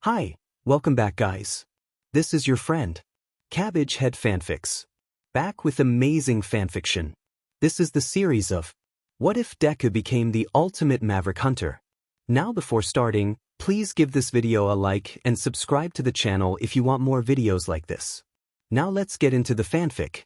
Hi, welcome back guys. This is your friend, Cabbage Head Fanfics. Back with amazing fanfiction. This is the series of What If Deku Became the Ultimate Maverick Hunter? Now before starting, please give this video a like and subscribe to the channel if you want more videos like this. Now let's get into the fanfic.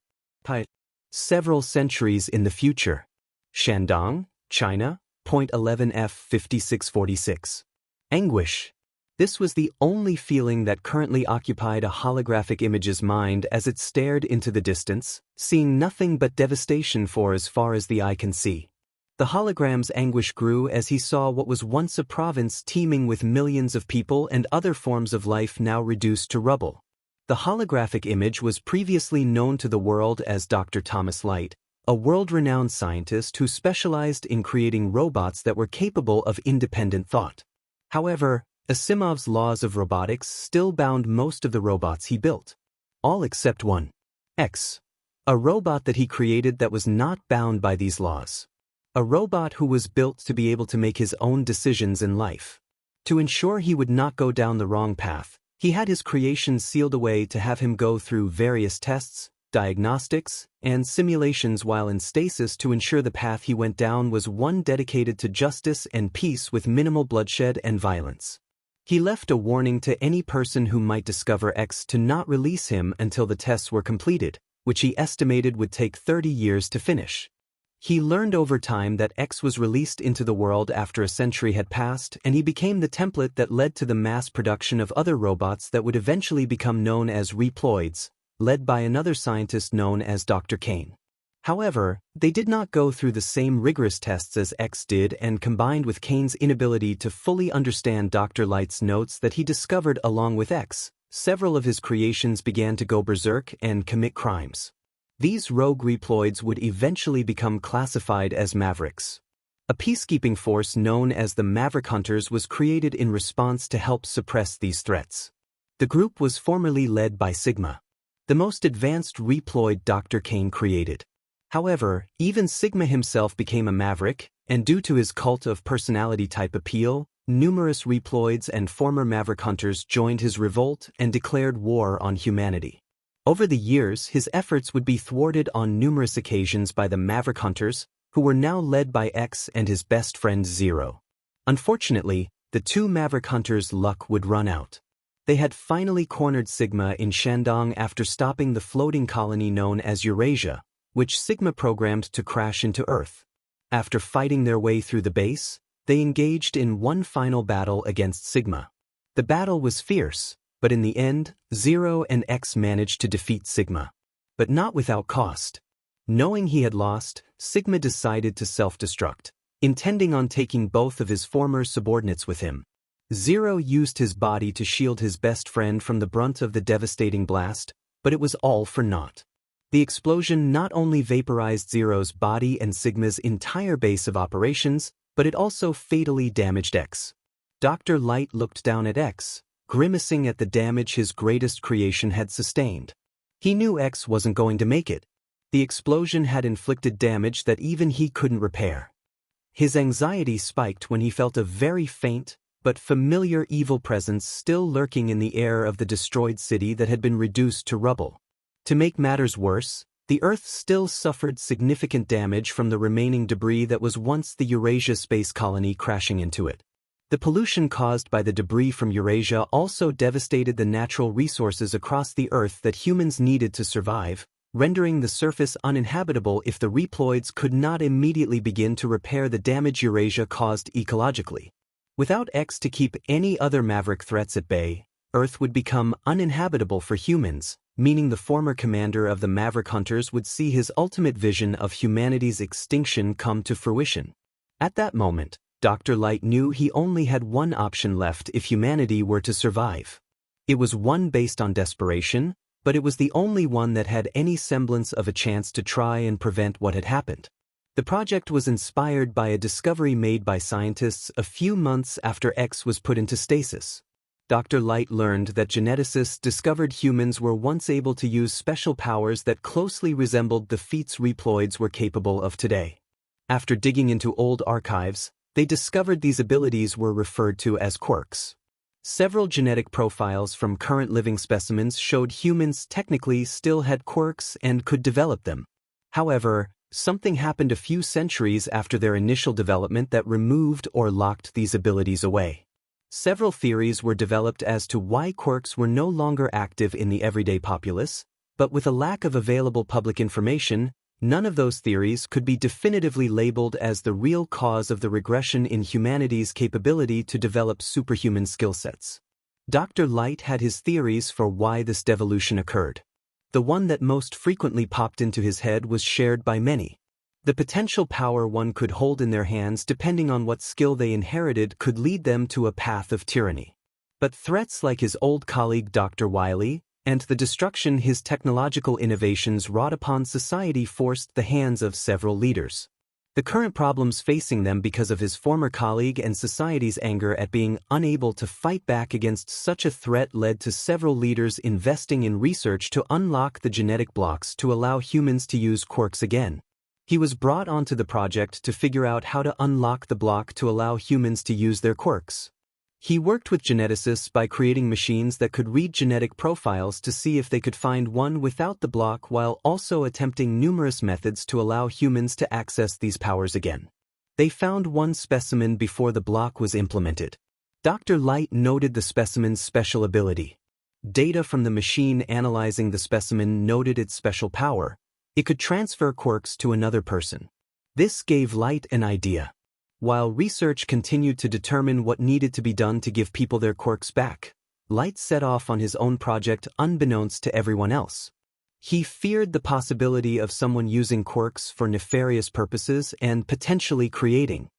Several centuries in the future. Shandong, China, .11F 5646. Anguish. This was the only feeling that currently occupied a holographic image's mind as it stared into the distance, seeing nothing but devastation for as far as the eye can see. The hologram's anguish grew as he saw what was once a province teeming with millions of people and other forms of life now reduced to rubble. The holographic image was previously known to the world as Dr. Thomas Light, a world-renowned scientist who specialized in creating robots that were capable of independent thought. However, Asimov's laws of robotics still bound most of the robots he built. All except one. X. A robot that he created that was not bound by these laws. A robot who was built to be able to make his own decisions in life. To ensure he would not go down the wrong path, he had his creation sealed away to have him go through various tests, diagnostics, and simulations while in stasis to ensure the path he went down was one dedicated to justice and peace with minimal bloodshed and violence. He left a warning to any person who might discover X to not release him until the tests were completed, which he estimated would take 30 years to finish. He learned over time that X was released into the world after a century had passed, and he became the template that led to the mass production of other robots that would eventually become known as reploids, led by another scientist known as Dr. Kane. However, they did not go through the same rigorous tests as X did, and combined with Kane's inability to fully understand Dr. Light's notes that he discovered along with X, several of his creations began to go berserk and commit crimes. These rogue reploids would eventually become classified as Mavericks. A peacekeeping force known as the Maverick Hunters was created in response to help suppress these threats. The group was formerly led by Sigma, the most advanced reploid Dr. Kane created. However, even Sigma himself became a Maverick, and due to his cult of personality type appeal, numerous reploids and former Maverick Hunters joined his revolt and declared war on humanity. Over the years, his efforts would be thwarted on numerous occasions by the Maverick Hunters, who were now led by X and his best friend Zero. Unfortunately, the two Maverick Hunters' luck would run out. They had finally cornered Sigma in Shandong after stopping the floating colony known as Eurasia, which Sigma programmed to crash into Earth. After fighting their way through the base, they engaged in one final battle against Sigma. The battle was fierce, but in the end, Zero and X managed to defeat Sigma. But not without cost. Knowing he had lost, Sigma decided to self-destruct, intending on taking both of his former subordinates with him. Zero used his body to shield his best friend from the brunt of the devastating blast, but it was all for naught. The explosion not only vaporized Zero's body and Sigma's entire base of operations, but it also fatally damaged X. Dr. Light looked down at X, grimacing at the damage his greatest creation had sustained. He knew X wasn't going to make it. The explosion had inflicted damage that even he couldn't repair. His anxiety spiked when he felt a very faint, but familiar evil presence still lurking in the air of the destroyed city that had been reduced to rubble. To make matters worse, the Earth still suffered significant damage from the remaining debris that was once the Eurasia space colony crashing into it. The pollution caused by the debris from Eurasia also devastated the natural resources across the Earth that humans needed to survive, rendering the surface uninhabitable if the reploids could not immediately begin to repair the damage Eurasia caused ecologically. Without X to keep any other Maverick threats at bay, Earth would become uninhabitable for humans, meaning the former commander of the Maverick Hunters would see his ultimate vision of humanity's extinction come to fruition. At that moment, Dr. Light knew he only had one option left if humanity were to survive. It was one based on desperation, but it was the only one that had any semblance of a chance to try and prevent what had happened. The project was inspired by a discovery made by scientists a few months after X was put into stasis. Dr. Light learned that geneticists discovered humans were once able to use special powers that closely resembled the feats reploids were capable of today. After digging into old archives, they discovered these abilities were referred to as quirks. Several genetic profiles from current living specimens showed humans technically still had quirks and could develop them. However, something happened a few centuries after their initial development that removed or locked these abilities away. Several theories were developed as to why quirks were no longer active in the everyday populace, but with a lack of available public information, none of those theories could be definitively labeled as the real cause of the regression in humanity's capability to develop superhuman skill sets. Dr. Light had his theories for why this devolution occurred. The one that most frequently popped into his head was shared by many. The potential power one could hold in their hands depending on what skill they inherited could lead them to a path of tyranny. But threats like his old colleague Dr. Wily, and the destruction his technological innovations wrought upon society forced the hands of several leaders. The current problems facing them because of his former colleague and society's anger at being unable to fight back against such a threat led to several leaders investing in research to unlock the genetic blocks to allow humans to use quirks again. He was brought onto the project to figure out how to unlock the block to allow humans to use their quirks. He worked with geneticists by creating machines that could read genetic profiles to see if they could find one without the block while also attempting numerous methods to allow humans to access these powers again. They found one specimen before the block was implemented. Dr. Light noted the specimen's special ability. Data from the machine analyzing the specimen noted its special power. It could transfer quirks to another person. This gave Light an idea. While research continued to determine what needed to be done to give people their quirks back, Light set off on his own project unbeknownst to everyone else. He feared the possibility of someone using quirks for nefarious purposes and potentially creating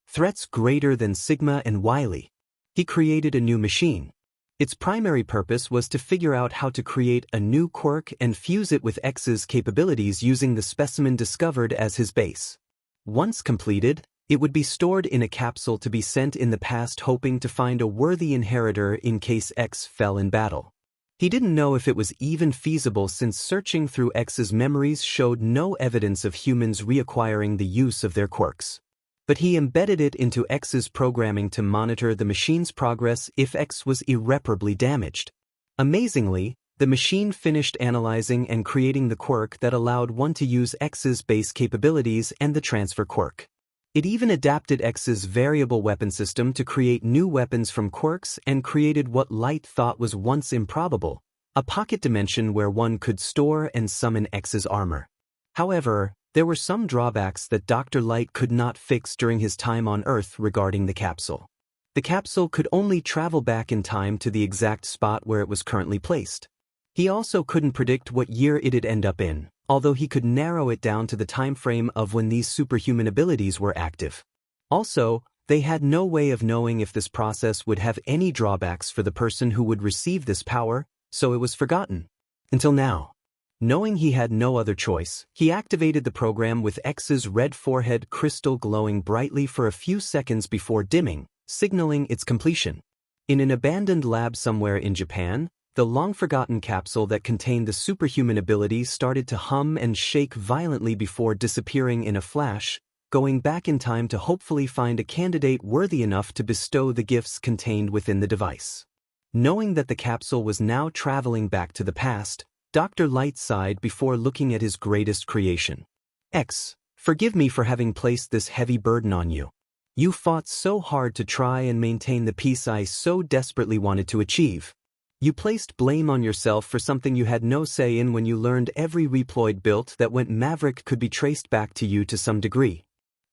threats greater than Sigma and Wily. He created a new machine. Its primary purpose was to figure out how to create a new quirk and fuse it with X's capabilities using the specimen discovered as his base. Once completed, it would be stored in a capsule to be sent in the past, hoping to find a worthy inheritor in case X fell in battle. He didn't know if it was even feasible since searching through X's memories showed no evidence of humans reacquiring the use of their quirks. But he embedded it into X's programming to monitor the machine's progress if X was irreparably damaged. Amazingly, the machine finished analyzing and creating the quirk that allowed one to use X's base capabilities and the transfer quirk. It even adapted X's variable weapon system to create new weapons from quirks and created what Light thought was once improbable, a pocket dimension where one could store and summon X's armor. However, there were some drawbacks that Dr. Light could not fix during his time on Earth regarding the capsule. The capsule could only travel back in time to the exact spot where it was currently placed. He also couldn't predict what year it'd end up in, although he could narrow it down to the time frame of when these superhuman abilities were active. Also, they had no way of knowing if this process would have any drawbacks for the person who would receive this power, so it was forgotten. Until now. Knowing he had no other choice, he activated the program with X's red forehead crystal glowing brightly for a few seconds before dimming, signaling its completion. In an abandoned lab somewhere in Japan, the long-forgotten capsule that contained the superhuman abilities started to hum and shake violently before disappearing in a flash, going back in time to hopefully find a candidate worthy enough to bestow the gifts contained within the device. Knowing that the capsule was now traveling back to the past, Dr. Light sighed before looking at his greatest creation. X, forgive me for having placed this heavy burden on you. You fought so hard to try and maintain the peace I so desperately wanted to achieve. You placed blame on yourself for something you had no say in when you learned every reploid built that went Maverick could be traced back to you to some degree.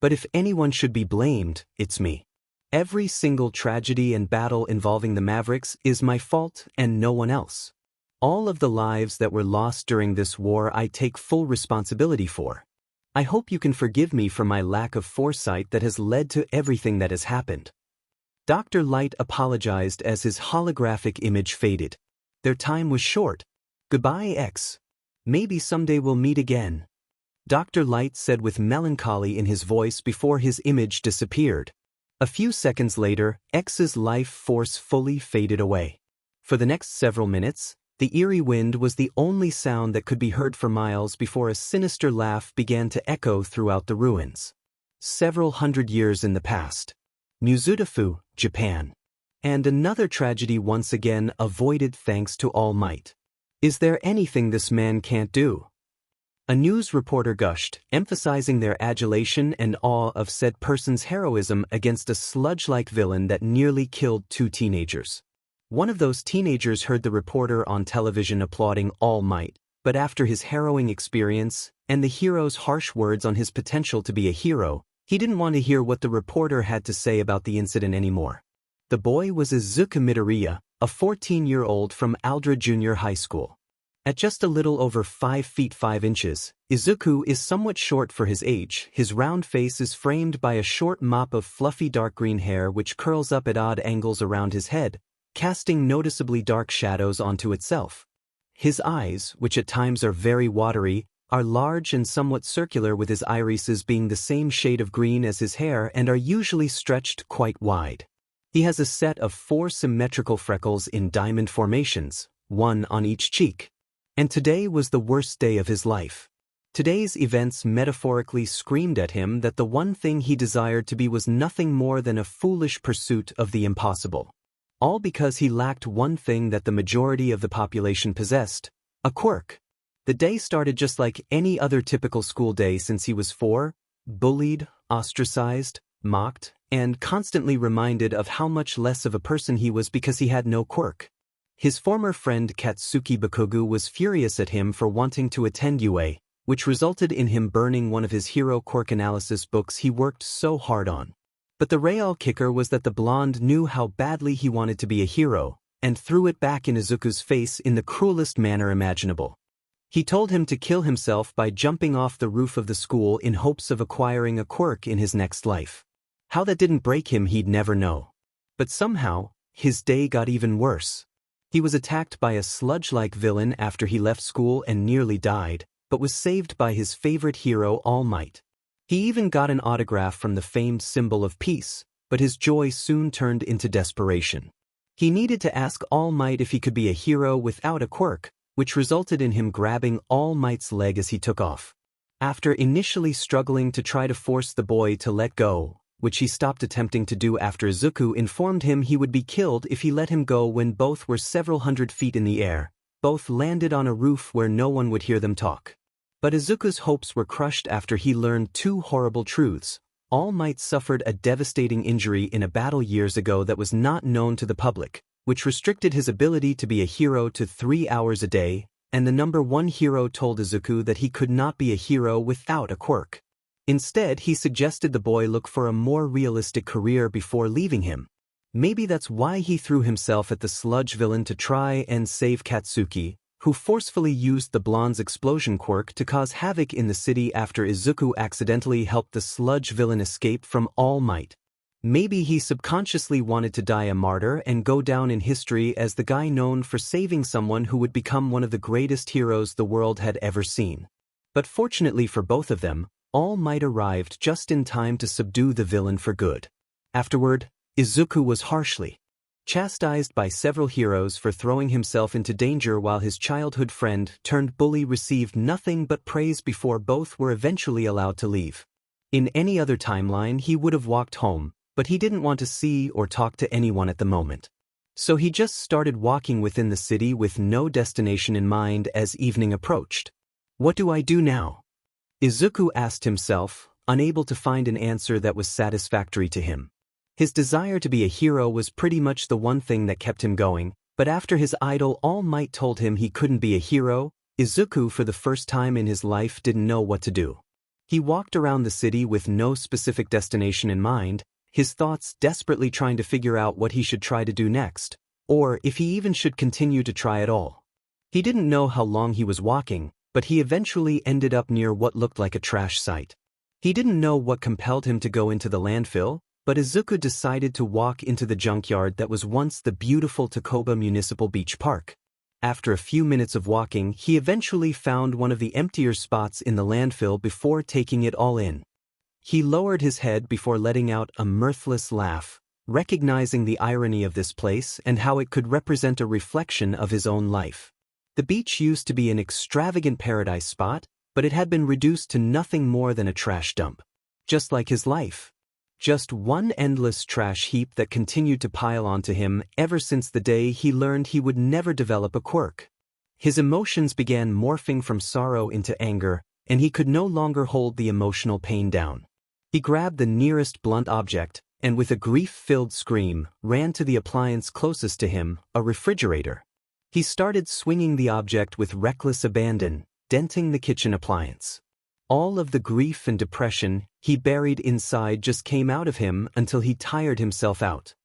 But if anyone should be blamed, it's me. Every single tragedy and battle involving the Mavericks is my fault and no one else. All of the lives that were lost during this war I take full responsibility for. I hope you can forgive me for my lack of foresight that has led to everything that has happened. Dr. Light apologized as his holographic image faded. Their time was short. Goodbye, X. Maybe someday we'll meet again. Dr. Light said with melancholy in his voice before his image disappeared. A few seconds later, X's life force fully faded away. For the next several minutes, the eerie wind was the only sound that could be heard for miles before a sinister laugh began to echo throughout the ruins. Several hundred years in the past. Mizudafu, Japan. And another tragedy once again avoided thanks to All Might. Is there anything this man can't do? A news reporter gushed, emphasizing their adulation and awe of said person's heroism against a sludge-like villain that nearly killed 2 teenagers. One of those teenagers heard the reporter on television applauding All Might, but after his harrowing experience and the hero's harsh words on his potential to be a hero, he didn't want to hear what the reporter had to say about the incident anymore. The boy was Izuku Midoriya, a 14-year-old from Aldra Junior High School. At just a little over 5 feet 5 inches, Izuku is somewhat short for his age. His round face is framed by a short mop of fluffy dark green hair which curls up at odd angles around his head, casting noticeably dark shadows onto itself. His eyes, which at times are very watery, are large and somewhat circular, with his irises being the same shade of green as his hair and are usually stretched quite wide. He has a set of 4 symmetrical freckles in diamond formations, 1 on each cheek. And today was the worst day of his life. Today's events metaphorically screamed at him that the one thing he desired to be was nothing more than a foolish pursuit of the impossible. All because he lacked one thing that the majority of the population possessed: a quirk. The day started just like any other typical school day since he was 4, bullied, ostracized, mocked, and constantly reminded of how much less of a person he was because he had no quirk. His former friend Katsuki Bakugu was furious at him for wanting to attend UA, which resulted in him burning one of his hero quirk analysis books he worked so hard on. But the real kicker was that the blonde knew how badly he wanted to be a hero, and threw it back in Izuku's face in the cruelest manner imaginable. He told him to kill himself by jumping off the roof of the school in hopes of acquiring a quirk in his next life. How that didn't break him he'd never know. But somehow, his day got even worse. He was attacked by a sludge-like villain after he left school and nearly died, but was saved by his favorite hero All Might. He even got an autograph from the famed symbol of peace, but his joy soon turned into desperation. He needed to ask All Might if he could be a hero without a quirk, which resulted in him grabbing All Might's leg as he took off. After initially struggling to try to force the boy to let go, which he stopped attempting to do after Izuku informed him he would be killed if he let him go when both were several hundred feet in the air, both landed on a roof where no one would hear them talk. But Izuku's hopes were crushed after he learned 2 horrible truths. All Might suffered a devastating injury in a battle years ago that was not known to the public, which restricted his ability to be a hero to 3 hours a day, and the number 1 hero told Izuku that he could not be a hero without a quirk. Instead, he suggested the boy look for a more realistic career before leaving him. Maybe that's why he threw himself at the sludge villain to try and save Katsuki, who forcefully used the blonde's explosion quirk to cause havoc in the city after Izuku accidentally helped the sludge villain escape from All Might. Maybe he subconsciously wanted to die a martyr and go down in history as the guy known for saving someone who would become one of the greatest heroes the world had ever seen. But fortunately for both of them, All Might arrived just in time to subdue the villain for good. Afterward, Izuku was harshly chastised by several heroes for throwing himself into danger, while his childhood friend turned bully received nothing but praise before both were eventually allowed to leave. In any other timeline he would have walked home, but he didn't want to see or talk to anyone at the moment. So he just started walking within the city with no destination in mind as evening approached. What do I do now? Izuku asked himself, unable to find an answer that was satisfactory to him. His desire to be a hero was pretty much the one thing that kept him going, but after his idol All Might told him he couldn't be a hero, Izuku for the first time in his life didn't know what to do. He walked around the city with no specific destination in mind, his thoughts desperately trying to figure out what he should try to do next, or if he even should continue to try at all. He didn't know how long he was walking, but he eventually ended up near what looked like a trash site. He didn't know what compelled him to go into the landfill, but Izuku decided to walk into the junkyard that was once the beautiful Takoba Municipal Beach Park. After a few minutes of walking, he eventually found one of the emptier spots in the landfill before taking it all in. He lowered his head before letting out a mirthless laugh, recognizing the irony of this place and how it could represent a reflection of his own life. The beach used to be an extravagant paradise spot, but it had been reduced to nothing more than a trash dump. Just like his life. Just one endless trash heap that continued to pile onto him ever since the day he learned he would never develop a quirk. His emotions began morphing from sorrow into anger, and he could no longer hold the emotional pain down. He grabbed the nearest blunt object, and with a grief-filled scream, ran to the appliance closest to him, a refrigerator. He started swinging the object with reckless abandon, denting the kitchen appliance. All of the grief and depression he buried inside just came out of him until he tired himself out.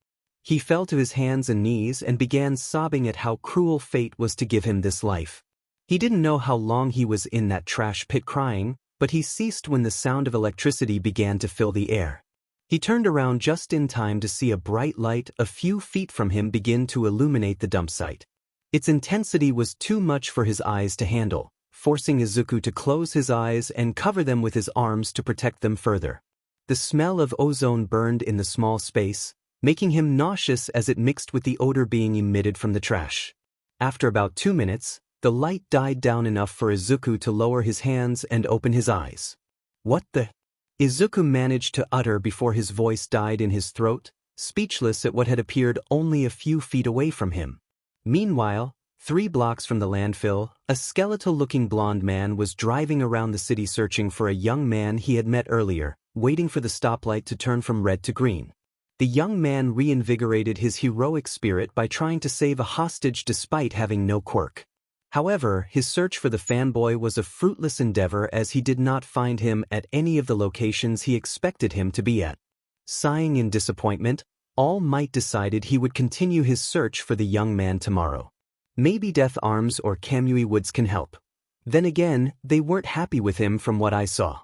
He fell to his hands and knees and began sobbing at how cruel fate was to give him this life. He didn't know how long he was in that trash pit crying, but he ceased when the sound of electricity began to fill the air. He turned around just in time to see a bright light a few feet from him begin to illuminate the dump site. Its intensity was too much for his eyes to handle, forcing Izuku to close his eyes and cover them with his arms to protect them further. The smell of ozone burned in the small space, making him nauseous as it mixed with the odor being emitted from the trash. After about 2 minutes, the light died down enough for Izuku to lower his hands and open his eyes. "What the?" Izuku managed to utter before his voice died in his throat, speechless at what had appeared only a few feet away from him. Meanwhile, 3 blocks from the landfill, a skeletal-looking blonde man was driving around the city searching for a young man he had met earlier, waiting for the stoplight to turn from red to green. The young man reinvigorated his heroic spirit by trying to save a hostage despite having no quirk. However, his search for the fanboy was a fruitless endeavor as he did not find him at any of the locations he expected him to be at. Sighing in disappointment, All Might decided he would continue his search for the young man tomorrow. Maybe Death Arms or Kamui Woods can help. Then again, they weren't happy with him from what I saw.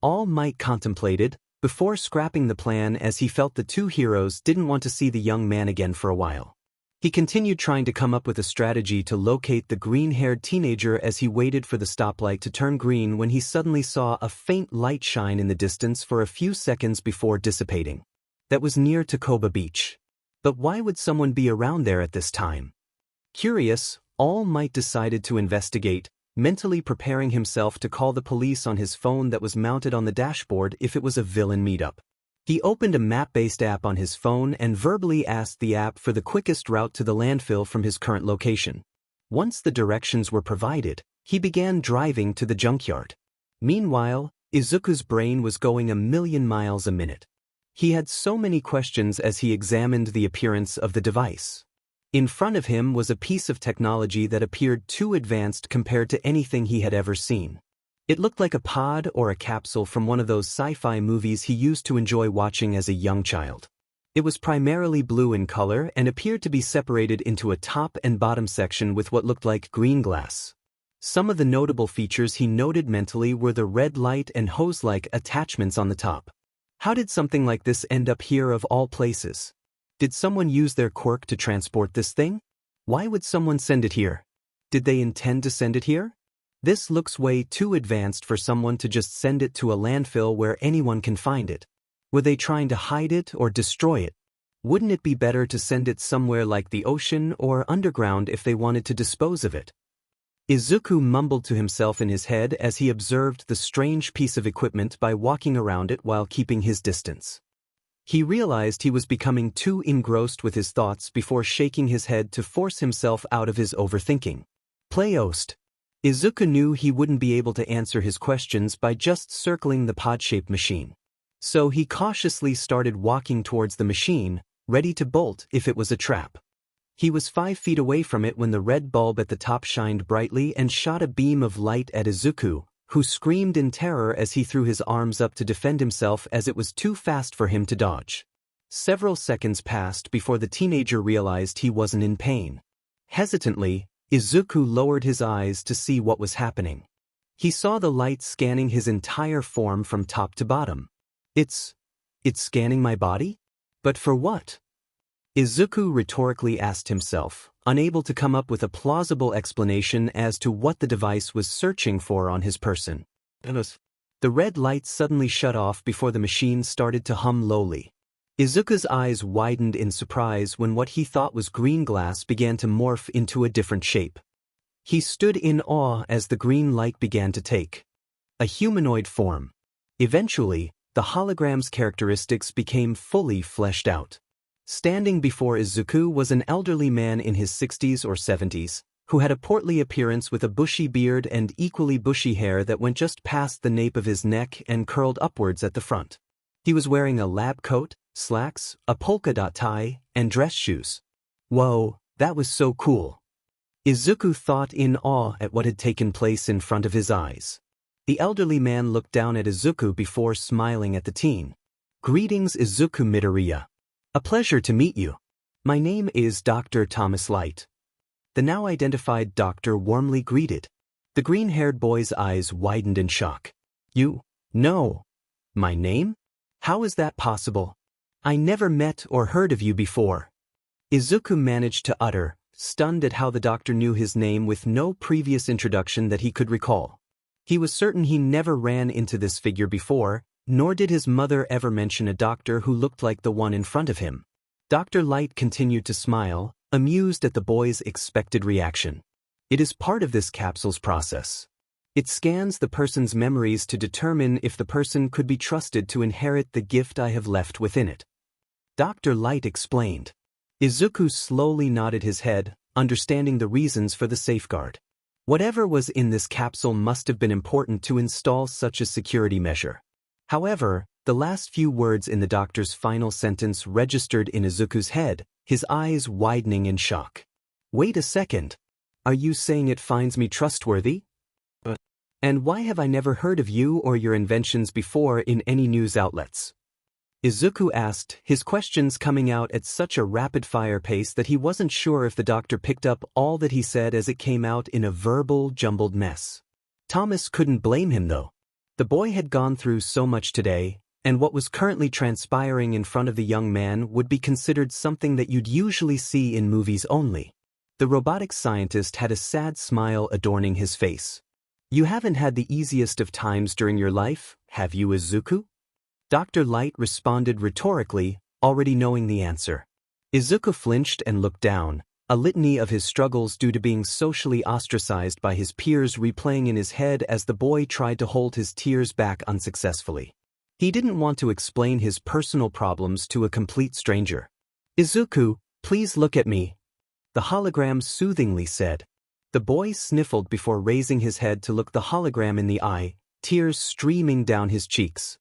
All Might contemplated, before scrapping the plan as he felt the 2 heroes didn't want to see the young man again for a while. He continued trying to come up with a strategy to locate the green-haired teenager as he waited for the stoplight to turn green when he suddenly saw a faint light shine in the distance for a few seconds before dissipating. That was near Takoba Beach. But why would someone be around there at this time? Curious, All Might decided to investigate, mentally preparing himself to call the police on his phone that was mounted on the dashboard if it was a villain meetup. He opened a map-based app on his phone and verbally asked the app for the quickest route to the landfill from his current location. Once the directions were provided, he began driving to the junkyard. Meanwhile, Izuku's brain was going 1,000,000 miles a minute. He had so many questions as he examined the appearance of the device. In front of him was a piece of technology that appeared too advanced compared to anything he had ever seen. It looked like a pod or a capsule from one of those sci-fi movies he used to enjoy watching as a young child. It was primarily blue in color and appeared to be separated into a top and bottom section with what looked like green glass. Some of the notable features he noted mentally were the red light and hose-like attachments on the top. How did something like this end up here of all places? Did someone use their quirk to transport this thing? Why would someone send it here? Did they intend to send it here? This looks way too advanced for someone to just send it to a landfill where anyone can find it. Were they trying to hide it or destroy it? Wouldn't it be better to send it somewhere like the ocean or underground if they wanted to dispose of it? Izuku mumbled to himself in his head as he observed the strange piece of equipment by walking around it while keeping his distance. He realized he was becoming too engrossed with his thoughts before shaking his head to force himself out of his overthinking. Playost. Izuku knew he wouldn't be able to answer his questions by just circling the pod-shaped machine. So he cautiously started walking towards the machine, ready to bolt if it was a trap. He was 5 feet away from it when the red bulb at the top shined brightly and shot a beam of light at Izuku, who screamed in terror as he threw his arms up to defend himself as it was too fast for him to dodge. Several seconds passed before the teenager realized he wasn't in pain. Hesitantly, Izuku lowered his eyes to see what was happening. He saw the light scanning his entire form from top to bottom. It's scanning my body? But for what? Izuku rhetorically asked himself, unable to come up with a plausible explanation as to what the device was searching for on his person. The red light suddenly shut off before the machine started to hum lowly. Izuku's eyes widened in surprise when what he thought was green glass began to morph into a different shape. He stood in awe as the green light began to take a humanoid form. Eventually, the hologram's characteristics became fully fleshed out. Standing before Izuku was an elderly man in his 60s or 70s, who had a portly appearance with a bushy beard and equally bushy hair that went just past the nape of his neck and curled upwards at the front. He was wearing a lab coat, slacks, a polka dot tie, and dress shoes. Whoa, that was so cool. Izuku thought in awe at what had taken place in front of his eyes. The elderly man looked down at Izuku before smiling at the teen. Greetings, Izuku Midoriya. A pleasure to meet you. My name is Dr. Thomas Light. The now identified doctor warmly greeted. The green-haired boy's eyes widened in shock. You know my name? How is that possible? I never met or heard of you before. Izuku managed to utter, stunned at how the doctor knew his name with no previous introduction that he could recall. He was certain he never ran into this figure before, nor did his mother ever mention a doctor who looked like the one in front of him. Dr. Light continued to smile, amused at the boy's expected reaction. It is part of this capsule's process. It scans the person's memories to determine if the person could be trusted to inherit the gift I have left within it. Dr. Light explained. Izuku slowly nodded his head, understanding the reasons for the safeguard. Whatever was in this capsule must have been important to install such a security measure. However, the last few words in the doctor's final sentence registered in Izuku's head, his eyes widening in shock. Wait a second. Are you saying it finds me trustworthy? And why have I never heard of you or your inventions before in any news outlets? Izuku asked, his questions coming out at such a rapid-fire pace that he wasn't sure if the doctor picked up all that he said as it came out in a verbal, jumbled mess. Thomas couldn't blame him though. The boy had gone through so much today, and what was currently transpiring in front of the young man would be considered something that you'd usually see in movies only. The robotic scientist had a sad smile adorning his face. You haven't had the easiest of times during your life, have you, Izuku? Dr. Light responded rhetorically, already knowing the answer. Izuku flinched and looked down, a litany of his struggles due to being socially ostracized by his peers replaying in his head as the boy tried to hold his tears back unsuccessfully. He didn't want to explain his personal problems to a complete stranger. Izuku, please look at me, the hologram soothingly said. The boy sniffled before raising his head to look the hologram in the eye, tears streaming down his cheeks.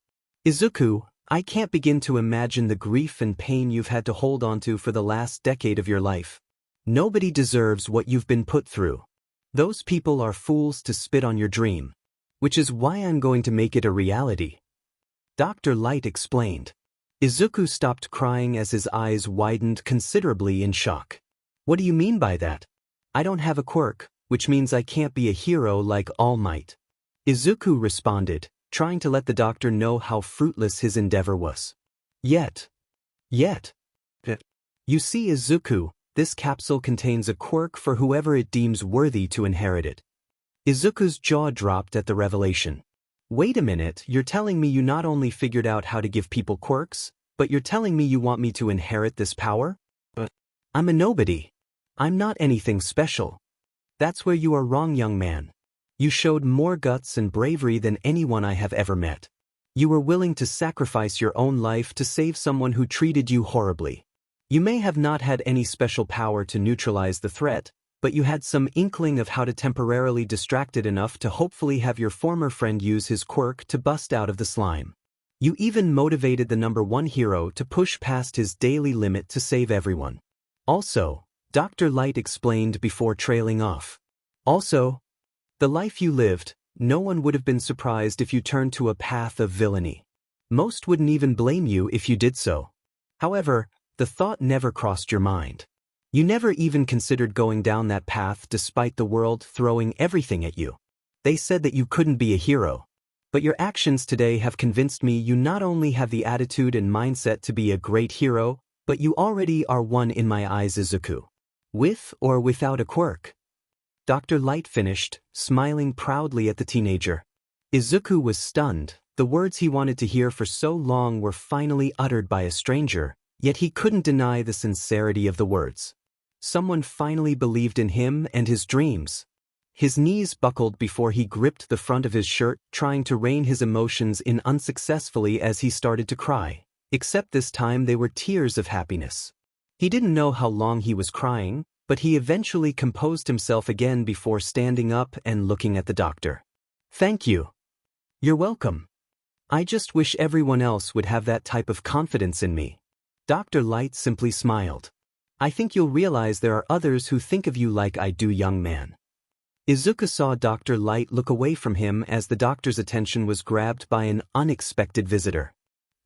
Izuku, I can't begin to imagine the grief and pain you've had to hold onto for the last decade of your life. Nobody deserves what you've been put through. Those people are fools to spit on your dream. Which is why I'm going to make it a reality. Dr. Light explained. Izuku stopped crying as his eyes widened considerably in shock. What do you mean by that? I don't have a quirk, which means I can't be a hero like All Might. Izuku responded, trying to let the doctor know how fruitless his endeavor was. Yet. You see, Izuku, this capsule contains a quirk for whoever it deems worthy to inherit it. Izuku's jaw dropped at the revelation. Wait a minute, you're telling me you not only figured out how to give people quirks, but you're telling me you want me to inherit this power? But I'm a nobody. I'm not anything special. That's where you are wrong, young man. You showed more guts and bravery than anyone I have ever met. You were willing to sacrifice your own life to save someone who treated you horribly. You may have not had any special power to neutralize the threat, but you had some inkling of how to temporarily distract it enough to hopefully have your former friend use his quirk to bust out of the slime. You even motivated the #1 hero to push past his daily limit to save everyone. Also, Dr. Light explained before trailing off. Also, the life you lived, no one would have been surprised if you turned to a path of villainy. Most wouldn't even blame you if you did so. However, the thought never crossed your mind. You never even considered going down that path despite the world throwing everything at you. They said that you couldn't be a hero. But your actions today have convinced me you not only have the attitude and mindset to be a great hero, but you already are one in my eyes, Izuku. With or without a quirk. Dr. Light finished, smiling proudly at the teenager. Izuku was stunned. The words he wanted to hear for so long were finally uttered by a stranger, yet he couldn't deny the sincerity of the words. Someone finally believed in him and his dreams. His knees buckled before he gripped the front of his shirt, trying to rein his emotions in unsuccessfully as he started to cry. Except this time they were tears of happiness. He didn't know how long he was crying, but he eventually composed himself again before standing up and looking at the doctor. "Thank you." "You're welcome. I just wish everyone else would have that type of confidence in me." Dr. Light simply smiled. "I think you'll realize there are others who think of you like I do, young man." Izuku saw Dr. Light look away from him as the doctor's attention was grabbed by an unexpected visitor.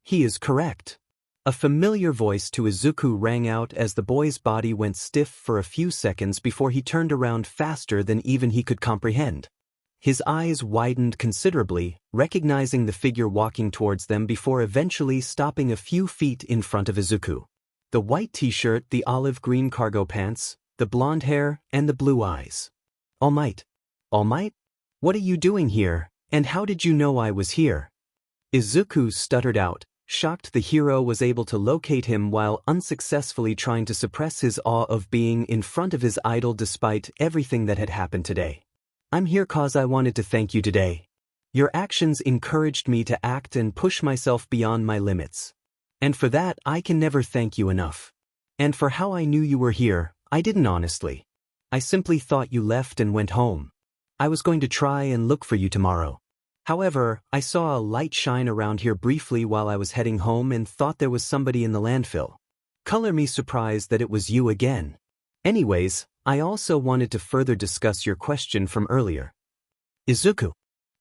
"He is correct." A familiar voice to Izuku rang out as the boy's body went stiff for a few seconds before he turned around faster than even he could comprehend. His eyes widened considerably, recognizing the figure walking towards them before eventually stopping a few feet in front of Izuku. The white t-shirt, the olive-green cargo pants, the blonde hair, and the blue eyes. "All Might. All Might? What are you doing here, and how did you know I was here?" Izuku stuttered out, shocked the hero was able to locate him while unsuccessfully trying to suppress his awe of being in front of his idol despite everything that had happened today. "I'm here cause I wanted to thank you today. Your actions encouraged me to act and push myself beyond my limits. And for that I can never thank you enough. And for how I knew you were here, I didn't honestly. I simply thought you left and went home. I was going to try and look for you tomorrow. However, I saw a light shine around here briefly while I was heading home and thought there was somebody in the landfill. Color me surprised that it was you again. Anyways, I also wanted to further discuss your question from earlier." Izuku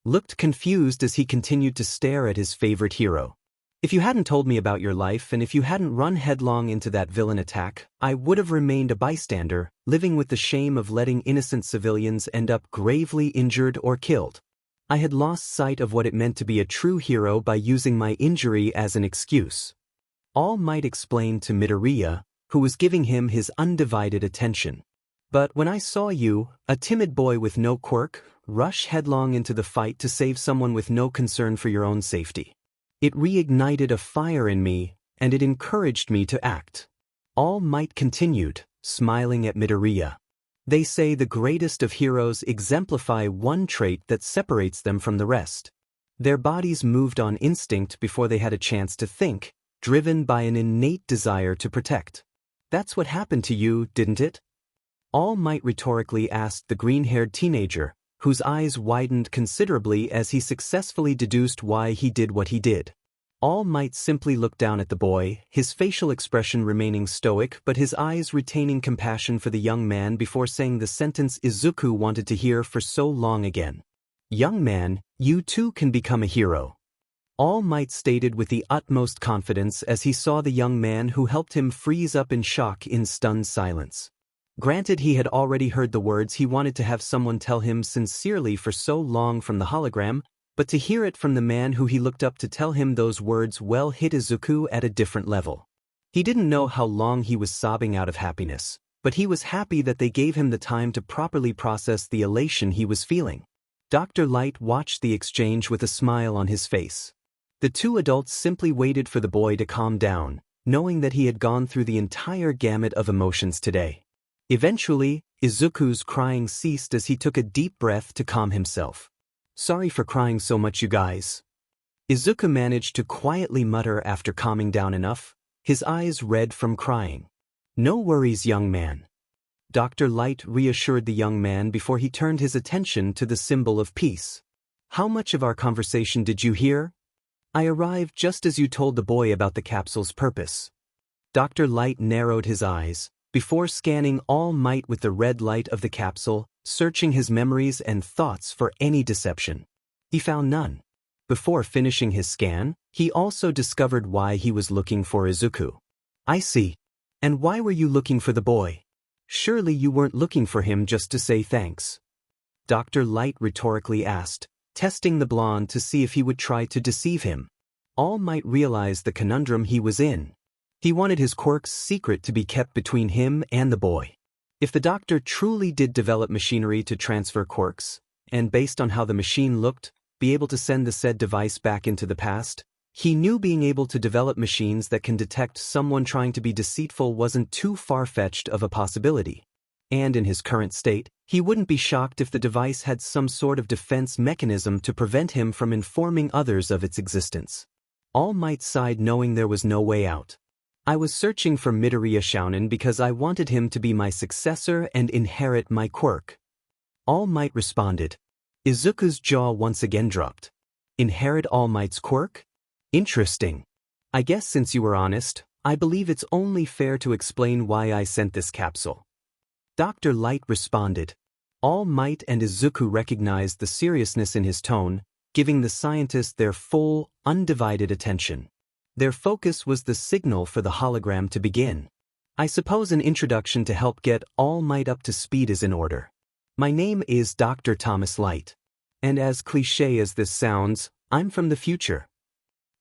looked confused as he continued to stare at his favorite hero. "If you hadn't told me about your life and if you hadn't run headlong into that villain attack, I would have remained a bystander, living with the shame of letting innocent civilians end up gravely injured or killed. I had lost sight of what it meant to be a true hero by using my injury as an excuse." All Might explained to Midoriya, who was giving him his undivided attention. "But when I saw you, a timid boy with no quirk, rush headlong into the fight to save someone with no concern for your own safety, it reignited a fire in me, and it encouraged me to act." All Might continued, smiling at Midoriya. "They say the greatest of heroes exemplify one trait that separates them from the rest. Their bodies moved on instinct before they had a chance to think, driven by an innate desire to protect. That's what happened to you, didn't it?" All Might rhetorically asked the green-haired teenager, whose eyes widened considerably as he successfully deduced why he did what he did. All Might simply looked down at the boy, his facial expression remaining stoic but his eyes retaining compassion for the young man before saying the sentence Izuku wanted to hear for so long again. "Young man, you too can become a hero." All Might stated with the utmost confidence as he saw the young man who helped him freeze up in shock in stunned silence. Granted, he had already heard the words he wanted to have someone tell him sincerely for so long from the hologram, but to hear it from the man who he looked up to tell him those words well hit Izuku at a different level. He didn't know how long he was sobbing out of happiness, but he was happy that they gave him the time to properly process the elation he was feeling. Dr. Light watched the exchange with a smile on his face. The two adults simply waited for the boy to calm down, knowing that he had gone through the entire gamut of emotions today. Eventually, Izuku's crying ceased as he took a deep breath to calm himself. "Sorry for crying so much, you guys." Izuku managed to quietly mutter after calming down enough, his eyes red from crying. "No worries, young man." Dr. Light reassured the young man before he turned his attention to the symbol of peace. "How much of our conversation did you hear?" "I arrived just as you told the boy about the capsule's purpose." Dr. Light narrowed his eyes, before scanning All Might with the red light of the capsule, searching his memories and thoughts for any deception. He found none. Before finishing his scan, he also discovered why he was looking for Izuku. "I see. And why were you looking for the boy? Surely you weren't looking for him just to say thanks?" Dr. Light rhetorically asked, testing the blonde to see if he would try to deceive him. All Might realize the conundrum he was in. He wanted his quirks secret to be kept between him and the boy. If the doctor truly did develop machinery to transfer quirks, and based on how the machine looked, be able to send the said device back into the past, he knew being able to develop machines that can detect someone trying to be deceitful wasn't too far-fetched of a possibility. And in his current state, he wouldn't be shocked if the device had some sort of defense mechanism to prevent him from informing others of its existence. All Might sighed, knowing there was no way out. I was searching for Midoriya Shounen because I wanted him to be my successor and inherit my quirk. All Might responded. Izuku's jaw once again dropped. Inherit All Might's quirk? Interesting. I guess since you were honest, I believe it's only fair to explain why I sent this capsule. Dr. Light responded. All Might and Izuku recognized the seriousness in his tone, giving the scientist their full, undivided attention. Their focus was the signal for the hologram to begin. I suppose an introduction to help get All Might up to speed is in order. My name is Dr. Thomas Light. And as cliché as this sounds, I'm from the future.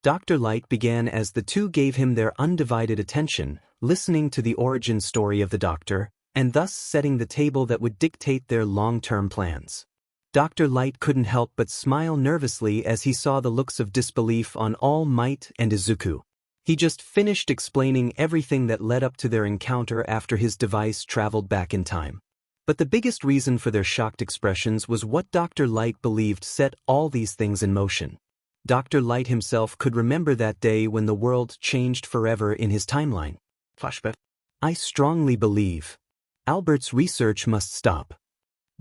Dr. Light began as the two gave him their undivided attention, listening to the origin story of the doctor, and thus setting the table that would dictate their long-term plans. Dr. Light couldn't help but smile nervously as he saw the looks of disbelief on All Might and Izuku. He just finished explaining everything that led up to their encounter after his device traveled back in time. But the biggest reason for their shocked expressions was what Dr. Light believed set all these things in motion. Dr. Light himself could remember that day when the world changed forever in his timeline. Flashback. I strongly believe Albert's research must stop.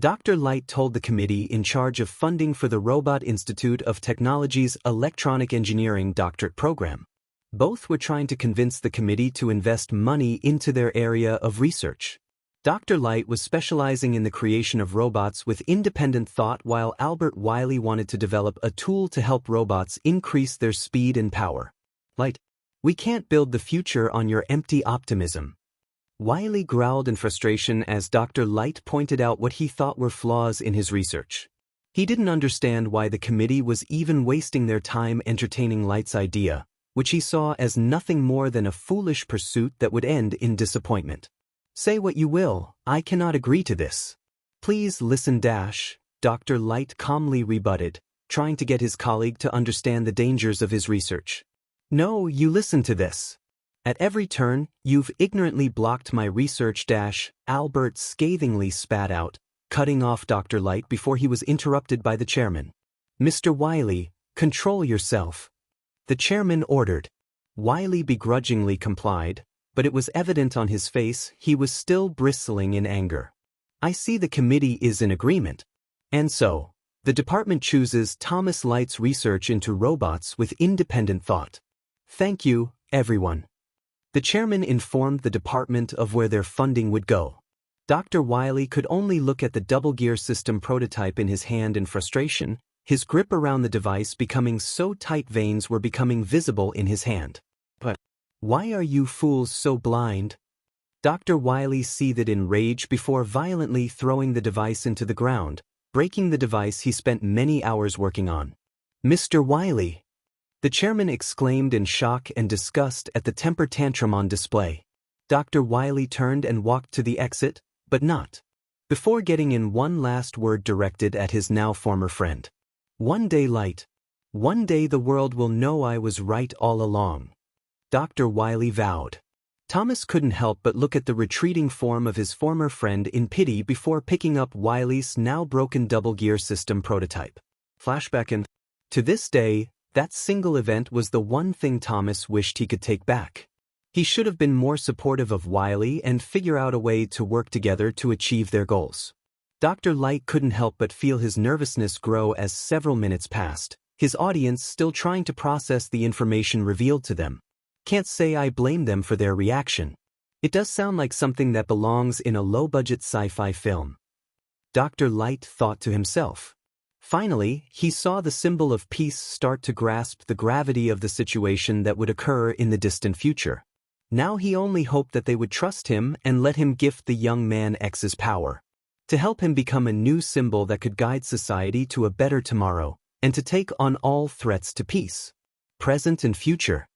Dr. Light told the committee in charge of funding for the Robot Institute of Technology's Electronic Engineering doctorate program. Both were trying to convince the committee to invest money into their area of research. Dr. Light was specializing in the creation of robots with independent thought, while Albert Wiley wanted to develop a tool to help robots increase their speed and power. Light, we can't build the future on your empty optimism. Wiley growled in frustration as Dr. Light pointed out what he thought were flaws in his research. He didn't understand why the committee was even wasting their time entertaining Light's idea, which he saw as nothing more than a foolish pursuit that would end in disappointment. Say what you will, I cannot agree to this. Please listen, Dr. Light calmly rebutted, trying to get his colleague to understand the dangers of his research. No, you listen to this. At every turn, you've ignorantly blocked my research. Albert scathingly spat out, cutting off Dr. Light before he was interrupted by the chairman. Mr. Wiley, control yourself. The chairman ordered. Wiley begrudgingly complied, but it was evident on his face he was still bristling in anger. I see the committee is in agreement. And so, the department chooses Thomas Light's research into robots with independent thought. Thank you, everyone. The chairman informed the department of where their funding would go. Dr. Wiley could only look at the double-gear system prototype in his hand in frustration, his grip around the device becoming so tight veins were becoming visible in his hand. But why are you fools so blind? Dr. Wiley seethed in rage before violently throwing the device into the ground, breaking the device he spent many hours working on. Mr. Wiley! The chairman exclaimed in shock and disgust at the temper tantrum on display. Dr. Wiley turned and walked to the exit, but not before getting in one last word directed at his now former friend. One day, Light. One day the world will know I was right all along. Dr. Wiley vowed. Thomas couldn't help but look at the retreating form of his former friend in pity before picking up Wiley's now broken double-gear system prototype. Flashback. And to this day, that single event was the one thing Thomas wished he could take back. He should have been more supportive of Wiley and figure out a way to work together to achieve their goals. Dr. Light couldn't help but feel his nervousness grow as several minutes passed, his audience still trying to process the information revealed to them. Can't say I blame them for their reaction. It does sound like something that belongs in a low-budget sci-fi film. Dr. Light thought to himself. Finally, he saw the symbol of peace start to grasp the gravity of the situation that would occur in the distant future. Now he only hoped that they would trust him and let him gift the young man X's power, to help him become a new symbol that could guide society to a better tomorrow, and to take on all threats to peace, present and future.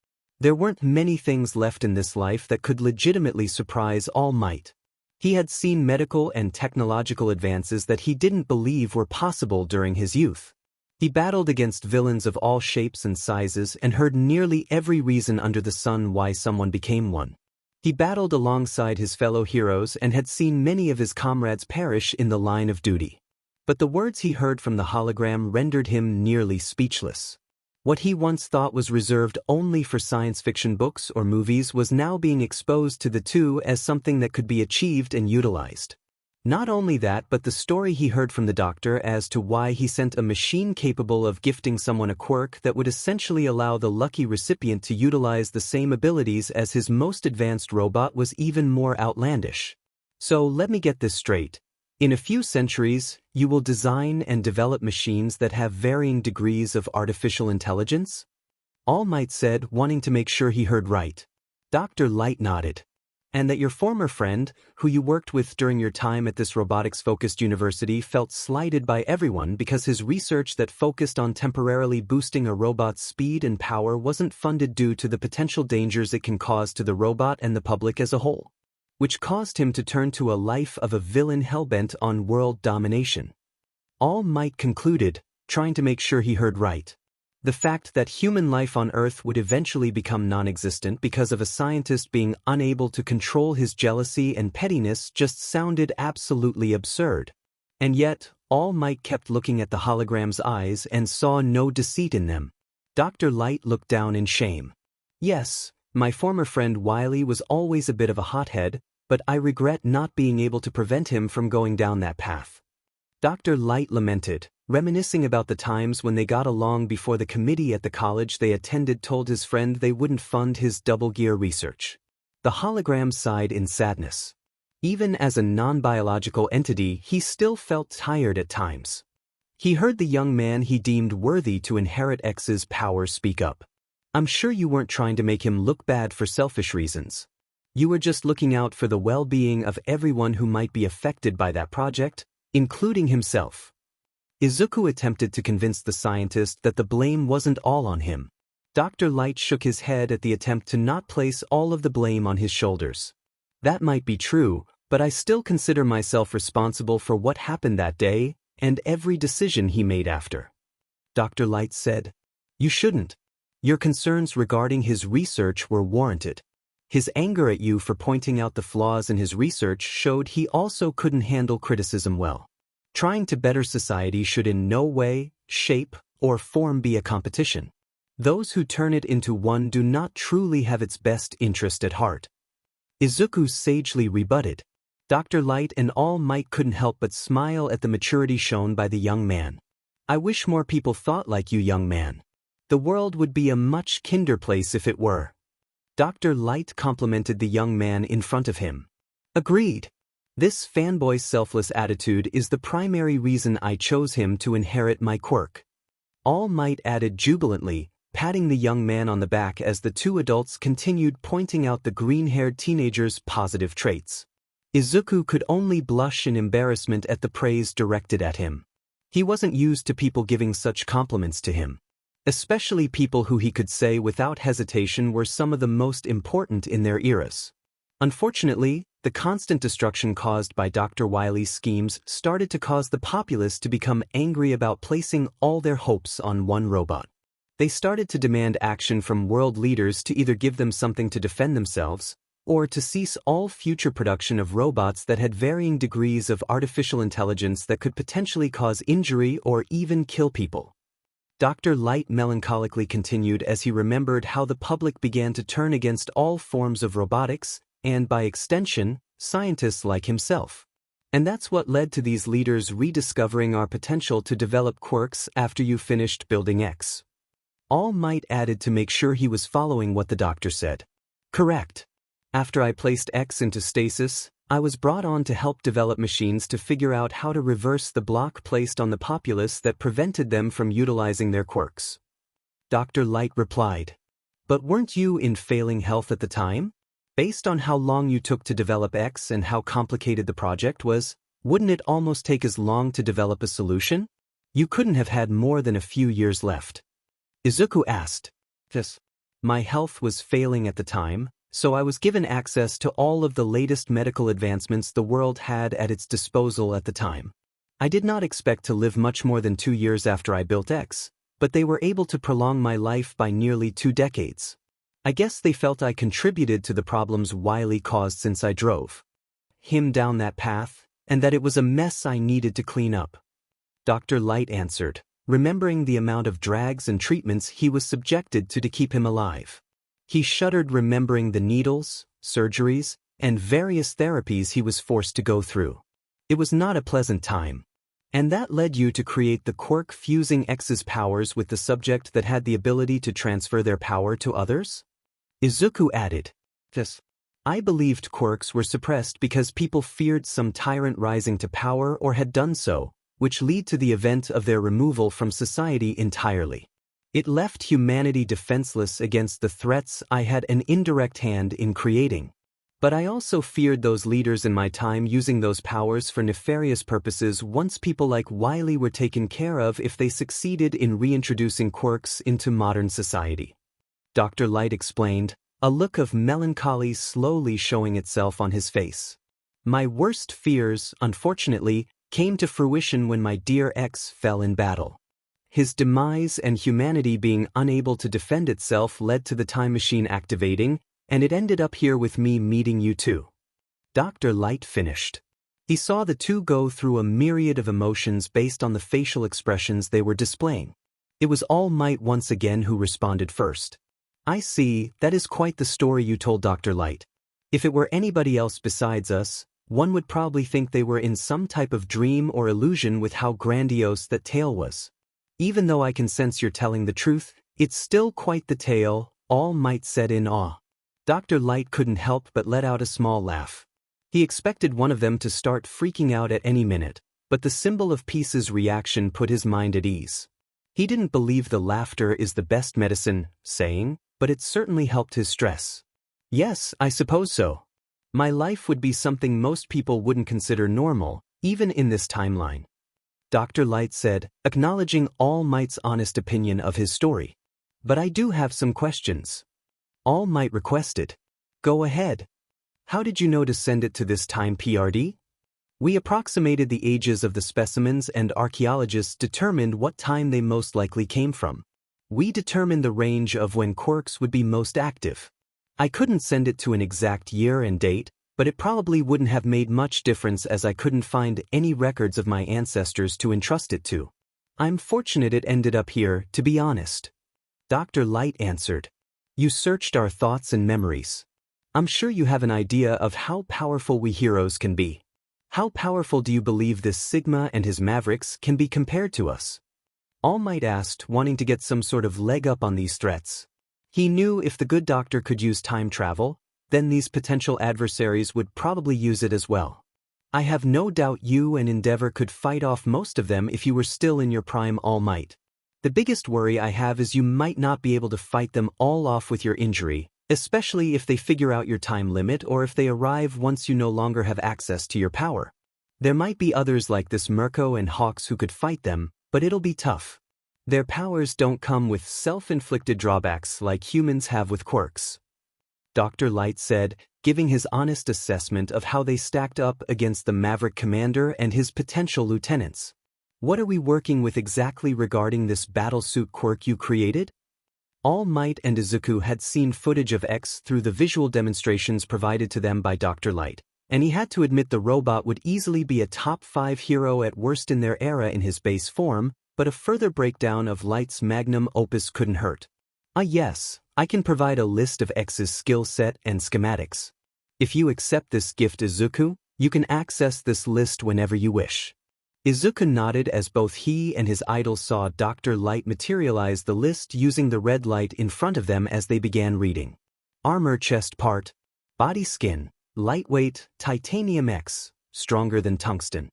There weren't many things left in this life that could legitimately surprise All Might. He had seen medical and technological advances that he didn't believe were possible during his youth. He battled against villains of all shapes and sizes and heard nearly every reason under the sun why someone became one. He battled alongside his fellow heroes and had seen many of his comrades perish in the line of duty. But the words he heard from the hologram rendered him nearly speechless. What he once thought was reserved only for science fiction books or movies was now being exposed to the two as something that could be achieved and utilized. Not only that, but the story he heard from the doctor as to why he sent a machine capable of gifting someone a quirk that would essentially allow the lucky recipient to utilize the same abilities as his most advanced robot was even more outlandish. So let me get this straight. In a few centuries, you will design and develop machines that have varying degrees of artificial intelligence? All Might said, wanting to make sure he heard right. Dr. Light nodded. And that your former friend, who you worked with during your time at this robotics-focused university, felt slighted by everyone because his research that focused on temporarily boosting a robot's speed and power wasn't funded due to the potential dangers it can cause to the robot and the public as a whole, which caused him to turn to a life of a villain hellbent on world domination. All Might concluded, trying to make sure he heard right. The fact that human life on Earth would eventually become non-existent because of a scientist being unable to control his jealousy and pettiness just sounded absolutely absurd. And yet, All Might kept looking at the hologram's eyes and saw no deceit in them. Dr. Light looked down in shame. Yes, my former friend Wiley was always a bit of a hothead, but I regret not being able to prevent him from going down that path. Dr. Light lamented, reminiscing about the times when they got along before the committee at the college they attended told his friend they wouldn't fund his double-gear research. The hologram sighed in sadness. Even as a non-biological entity, he still felt tired at times. He heard the young man he deemed worthy to inherit X's power speak up. I'm sure you weren't trying to make him look bad for selfish reasons. You were just looking out for the well-being of everyone who might be affected by that project, including himself. Izuku attempted to convince the scientist that the blame wasn't all on him. Dr. Light shook his head at the attempt to not place all of the blame on his shoulders. That might be true, but I still consider myself responsible for what happened that day and every decision he made after. Dr. Light said, You shouldn't. Your concerns regarding his research were warranted. His anger at you for pointing out the flaws in his research showed he also couldn't handle criticism well. Trying to better society should in no way, shape, or form be a competition. Those who turn it into one do not truly have its best interest at heart. Izuku sagely rebutted. Dr. Light and All Might couldn't help but smile at the maturity shown by the young man. I wish more people thought like you, young man. The world would be a much kinder place if it were. Dr. Light complimented the young man in front of him. Agreed. This fanboy selfless attitude is the primary reason I chose him to inherit my quirk. All Might added jubilantly, patting the young man on the back as the two adults continued pointing out the green-haired teenager's positive traits. Izuku could only blush in embarrassment at the praise directed at him. He wasn't used to people giving such compliments to him. Especially people who he could say without hesitation were some of the most important in their eras. Unfortunately, the constant destruction caused by Dr. Wily's schemes started to cause the populace to become angry about placing all their hopes on one robot. They started to demand action from world leaders to either give them something to defend themselves, or to cease all future production of robots that had varying degrees of artificial intelligence that could potentially cause injury or even kill people. Dr. Light melancholically continued as he remembered how the public began to turn against all forms of robotics, and by extension, scientists like himself. And that's what led to these leaders rediscovering our potential to develop quirks after you finished building X. All Might added to make sure he was following what the doctor said. Correct. After I placed X into stasis, I was brought on to help develop machines to figure out how to reverse the block placed on the populace that prevented them from utilizing their quirks. Dr. Light replied. But weren't you in failing health at the time? Based on how long you took to develop X and how complicated the project was, wouldn't it almost take as long to develop a solution? You couldn't have had more than a few years left. Izuku asked. Yes. My health was failing at the time, so I was given access to all of the latest medical advancements the world had at its disposal at the time. I did not expect to live much more than 2 years after I built X, but they were able to prolong my life by nearly 2 decades. I guess they felt I contributed to the problems Wily caused since I drove him down that path, and that it was a mess I needed to clean up. Dr. Light answered, remembering the amount of drags and treatments he was subjected to keep him alive. He shuddered remembering the needles, surgeries, and various therapies he was forced to go through. It was not a pleasant time. And that led you to create the quirk fusing X's powers with the subject that had the ability to transfer their power to others? Izuku added. Yes. I believed quirks were suppressed because people feared some tyrant rising to power or had done so, which led to the event of their removal from society entirely. It left humanity defenseless against the threats I had an indirect hand in creating. But I also feared those leaders in my time using those powers for nefarious purposes once people like Wily were taken care of if they succeeded in reintroducing quirks into modern society. Dr. Light explained, a look of melancholy slowly showing itself on his face. My worst fears, unfortunately, came to fruition when my dear X fell in battle. His demise and humanity being unable to defend itself led to the time machine activating, and it ended up here with me meeting you too. Dr. Light finished. He saw the two go through a myriad of emotions based on the facial expressions they were displaying. It was All Might once again who responded first. I see, that is quite the story you told Dr. Light. If it were anybody else besides us, one would probably think they were in some type of dream or illusion with how grandiose that tale was. Even though I can sense you're telling the truth, it's still quite the tale, All Might said in awe. Dr. Light couldn't help but let out a small laugh. He expected one of them to start freaking out at any minute, but the symbol of peace's reaction put his mind at ease. He didn't believe the laughter is the best medicine, saying, but it certainly helped his stress. Yes, I suppose so. My life would be something most people wouldn't consider normal, even in this timeline. Dr. Light said, acknowledging All Might's honest opinion of his story. But I do have some questions. All Might requested. Go ahead. How did you know to send it to this time PRD? We approximated the ages of the specimens and archaeologists determined what time they most likely came from. We determined the range of when quirks would be most active. I couldn't send it to an exact year and date, but it probably wouldn't have made much difference as I couldn't find any records of my ancestors to entrust it to. I'm fortunate it ended up here, to be honest. Dr. Light answered. You searched our thoughts and memories. I'm sure you have an idea of how powerful we heroes can be. How powerful do you believe this Sigma and his Mavericks can be compared to us? All Might asked, wanting to get some sort of leg up on these threats. He knew if the good doctor could use time travel, then these potential adversaries would probably use it as well. I have no doubt you and Endeavor could fight off most of them if you were still in your prime, All Might. The biggest worry I have is you might not be able to fight them all off with your injury, especially if they figure out your time limit or if they arrive once you no longer have access to your power. There might be others like this Mirko and Hawks who could fight them, but it'll be tough. Their powers don't come with self-inflicted drawbacks like humans have with quirks. Dr. Light said, giving his honest assessment of how they stacked up against the Maverick commander and his potential lieutenants. What are we working with exactly regarding this battlesuit quirk you created? All Might and Izuku had seen footage of X through the visual demonstrations provided to them by Dr. Light, and he had to admit the robot would easily be a top 5 hero at worst in their era in his base form, but a further breakdown of Light's magnum opus couldn't hurt. Yes, I can provide a list of X's skill set and schematics. If you accept this gift, Izuku, you can access this list whenever you wish. Izuku nodded as both he and his idol saw Dr. Light materialize the list using the red light in front of them as they began reading. Armor chest part, body skin, lightweight, titanium X, stronger than tungsten.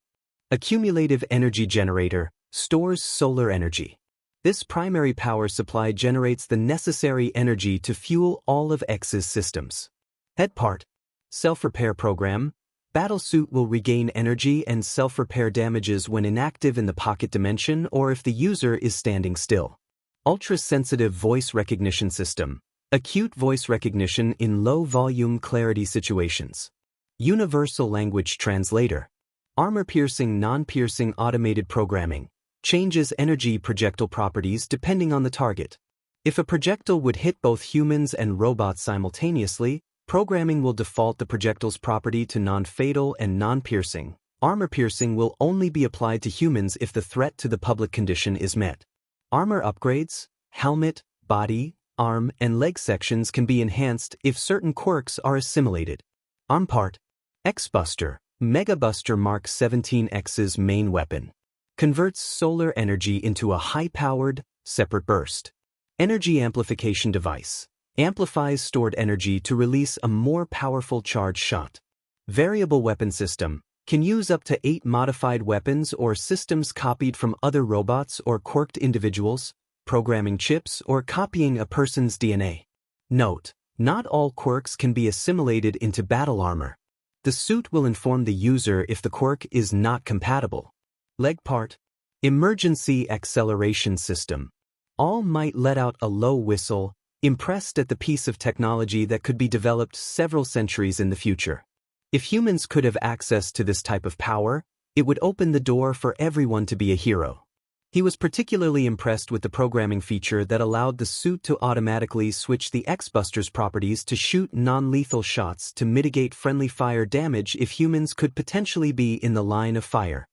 Accumulative energy generator, stores solar energy. This primary power supply generates the necessary energy to fuel all of X's systems. Head part, self-repair program. Battlesuit will regain energy and self-repair damages when inactive in the pocket dimension or if the user is standing still. Ultra-sensitive voice recognition system. Acute voice recognition in low-volume clarity situations. Universal language translator. Armor-piercing, non-piercing automated programming. Changes energy projectile properties depending on the target. If a projectile would hit both humans and robots simultaneously, programming will default the projectile's property to non-fatal and non-piercing. Armor piercing will only be applied to humans if the threat to the public condition is met. Armor upgrades, helmet, body, arm, and leg sections can be enhanced if certain quirks are assimilated. Arm part. X-Buster, Mega Buster Mark 17X's main weapon. Converts solar energy into a high-powered, separate burst. Energy amplification device. Amplifies stored energy to release a more powerful charge shot. Variable weapon system. Can use up to 8 modified weapons or systems copied from other robots or quirked individuals, programming chips, or copying a person's DNA. Note: not all quirks can be assimilated into battle armor. The suit will inform the user if the quirk is not compatible. Leg part. Emergency acceleration system. All Might let out a low whistle, impressed at the piece of technology that could be developed several centuries in the future. If humans could have access to this type of power, it would open the door for everyone to be a hero. He was particularly impressed with the programming feature that allowed the suit to automatically switch the X-Buster's properties to shoot non-lethal shots to mitigate friendly fire damage if humans could potentially be in the line of fire.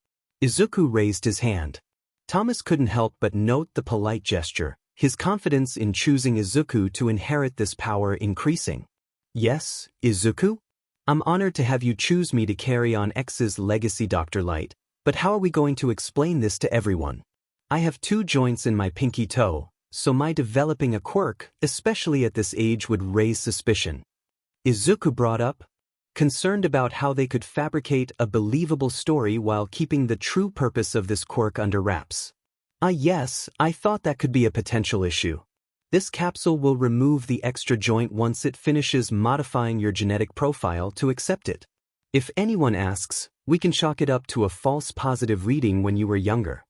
Izuku raised his hand. Thomas couldn't help but note the polite gesture, his confidence in choosing Izuku to inherit this power increasing. Yes, Izuku? I'm honored to have you choose me to carry on X's legacy, Dr. Light, but how are we going to explain this to everyone? I have 2 joints in my pinky toe, so my developing a quirk, especially at this age, would raise suspicion. Izuku brought up, concerned about how they could fabricate a believable story while keeping the true purpose of this quirk under wraps. Yes, I thought that could be a potential issue. This capsule will remove the extra joint once it finishes modifying your genetic profile to accept it. If anyone asks, we can chalk it up to a false positive reading when you were younger.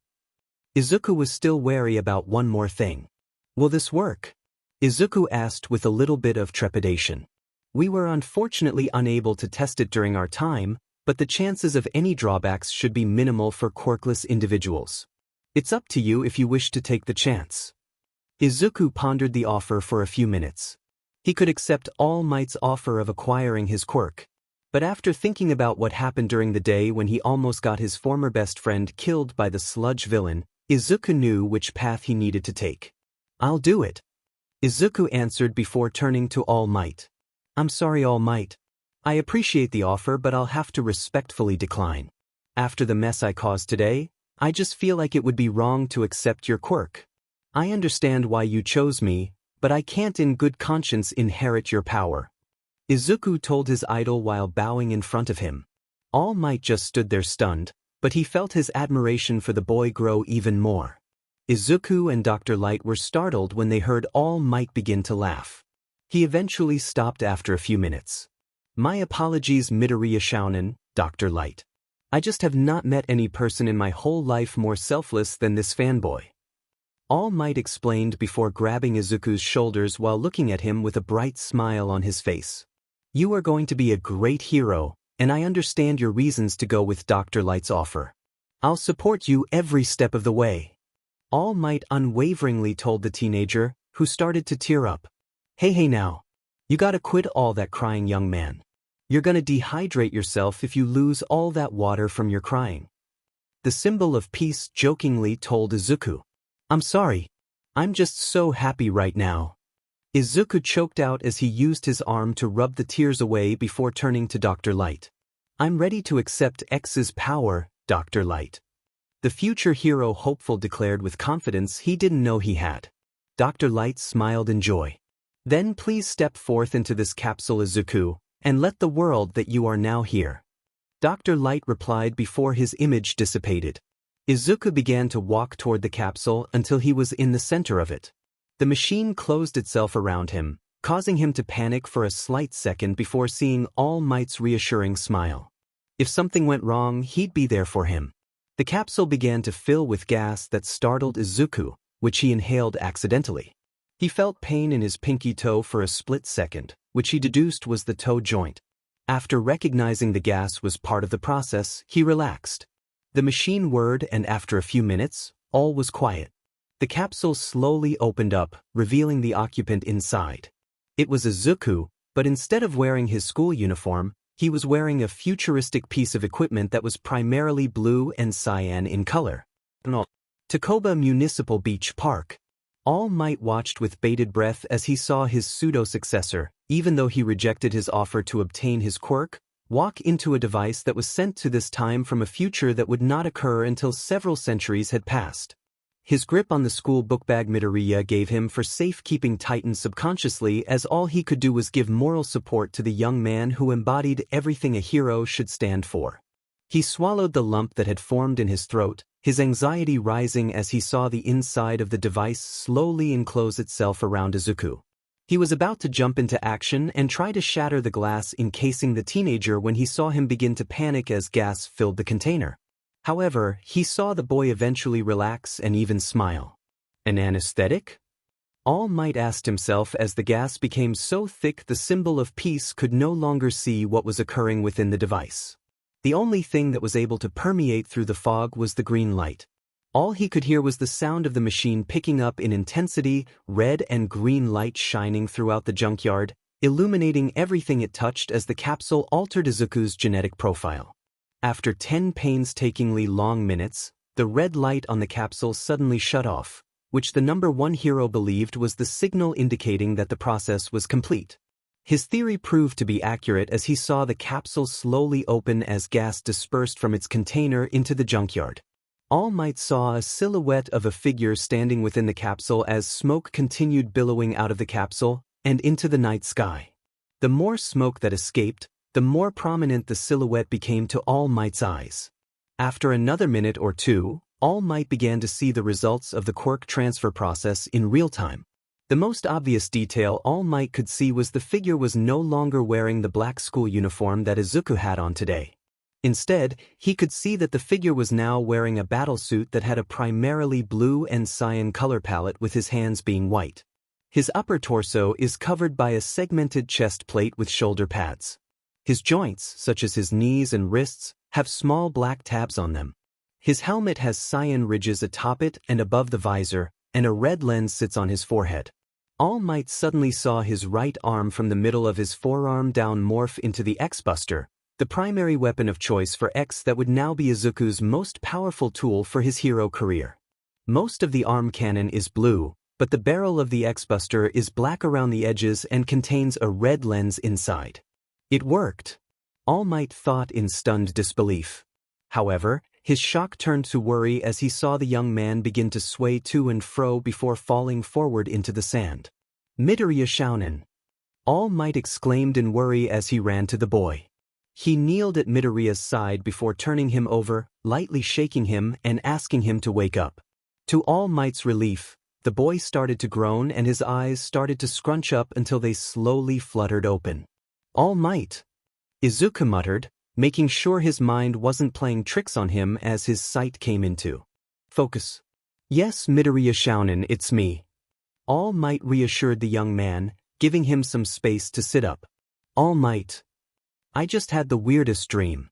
Izuku was still wary about one more thing. Will this work? Izuku asked with a little bit of trepidation. We were unfortunately unable to test it during our time, but the chances of any drawbacks should be minimal for quirkless individuals. It's up to you if you wish to take the chance. Izuku pondered the offer for a few minutes. He could accept All Might's offer of acquiring his quirk. But after thinking about what happened during the day when he almost got his former best friend killed by the sludge villain, Izuku knew which path he needed to take. I'll do it. Izuku answered before turning to All Might. I'm sorry, All Might. I appreciate the offer, but I'll have to respectfully decline. After the mess I caused today, I just feel like it would be wrong to accept your quirk. I understand why you chose me, but I can't in good conscience inherit your power. Izuku told his idol while bowing in front of him. All Might just stood there stunned, but he felt his admiration for the boy grow even more. Izuku and Dr. Light were startled when they heard All Might begin to laugh. He eventually stopped after a few minutes. My apologies, Midoriya Shounen, Dr. Light. I just have not met any person in my whole life more selfless than this fanboy. All Might explained before grabbing Izuku's shoulders while looking at him with a bright smile on his face. You are going to be a great hero, and I understand your reasons to go with Dr. Light's offer. I'll support you every step of the way. All Might unwaveringly told the teenager, who started to tear up. Hey now. You gotta quit all that crying, young man. You're gonna dehydrate yourself if you lose all that water from your crying. The symbol of peace jokingly told Izuku. I'm sorry. I'm just so happy right now. Izuku choked out as he used his arm to rub the tears away before turning to Dr. Light. I'm ready to accept X's power, Dr. Light. The future hero hopeful declared with confidence he didn't know he had. Dr. Light smiled in joy. Then please step forth into this capsule, Izuku, and let the world that you are now here. Dr. Light replied before his image dissipated. Izuku began to walk toward the capsule until he was in the center of it. The machine closed itself around him, causing him to panic for a slight second before seeing All Might's reassuring smile. If something went wrong, he'd be there for him. The capsule began to fill with gas that startled Izuku, which he inhaled accidentally. He felt pain in his pinky toe for a split second, which he deduced was the toe joint. After recognizing the gas was part of the process, he relaxed. The machine whirred, and after a few minutes, all was quiet. The capsule slowly opened up, revealing the occupant inside. It was Izuku, but instead of wearing his school uniform, he was wearing a futuristic piece of equipment that was primarily blue and cyan in color. Takoba Municipal Beach Park. All Might watched with bated breath as he saw his pseudo-successor, even though he rejected his offer to obtain his quirk, walk into a device that was sent to this time from a future that would not occur until several centuries had passed. His grip on the school bookbag Midoriya gave him for safekeeping tightened subconsciously, as all he could do was give moral support to the young man who embodied everything a hero should stand for. He swallowed the lump that had formed in his throat, his anxiety rising as he saw the inside of the device slowly enclose itself around Izuku. He was about to jump into action and try to shatter the glass encasing the teenager when he saw him begin to panic as gas filled the container. However, he saw the boy eventually relax and even smile. An anesthetic? All Might asked himself as the gas became so thick the symbol of peace could no longer see what was occurring within the device. The only thing that was able to permeate through the fog was the green light. All he could hear was the sound of the machine picking up in intensity, red and green light shining throughout the junkyard, illuminating everything it touched as the capsule altered Izuku's genetic profile. After 10 painstakingly long minutes, the red light on the capsule suddenly shut off, which the number one hero believed was the signal indicating that the process was complete. His theory proved to be accurate as he saw the capsule slowly open as gas dispersed from its container into the junkyard. All Might saw a silhouette of a figure standing within the capsule as smoke continued billowing out of the capsule and into the night sky. The more smoke that escaped, the more prominent the silhouette became to All Might's eyes. After another minute or two, All Might began to see the results of the quirk transfer process in real time. The most obvious detail All Might could see was the figure was no longer wearing the black school uniform that Izuku had on today. Instead, he could see that the figure was now wearing a battlesuit that had a primarily blue and cyan color palette, with his hands being white. His upper torso is covered by a segmented chest plate with shoulder pads. His joints, such as his knees and wrists, have small black tabs on them. His helmet has cyan ridges atop it and above the visor, and a red lens sits on his forehead. All Might suddenly saw his right arm from the middle of his forearm down morph into the X-Buster, the primary weapon of choice for X that would now be Izuku's most powerful tool for his hero career. Most of the arm cannon is blue, but the barrel of the X-Buster is black around the edges and contains a red lens inside. It worked. All Might thought in stunned disbelief. However, his shock turned to worry as he saw the young man begin to sway to and fro before falling forward into the sand. Midoriya Shounen! All Might exclaimed in worry as he ran to the boy. He kneeled at Midoriya's side before turning him over, lightly shaking him and asking him to wake up. To All Might's relief, the boy started to groan and his eyes started to scrunch up until they slowly fluttered open. All Might! Izuku muttered, making sure his mind wasn't playing tricks on him as his sight came into focus. Yes, Midoriya Shounen, it's me. All Might reassured the young man, giving him some space to sit up. All Might. I just had the weirdest dream.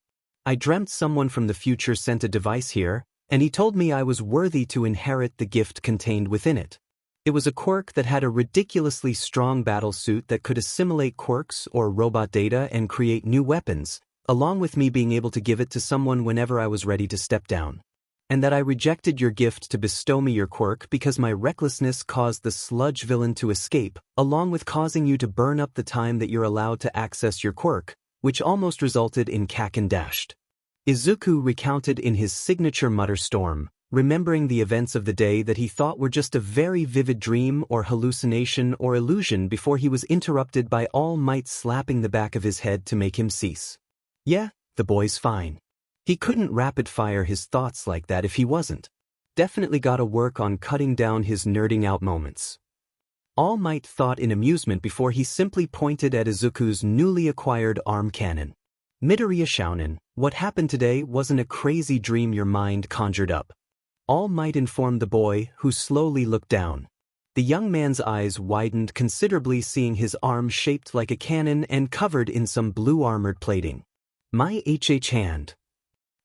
I dreamt someone from the future sent a device here, and he told me I was worthy to inherit the gift contained within it. It was a quirk that had a ridiculously strong battle suit that could assimilate quirks or robot data and create new weapons, along with me being able to give it to someone whenever I was ready to step down. And that I rejected your gift to bestow me your quirk because my recklessness caused the sludge villain to escape, along with causing you to burn up the time that you're allowed to access your quirk, which almost resulted in Kaken dashed. Izuku recounted in his signature mutter storm, remembering the events of the day that he thought were just a very vivid dream or hallucination or illusion before he was interrupted by All Might slapping the back of his head to make him cease. Yeah, the boy's fine. He couldn't rapid-fire his thoughts like that if he wasn't. Definitely gotta work on cutting down his nerding out moments. All Might thought in amusement before he simply pointed at Izuku's newly acquired arm cannon. Midoriya Shounen, what happened today wasn't a crazy dream your mind conjured up. All Might informed the boy, who slowly looked down. The young man's eyes widened considerably, seeing his arm shaped like a cannon and covered in some blue armored plating. My hand.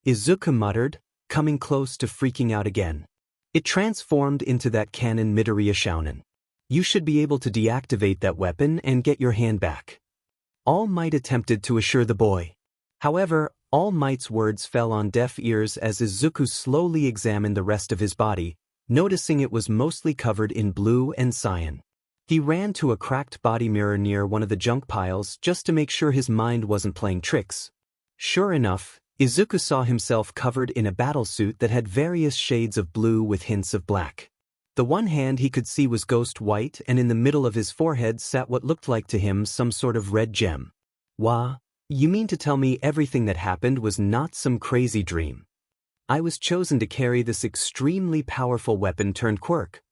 Izuku muttered, coming close to freaking out again. It transformed into that cannon Midoriya Shounen. You should be able to deactivate that weapon and get your hand back. All Might attempted to assure the boy. However, All Might's words fell on deaf ears as Izuku slowly examined the rest of his body, noticing it was mostly covered in blue and cyan. He ran to a cracked body mirror near one of the junk piles just to make sure his mind wasn't playing tricks. Sure enough, Izuku saw himself covered in a battlesuit that had various shades of blue with hints of black. The one hand he could see was ghost white, and in the middle of his forehead sat what looked like to him some sort of red gem. Wah, you mean to tell me everything that happened was not some crazy dream? I was chosen to carry this extremely powerful weapon turned quirk.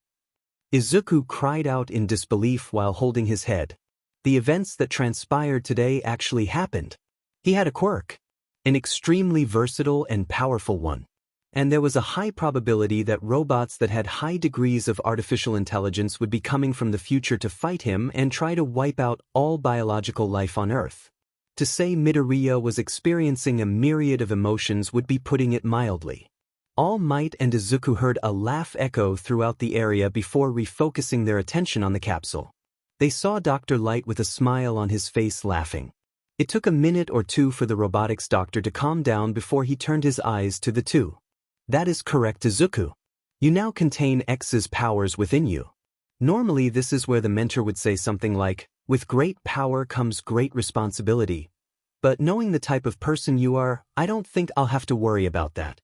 Izuku cried out in disbelief while holding his head. The events that transpired today actually happened. He had a quirk. An extremely versatile and powerful one. And there was a high probability that robots that had high degrees of artificial intelligence would be coming from the future to fight him and try to wipe out all biological life on Earth. To say Midoriya was experiencing a myriad of emotions would be putting it mildly. All Might and Izuku heard a laugh echo throughout the area before refocusing their attention on the capsule. They saw Dr. Light with a smile on his face laughing. It took a minute or two for the robotics doctor to calm down before he turned his eyes to the two. That is correct, Izuku. You now contain X's powers within you. Normally this is where the mentor would say something like, with great power comes great responsibility. But knowing the type of person you are, I don't think I'll have to worry about that.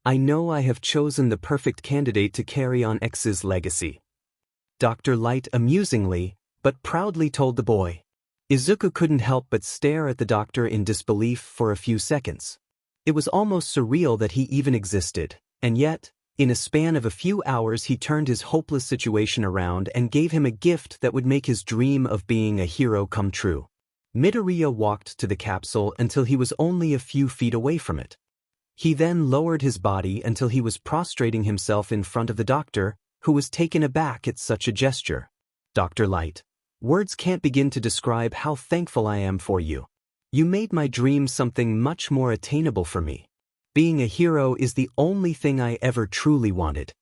I know I have chosen the perfect candidate to carry on X's legacy. Dr. Light amusingly, but proudly told the boy. Izuku couldn't help but stare at the doctor in disbelief for a few seconds. It was almost surreal that he even existed, and yet, in a span of a few hours he turned his hopeless situation around and gave him a gift that would make his dream of being a hero come true. Midoriya walked to the capsule until he was only a few feet away from it. He then lowered his body until he was prostrating himself in front of the doctor, who was taken aback at such a gesture. Dr. Light, words can't begin to describe how thankful I am for you. You made my dream something much more attainable for me. Being a hero is the only thing I ever truly wanted.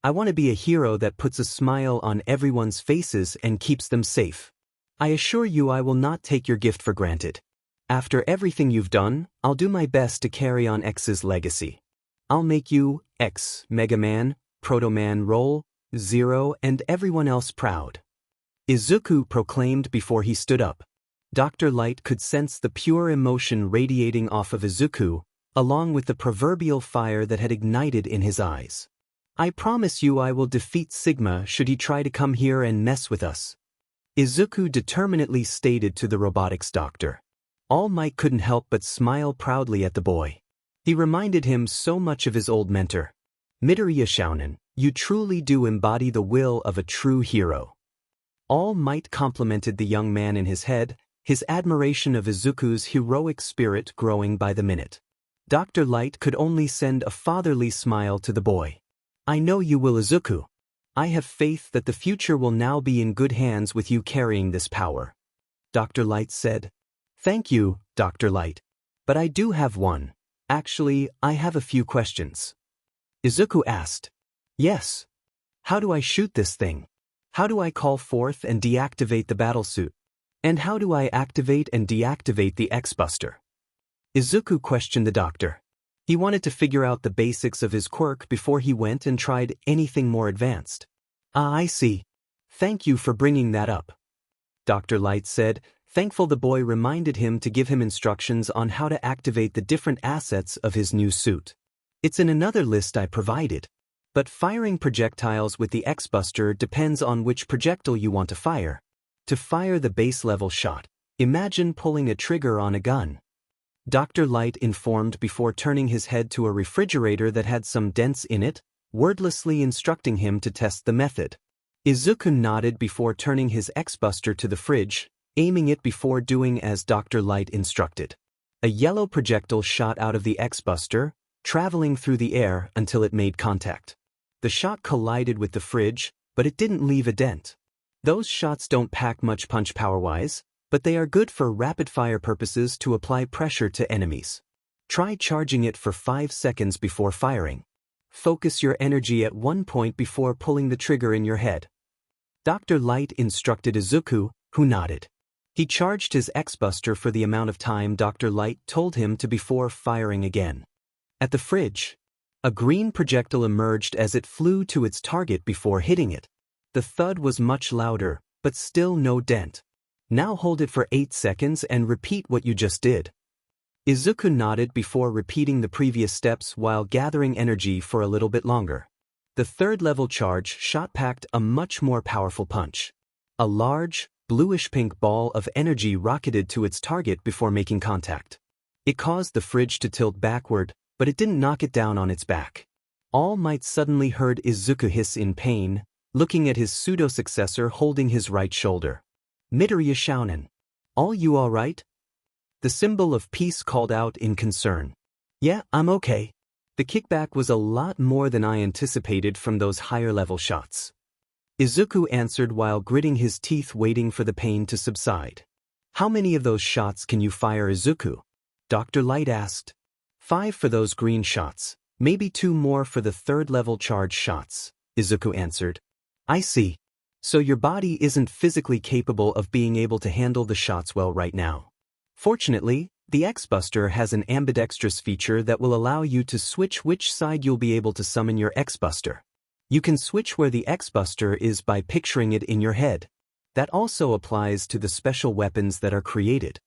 I want to be a hero that puts a smile on everyone's faces and keeps them safe. I assure you I will not take your gift for granted. After everything you've done, I'll do my best to carry on X's legacy. I'll make you, X, Megaman, Proto-Man Roll, Zero, and everyone else proud. Izuku proclaimed before he stood up. Dr. Light could sense the pure emotion radiating off of Izuku, along with the proverbial fire that had ignited in his eyes. I promise you I will defeat Sigma should he try to come here and mess with us. Izuku determinedly stated to the robotics doctor. All Might couldn't help but smile proudly at the boy. He reminded him so much of his old mentor. Midoriya Shounen, you truly do embody the will of a true hero. All Might complimented the young man in his head, his admiration of Izuku's heroic spirit growing by the minute. Dr. Light could only send a fatherly smile to the boy. I know you will, Izuku. I have faith that the future will now be in good hands with you carrying this power. Dr. Light said. Thank you, Dr. Light. But I do have one. Actually, I have a few questions. Izuku asked. Yes. How do I shoot this thing? How do I call forth and deactivate the battlesuit? And how do I activate and deactivate the X-Buster? Izuku questioned the doctor. He wanted to figure out the basics of his quirk before he went and tried anything more advanced. Ah, I see. Thank you for bringing that up. Dr. Light said, thankful the boy reminded him to give him instructions on how to activate the different assets of his new suit. It's in another list I provided. But firing projectiles with the X-Buster depends on which projectile you want to fire. To fire the base-level shot, imagine pulling a trigger on a gun. Dr. Light informed before turning his head to a refrigerator that had some dents in it, wordlessly instructing him to test the method. Izuku nodded before turning his X-Buster to the fridge, aiming it before doing as Dr. Light instructed. A yellow projectile shot out of the X-Buster, traveling through the air until it made contact. The shot collided with the fridge, but it didn't leave a dent. Those shots don't pack much punch power-wise, but they are good for rapid-fire purposes to apply pressure to enemies. Try charging it for 5 seconds before firing. Focus your energy at one point before pulling the trigger in your head. Dr. Light instructed Izuku, who nodded. He charged his X-Buster for the amount of time Dr. Light told him to before firing again. At the fridge, a green projectile emerged as it flew to its target before hitting it. The thud was much louder, but still no dent. Now hold it for 8 seconds and repeat what you just did. Izuku nodded before repeating the previous steps while gathering energy for a little bit longer. The third-level charge shot packed a much more powerful punch. A large, bluish-pink ball of energy rocketed to its target before making contact. It caused the fridge to tilt backward, but it didn't knock it down on its back. All Might suddenly heard Izuku hiss in pain, looking at his pseudo-successor holding his right shoulder. Midoriya Shounen. All you alright? The symbol of peace called out in concern. Yeah, I'm okay. The kickback was a lot more than I anticipated from those higher-level shots. Izuku answered while gritting his teeth waiting for the pain to subside. How many of those shots can you fire, Izuku? Dr. Light asked. 5 for those green shots, maybe 2 more for the third-level charge shots, Izuku answered. I see. So your body isn't physically capable of being able to handle the shots well right now. Fortunately, the X-Buster has an ambidextrous feature that will allow you to switch which side you'll be able to summon your X-Buster. You can switch where the X-Buster is by picturing it in your head. That also applies to the special weapons that are created.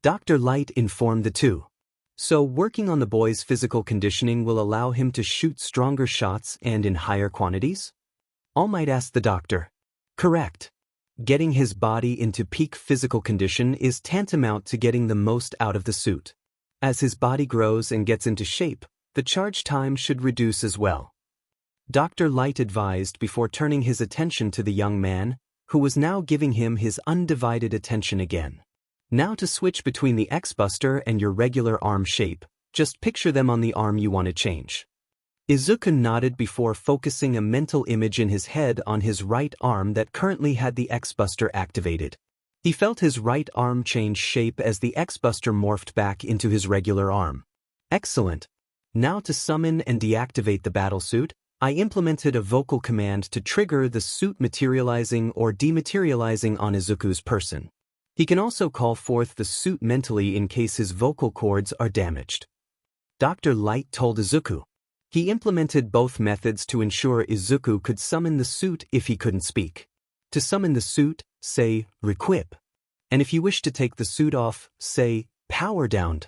Dr. Light informed the two. So working on the boy's physical conditioning will allow him to shoot stronger shots and in higher quantities? All Might asked the doctor. Correct. Getting his body into peak physical condition is tantamount to getting the most out of the suit. As his body grows and gets into shape, the charge time should reduce as well. Dr. Light advised before turning his attention to the young man, who was now giving him his undivided attention again. Now to switch between the X-Buster and your regular arm shape, just picture them on the arm you want to change. Izuku nodded before focusing a mental image in his head on his right arm that currently had the X-Buster activated. He felt his right arm change shape as the X-Buster morphed back into his regular arm. Excellent. Now to summon and deactivate the battlesuit, I implemented a vocal command to trigger the suit materializing or dematerializing on Izuku's person. He can also call forth the suit mentally in case his vocal cords are damaged. Dr. Light told Izuku. He implemented both methods to ensure Izuku could summon the suit if he couldn't speak. To summon the suit, say, requip. And if you wish to take the suit off, say, power down.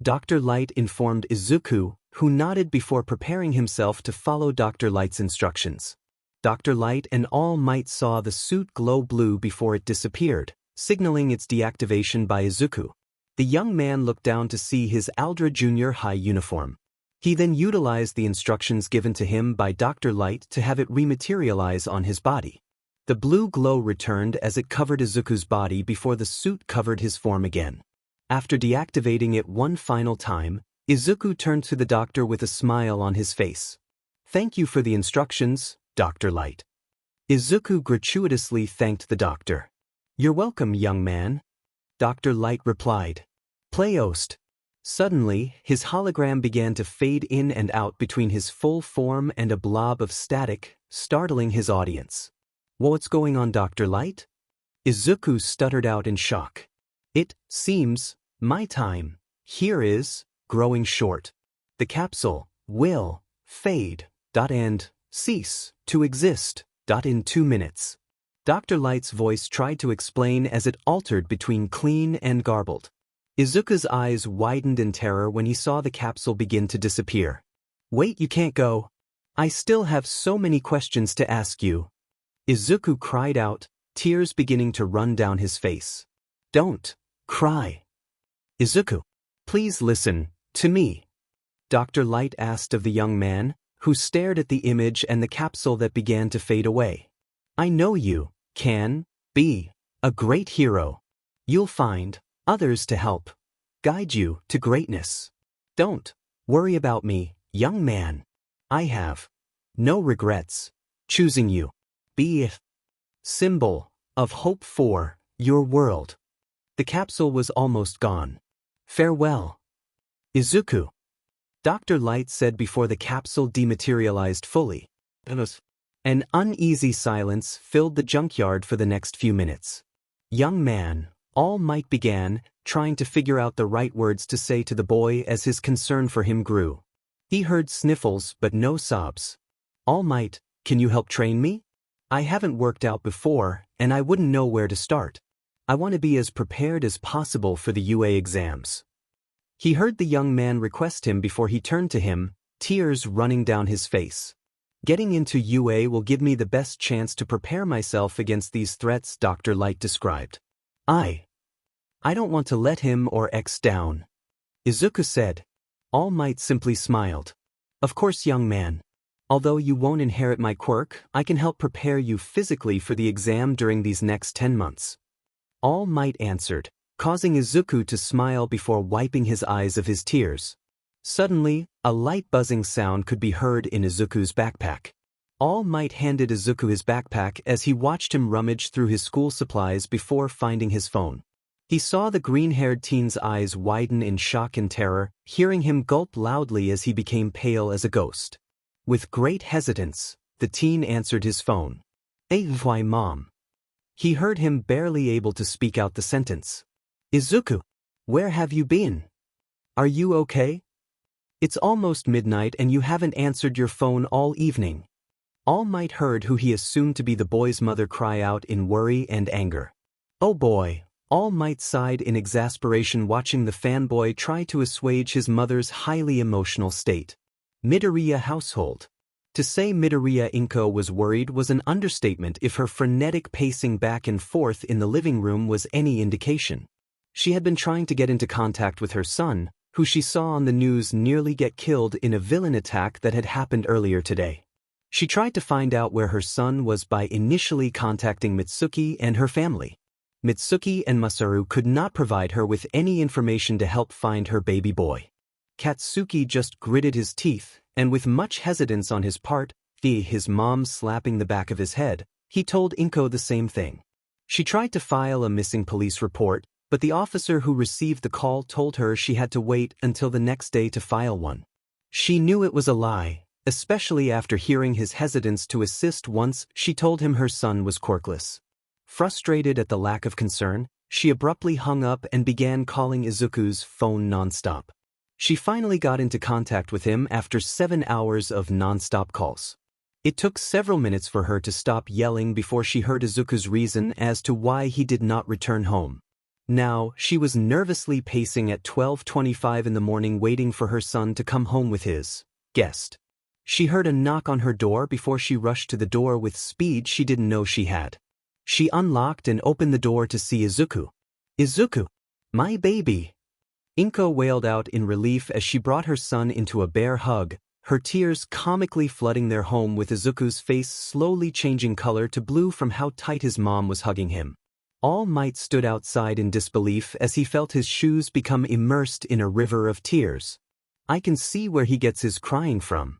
Dr. Light informed Izuku, who nodded before preparing himself to follow Dr. Light's instructions. Dr. Light and All Might saw the suit glow blue before it disappeared, signaling its deactivation by Izuku. The young man looked down to see his Aldra Junior High uniform. He then utilized the instructions given to him by Dr. Light to have it rematerialize on his body. The blue glow returned as it covered Izuku's body before the suit covered his form again. After deactivating it one final time, Izuku turned to the doctor with a smile on his face. Thank you for the instructions, Dr. Light. Izuku gratuitously thanked the doctor. You're welcome, young man. Dr. Light replied. Playost. Suddenly, his hologram began to fade in and out between his full form and a blob of static, startling his audience. What's going on, Dr. Light? Izuku stuttered out in shock. It seems, my time, here is, growing short. The capsule, will, fade, and, cease, to exist, in 2 minutes. Dr. Light's voice tried to explain as it altered between clean and garbled. Izuku's eyes widened in terror when he saw the capsule begin to disappear. Wait, you can't go. I still have so many questions to ask you. Izuku cried out, tears beginning to run down his face. Don't cry. Izuku, please listen to me. Dr. Light asked of the young man, who stared at the image and the capsule that began to fade away. I know you can be a great hero. You'll find others to help guide you to greatness. Don't worry about me, young man. I have no regrets choosing you. Be a symbol of hope for your world. The capsule was almost gone. Farewell. Izuku. Dr. Light said before the capsule dematerialized fully. An uneasy silence filled the junkyard for the next few minutes. Young man, All Might began, trying to figure out the right words to say to the boy as his concern for him grew. He heard sniffles but no sobs. All Might, can you help train me? I haven't worked out before, and I wouldn't know where to start. I want to be as prepared as possible for the UA exams. He heard the young man request him before he turned to him, tears running down his face. Getting into UA will give me the best chance to prepare myself against these threats, Dr. Light described. I don't want to let him or X down. Izuku said. All Might simply smiled. Of course, young man. Although you won't inherit my quirk, I can help prepare you physically for the exam during these next 10 months. All Might answered, causing Izuku to smile before wiping his eyes of his tears. Suddenly, a light buzzing sound could be heard in Izuku's backpack. All Might handed Izuku his backpack as he watched him rummage through his school supplies before finding his phone. He saw the green-haired teen's eyes widen in shock and terror, hearing him gulp loudly as he became pale as a ghost. With great hesitance, the teen answered his phone. Why, Mom? He heard him barely able to speak out the sentence. Izuku, where have you been? Are you okay? It's almost midnight and you haven't answered your phone all evening. All Might heard who he assumed to be the boy's mother cry out in worry and anger. Oh boy, All Might sighed in exasperation watching the fanboy try to assuage his mother's highly emotional state. Midoriya household. To say Midoriya Inko was worried was an understatement if her frenetic pacing back and forth in the living room was any indication. She had been trying to get into contact with her son, who she saw on the news nearly get killed in a villain attack that had happened earlier today. She tried to find out where her son was by initially contacting Mitsuki and her family. Mitsuki and Masaru could not provide her with any information to help find her baby boy. Katsuki just gritted his teeth, and with much hesitance on his part, his mom slapping the back of his head, he told Inko the same thing. She tried to file a missing police report, but the officer who received the call told her she had to wait until the next day to file one. She knew it was a lie, especially after hearing his hesitance to assist once she told him her son was quirkless. Frustrated at the lack of concern, she abruptly hung up and began calling Izuku's phone nonstop. She finally got into contact with him after 7 hours of nonstop calls. It took several minutes for her to stop yelling before she heard Izuku's reason as to why he did not return home. Now, she was nervously pacing at 12:25 in the morning waiting for her son to come home with his guest. She heard a knock on her door before she rushed to the door with speed she didn't know she had. She unlocked and opened the door to see Izuku. Izuku, my baby. Inko wailed out in relief as she brought her son into a bear hug, her tears comically flooding their home with Izuku's face slowly changing color to blue from how tight his mom was hugging him. All Might stood outside in disbelief as he felt his shoes become immersed in a river of tears. I can see where he gets his crying from.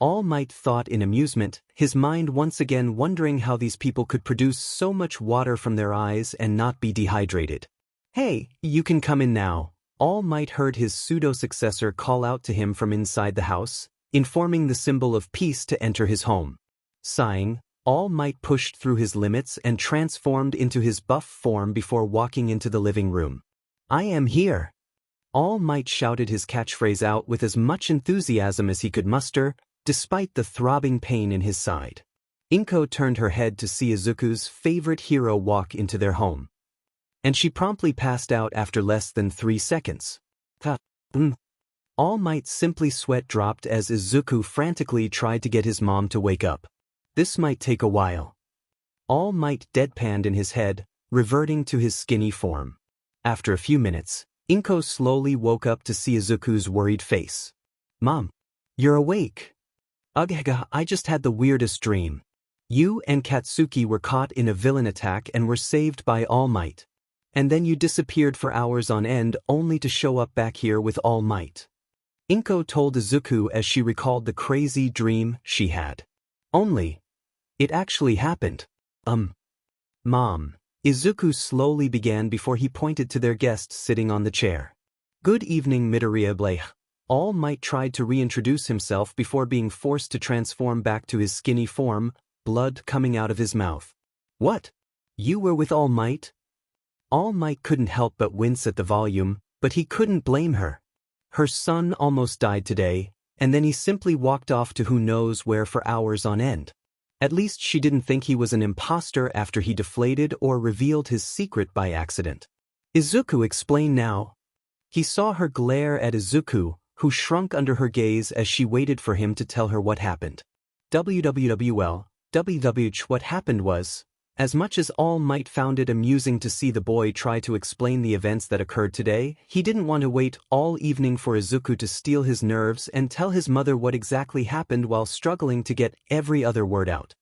All Might thought in amusement, his mind once again wondering how these people could produce so much water from their eyes and not be dehydrated. Hey, you can come in now. All Might heard his pseudo-successor call out to him from inside the house, informing the symbol of peace to enter his home. Sighing, All Might pushed through his limits and transformed into his buff form before walking into the living room. I am here. All Might shouted his catchphrase out with as much enthusiasm as he could muster, despite the throbbing pain in his side. Inko turned her head to see Izuku's favorite hero walk into their home. And she promptly passed out after less than 3 seconds. All Might simply sweat dropped as Izuku frantically tried to get his mom to wake up. This might take a while. All Might deadpanned in his head, reverting to his skinny form. After a few minutes, Inko slowly woke up to see Izuku's worried face. Mom, you're awake. Ugh, I just had the weirdest dream. You and Katsuki were caught in a villain attack and were saved by All Might. And then you disappeared for hours on end only to show up back here with All Might. Inko told Izuku as she recalled the crazy dream she had. Only, it actually happened. Mom. Izuku slowly began before he pointed to their guest sitting on the chair. Good evening, Midoriya Blake. All Might tried to reintroduce himself before being forced to transform back to his skinny form, blood coming out of his mouth. What? You were with All Might? All Might couldn't help but wince at the volume, but he couldn't blame her. Her son almost died today, and then he simply walked off to who knows where for hours on end. At least she didn't think he was an imposter after he deflated or revealed his secret by accident. Izuku explained now. He saw her glare at Izuku, who shrunk under her gaze as she waited for him to tell her what happened. What happened was, as much as All Might found it amusing to see the boy try to explain the events that occurred today, he didn't want to wait all evening for Izuku to steel his nerves and tell his mother what exactly happened while struggling to get every other word out.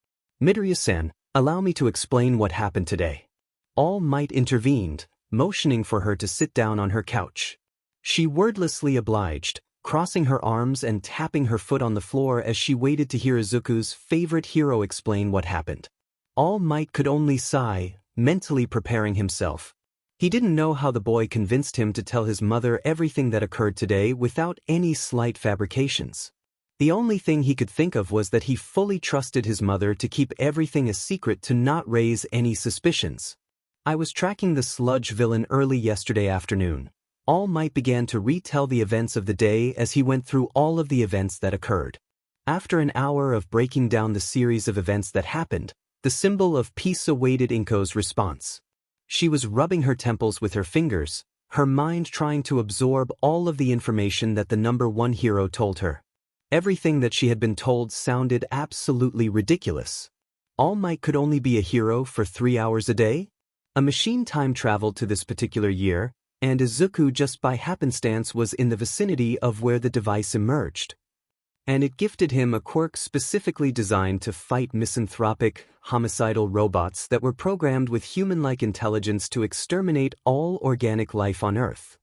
Midoriya-san, allow me to explain what happened today. All Might intervened, motioning for her to sit down on her couch. She wordlessly obliged, crossing her arms and tapping her foot on the floor as she waited to hear Izuku's favorite hero explain what happened. All Might could only sigh, mentally preparing himself. He didn't know how the boy convinced him to tell his mother everything that occurred today without any slight fabrications. The only thing he could think of was that he fully trusted his mother to keep everything a secret to not raise any suspicions. I was tracking the sludge villain early yesterday afternoon. All Might began to retell the events of the day as he went through all of the events that occurred. After an hour of breaking down the series of events that happened, the symbol of peace awaited Inko's response. She was rubbing her temples with her fingers, her mind trying to absorb all of the information that the number one hero told her. Everything that she had been told sounded absolutely ridiculous. All Might could only be a hero for 3 hours a day? A machine time traveled to this particular year, and Izuku just by happenstance was in the vicinity of where the device emerged. And it gifted him a quirk specifically designed to fight misanthropic, homicidal robots that were programmed with human-like intelligence to exterminate all organic life on Earth.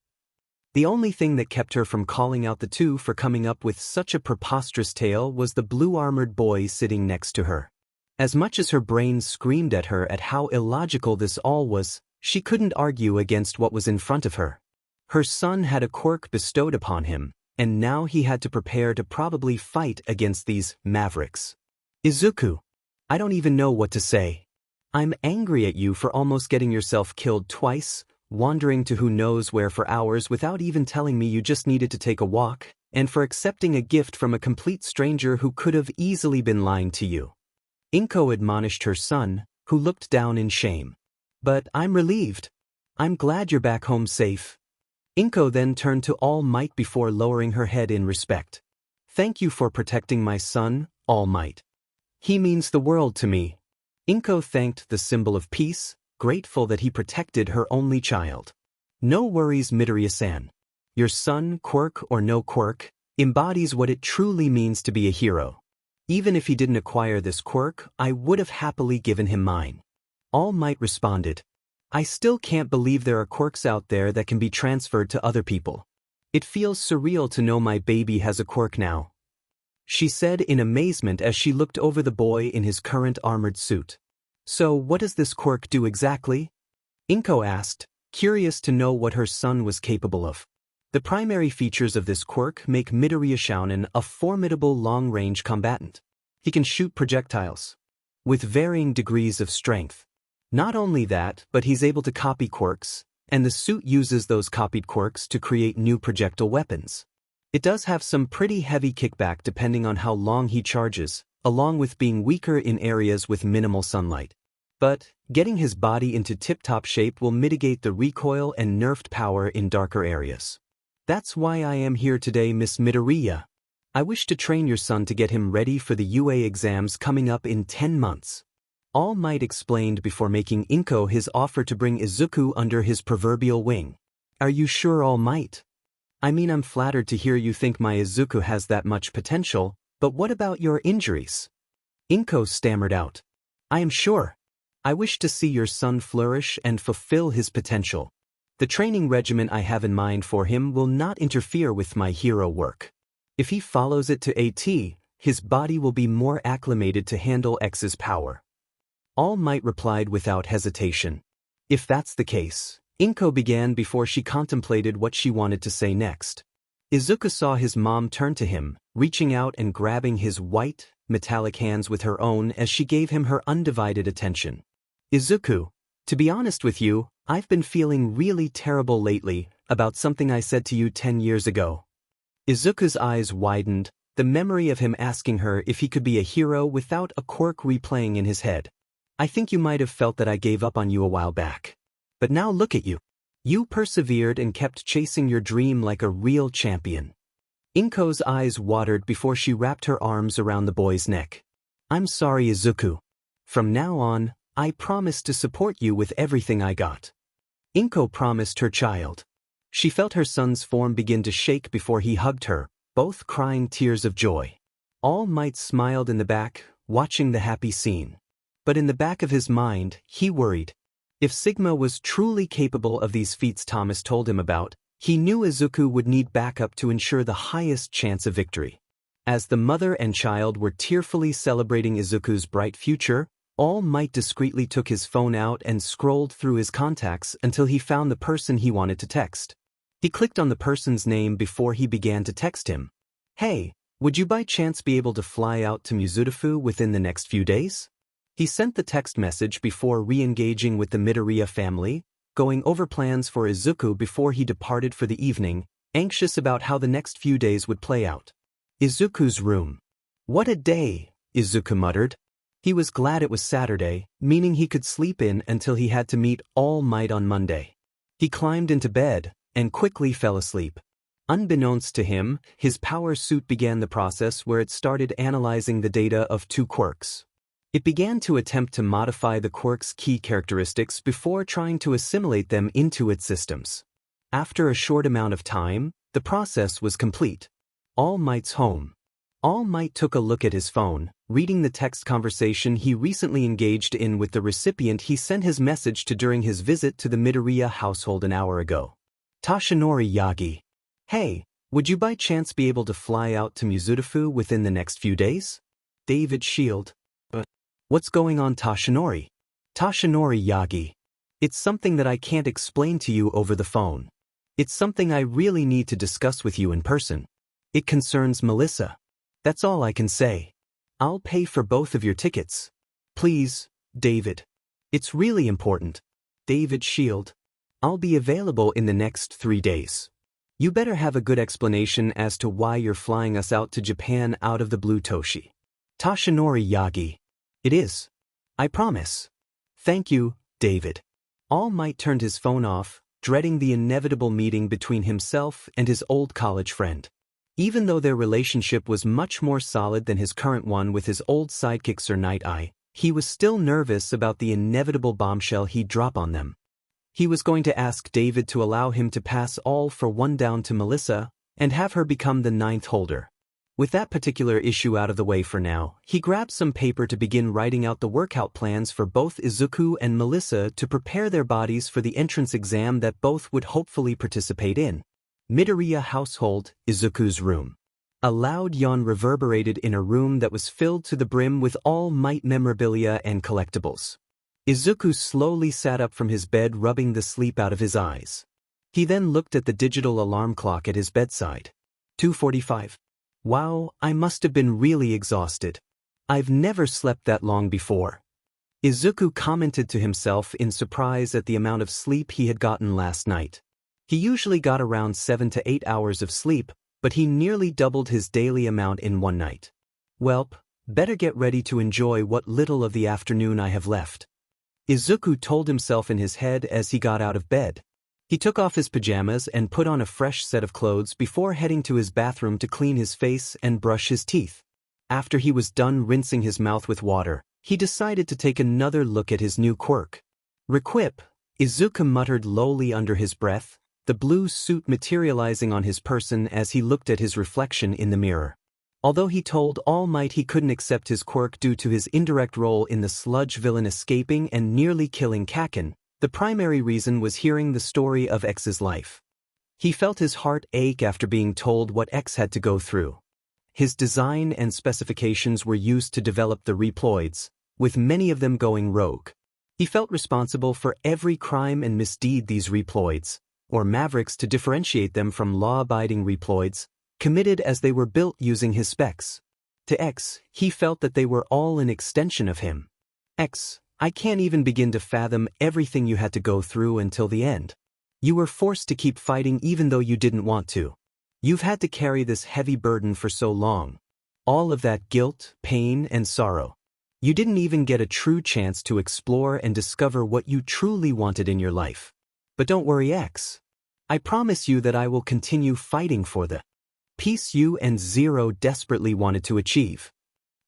The only thing that kept her from calling out the two for coming up with such a preposterous tale was the blue-armored boy sitting next to her. As much as her brain screamed at her at how illogical this all was, she couldn't argue against what was in front of her. Her son had a quirk bestowed upon him, and now he had to prepare to probably fight against these Mavericks. Izuku, I don't even know what to say. I'm angry at you for almost getting yourself killed twice, wandering to who knows where for hours without even telling me you just needed to take a walk, and for accepting a gift from a complete stranger who could have easily been lying to you. Inko admonished her son, who looked down in shame. But I'm relieved. I'm glad you're back home safe. Inko then turned to All Might before lowering her head in respect. Thank you for protecting my son, All Might. He means the world to me. Inko thanked the symbol of peace, grateful that he protected her only child. No worries, Midoriya-san. Your son, quirk or no quirk, embodies what it truly means to be a hero. Even if he didn't acquire this quirk, I would have happily given him mine. All Might responded. I still can't believe there are quirks out there that can be transferred to other people. It feels surreal to know my baby has a quirk now, she said in amazement as she looked over the boy in his current armored suit. So what does this quirk do exactly? Inko asked, curious to know what her son was capable of. The primary features of this quirk make Midoriya Shounen a formidable long-range combatant. He can shoot projectiles with varying degrees of strength. Not only that, but he's able to copy quirks, and the suit uses those copied quirks to create new projectile weapons. It does have some pretty heavy kickback depending on how long he charges, along with being weaker in areas with minimal sunlight. But getting his body into tip-top shape will mitigate the recoil and nerfed power in darker areas. That's why I am here today, Miss Midoriya. I wish to train your son to get him ready for the UA exams coming up in 10 months. All Might explained before making Inko his offer to bring Izuku under his proverbial wing. Are you sure, All Might? I mean, I'm flattered to hear you think my Izuku has that much potential, but what about your injuries? Inko stammered out. I am sure. I wish to see your son flourish and fulfill his potential. The training regimen I have in mind for him will not interfere with my hero work. If he follows it to AT, his body will be more acclimated to handle X's power. All Might replied without hesitation. If that's the case, Inko began before she contemplated what she wanted to say next. Izuku saw his mom turn to him, reaching out and grabbing his white, metallic hands with her own as she gave him her undivided attention. Izuku, to be honest with you, I've been feeling really terrible lately about something I said to you 10 years ago. Izuku's eyes widened, the memory of him asking her if he could be a hero without a quirk replaying in his head. I think you might have felt that I gave up on you a while back. But now look at you. You persevered and kept chasing your dream like a real champion. Inko's eyes watered before she wrapped her arms around the boy's neck. I'm sorry, Izuku. From now on, I promise to support you with everything I got. Inko promised her child. She felt her son's form begin to shake before he hugged her, both crying tears of joy. All Might smiled in the back, watching the happy scene. But in the back of his mind, he worried. If Sigma was truly capable of these feats Thomas told him about, he knew Izuku would need backup to ensure the highest chance of victory. As the mother and child were tearfully celebrating Izuku's bright future, All Might discreetly took his phone out and scrolled through his contacts until he found the person he wanted to text. He clicked on the person's name before he began to text him. Hey, would you by chance be able to fly out to Mizudafu within the next few days? He sent the text message before re-engaging with the Midoriya family, going over plans for Izuku before he departed for the evening, anxious about how the next few days would play out. Izuku's room. What a day, Izuku muttered. He was glad it was Saturday, meaning he could sleep in until he had to meet All Might on Monday. He climbed into bed and quickly fell asleep. Unbeknownst to him, his power suit began the process where it started analyzing the data of two quirks. It began to attempt to modify the quirk's key characteristics before trying to assimilate them into its systems. After a short amount of time, the process was complete. All Might's home. All Might took a look at his phone, reading the text conversation he recently engaged in with the recipient he sent his message to during his visit to the Midoriya household an hour ago. Toshinori Yagi. Hey, would you by chance be able to fly out to Mizudafu within the next few days? David Shield. What's going on, Toshinori? Toshinori Yagi. It's something that I can't explain to you over the phone. It's something I really need to discuss with you in person. It concerns Melissa. That's all I can say. I'll pay for both of your tickets. Please, David. It's really important. David Shield. I'll be available in the next 3 days. You better have a good explanation as to why you're flying us out to Japan out of the blue, Toshi. Toshinori Yagi. It is. I promise. Thank you, David. All Might turned his phone off, dreading the inevitable meeting between himself and his old college friend. Even though their relationship was much more solid than his current one with his old sidekick Sir Night-Eye, he was still nervous about the inevitable bombshell he'd drop on them. He was going to ask David to allow him to pass all for one down to Melissa and have her become the 9th holder. With that particular issue out of the way for now, he grabbed some paper to begin writing out the workout plans for both Izuku and Melissa to prepare their bodies for the entrance exam that both would hopefully participate in. Midoriya household, Izuku's room. A loud yawn reverberated in a room that was filled to the brim with All Might memorabilia and collectibles. Izuku slowly sat up from his bed, rubbing the sleep out of his eyes. He then looked at the digital alarm clock at his bedside. 2:45. Wow, I must have been really exhausted. I've never slept that long before. Izuku commented to himself in surprise at the amount of sleep he had gotten last night. He usually got around 7 to 8 hours of sleep, but he nearly doubled his daily amount in one night. Welp, better get ready to enjoy what little of the afternoon I have left. Izuku told himself in his head as he got out of bed. He took off his pajamas and put on a fresh set of clothes before heading to his bathroom to clean his face and brush his teeth. After he was done rinsing his mouth with water, he decided to take another look at his new quirk. Requip, Izuku muttered lowly under his breath, the blue suit materializing on his person as he looked at his reflection in the mirror. Although he told All Might he couldn't accept his quirk due to his indirect role in the sludge villain escaping and nearly killing Kaken, the primary reason was hearing the story of X's life. He felt his heart ache after being told what X had to go through. His design and specifications were used to develop the Reploids, with many of them going rogue. He felt responsible for every crime and misdeed these Reploids, or Mavericks to differentiate them from law-abiding reploids, committed as they were built using his specs. To X, he felt that they were all an extension of him. X, I can't even begin to fathom everything you had to go through until the end. You were forced to keep fighting even though you didn't want to. You've had to carry this heavy burden for so long. All of that guilt, pain, and sorrow. You didn't even get a true chance to explore and discover what you truly wanted in your life. But don't worry, X. I promise you that I will continue fighting for the peace you and Zero desperately wanted to achieve.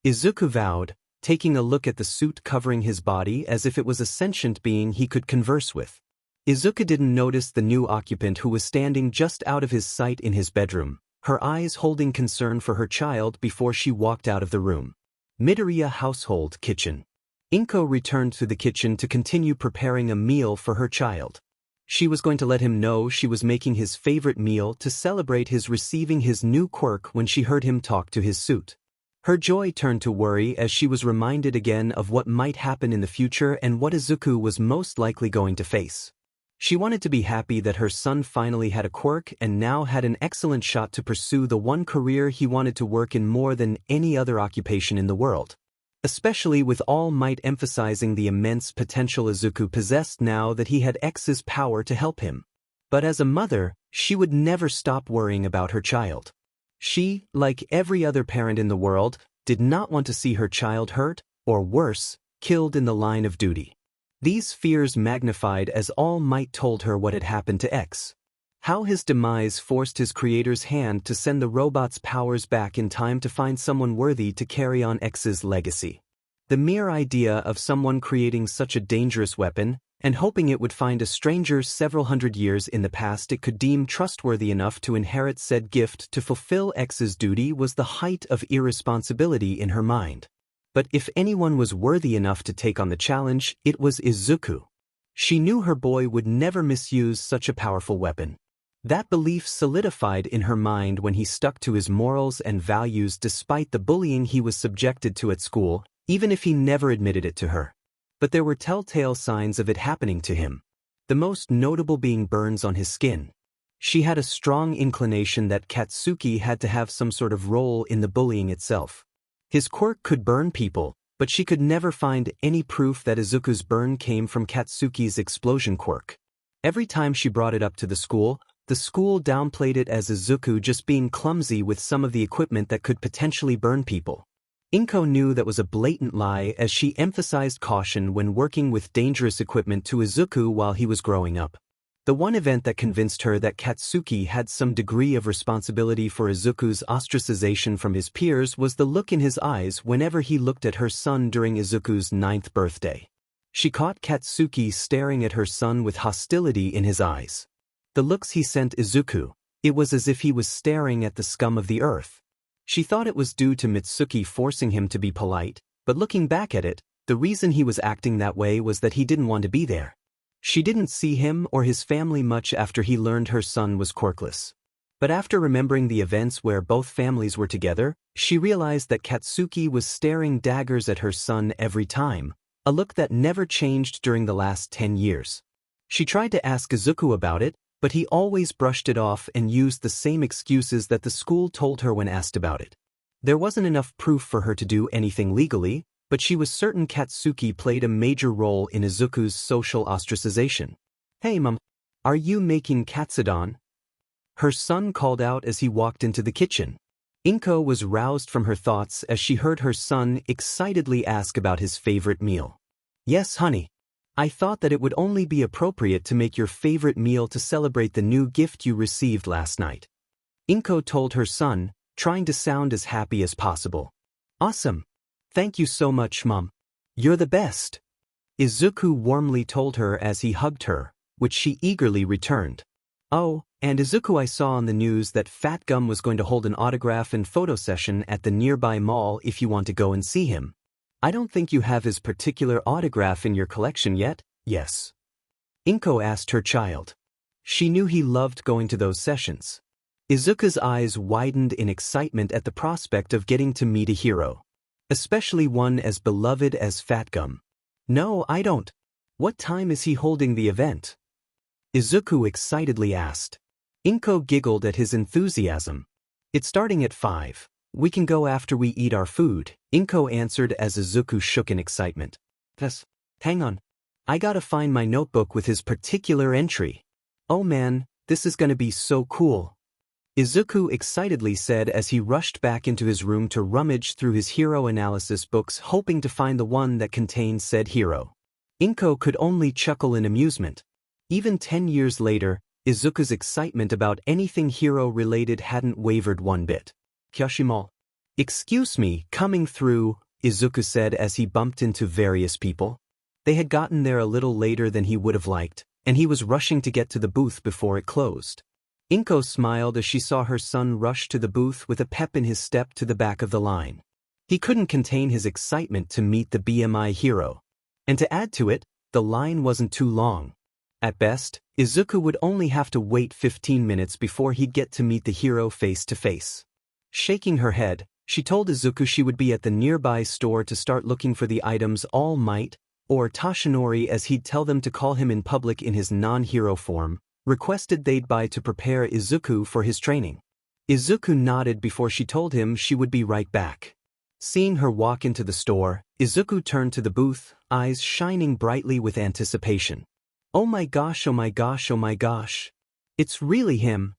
Izuku vowed, taking a look at the suit covering his body as if it was a sentient being he could converse with. Izuku didn't notice the new occupant who was standing just out of his sight in his bedroom, her eyes holding concern for her child before she walked out of the room. Midoriya household kitchen. Inko returned to the kitchen to continue preparing a meal for her child. She was going to let him know she was making his favorite meal to celebrate his receiving his new quirk when she heard him talk to his suit. Her joy turned to worry as she was reminded again of what might happen in the future and what Izuku was most likely going to face. She wanted to be happy that her son finally had a quirk and now had an excellent shot to pursue the one career he wanted to work in more than any other occupation in the world. Especially with All Might emphasizing the immense potential Izuku possessed now that he had X's power to help him. But as a mother, she would never stop worrying about her child. She, like every other parent in the world, did not want to see her child hurt, or worse, killed in the line of duty. These fears magnified as All Might told her what had happened to X. How his demise forced his creator's hand to send the robot's powers back in time to find someone worthy to carry on X's legacy. The mere idea of someone creating such a dangerous weapon, and hoping it would find a stranger several hundred years in the past it could deem trustworthy enough to inherit said gift to fulfill X's duty was the height of irresponsibility in her mind. But if anyone was worthy enough to take on the challenge, it was Izuku. She knew her boy would never misuse such a powerful weapon. That belief solidified in her mind when he stuck to his morals and values despite the bullying he was subjected to at school, even if he never admitted it to her. But there were telltale signs of it happening to him. The most notable being burns on his skin. She had a strong inclination that Katsuki had to have some sort of role in the bullying itself. His quirk could burn people, but she could never find any proof that Izuku's burn came from Katsuki's explosion quirk. Every time she brought it up to the school downplayed it as Izuku just being clumsy with some of the equipment that could potentially burn people. Inko knew that was a blatant lie as she emphasized caution when working with dangerous equipment to Izuku while he was growing up. The one event that convinced her that Katsuki had some degree of responsibility for Izuku's ostracization from his peers was the look in his eyes whenever he looked at her son during Izuku's 9th birthday. She caught Katsuki staring at her son with hostility in his eyes. The looks he sent Izuku, it was as if he was staring at the scum of the earth. She thought it was due to Mitsuki forcing him to be polite, but looking back at it, the reason he was acting that way was that he didn't want to be there. She didn't see him or his family much after he learned her son was quirkless. But after remembering the events where both families were together, she realized that Katsuki was staring daggers at her son every time, a look that never changed during the last 10 years. She tried to ask Izuku about it, but he always brushed it off and used the same excuses that the school told her when asked about it. There wasn't enough proof for her to do anything legally, but she was certain Katsuki played a major role in Izuku's social ostracization. "Hey Mom, are you making katsudon?" Her son called out as he walked into the kitchen. Inko was roused from her thoughts as she heard her son excitedly ask about his favorite meal. "Yes, honey. I thought that it would only be appropriate to make your favorite meal to celebrate the new gift you received last night." Inko told her son, trying to sound as happy as possible. "Awesome. Thank you so much, Mom. You're the best." Izuku warmly told her as he hugged her, which she eagerly returned. "Oh, and Izuku, I saw on the news that Fat Gum was going to hold an autograph and photo session at the nearby mall if you want to go and see him. I don't think you have his particular autograph in your collection yet, yes?" Inko asked her child. She knew he loved going to those sessions. Izuku's eyes widened in excitement at the prospect of getting to meet a hero. Especially one as beloved as Fat Gum. "No, I don't. What time is he holding the event?" Izuku excitedly asked. Inko giggled at his enthusiasm. It's starting at 5. We can go after we eat our food, Inko answered as Izuku shook in excitement. Yes. Hang on. I gotta find my notebook with his particular entry. Oh man, this is gonna be so cool. Izuku excitedly said as he rushed back into his room to rummage through his hero analysis books hoping to find the one that contained said hero. Inko could only chuckle in amusement. Even 10 years later, Izuku's excitement about anything hero-related hadn't wavered one bit. Kyoshimal. Excuse me, coming through, Izuku said as he bumped into various people. They had gotten there a little later than he would have liked, and he was rushing to get to the booth before it closed. Inko smiled as she saw her son rush to the booth with a pep in his step to the back of the line. He couldn't contain his excitement to meet the BGMI hero. And to add to it, the line wasn't too long. At best, Izuku would only have to wait 15 minutes before he'd get to meet the hero face to face. Shaking her head, she told Izuku she would be at the nearby store to start looking for the items All Might, or Tashinori as he'd tell them to call him in public in his non-hero form, requested they'd buy to prepare Izuku for his training. Izuku nodded before she told him she would be right back. Seeing her walk into the store, Izuku turned to the booth, eyes shining brightly with anticipation. Oh my gosh, oh my gosh, oh my gosh. It's really him.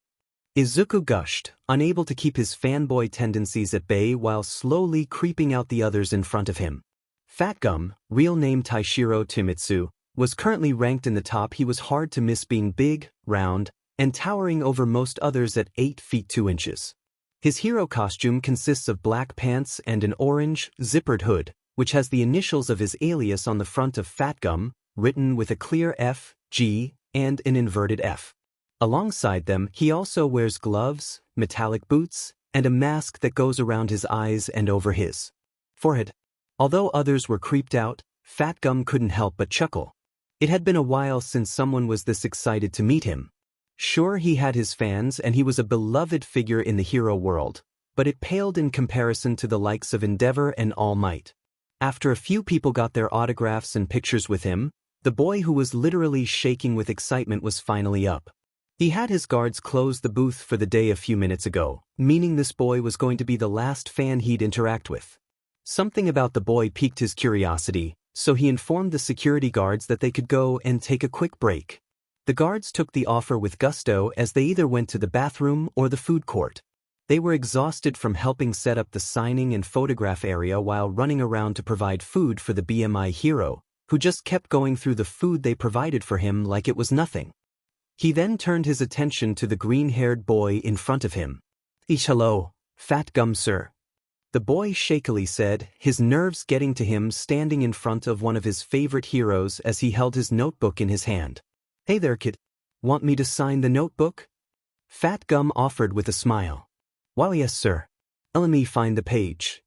Izuku gushed, unable to keep his fanboy tendencies at bay while slowly creeping out the others in front of him. Fat Gum, real name Taishiro Timitsu, was currently ranked in the top. He was hard to miss being big, round, and towering over most others at 8 feet 2 inches. His hero costume consists of black pants and an orange, zippered hood, which has the initials of his alias on the front of Fat Gum, written with a clear F, G, and an inverted F. Alongside them, he also wears gloves, metallic boots, and a mask that goes around his eyes and over his forehead. Although others were creeped out, Fat Gum couldn't help but chuckle. It had been a while since someone was this excited to meet him. Sure, he had his fans and he was a beloved figure in the hero world, but it paled in comparison to the likes of Endeavor and All Might. After a few people got their autographs and pictures with him, the boy who was literally shaking with excitement was finally up. He had his guards close the booth for the day a few minutes ago, meaning this boy was going to be the last fan he'd interact with. Something about the boy piqued his curiosity, so he informed the security guards that they could go and take a quick break. The guards took the offer with gusto as they either went to the bathroom or the food court. They were exhausted from helping set up the signing and photograph area while running around to provide food for the BGMI hero, who just kept going through the food they provided for him like it was nothing. He then turned his attention to the green-haired boy in front of him. Hello, Fat Gum sir. The boy shakily said, his nerves getting to him standing in front of one of his favorite heroes as he held his notebook in his hand. Hey there kid. Want me to sign the notebook? Fat Gum offered with a smile. Wow, yes sir. Let me find the page.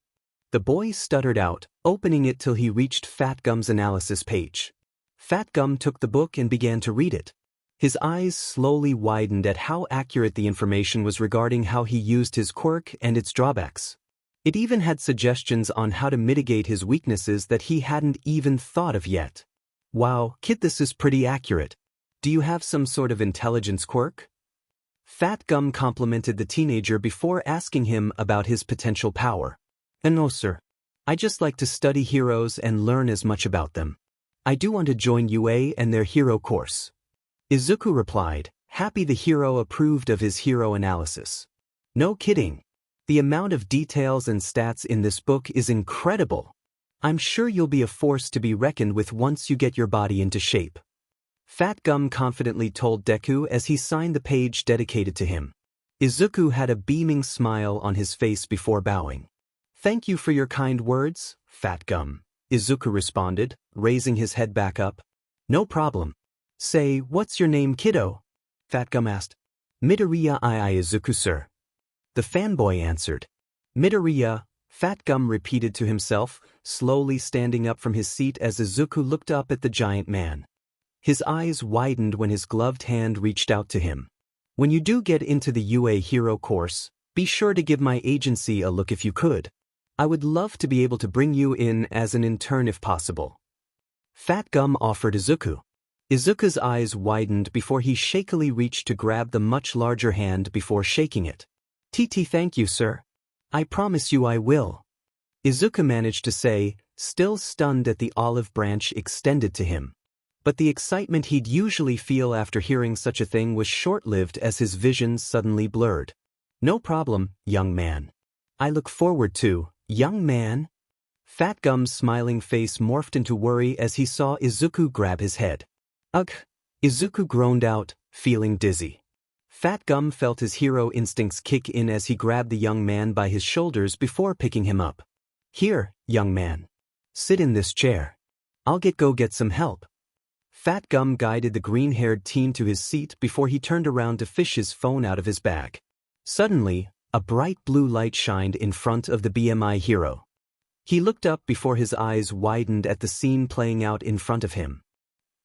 The boy stuttered out, opening it till he reached Fat Gum's analysis page. Fat Gum took the book and began to read it. His eyes slowly widened at how accurate the information was regarding how he used his quirk and its drawbacks. It even had suggestions on how to mitigate his weaknesses that he hadn't even thought of yet. Wow, kid, this is pretty accurate. Do you have some sort of intelligence quirk? Fat Gum complimented the teenager before asking him about his potential power. No sir. I just like to study heroes and learn as much about them. I do want to join UA and their hero course. Izuku replied, happy the hero approved of his hero analysis. No kidding. The amount of details and stats in this book is incredible. I'm sure you'll be a force to be reckoned with once you get your body into shape. Fat Gum confidently told Deku as he signed the page dedicated to him. Izuku had a beaming smile on his face before bowing. Thank you for your kind words, Fat Gum, Izuku responded, raising his head back up. No problem. Say, what's your name, kiddo? Fat Gum asked. Midoriya Izuku sir. The fanboy answered. Midoriya, Fat Gum repeated to himself, slowly standing up from his seat as Izuku looked up at the giant man. His eyes widened when his gloved hand reached out to him. When you do get into the UA hero course, be sure to give my agency a look if you could. I would love to be able to bring you in as an intern if possible. Fat Gum offered Izuku. Izuku's eyes widened before he shakily reached to grab the much larger hand before shaking it. Thank you, sir. I promise you I will. Izuku managed to say, still stunned at the olive branch extended to him. But the excitement he'd usually feel after hearing such a thing was short-lived as his vision suddenly blurred. No problem, young man. I look forward to, young man. Fat Gum's smiling face morphed into worry as he saw Izuku grab his head. Ugh! Izuku groaned out, feeling dizzy. Fat Gum felt his hero instincts kick in as he grabbed the young man by his shoulders before picking him up. Here, young man. Sit in this chair. I'll go get some help. Fat Gum guided the green-haired teen to his seat before he turned around to fish his phone out of his bag. Suddenly, a bright blue light shined in front of the BGMI hero. He looked up before his eyes widened at the scene playing out in front of him.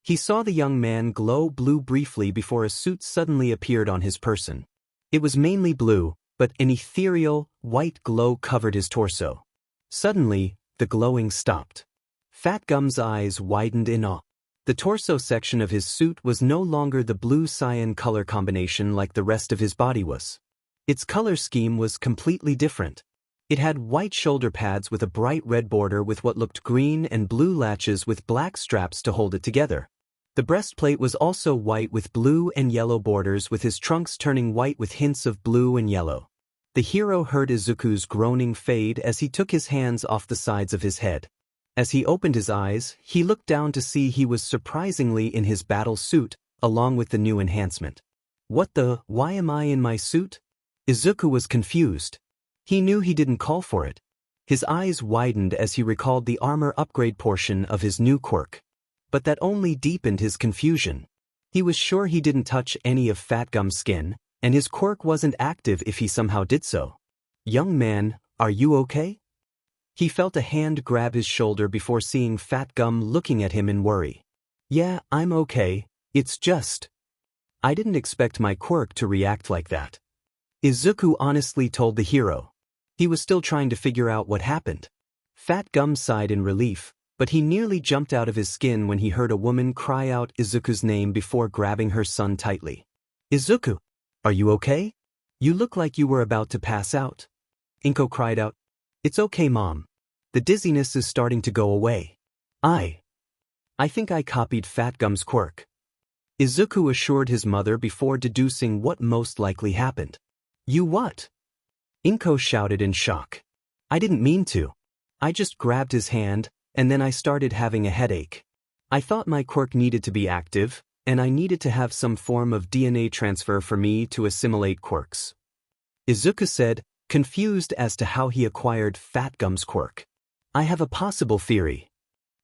He saw the young man glow blue briefly before a suit suddenly appeared on his person. It was mainly blue, but an ethereal, white glow covered his torso. Suddenly, the glowing stopped. Fat Gum's eyes widened in awe. The torso section of his suit was no longer the blue-cyan color combination like the rest of his body was. Its color scheme was completely different. It had white shoulder pads with a bright red border with what looked green and blue latches with black straps to hold it together. The breastplate was also white with blue and yellow borders with his trunks turning white with hints of blue and yellow. The hero heard Izuku's groaning fade as he took his hands off the sides of his head. As he opened his eyes, he looked down to see he was surprisingly in his battle suit, along with the new enhancement. Why am I in my suit? Izuku was confused. He knew he didn't call for it. His eyes widened as he recalled the armor upgrade portion of his new quirk. But that only deepened his confusion. He was sure he didn't touch any of Fat Gum's skin, and his quirk wasn't active if he somehow did so. Young man, are you okay? He felt a hand grab his shoulder before seeing Fat Gum looking at him in worry. Yeah, I'm okay, it's just. I didn't expect my quirk to react like that. Izuku honestly told the hero. He was still trying to figure out what happened. Fat Gum sighed in relief, but he nearly jumped out of his skin when he heard a woman cry out Izuku's name before grabbing her son tightly. Izuku, are you okay? You look like you were about to pass out. Inko cried out. It's okay, Mom. The dizziness is starting to go away. I think I copied Fat Gum's quirk. Izuku assured his mother before deducing what most likely happened. You what? Inko shouted in shock. I didn't mean to. I just grabbed his hand, and then I started having a headache. I thought my quirk needed to be active, and I needed to have some form of DNA transfer for me to assimilate quirks. Izuku said, confused as to how he acquired Fat Gum's quirk. I have a possible theory.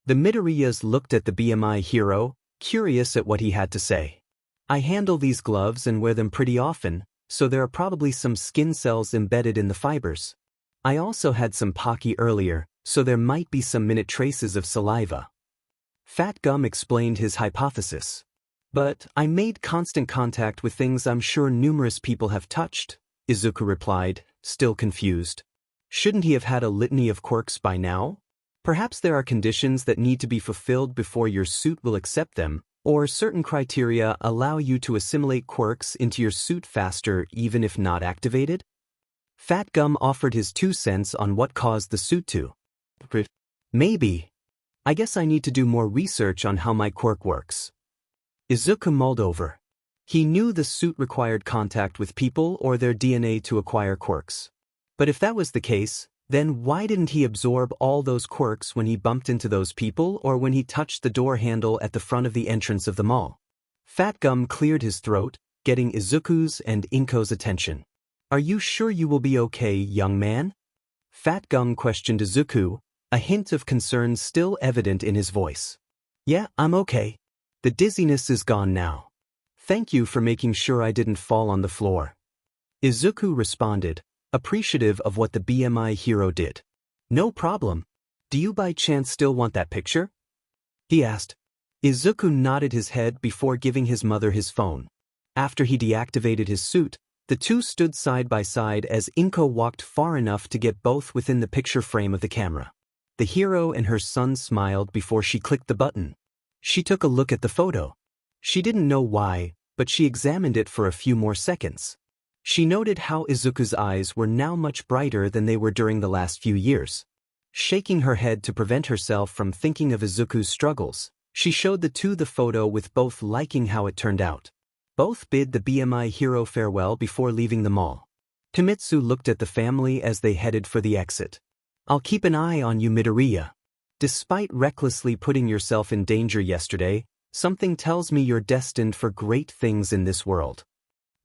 The Midoriyas looked at the BGMI hero, curious at what he had to say. I handle these gloves and wear them pretty often, so there are probably some skin cells embedded in the fibers. I also had some Pocky earlier, so there might be some minute traces of saliva. Fat Gum explained his hypothesis. But I made constant contact with things I'm sure numerous people have touched, Izuku replied, still confused. Shouldn't he have had a litany of quirks by now? Perhaps there are conditions that need to be fulfilled before your suit will accept them, or certain criteria allow you to assimilate quirks into your suit faster even if not activated? Fat Gum offered his 2 cents on what caused the suit to. Maybe. I guess I need to do more research on how my quirk works. Izuku mulled over. He knew the suit required contact with people or their DNA to acquire quirks. But if that was the case, then why didn't he absorb all those quirks when he bumped into those people or when he touched the door handle at the front of the entrance of the mall? Fat Gum cleared his throat, getting Izuku's and Inko's attention. Are you sure you will be okay, young man? Fat Gum questioned Izuku, a hint of concern still evident in his voice. Yeah, I'm okay. The dizziness is gone now. Thank you for making sure I didn't fall on the floor. Izuku responded, appreciative of what the BGMI hero did. No problem. Do you by chance still want that picture? He asked. Izuku nodded his head before giving his mother his phone. After he deactivated his suit, the two stood side by side as Inko walked far enough to get both within the picture frame of the camera. The hero and her son smiled before she clicked the button. She took a look at the photo. She didn't know why, but she examined it for a few more seconds. She noted how Izuku's eyes were now much brighter than they were during the last few years. Shaking her head to prevent herself from thinking of Izuku's struggles, she showed the two the photo with both liking how it turned out. Both bid the BGMI hero farewell before leaving the mall. Kimitsu looked at the family as they headed for the exit. "I'll keep an eye on you, Midoriya. Despite recklessly putting yourself in danger yesterday, something tells me you're destined for great things in this world."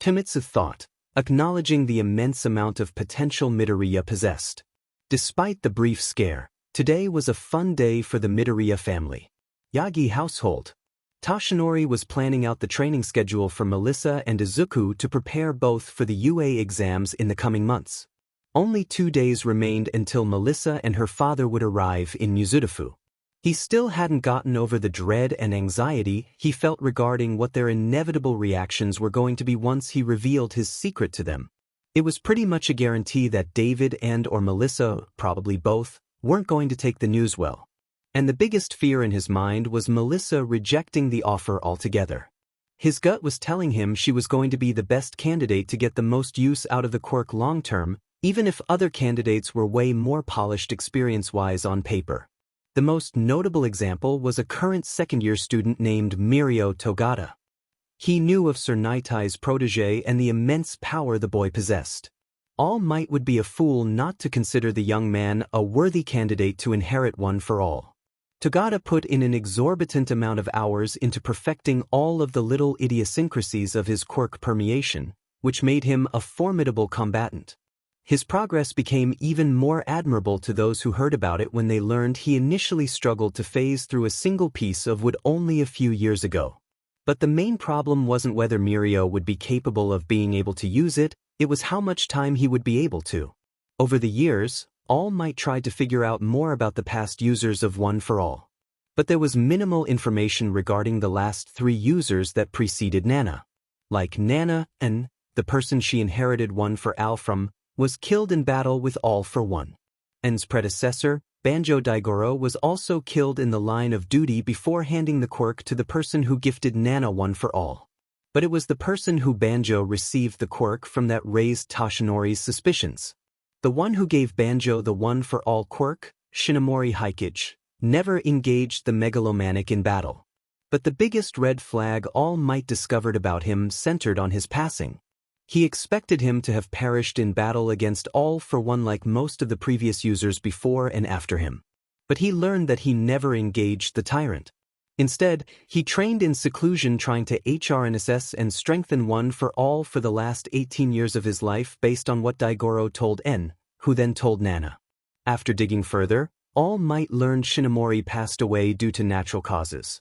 Kimitsu thought, acknowledging the immense amount of potential Midoriya possessed. Despite the brief scare, today was a fun day for the Midoriya family. Yagi household. Toshinori was planning out the training schedule for Melissa and Izuku to prepare both for the UA exams in the coming months. Only 2 days remained until Melissa and her father would arrive in Mizudafu. He still hadn't gotten over the dread and anxiety he felt regarding what their inevitable reactions were going to be once he revealed his secret to them. It was pretty much a guarantee that David or Melissa, probably both, weren't going to take the news well. And the biggest fear in his mind was Melissa rejecting the offer altogether. His gut was telling him she was going to be the best candidate to get the most use out of the quirk long-term, even if other candidates were way more polished experience-wise on paper. The most notable example was a current second-year student named Mirio Togata. He knew of Sir Nitai's protege and the immense power the boy possessed. All Might would be a fool not to consider the young man a worthy candidate to inherit One for All. Togata put in an exorbitant amount of hours into perfecting all of the little idiosyncrasies of his quirk permeation, which made him a formidable combatant. His progress became even more admirable to those who heard about it when they learned he initially struggled to phase through a single piece of wood only a few years ago. But the main problem wasn't whether Mirio would be capable of being able to use it, it was how much time he would be able to. Over the years, All Might tried to figure out more about the past users of One for All. But there was minimal information regarding the last 3 users that preceded Nana. Like Nana, the person she inherited One for All from, was killed in battle with All for One. N's predecessor, Banjo Daigoro, was also killed in the line of duty before handing the quirk to the person who gifted Nana One for All. But it was the person who Banjo received the quirk from that raised Toshinori's suspicions. The one who gave Banjo the One for All quirk, Shinomori Hikage, never engaged the megalomaniac in battle. But the biggest red flag All Might discovered about him centered on his passing. He expected him to have perished in battle against All for One like most of the previous users before and after him. But he learned that he never engaged the tyrant. Instead, he trained in seclusion trying to HRNSS and strengthen One for All for the last 18 years of his life based on what Daigoro told N, who then told Nana. After digging further, All Might learned Shinomori passed away due to natural causes.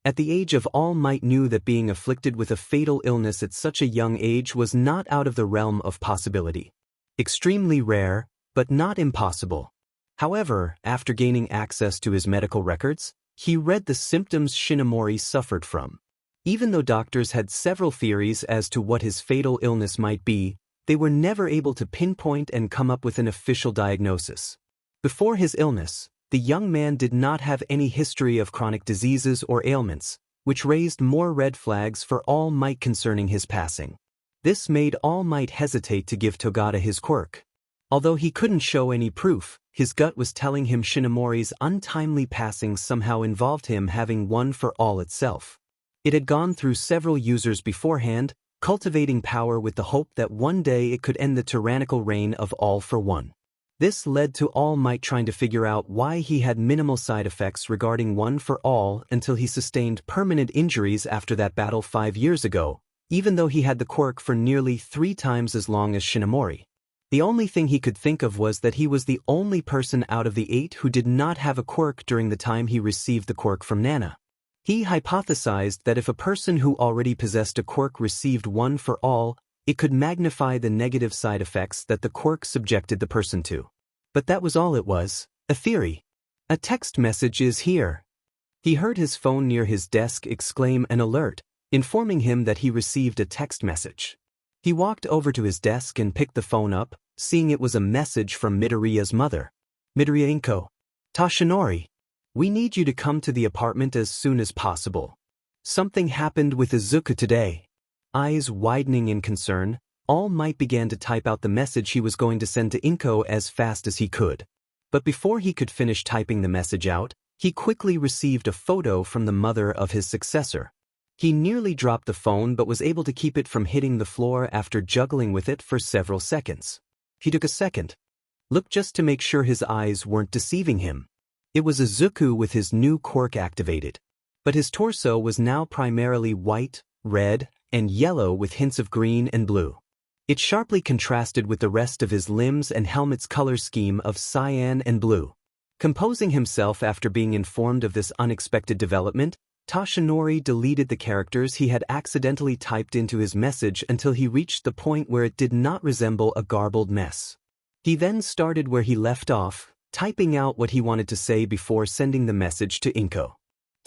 At the age of All Might knew that being afflicted with a fatal illness at such a young age was not out of the realm of possibility. Extremely rare, but not impossible. However, after gaining access to his medical records, he read the symptoms Shinomori suffered from. Even though doctors had several theories as to what his fatal illness might be, they were never able to pinpoint and come up with an official diagnosis. Before his illness, the young man did not have any history of chronic diseases or ailments, which raised more red flags for All Might concerning his passing. This made All Might hesitate to give Togata his quirk. Although he couldn't show any proof, his gut was telling him Shinomori's untimely passing somehow involved him having One for All itself. It had gone through several users beforehand, cultivating power with the hope that one day it could end the tyrannical reign of All for One. This led to All Might trying to figure out why he had minimal side effects regarding One for All until he sustained permanent injuries after that battle 5 years ago, even though he had the quirk for nearly 3 times as long as Shinomori. The only thing he could think of was that he was the only person out of the 8 who did not have a quirk during the time he received the quirk from Nana. He hypothesized that if a person who already possessed a quirk received One for All, it could magnify the negative side effects that the quirk subjected the person to. But that was all it was, a theory. A text message is here. He heard his phone near his desk exclaim an alert, informing him that he received a text message. He walked over to his desk and picked the phone up, seeing it was a message from Midoriya's mother. Midoriya-inko. Toshinori. We need you to come to the apartment as soon as possible. Something happened with Izuku today. Eyes widening in concern, All Might began to type out the message he was going to send to Inko as fast as he could. But before he could finish typing the message out, he quickly received a photo from the mother of his successor. He nearly dropped the phone but was able to keep it from hitting the floor after juggling with it for several seconds. He took a second look just to make sure his eyes weren't deceiving him. It was Izuku with his new quirk activated. But his torso was now primarily white, red, and yellow with hints of green and blue. It sharply contrasted with the rest of his limbs and helmet's color scheme of cyan and blue. Composing himself after being informed of this unexpected development, Toshinori deleted the characters he had accidentally typed into his message until he reached the point where it did not resemble a garbled mess. He then started where he left off, typing out what he wanted to say before sending the message to Inko.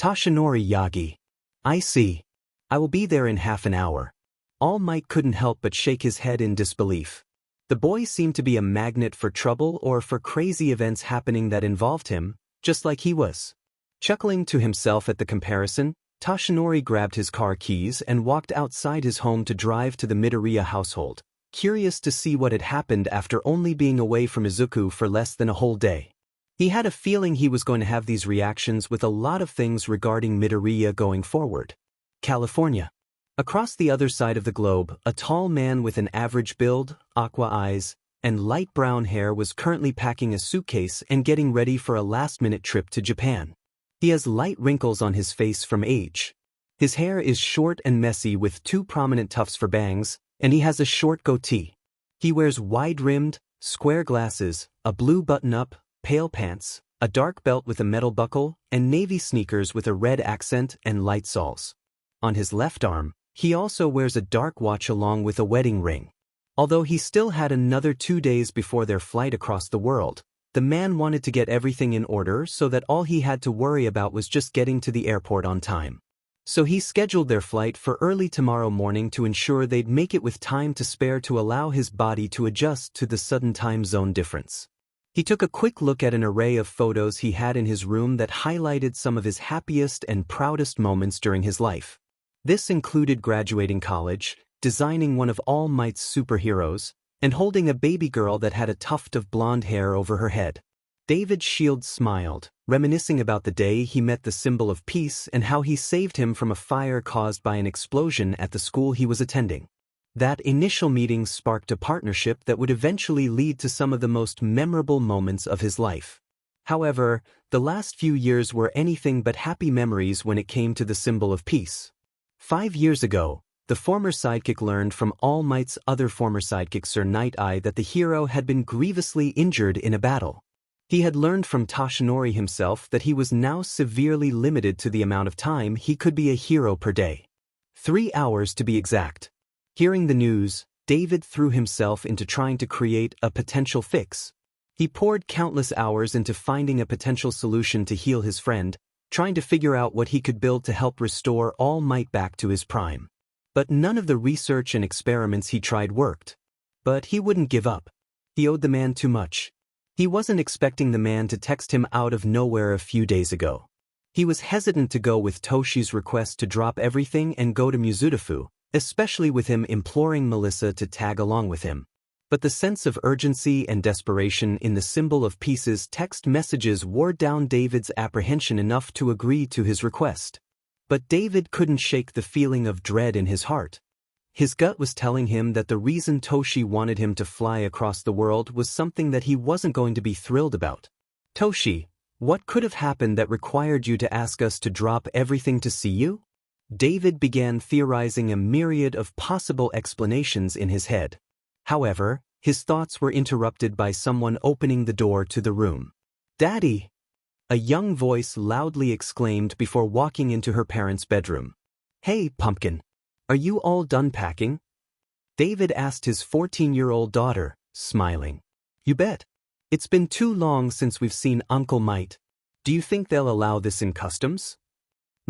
Toshinori Yagi. I see. I will be there in half an hour. All Might couldn't help but shake his head in disbelief. The boy seemed to be a magnet for trouble or for crazy events happening that involved him, just like he was. Chuckling to himself at the comparison, Toshinori grabbed his car keys and walked outside his home to drive to the Midoriya household, curious to see what had happened after only being away from Izuku for less than a whole day. He had a feeling he was going to have these reactions with a lot of things regarding Midoriya going forward. California. Across the other side of the globe, a tall man with an average build, aqua eyes, and light brown hair was currently packing a suitcase and getting ready for a last-minute trip to Japan. He has light wrinkles on his face from age. His hair is short and messy with two prominent tufts for bangs, and he has a short goatee. He wears wide-rimmed, square glasses, a blue button-up, pale pants, a dark belt with a metal buckle, and navy sneakers with a red accent and light soles. On his left arm, he also wears a dark watch along with a wedding ring. Although he still had another 2 days before their flight across the world, the man wanted to get everything in order so that all he had to worry about was just getting to the airport on time. So he scheduled their flight for early tomorrow morning to ensure they'd make it with time to spare to allow his body to adjust to the sudden time zone difference. He took a quick look at an array of photos he had in his room that highlighted some of his happiest and proudest moments during his life. This included graduating college, designing one of All Might's superheroes, and holding a baby girl that had a tuft of blonde hair over her head. David Shields smiled, reminiscing about the day he met the symbol of peace and how he saved him from a fire caused by an explosion at the school he was attending. That initial meeting sparked a partnership that would eventually lead to some of the most memorable moments of his life. However, the last few years were anything but happy memories when it came to the symbol of peace. 5 years ago, the former sidekick learned from All Might's other former sidekick Sir Night-Eye that the hero had been grievously injured in a battle. He had learned from Toshinori himself that he was now severely limited to the amount of time he could be a hero per day. 3 hours to be exact. Hearing the news, David threw himself into trying to create a potential fix. He poured countless hours into finding a potential solution to heal his friend, trying to figure out what he could build to help restore All Might back to his prime. But none of the research and experiments he tried worked. But he wouldn't give up. He owed the man too much. He wasn't expecting the man to text him out of nowhere a few days ago. He was hesitant to go with Toshi's request to drop everything and go to Mizudafu, especially with him imploring Melissa to tag along with him. But the sense of urgency and desperation in the symbol of peace's text messages wore down David's apprehension enough to agree to his request. But David couldn't shake the feeling of dread in his heart. His gut was telling him that the reason Toshi wanted him to fly across the world was something that he wasn't going to be thrilled about. Toshi, what could have happened that required you to ask us to drop everything to see you? David began theorizing a myriad of possible explanations in his head. However, his thoughts were interrupted by someone opening the door to the room. "Daddy!" A young voice loudly exclaimed before walking into her parents' bedroom. "Hey, Pumpkin. Are you all done packing?" David asked his 14-year-old daughter, smiling. "You bet. It's been too long since we've seen Uncle Might. Do you think they'll allow this in customs?"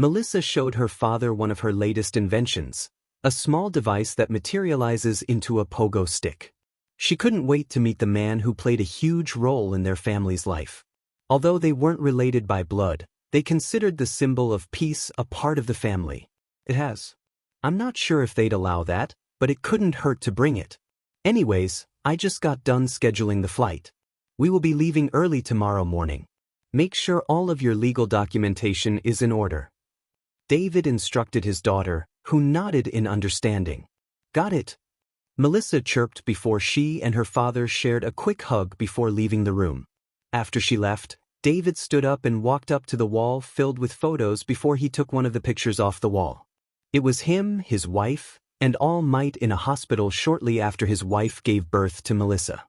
Melissa showed her father one of her latest inventions, a small device that materializes into a pogo stick. She couldn't wait to meet the man who played a huge role in their family's life. Although they weren't related by blood, they considered the symbol of peace a part of the family. It has. I'm not sure if they'd allow that, but it couldn't hurt to bring it. Anyways, I just got done scheduling the flight. We will be leaving early tomorrow morning. Make sure all of your legal documentation is in order. David instructed his daughter, who nodded in understanding. Got it. Melissa chirped before she and her father shared a quick hug before leaving the room. After she left, David stood up and walked up to the wall filled with photos before he took one of the pictures off the wall. It was him, his wife, and All Might in a hospital shortly after his wife gave birth to Melissa.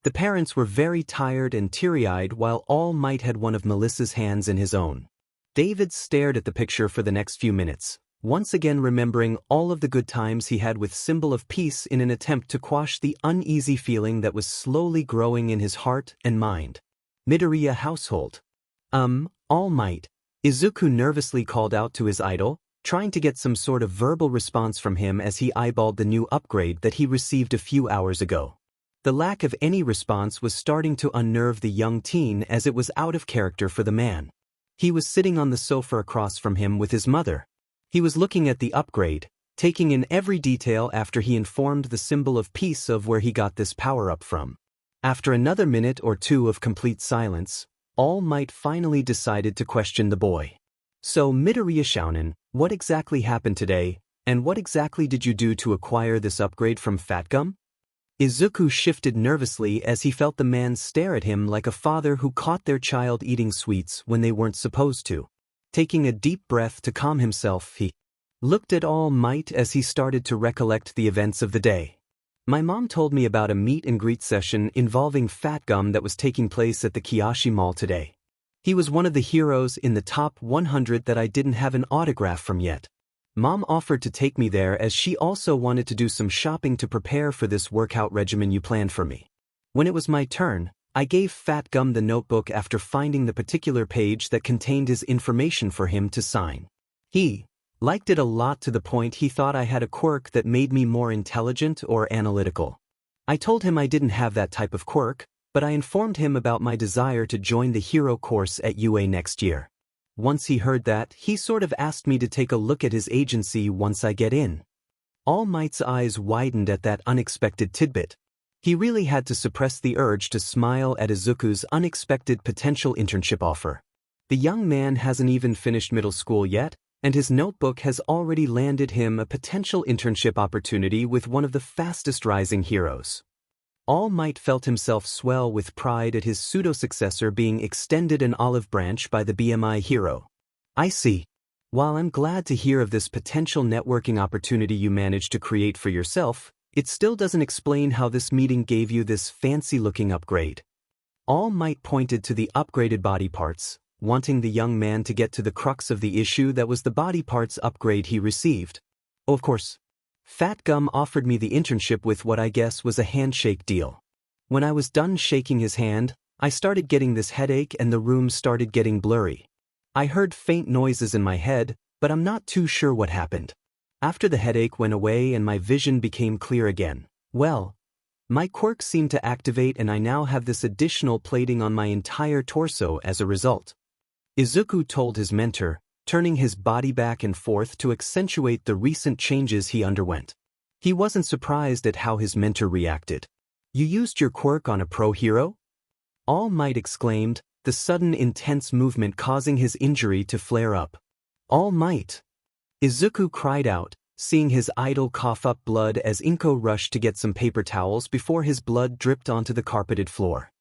The parents were very tired and teary-eyed while All Might had one of Melissa's hands in his own. David stared at the picture for the next few minutes, once again remembering all of the good times he had with Symbol of Peace in an attempt to quash the uneasy feeling that was slowly growing in his heart and mind. Midoriya household. All Might. Izuku nervously called out to his idol, trying to get some sort of verbal response from him as he eyeballed the new upgrade that he received a few hours ago. The lack of any response was starting to unnerve the young teen as it was out of character for the man. He was sitting on the sofa across from him with his mother. He was looking at the upgrade, taking in every detail after he informed the Symbol of Peace of where he got this power-up from. After another minute or two of complete silence, All Might finally decided to question the boy. So Midoriya Shounen, what exactly happened today, and what exactly did you do to acquire this upgrade from Fatgum? Izuku shifted nervously as he felt the man stare at him like a father who caught their child eating sweets when they weren't supposed to. Taking a deep breath to calm himself, he looked at All Might as he started to recollect the events of the day. My mom told me about a meet and greet session involving Fatgum that was taking place at the Kiyoshi Mall today. He was one of the heroes in the top 100 that I didn't have an autograph from yet. Mom offered to take me there as she also wanted to do some shopping to prepare for this workout regimen you planned for me. When it was my turn, I gave Fatgum the notebook after finding the particular page that contained his information for him to sign. He liked it a lot to the point he thought I had a quirk that made me more intelligent or analytical. I told him I didn't have that type of quirk, but I informed him about my desire to join the hero course at UA next year. Once he heard that, he sort of asked me to take a look at his agency once I get in. All Might's eyes widened at that unexpected tidbit. He really had to suppress the urge to smile at Izuku's unexpected potential internship offer. The young man hasn't even finished middle school yet, and his notebook has already landed him a potential internship opportunity with one of the fastest rising heroes. All Might felt himself swell with pride at his pseudo-successor being extended an olive branch by the BGMI hero. I see. While I'm glad to hear of this potential networking opportunity you managed to create for yourself, it still doesn't explain how this meeting gave you this fancy-looking upgrade. All Might pointed to the upgraded body parts, wanting the young man to get to the crux of the issue that was the body parts upgrade he received. Oh, of course. Fatgum offered me the internship with what I guess was a handshake deal. When I was done shaking his hand, I started getting this headache and the room started getting blurry. I heard faint noises in my head, but I'm not too sure what happened. After the headache went away and my vision became clear again, well, my quirk seemed to activate and I now have this additional plating on my entire torso as a result. Izuku told his mentor, turning his body back and forth to accentuate the recent changes he underwent. He wasn't surprised at how his mentor reacted. You used your quirk on a pro hero? All Might exclaimed, the sudden intense movement causing his injury to flare up. All Might! Izuku cried out, seeing his idol cough up blood as Inko rushed to get some paper towels before his blood dripped onto the carpeted floor.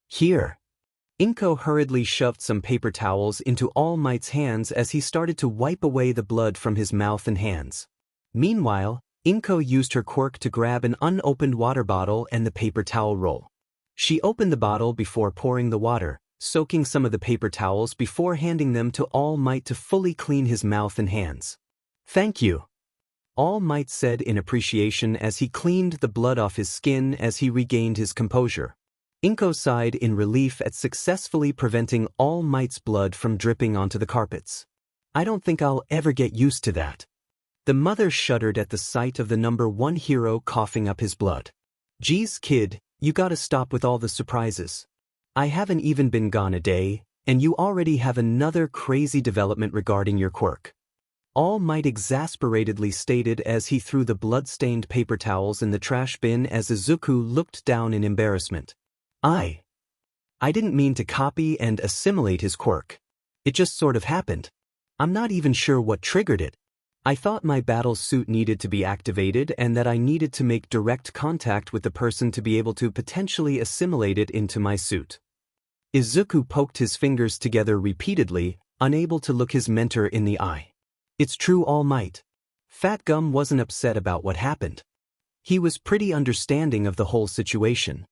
Here! Inko hurriedly shoved some paper towels into All Might's hands as he started to wipe away the blood from his mouth and hands. Meanwhile, Inko used her quirk to grab an unopened water bottle and the paper towel roll. She opened the bottle before pouring the water, soaking some of the paper towels before handing them to All Might to fully clean his mouth and hands. Thank you. All Might said in appreciation as he cleaned the blood off his skin as he regained his composure. Inko sighed in relief at successfully preventing All Might's blood from dripping onto the carpets. I don't think I'll ever get used to that. The mother shuddered at the sight of the #1 hero coughing up his blood. Geez, kid, you gotta stop with all the surprises. I haven't even been gone a day, and you already have another crazy development regarding your quirk. All Might exasperatedly stated as he threw the blood-stained paper towels in the trash bin as Izuku looked down in embarrassment. I didn't mean to copy and assimilate his quirk. It just sort of happened. I'm not even sure what triggered it. I thought my battle suit needed to be activated and that I needed to make direct contact with the person to be able to potentially assimilate it into my suit. Izuku poked his fingers together repeatedly, unable to look his mentor in the eye. It's true, All Might. Fat Gum wasn't upset about what happened. He was pretty understanding of the whole situation.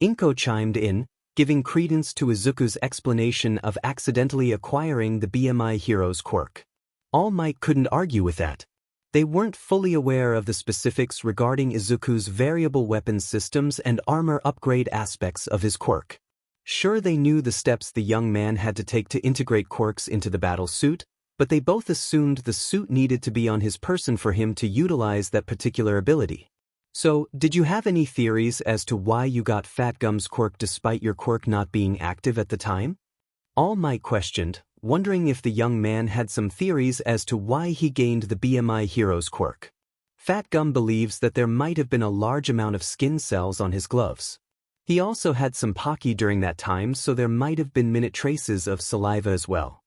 Inko chimed in, giving credence to Izuku's explanation of accidentally acquiring the BGMI hero's quirk. All Might couldn't argue with that. They weren't fully aware of the specifics regarding Izuku's variable weapons systems and armor upgrade aspects of his quirk. Sure, they knew the steps the young man had to take to integrate quirks into the battle suit, but they both assumed the suit needed to be on his person for him to utilize that particular ability. So, did you have any theories as to why you got Fat Gum's quirk despite your quirk not being active at the time? All Might questioned, wondering if the young man had some theories as to why he gained the BGMI hero's quirk. Fat Gum believes that there might have been a large amount of skin cells on his gloves. He also had some Pocky during that time, so there might have been minute traces of saliva as well.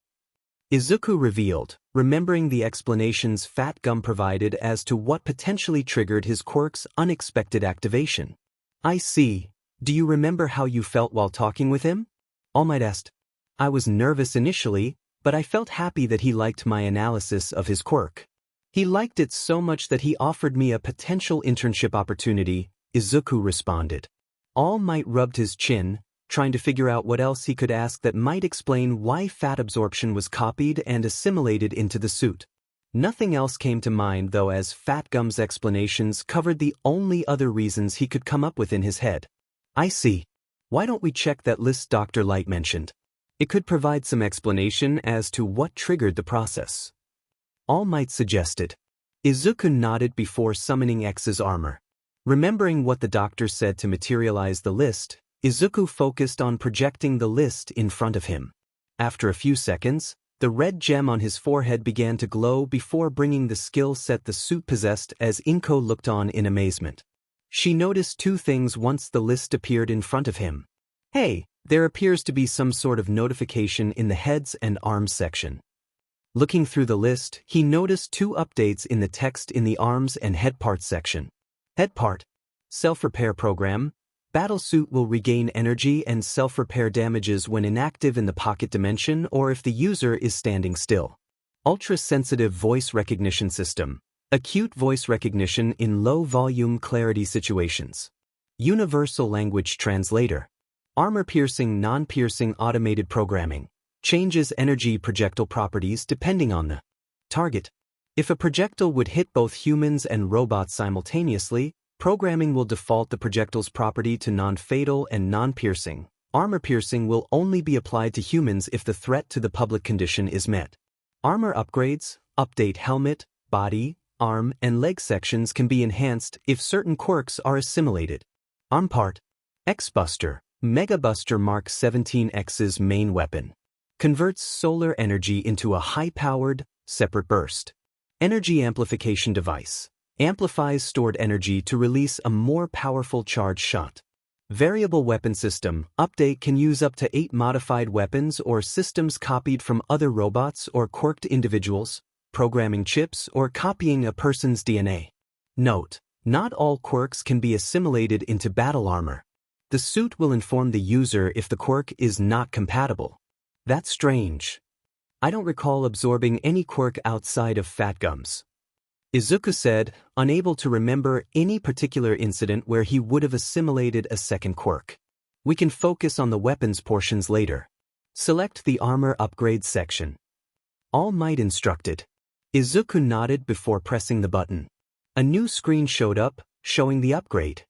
Izuku revealed, remembering the explanations Fat Gum provided as to what potentially triggered his quirk's unexpected activation. I see. Do you remember how you felt while talking with him? All Might asked. I was nervous initially, but I felt happy that he liked my analysis of his quirk. He liked it so much that he offered me a potential internship opportunity, Izuku responded. All Might rubbed his chin, trying to figure out what else he could ask that might explain why fat absorption was copied and assimilated into the suit. Nothing else came to mind though, as Fat Gum's explanations covered the only other reasons he could come up with in his head. I see. Why don't we check that list Dr. Light mentioned? It could provide some explanation as to what triggered the process. All Might suggested. Izuku nodded before summoning X's armor. Remembering what the doctor said to materialize the list, Izuku focused on projecting the list in front of him. After a few seconds, the red gem on his forehead began to glow before bringing the skill set the suit possessed as Inko looked on in amazement. She noticed two things once the list appeared in front of him. Hey, there appears to be some sort of notification in the heads and arms section. Looking through the list, he noticed two updates in the text in the arms and head parts section. Head part. Self-repair program. Battlesuit will regain energy and self-repair damages when inactive in the pocket dimension or if the user is standing still. Ultra-sensitive voice recognition system. Acute voice recognition in low-volume clarity situations. Universal language translator. Armor-piercing, non-piercing automated programming. Changes energy projectile properties depending on the target. If a projectile would hit both humans and robots simultaneously, programming will default the projectile's property to non-fatal and non-piercing. Armor-piercing will only be applied to humans if the threat to the public condition is met. Armor upgrades, update helmet, body, arm, and leg sections can be enhanced if certain quirks are assimilated. Arm part. X-Buster, Mega Buster Mark 17X's main weapon. Converts solar energy into a high-powered, separate burst. Energy amplification device. Amplifies stored energy to release a more powerful charge shot. Variable weapon system. Update can use up to 8 modified weapons or systems copied from other robots or quirked individuals, programming chips, or copying a person's DNA. Note: not all quirks can be assimilated into battle armor. The suit will inform the user if the quirk is not compatible. That's strange. I don't recall absorbing any quirk outside of Fat Gum's. Izuku said, unable to remember any particular incident where he would have assimilated a second quirk. We can focus on the weapons portions later. Select the armor upgrade section. All Might instructed. Izuku nodded before pressing the button. A new screen showed up, showing the upgrade.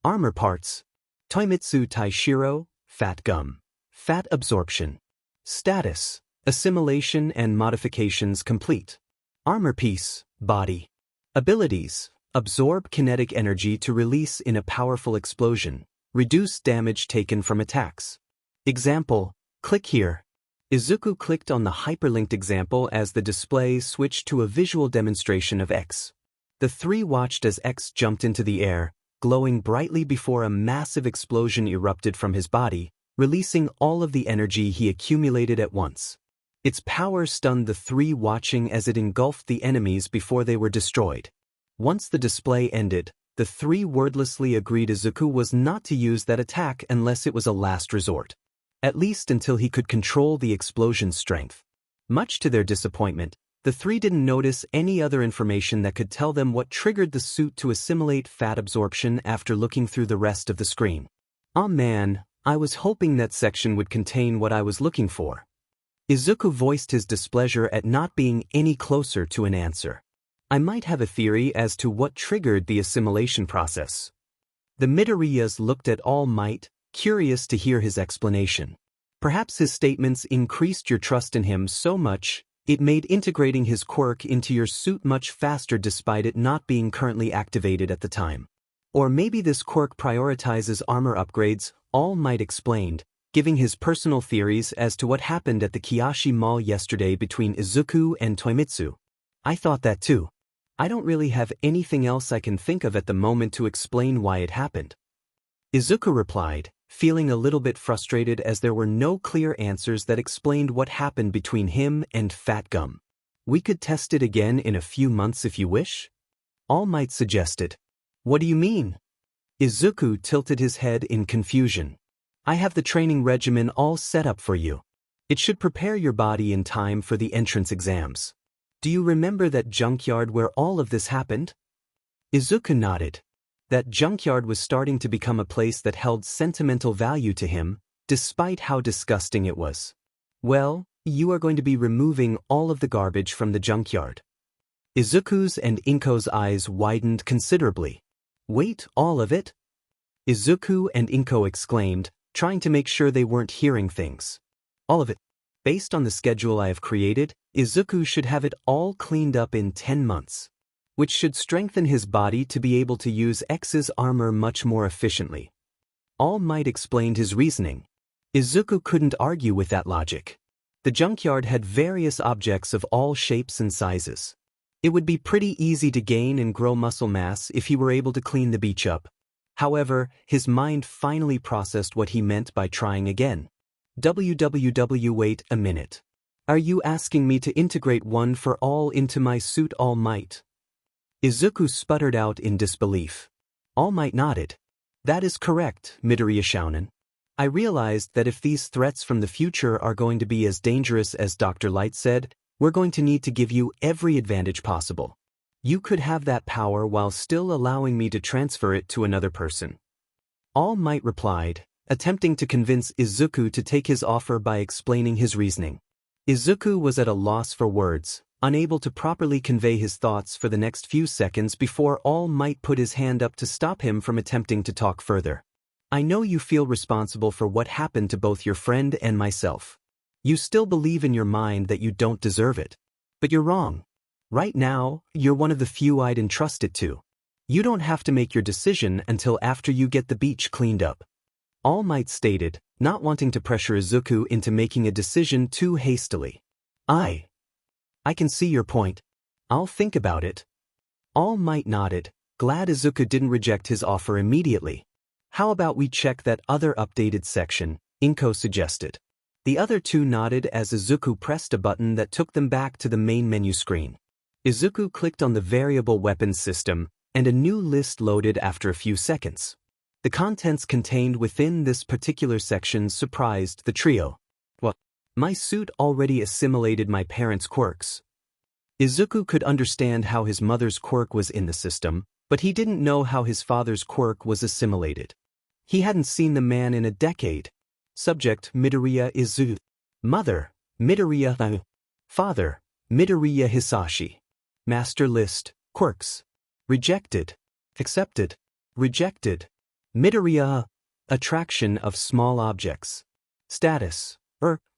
Armor parts. Toimitsu Taishiro, Fat Gum. Fat absorption. Status. Assimilation and modifications complete. Armor piece, body. Abilities. Absorb kinetic energy to release in a powerful explosion. Reduce damage taken from attacks. Example, click here. Izuku clicked on the hyperlinked example as the display switched to a visual demonstration of X. The three watched as X jumped into the air, glowing brightly before a massive explosion erupted from his body, releasing all of the energy he accumulated at once. Its power stunned the three watching as it engulfed the enemies before they were destroyed. Once the display ended, the three wordlessly agreed Izuku was not to use that attack unless it was a last resort. At least until he could control the explosion's strength. Much to their disappointment, the three didn't notice any other information that could tell them what triggered the suit to assimilate fat absorption after looking through the rest of the screen. "Aw man, I was hoping that section would contain what I was looking for." Izuku voiced his displeasure at not being any closer to an answer. "I might have a theory as to what triggered the assimilation process." The Midoriyas looked at All Might, curious to hear his explanation. Perhaps his statements increased your trust in him so much, it made integrating his quirk into your suit much faster despite it not being currently activated at the time. Or maybe this quirk prioritizes armor upgrades, All Might explained, giving his personal theories as to what happened at the Kiyoshi Mall yesterday between Izuku and Toimitsu. "I thought that too. I don't really have anything else I can think of at the moment to explain why it happened." Izuku replied, feeling a little bit frustrated as there were no clear answers that explained what happened between him and Fat Gum. "We could test it again in a few months if you wish?" All Might suggested. "What do you mean?" Izuku tilted his head in confusion. "I have the training regimen all set up for you. It should prepare your body in time for the entrance exams. Do you remember that junkyard where all of this happened?" Izuku nodded. That junkyard was starting to become a place that held sentimental value to him, despite how disgusting it was. "Well, you are going to be removing all of the garbage from the junkyard." Izuku's and Inko's eyes widened considerably. "Wait, all of it?" Izuku and Inko exclaimed, trying to make sure they weren't hearing things. "All of it. Based on the schedule I have created, Izuku should have it all cleaned up in 10 months. Which should strengthen his body to be able to use X's armor much more efficiently." All Might explained his reasoning. Izuku couldn't argue with that logic. The junkyard had various objects of all shapes and sizes. It would be pretty easy to gain and grow muscle mass if he were able to clean the beach up. However, his mind finally processed what he meant by trying again. Wait a minute. Are you asking me to integrate one for all into my suit, All Might?" Izuku sputtered out in disbelief. All Might nodded. "That is correct, Midoriya Shounen. I realized that if these threats from the future are going to be as dangerous as Dr. Light said, we're going to need to give you every advantage possible. You could have that power while still allowing me to transfer it to another person." All Might replied, attempting to convince Izuku to take his offer by explaining his reasoning. Izuku was at a loss for words, unable to properly convey his thoughts for the next few seconds before All Might put his hand up to stop him from attempting to talk further. "I know you feel responsible for what happened to both your friend and myself. You still believe in your mind that you don't deserve it. But you're wrong. Right now, you're one of the few I'd entrust it to. You don't have to make your decision until after you get the beach cleaned up." All Might stated, not wanting to pressure Izuku into making a decision too hastily. I can see your point. I'll think about it." All Might nodded, glad Izuku didn't reject his offer immediately. "How about we check that other updated section?" Inko suggested. The other two nodded as Izuku pressed a button that took them back to the main menu screen. Izuku clicked on the variable weapons system, and a new list loaded after a few seconds. The contents contained within this particular section surprised the trio. "What? My suit already assimilated my parents' quirks." Izuku could understand how his mother's quirk was in the system, but he didn't know how his father's quirk was assimilated. He hadn't seen the man in a decade. Subject: Midoriya Izuku. Mother: Midoriya. Father: Midoriya Hisashi. Master list: quirks. Rejected. Accepted. Rejected. Midoriya. Attraction of small objects. Status: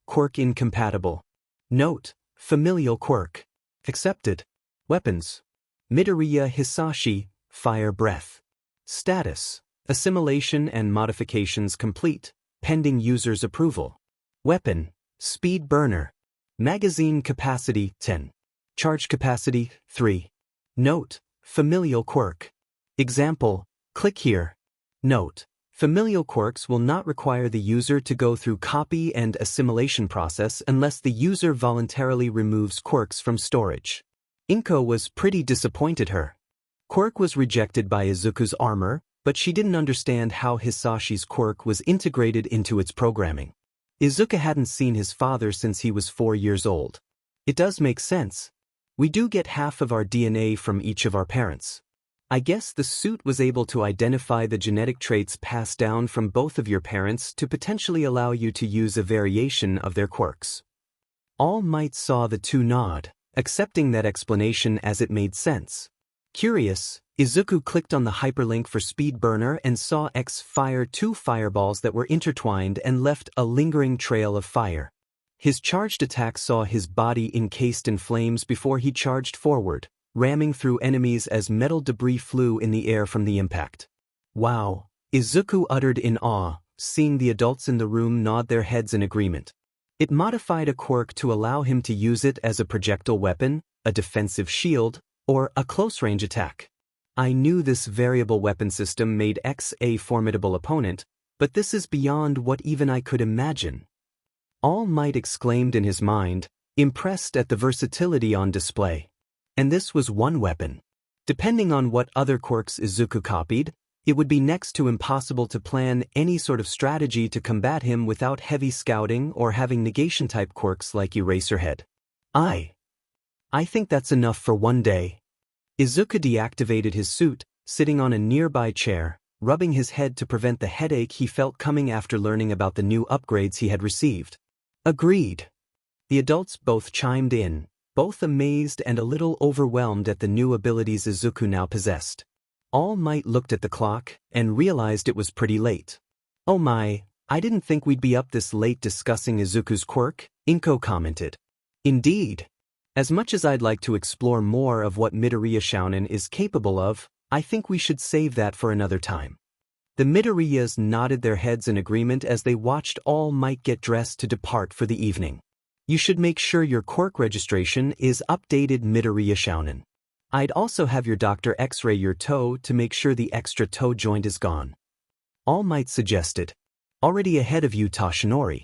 quirk incompatible. Note: familial quirk. Accepted. Weapons: Midoriya Hisashi, fire breath. Status: assimilation and modifications complete, pending user's approval. Weapon: Speed burner. Magazine capacity 10. Charge capacity 3. Note: familial quirk. Example: click here. Note: familial quirks will not require the user to go through copy and assimilation process unless the user voluntarily removes quirks from storage. Inko was pretty disappointed her. Quirk was rejected by Izuku's armor, but she didn't understand how Hisashi's quirk was integrated into its programming. Izuku hadn't seen his father since he was 4 years old. It does make sense. We do get half of our DNA from each of our parents. I guess the suit was able to identify the genetic traits passed down from both of your parents to potentially allow you to use a variation of their quirks. All Might saw the two nod, accepting that explanation as it made sense. Curious, Izuku clicked on the hyperlink for Speed Burner and saw X fire 2 fireballs that were intertwined and left a lingering trail of fire. His charged attack saw his body encased in flames before he charged forward, ramming through enemies as metal debris flew in the air from the impact. Wow, Izuku uttered in awe, seeing the adults in the room nod their heads in agreement. It modified a quirk to allow him to use it as a projectile weapon, a defensive shield, or a close-range attack. I knew this variable weapon system made X a formidable opponent, but this is beyond what even I could imagine. All Might exclaimed in his mind, impressed at the versatility on display. And this was one weapon. Depending on what other quirks Izuku copied, it would be next to impossible to plan any sort of strategy to combat him without heavy scouting or having negation-type quirks like Eraserhead. I think that's enough for one day. Izuku deactivated his suit, sitting on a nearby chair, rubbing his head to prevent the headache he felt coming after learning about the new upgrades he had received. Agreed. The adults both chimed in, both amazed and a little overwhelmed at the new abilities Izuku now possessed. All Might looked at the clock and realized it was pretty late. Oh my, I didn't think we'd be up this late discussing Izuku's quirk, Inko commented. Indeed. As much as I'd like to explore more of what Midoriya Shounen is capable of, I think we should save that for another time. The Midoriyas nodded their heads in agreement as they watched All Might get dressed to depart for the evening. You should make sure your quirk registration is updated, Midoriya Shounen. I'd also have your doctor x-ray your toe to make sure the extra toe joint is gone. All Might suggested. Already ahead of you, Toshinori.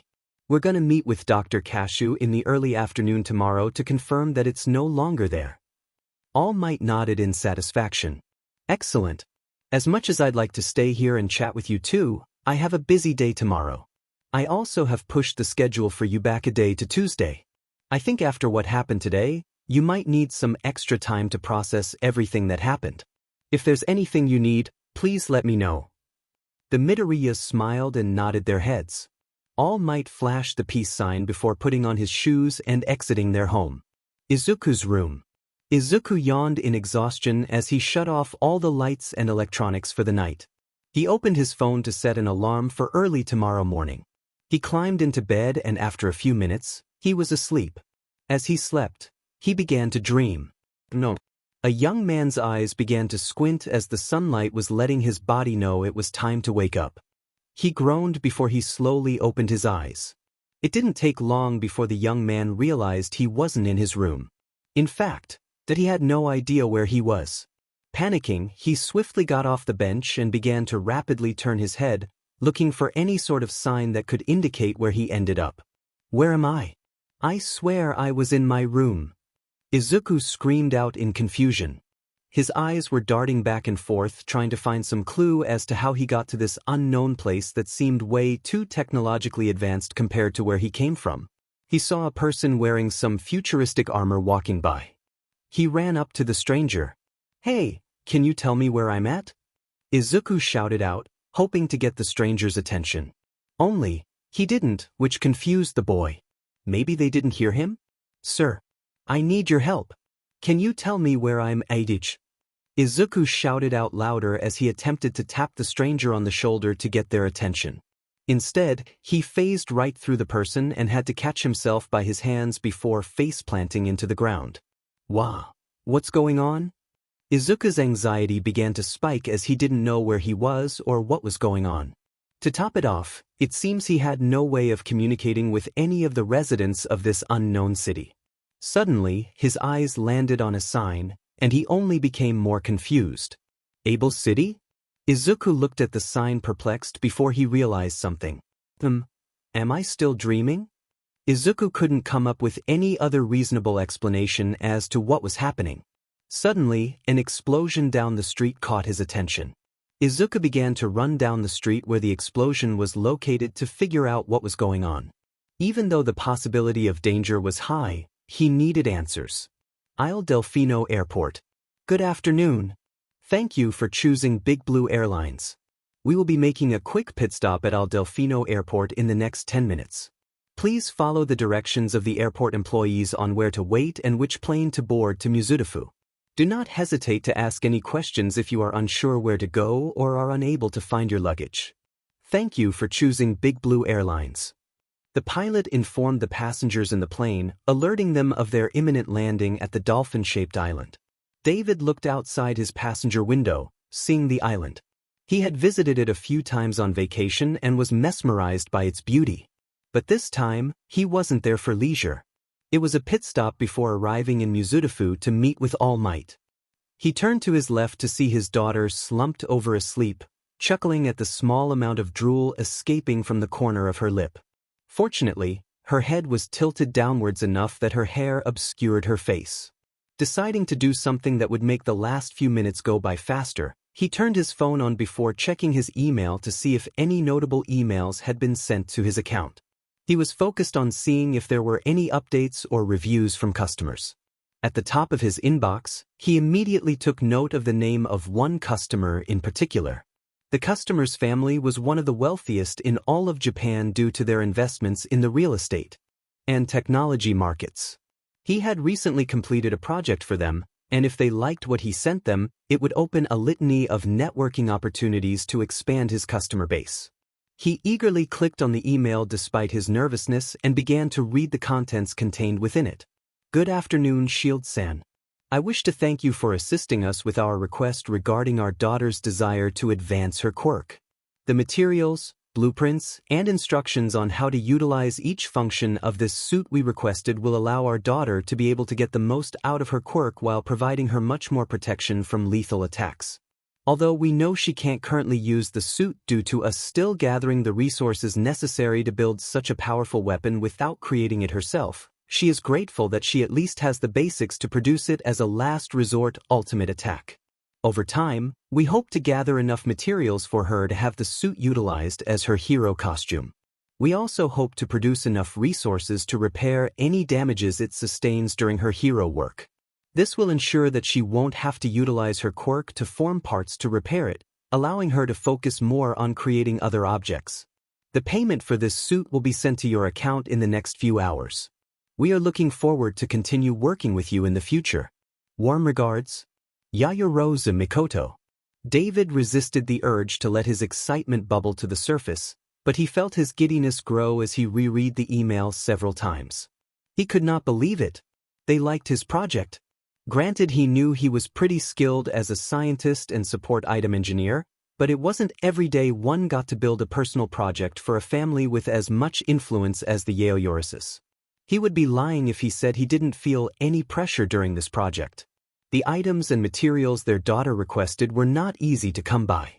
We're gonna meet with Dr. Cashew in the early afternoon tomorrow to confirm that it's no longer there. All Might nodded in satisfaction. Excellent. As much as I'd like to stay here and chat with you too, I have a busy day tomorrow. I also have pushed the schedule for you back a day to Tuesday. I think after what happened today, you might need some extra time to process everything that happened. If there's anything you need, please let me know. The Midoriyas smiled and nodded their heads. All Might flashed the peace sign before putting on his shoes and exiting their home. Izuku's room. Izuku yawned in exhaustion as he shut off all the lights and electronics for the night. He opened his phone to set an alarm for early tomorrow morning. He climbed into bed and after a few minutes, he was asleep. As he slept, he began to dream. No. A young man's eyes began to squint as the sunlight was letting his body know it was time to wake up. He groaned before he slowly opened his eyes. It didn't take long before the young man realized he wasn't in his room. In fact, that he had no idea where he was. Panicking, he swiftly got off the bench and began to rapidly turn his head, looking for any sort of sign that could indicate where he ended up. Where am I? I swear I was in my room. Izuku screamed out in confusion. His eyes were darting back and forth trying to find some clue as to how he got to this unknown place that seemed way too technologically advanced compared to where he came from. He saw a person wearing some futuristic armor walking by. He ran up to the stranger. Hey, can you tell me where I'm at? Izuku shouted out, hoping to get the stranger's attention. Only, he didn't, which confused the boy. Maybe they didn't hear him? Sir, I need your help. Can you tell me where I'm at? Izuku shouted out louder as he attempted to tap the stranger on the shoulder to get their attention. Instead, he phased right through the person and had to catch himself by his hands before face-planting into the ground. Wow, what's going on? Izuku's anxiety began to spike as he didn't know where he was or what was going on. To top it off, it seems he had no way of communicating with any of the residents of this unknown city. Suddenly, his eyes landed on a sign, and he only became more confused. Able City? Izuku looked at the sign perplexed before he realized something. Am I still dreaming? Izuku couldn't come up with any other reasonable explanation as to what was happening. Suddenly, an explosion down the street caught his attention. Izuku began to run down the street where the explosion was located to figure out what was going on. Even though the possibility of danger was high, he needed answers. Isle Delfino Airport. Good afternoon. Thank you for choosing Big Blue Airlines. We will be making a quick pit stop at Isle Delfino Airport in the next 10 minutes. Please follow the directions of the airport employees on where to wait and which plane to board to Mizudafu. Do not hesitate to ask any questions if you are unsure where to go or are unable to find your luggage. Thank you for choosing Big Blue Airlines. The pilot informed the passengers in the plane, alerting them of their imminent landing at the dolphin-shaped island. David looked outside his passenger window, seeing the island. He had visited it a few times on vacation and was mesmerized by its beauty. But this time, he wasn't there for leisure. It was a pit stop before arriving in Mizudafu to meet with All Might. He turned to his left to see his daughter slumped over asleep, chuckling at the small amount of drool escaping from the corner of her lip. Fortunately, her head was tilted downwards enough that her hair obscured her face. Deciding to do something that would make the last few minutes go by faster, he turned his phone on before checking his email to see if any notable emails had been sent to his account. He was focused on seeing if there were any updates or reviews from customers. At the top of his inbox, he immediately took note of the name of one customer in particular. The customer's family was one of the wealthiest in all of Japan due to their investments in the real estate and technology markets. He had recently completed a project for them, and if they liked what he sent them, it would open a litany of networking opportunities to expand his customer base. He eagerly clicked on the email despite his nervousness and began to read the contents contained within it. Good afternoon, Shield-san. I wish to thank you for assisting us with our request regarding our daughter's desire to advance her quirk. The materials, blueprints, and instructions on how to utilize each function of this suit we requested will allow our daughter to be able to get the most out of her quirk while providing her much more protection from lethal attacks. Although we know she can't currently use the suit due to us still gathering the resources necessary to build such a powerful weapon without creating it herself, she is grateful that she at least has the basics to produce it as a last resort ultimate attack. Over time, we hope to gather enough materials for her to have the suit utilized as her hero costume. We also hope to produce enough resources to repair any damages it sustains during her hero work. This will ensure that she won't have to utilize her quirk to form parts to repair it, allowing her to focus more on creating other objects. The payment for this suit will be sent to your account in the next few hours. We are looking forward to continue working with you in the future. Warm regards, Yayorozu Mikoto. David resisted the urge to let his excitement bubble to the surface, but he felt his giddiness grow as he reread the email several times. He could not believe it. They liked his project. Granted, he knew he was pretty skilled as a scientist and support item engineer, but it wasn't every day one got to build a personal project for a family with as much influence as the Yaoyorises. He would be lying if he said he didn't feel any pressure during this project. The items and materials their daughter requested were not easy to come by.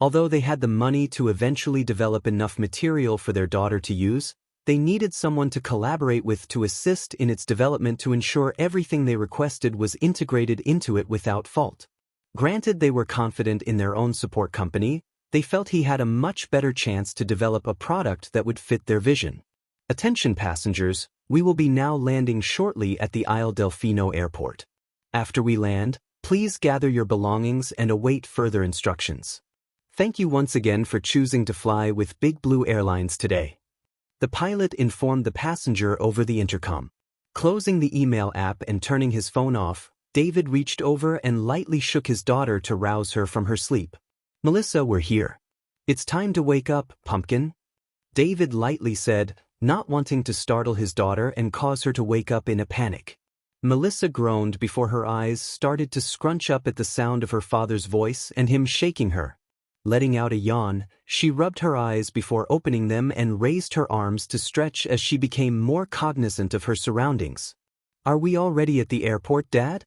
Although they had the money to eventually develop enough material for their daughter to use, they needed someone to collaborate with to assist in its development to ensure everything they requested was integrated into it without fault. Granted, they were confident in their own support company, they felt he had a much better chance to develop a product that would fit their vision. Attention passengers, we will be now landing shortly at the Isle Delfino Airport. After we land, please gather your belongings and await further instructions. Thank you once again for choosing to fly with Big Blue Airlines today. The pilot informed the passenger over the intercom. Closing the email app and turning his phone off, David reached over and lightly shook his daughter to rouse her from her sleep. Melissa, we're here. It's time to wake up, pumpkin. David lightly said, not wanting to startle his daughter and cause her to wake up in a panic. Melissa groaned before her eyes started to scrunch up at the sound of her father's voice and him shaking her. Letting out a yawn, she rubbed her eyes before opening them and raised her arms to stretch as she became more cognizant of her surroundings. "Are we already at the airport, Dad?"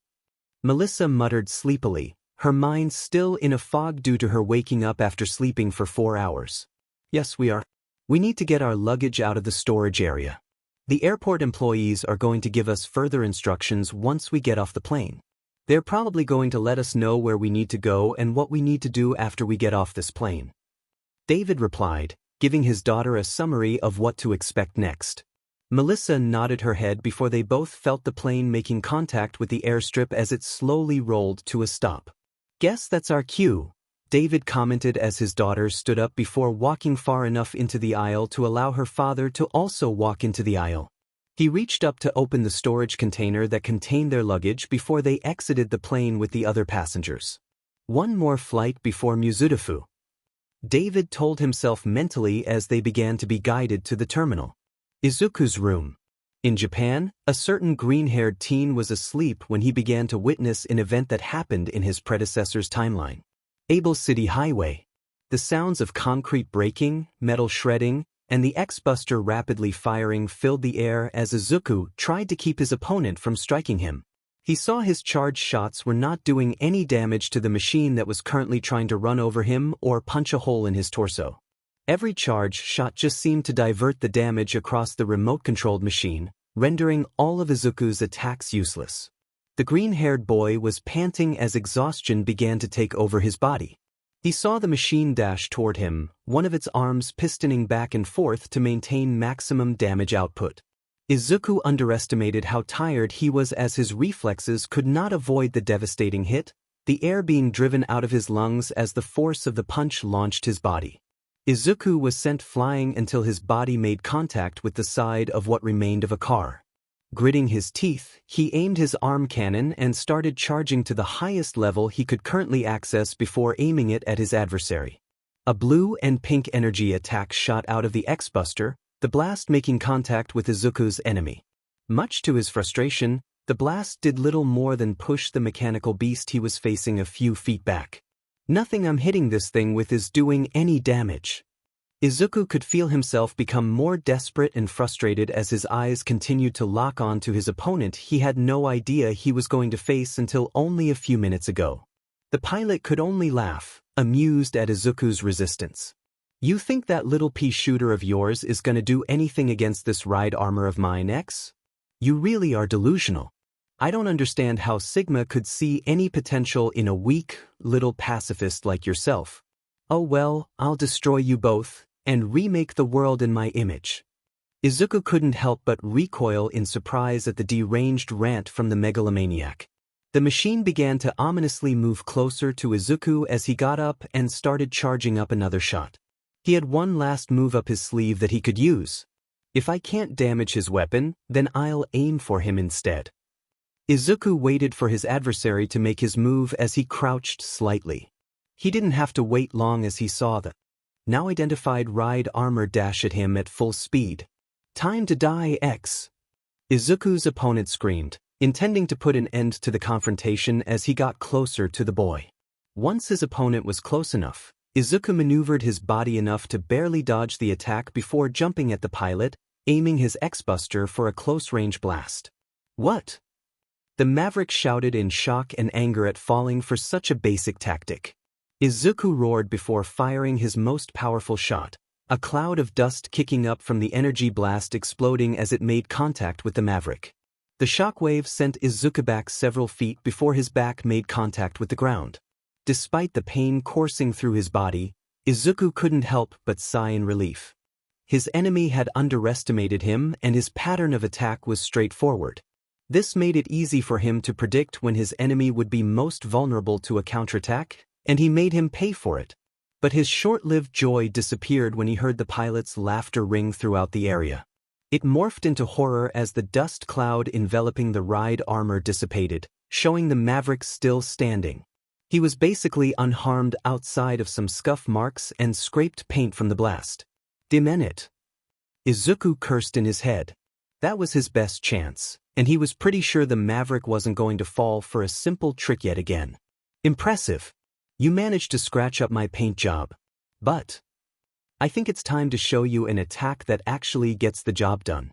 Melissa muttered sleepily, her mind still in a fog due to her waking up after sleeping for 4 hours. "Yes, we are. We need to get our luggage out of the storage area. The airport employees are going to give us further instructions once we get off the plane. They're probably going to let us know where we need to go and what we need to do after we get off this plane." David replied, giving his daughter a summary of what to expect next. Melissa nodded her head before they both felt the plane making contact with the airstrip as it slowly rolled to a stop. "Guess that's our cue," David commented as his daughter stood up before walking far enough into the aisle to allow her father to also walk into the aisle. He reached up to open the storage container that contained their luggage before they exited the plane with the other passengers. "One more flight before Mizudafu," David told himself mentally as they began to be guided to the terminal. Izuku's room. In Japan, a certain green-haired teen was asleep when he began to witness an event that happened in his predecessor's timeline. Able City Highway. The sounds of concrete breaking, metal shredding, and the X-Buster rapidly firing filled the air as Izuku tried to keep his opponent from striking him. He saw his charged shots were not doing any damage to the machine that was currently trying to run over him or punch a hole in his torso. Every charged shot just seemed to divert the damage across the remote-controlled machine, rendering all of Izuku's attacks useless. The green-haired boy was panting as exhaustion began to take over his body. He saw the machine dash toward him, one of its arms pistoning back and forth to maintain maximum damage output. Izuku underestimated how tired he was as his reflexes could not avoid the devastating hit, the air being driven out of his lungs as the force of the punch launched his body. Izuku was sent flying until his body made contact with the side of what remained of a car. Gritting his teeth, he aimed his arm cannon and started charging to the highest level he could currently access before aiming it at his adversary. A blue and pink energy attack shot out of the X-Buster, the blast making contact with Izuku's enemy. Much to his frustration, the blast did little more than push the mechanical beast he was facing a few feet back. "Nothing I'm hitting this thing with is doing any damage." Izuku could feel himself become more desperate and frustrated as his eyes continued to lock on to his opponent he had no idea he was going to face until only a few minutes ago. The pilot could only laugh, amused at Izuku's resistance. "You think that little pea shooter of yours is going to do anything against this ride armor of mine, X? You really are delusional. I don't understand how Sigma could see any potential in a weak, little pacifist like yourself. Oh well, I'll destroy you both and remake the world in my image." Izuku couldn't help but recoil in surprise at the deranged rant from the megalomaniac. The machine began to ominously move closer to Izuku as he got up and started charging up another shot. He had one last move up his sleeve that he could use. "If I can't damage his weapon, then I'll aim for him instead." Izuku waited for his adversary to make his move as he crouched slightly. He didn't have to wait long as he saw the now identified ride armor dash at him at full speed. "Time to die, X!" Izuku's opponent screamed, intending to put an end to the confrontation as he got closer to the boy. Once his opponent was close enough, Izuku maneuvered his body enough to barely dodge the attack before jumping at the pilot, aiming his X-Buster for a close-range blast. "What?" The Maverick shouted in shock and anger at falling for such a basic tactic. Izuku roared before firing his most powerful shot, a cloud of dust kicking up from the energy blast exploding as it made contact with the Maverick. The shockwave sent Izuku back several feet before his back made contact with the ground. Despite the pain coursing through his body, Izuku couldn't help but sigh in relief. His enemy had underestimated him and his pattern of attack was straightforward. This made it easy for him to predict when his enemy would be most vulnerable to a counterattack, and he made him pay for it. But his short-lived joy disappeared when he heard the pilot's laughter ring throughout the area. It morphed into horror as the dust cloud enveloping the ride armor dissipated, showing the Maverick still standing. He was basically unharmed outside of some scuff marks and scraped paint from the blast. "Damn it." Izuku cursed in his head. That was his best chance, and he was pretty sure the Maverick wasn't going to fall for a simple trick yet again. Impressive. You managed to scratch up my paint job. But I think it's time to show you an attack that actually gets the job done.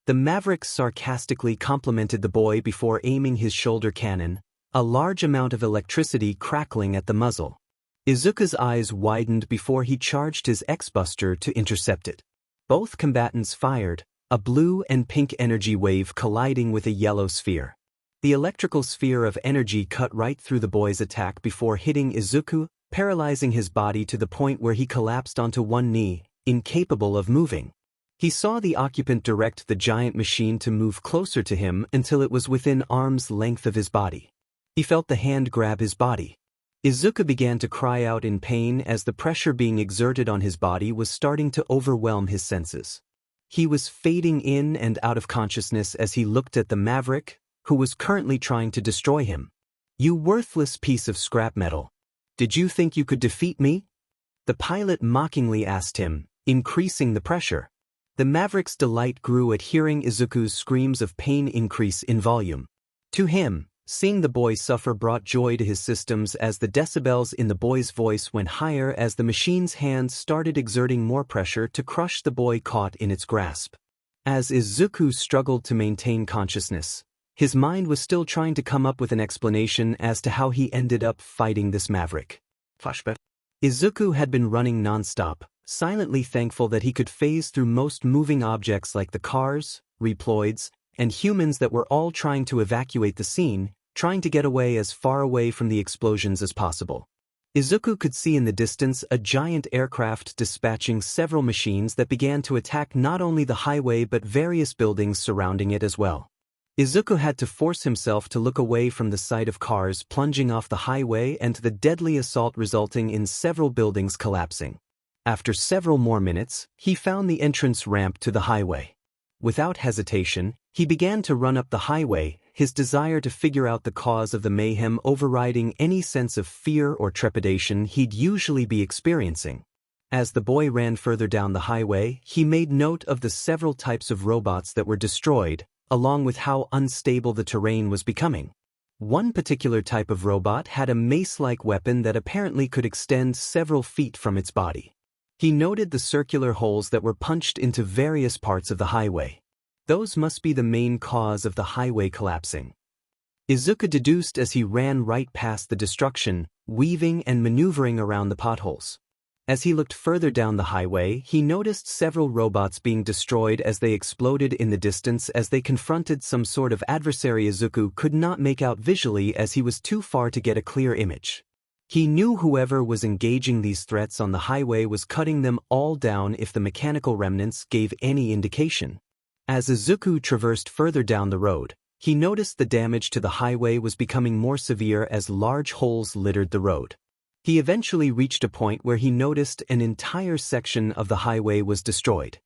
The Maverick sarcastically complimented the boy before aiming his shoulder cannon, a large amount of electricity crackling at the muzzle. Izuku's eyes widened before he charged his X-Buster to intercept it. Both combatants fired, a blue and pink energy wave colliding with a yellow sphere. The electrical sphere of energy cut right through the boy's attack before hitting Izuku, paralyzing his body to the point where he collapsed onto one knee, incapable of moving. He saw the occupant direct the giant machine to move closer to him until it was within arm's length of his body. He felt the hand grab his body. Izuku began to cry out in pain as the pressure being exerted on his body was starting to overwhelm his senses. He was fading in and out of consciousness as he looked at the Maverick, who was currently trying to destroy him. "You worthless piece of scrap metal. Did you think you could defeat me?" The pilot mockingly asked him, increasing the pressure. The Maverick's delight grew at hearing Izuku's screams of pain increase in volume. To him, seeing the boy suffer brought joy to his systems as the decibels in the boy's voice went higher as the machine's hands started exerting more pressure to crush the boy caught in its grasp. As Izuku struggled to maintain consciousness, his mind was still trying to come up with an explanation as to how he ended up fighting this Maverick. Flashback. Izuku had been running non-stop, silently thankful that he could phase through most moving objects like the cars, reploids, and humans that were all trying to evacuate the scene, trying to get away as far away from the explosions as possible. Izuku could see in the distance a giant aircraft dispatching several machines that began to attack not only the highway but various buildings surrounding it as well. Izuku had to force himself to look away from the sight of cars plunging off the highway and the deadly assault resulting in several buildings collapsing. After several more minutes, he found the entrance ramp to the highway. Without hesitation, he began to run up the highway, his desire to figure out the cause of the mayhem overriding any sense of fear or trepidation he'd usually be experiencing. As the boy ran further down the highway, he made note of the several types of robots that were destroyed, along with how unstable the terrain was becoming. One particular type of robot had a mace-like weapon that apparently could extend several feet from its body. He noted the circular holes that were punched into various parts of the highway. Those must be the main cause of the highway collapsing. Izuku deduced as he ran right past the destruction, weaving and maneuvering around the potholes. As he looked further down the highway, he noticed several robots being destroyed as they exploded in the distance as they confronted some sort of adversary Izuku could not make out visually as he was too far to get a clear image. He knew whoever was engaging these threats on the highway was cutting them all down if the mechanical remnants gave any indication. As Izuku traversed further down the road, he noticed the damage to the highway was becoming more severe as large holes littered the road. He eventually reached a point where he noticed an entire section of the highway was destroyed.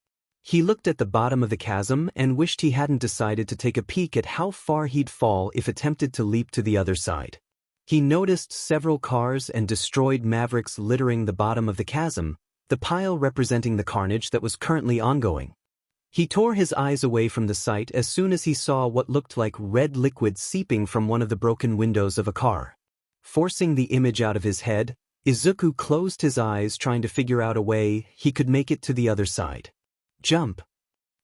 He looked at the bottom of the chasm and wished he hadn't decided to take a peek at how far he'd fall if attempted to leap to the other side. He noticed several cars and destroyed Mavericks littering the bottom of the chasm, the pile representing the carnage that was currently ongoing. He tore his eyes away from the sight as soon as he saw what looked like red liquid seeping from one of the broken windows of a car. Forcing the image out of his head, Izuku closed his eyes trying to figure out a way he could make it to the other side. Jump.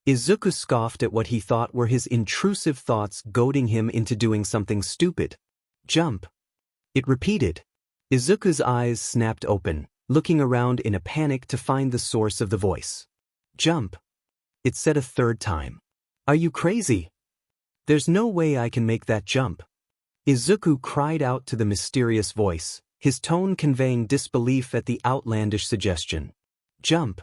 Izuku scoffed at what he thought were his intrusive thoughts goading him into doing something stupid. Jump. It repeated. Izuku's eyes snapped open, looking around in a panic to find the source of the voice. Jump. It said a third time. Are you crazy? There's no way I can make that jump. Izuku cried out to the mysterious voice, his tone conveying disbelief at the outlandish suggestion. Jump.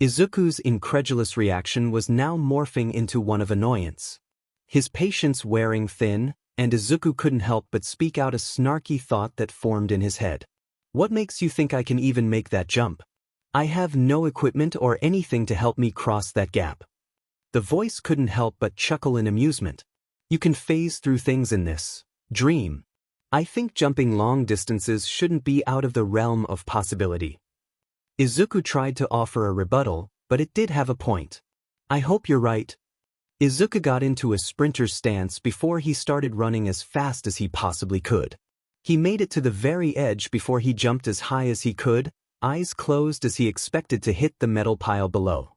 Izuku's incredulous reaction was now morphing into one of annoyance. His patience wearing thin, and Izuku couldn't help but speak out a snarky thought that formed in his head. What makes you think I can even make that jump? I have no equipment or anything to help me cross that gap. The voice couldn't help but chuckle in amusement. You can phase through things in this dream. I think jumping long distances shouldn't be out of the realm of possibility. Izuku tried to offer a rebuttal, but it did have a point. I hope you're right. Izuku got into a sprinter's stance before he started running as fast as he possibly could. He made it to the very edge before he jumped as high as he could, eyes closed as he expected to hit the metal pile below.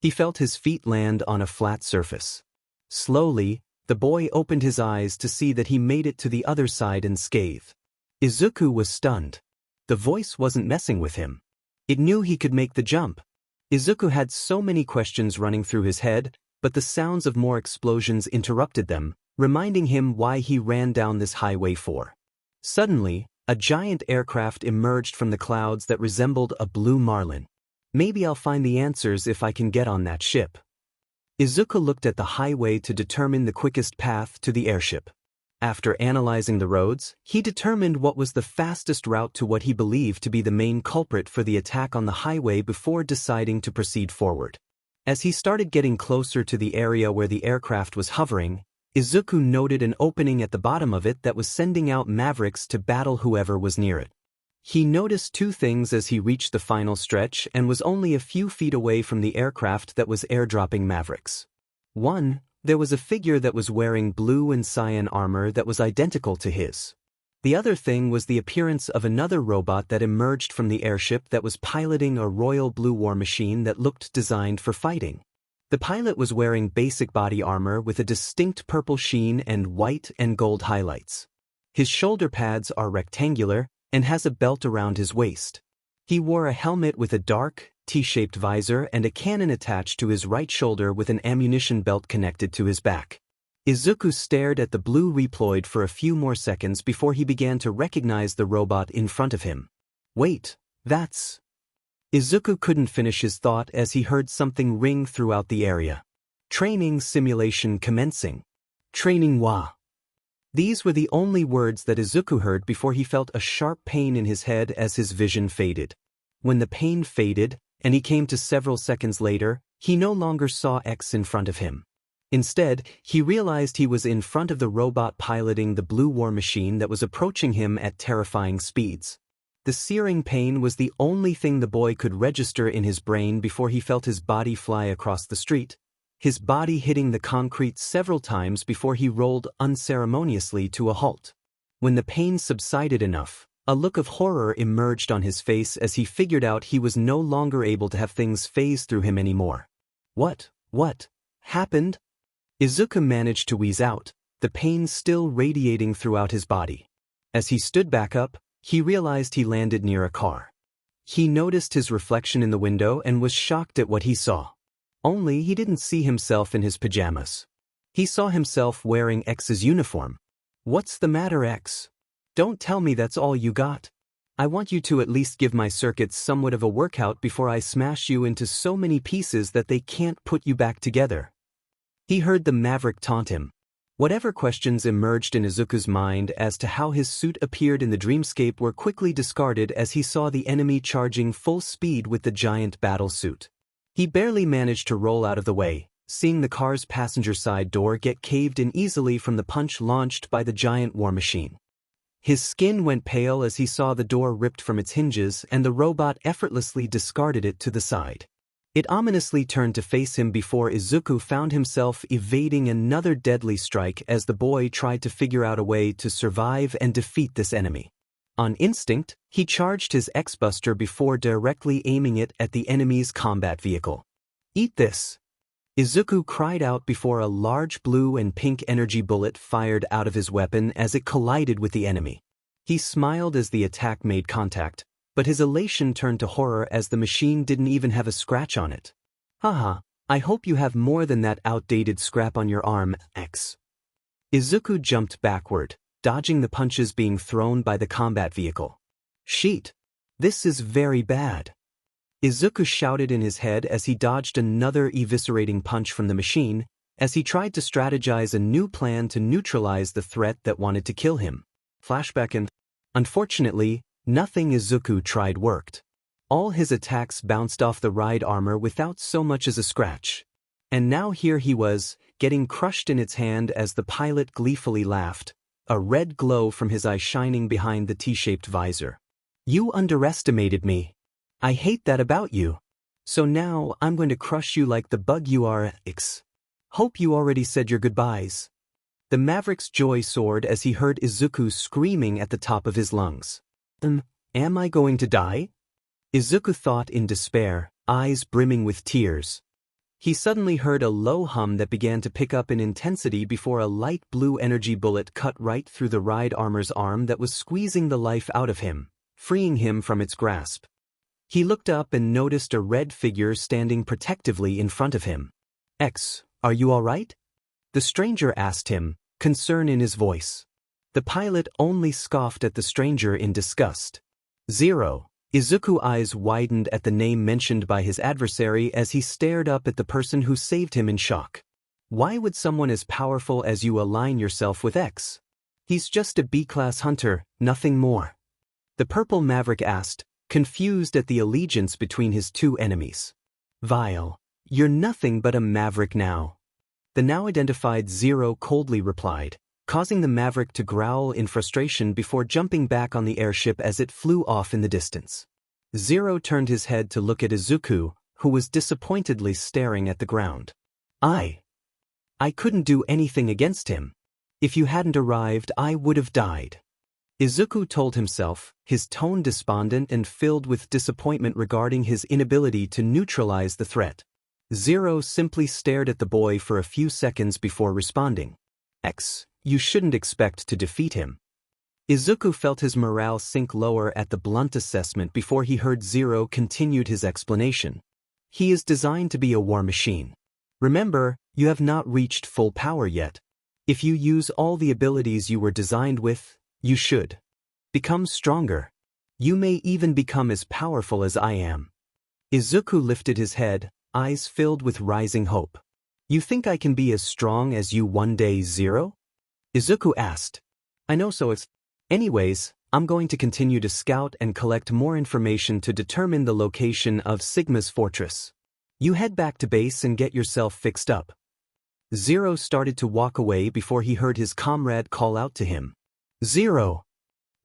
He felt his feet land on a flat surface. Slowly, the boy opened his eyes to see that he made it to the other side unscathed. Izuku was stunned. The voice wasn't messing with him. It knew he could make the jump. Izuku had so many questions running through his head, but the sounds of more explosions interrupted them, reminding him why he ran down this highway for. Suddenly, a giant aircraft emerged from the clouds that resembled a blue marlin. Maybe I'll find the answers if I can get on that ship. Izuku looked at the highway to determine the quickest path to the airship. After analyzing the roads, he determined what was the fastest route to what he believed to be the main culprit for the attack on the highway before deciding to proceed forward. As he started getting closer to the area where the aircraft was hovering, Izuku noted an opening at the bottom of it that was sending out Mavericks to battle whoever was near it. He noticed two things as he reached the final stretch and was only a few feet away from the aircraft that was airdropping Mavericks. One, there was a figure that was wearing blue and cyan armor that was identical to his. The other thing was the appearance of another robot that emerged from the airship that was piloting a royal blue war machine that looked designed for fighting. The pilot was wearing basic body armor with a distinct purple sheen and white and gold highlights. His shoulder pads are rectangular and has a belt around his waist. He wore a helmet with a dark, T-shaped visor and a cannon attached to his right shoulder with an ammunition belt connected to his back. Izuku stared at the blue Reploid for a few more seconds before he began to recognize the robot in front of him. Wait, that's... Izuku couldn't finish his thought as he heard something ring throughout the area. Training simulation commencing. Training wa. These were the only words that Izuku heard before he felt a sharp pain in his head as his vision faded. When the pain faded, and he came to several seconds later, he no longer saw X in front of him. Instead, he realized he was in front of the robot piloting the blue war machine that was approaching him at terrifying speeds. The searing pain was the only thing the boy could register in his brain before he felt his body fly across the street, his body hitting the concrete several times before he rolled unceremoniously to a halt. When the pain subsided enough, a look of horror emerged on his face as he figured out he was no longer able to have things phase through him anymore. What happened? Izuku managed to wheeze out, the pain still radiating throughout his body. As he stood back up, he realized he landed near a car. He noticed his reflection in the window and was shocked at what he saw. Only he didn't see himself in his pajamas. He saw himself wearing X's uniform. What's the matter, X? Don't tell me that's all you got. I want you to at least give my circuits somewhat of a workout before I smash you into so many pieces that they can't put you back together. He heard the Maverick taunt him. Whatever questions emerged in Izuku's mind as to how his suit appeared in the dreamscape were quickly discarded as he saw the enemy charging full speed with the giant battle suit. He barely managed to roll out of the way, seeing the car's passenger side door get caved in easily from the punch launched by the giant war machine. His skin went pale as he saw the door ripped from its hinges and the robot effortlessly discarded it to the side. It ominously turned to face him before Izuku found himself evading another deadly strike as the boy tried to figure out a way to survive and defeat this enemy. On instinct, he charged his X-Buster before directly aiming it at the enemy's combat vehicle. "Eat this!" Izuku cried out before a large blue and pink energy bullet fired out of his weapon as it collided with the enemy. He smiled as the attack made contact, but his elation turned to horror as the machine didn't even have a scratch on it. "Haha, I hope you have more than that outdated scrap on your arm, X." Izuku jumped backward, dodging the punches being thrown by the combat vehicle. "Sheet! This is very bad." Izuku shouted in his head as he dodged another eviscerating punch from the machine, as he tried to strategize a new plan to neutralize the threat that wanted to kill him. Flashback and... Unfortunately, nothing Izuku tried worked. All his attacks bounced off the ride armor without so much as a scratch. And now here he was, getting crushed in its hand as the pilot gleefully laughed, a red glow from his eye shining behind the T-shaped visor. "You underestimated me. I hate that about you. So now I'm going to crush you like the bug you are, X. Hope you already said your goodbyes." The Maverick's joy soared as he heard Izuku screaming at the top of his lungs. Am I going to die? Izuku thought in despair, eyes brimming with tears. He suddenly heard a low hum that began to pick up in intensity before a light blue energy bullet cut right through the ride armor's arm that was squeezing the life out of him, freeing him from its grasp. He looked up and noticed a red figure standing protectively in front of him. X, are you all right? The stranger asked him, concern in his voice. The pilot only scoffed at the stranger in disgust. Zero. Izuku's eyes widened at the name mentioned by his adversary as he stared up at the person who saved him in shock. Why would someone as powerful as you align yourself with X? He's just a B-class hunter, nothing more. The purple Maverick asked, confused at the allegiance between his two enemies. Vile. You're nothing but a Maverick now. The now identified Zero coldly replied, causing the Maverick to growl in frustration before jumping back on the airship as it flew off in the distance. Zero turned his head to look at Izuku, who was disappointedly staring at the ground. I couldn't do anything against him. If you hadn't arrived, I would have died. Izuku told himself, his tone despondent and filled with disappointment regarding his inability to neutralize the threat. Zero simply stared at the boy for a few seconds before responding. X, you shouldn't expect to defeat him. Izuku felt his morale sink lower at the blunt assessment before he heard Zero continued his explanation. He is designed to be a war machine. Remember, you have not reached full power yet. If you use all the abilities you were designed with, you should become stronger. You may even become as powerful as I am. Izuku lifted his head, eyes filled with rising hope. You think I can be as strong as you one day, Zero? Izuku asked. I know so. Anyways, I'm going to continue to scout and collect more information to determine the location of Sigma's fortress. You head back to base and get yourself fixed up. Zero started to walk away before he heard his comrade call out to him. Zero!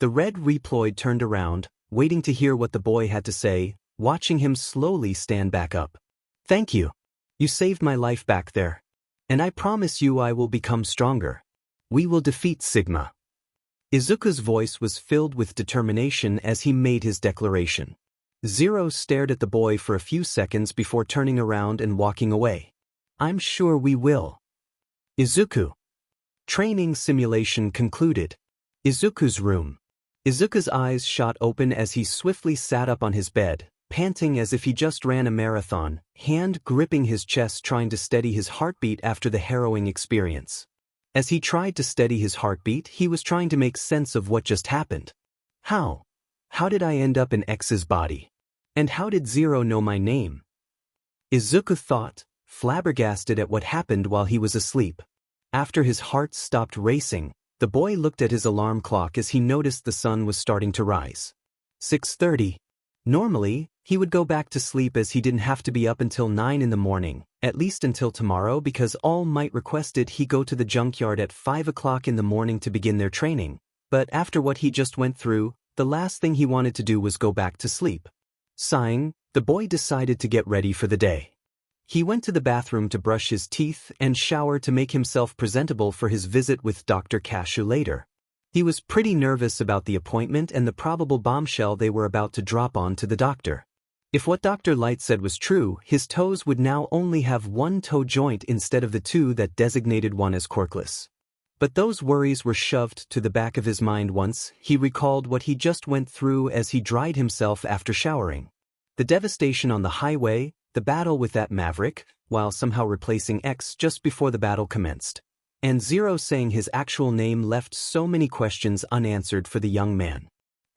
The red reploid turned around, waiting to hear what the boy had to say, watching him slowly stand back up. Thank you. You saved my life back there. And I promise you I will become stronger. We will defeat Sigma. Izuku's voice was filled with determination as he made his declaration. Zero stared at the boy for a few seconds before turning around and walking away. I'm sure we will. Izuku. Training simulation concluded. Izuku's room. Izuku's eyes shot open as he swiftly sat up on his bed, panting as if he just ran a marathon, hand gripping his chest trying to steady his heartbeat after the harrowing experience. As he tried to steady his heartbeat, he was trying to make sense of what just happened. How? How did I end up in X's body? And how did Zero know my name? Izuku thought, flabbergasted at what happened while he was asleep. After his heart stopped racing, the boy looked at his alarm clock as he noticed the sun was starting to rise. 6:30. Normally, he would go back to sleep as he didn't have to be up until 9 in the morning, at least until tomorrow because All Might requested he go to the junkyard at 5 o'clock in the morning to begin their training. But after what he just went through, the last thing he wanted to do was go back to sleep. Sighing, the boy decided to get ready for the day. He went to the bathroom to brush his teeth and shower to make himself presentable for his visit with Dr. Cashew later. He was pretty nervous about the appointment and the probable bombshell they were about to drop on to the doctor. If what Dr. Light said was true, his toes would now only have one toe joint instead of the two that designated one as quirkless. But those worries were shoved to the back of his mind once he recalled what he just went through as he dried himself after showering. The devastation on the highway, the battle with that Maverick, while somehow replacing X just before the battle commenced. And Zero saying his actual name left so many questions unanswered for the young man.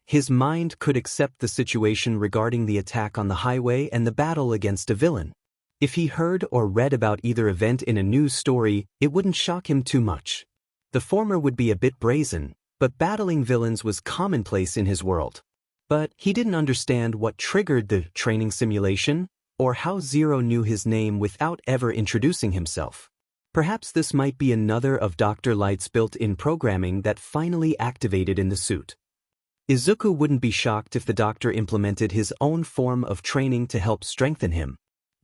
His mind could accept the situation regarding the attack on the highway and the battle against a villain. If he heard or read about either event in a news story, it wouldn't shock him too much. The former would be a bit brazen, but battling villains was commonplace in his world. But he didn't understand what triggered the training simulation, or how Zero knew his name without ever introducing himself. Perhaps this might be another of Dr. Light's built-in programming that finally activated in the suit. Izuku wouldn't be shocked if the doctor implemented his own form of training to help strengthen him.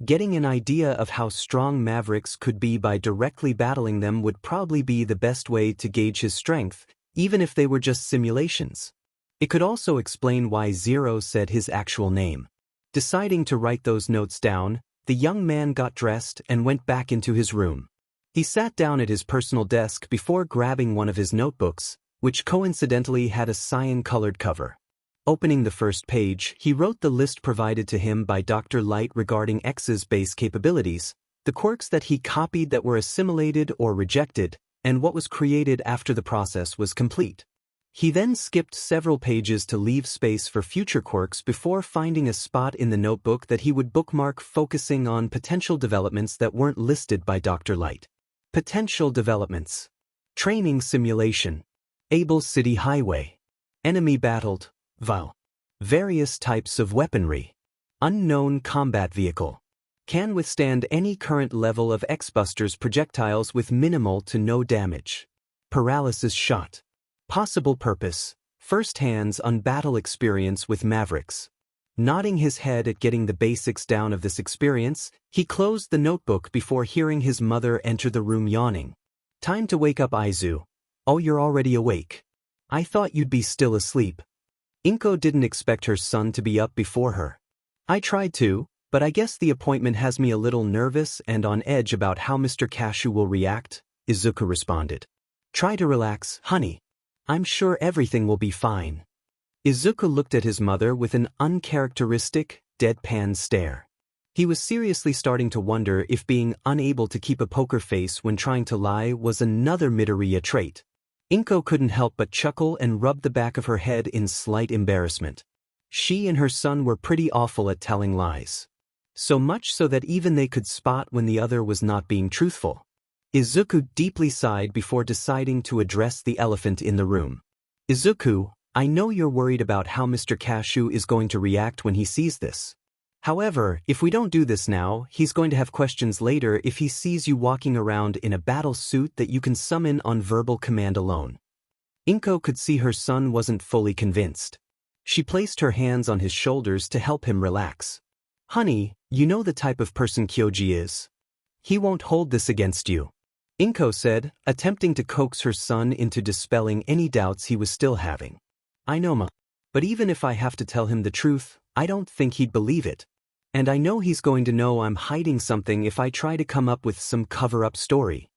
Getting an idea of how strong Mavericks could be by directly battling them would probably be the best way to gauge his strength, even if they were just simulations. It could also explain why Zero said his actual name. Deciding to write those notes down, the young man got dressed and went back into his room. He sat down at his personal desk before grabbing one of his notebooks, which coincidentally had a cyan-colored cover. Opening the first page, he wrote the list provided to him by Dr. Light regarding X's base capabilities, the quirks that he copied that were assimilated or rejected, and what was created after the process was complete. He then skipped several pages to leave space for future quirks before finding a spot in the notebook that he would bookmark, focusing on potential developments that weren't listed by Dr. Light. Potential developments. Training simulation. Able City Highway. Enemy battled. Vial. Various types of weaponry. Unknown combat vehicle. Can withstand any current level of X-Buster's projectiles with minimal to no damage. Paralysis shot. Possible purpose. First hands-on battle experience with Mavericks. Nodding his head at getting the basics down of this experience, he closed the notebook before hearing his mother enter the room yawning. Time to wake up, Izu. Oh, you're already awake. I thought you'd be still asleep. Inko didn't expect her son to be up before her. I tried to, but I guess the appointment has me a little nervous and on edge about how Mr. Cashew will react, Izuku responded. Try to relax, honey. I'm sure everything will be fine. Izuku looked at his mother with an uncharacteristic, deadpan stare. He was seriously starting to wonder if being unable to keep a poker face when trying to lie was another Midoriya trait. Inko couldn't help but chuckle and rub the back of her head in slight embarrassment. She and her son were pretty awful at telling lies. So much so that even they could spot when the other was not being truthful. Izuku deeply sighed before deciding to address the elephant in the room. Izuku, I know you're worried about how Mr. Cashew is going to react when he sees this. However, if we don't do this now, he's going to have questions later if he sees you walking around in a battle suit that you can summon on verbal command alone. Inko could see her son wasn't fully convinced. She placed her hands on his shoulders to help him relax. Honey, you know the type of person Kyoji is. He won't hold this against you. Inko said, attempting to coax her son into dispelling any doubts he was still having. I know, Ma. But even if I have to tell him the truth, I don't think he'd believe it. And I know he's going to know I'm hiding something if I try to come up with some cover-up story.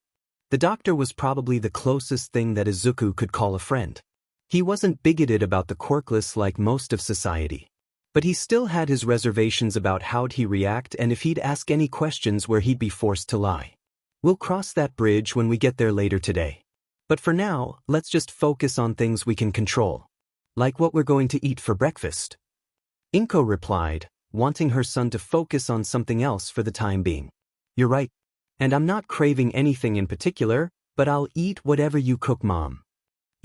The doctor was probably the closest thing that Izuku could call a friend. He wasn't bigoted about the quirkless like most of society. But he still had his reservations about how'd he react and if he'd ask any questions where he'd be forced to lie. We'll cross that bridge when we get there later today. But for now, let's just focus on things we can control. Like what we're going to eat for breakfast. Inko replied, wanting her son to focus on something else for the time being. You're right. And I'm not craving anything in particular, but I'll eat whatever you cook, Mom.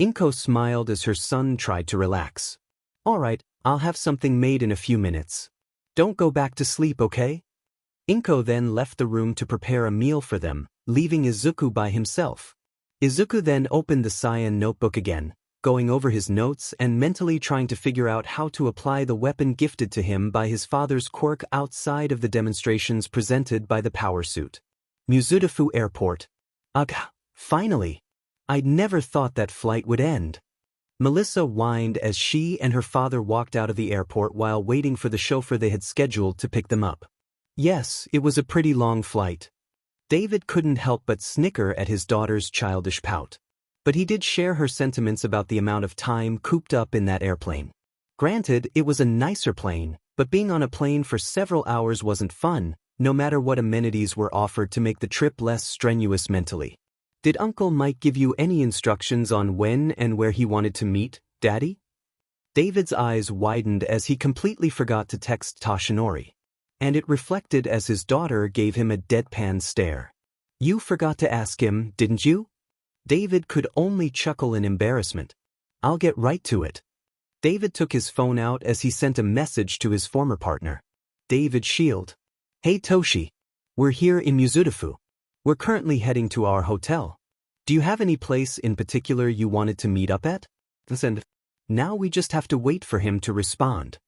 Inko smiled as her son tried to relax. All right, I'll have something made in a few minutes. Don't go back to sleep, okay? Inko then left the room to prepare a meal for them, leaving Izuku by himself. Izuku then opened the cyan notebook again, going over his notes and mentally trying to figure out how to apply the weapon gifted to him by his father's quirk outside of the demonstrations presented by the power suit. Mizudafu Airport. Ugh, finally! I'd never thought that flight would end. Melissa whined as she and her father walked out of the airport while waiting for the chauffeur they had scheduled to pick them up. Yes, it was a pretty long flight. David couldn't help but snicker at his daughter's childish pout. But he did share her sentiments about the amount of time cooped up in that airplane. Granted, it was a nicer plane, but being on a plane for several hours wasn't fun, no matter what amenities were offered to make the trip less strenuous mentally. Did Uncle Mike give you any instructions on when and where he wanted to meet, Daddy? David's eyes widened as he completely forgot to text Toshinori. And it reflected as his daughter gave him a deadpan stare. You forgot to ask him, didn't you? David could only chuckle in embarrassment. I'll get right to it. David took his phone out as he sent a message to his former partner. David Shield. Hey Toshi. We're here in Mizudafu. We're currently heading to our hotel. Do you have any place in particular you wanted to meet up at? And now we just have to wait for him to respond.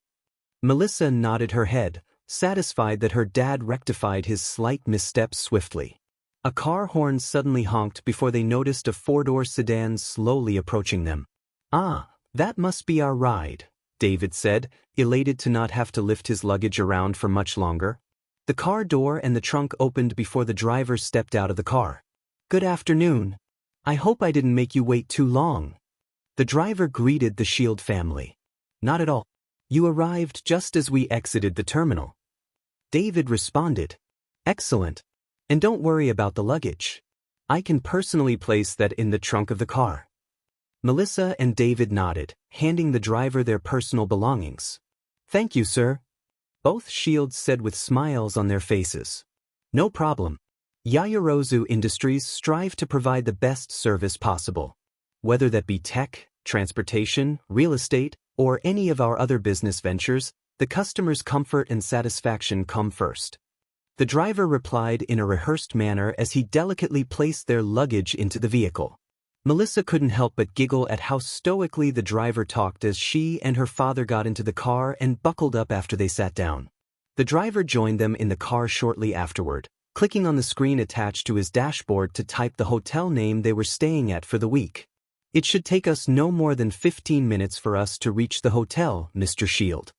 Melissa nodded her head, satisfied that her dad rectified his slight missteps swiftly. A car horn suddenly honked before they noticed a four-door sedan slowly approaching them. "Ah, that must be our ride," David said, elated to not have to lift his luggage around for much longer. The car door and the trunk opened before the driver stepped out of the car. "Good afternoon. I hope I didn't make you wait too long." The driver greeted the Shield family. "Not at all. You arrived just as we exited the terminal." David responded. "Excellent. And don't worry about the luggage. I can personally place that in the trunk of the car." Melissa and David nodded, handing the driver their personal belongings. "Thank you, sir," both Shields said with smiles on their faces. "No problem. Yaoyorozu Industries strive to provide the best service possible. Whether that be tech, transportation, real estate, or any of our other business ventures, the customer's comfort and satisfaction come first." The driver replied in a rehearsed manner as he delicately placed their luggage into the vehicle. Melissa couldn't help but giggle at how stoically the driver talked as she and her father got into the car and buckled up after they sat down. The driver joined them in the car shortly afterward, clicking on the screen attached to his dashboard to type the hotel name they were staying at for the week. "It should take us no more than 15 minutes for us to reach the hotel, Mr. Shield."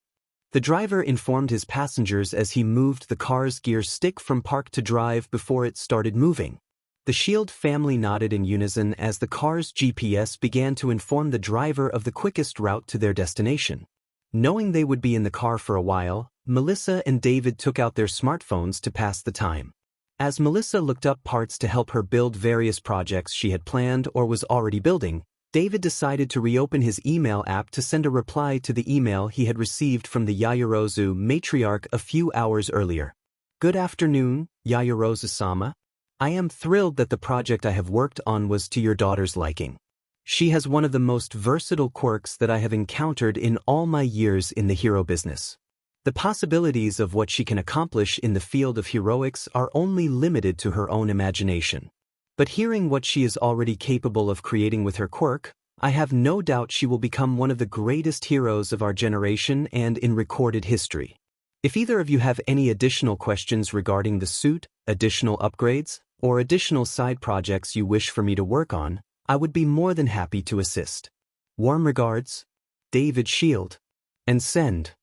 The driver informed his passengers as he moved the car's gear stick from park to drive before it started moving. The Shield family nodded in unison as the car's GPS began to inform the driver of the quickest route to their destination. Knowing they would be in the car for a while, Melissa and David took out their smartphones to pass the time. As Melissa looked up parts to help her build various projects she had planned or was already building, David decided to reopen his email app to send a reply to the email he had received from the Yaoyorozu matriarch a few hours earlier. "Good afternoon, Yaoyorozu-sama. I am thrilled that the project I have worked on was to your daughter's liking. She has one of the most versatile quirks that I have encountered in all my years in the hero business. The possibilities of what she can accomplish in the field of heroics are only limited to her own imagination. But hearing what she is already capable of creating with her quirk, I have no doubt she will become one of the greatest heroes of our generation and in recorded history. If either of you have any additional questions regarding the suit, additional upgrades, or additional side projects you wish for me to work on, I would be more than happy to assist. Warm regards, David Shield." And send.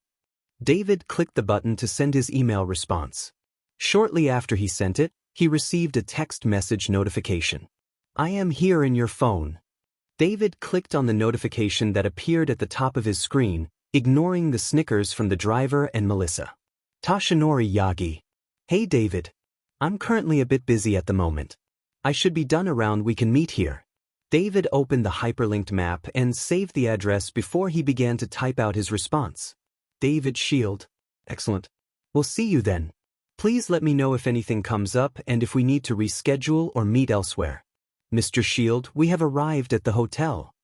David clicked the button to send his email response. Shortly after he sent it, he received a text message notification. "I am here in your phone." David clicked on the notification that appeared at the top of his screen, ignoring the snickers from the driver and Melissa. "Tashinori Yagi." "Hey David. I'm currently a bit busy at the moment. I should be done around we can meet here." David opened the hyperlinked map and saved the address before he began to type out his response. "David Shield. Excellent. We'll see you then. Please let me know if anything comes up and if we need to reschedule or meet elsewhere. Mr. Shield, we have arrived at the hotel."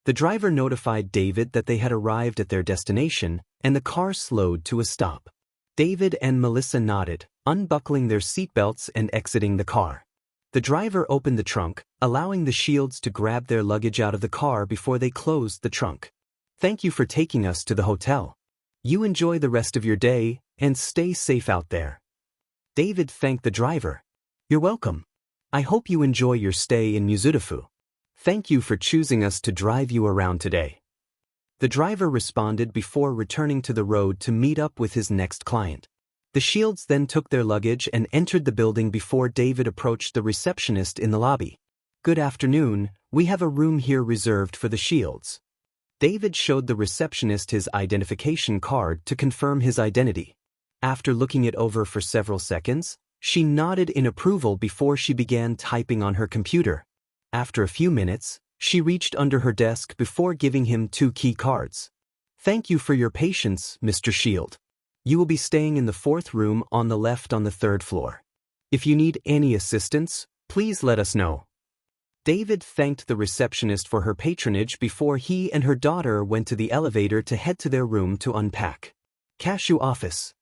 The driver notified David that they had arrived at their destination, and the car slowed to a stop. David and Melissa nodded, unbuckling their seatbelts and exiting the car. The driver opened the trunk, allowing the Shields to grab their luggage out of the car before they closed the trunk. "Thank you for taking us to the hotel. You enjoy the rest of your day, and stay safe out there." David thanked the driver. "You're welcome. I hope you enjoy your stay in Mizudafu. Thank you for choosing us to drive you around today." The driver responded before returning to the road to meet up with his next client. The Shields then took their luggage and entered the building before David approached the receptionist in the lobby. "Good afternoon, we have a room here reserved for the Shields." David showed the receptionist his identification card to confirm his identity. After looking it over for several seconds, she nodded in approval before she began typing on her computer. After a few minutes, she reached under her desk before giving him 2 key cards. "Thank you for your patience, Mr. Shield. You will be staying in the 4th room on the left on the 3rd floor. If you need any assistance, please let us know." David thanked the receptionist for her patronage before he and her daughter went to the elevator to head to their room to unpack. Cashew office.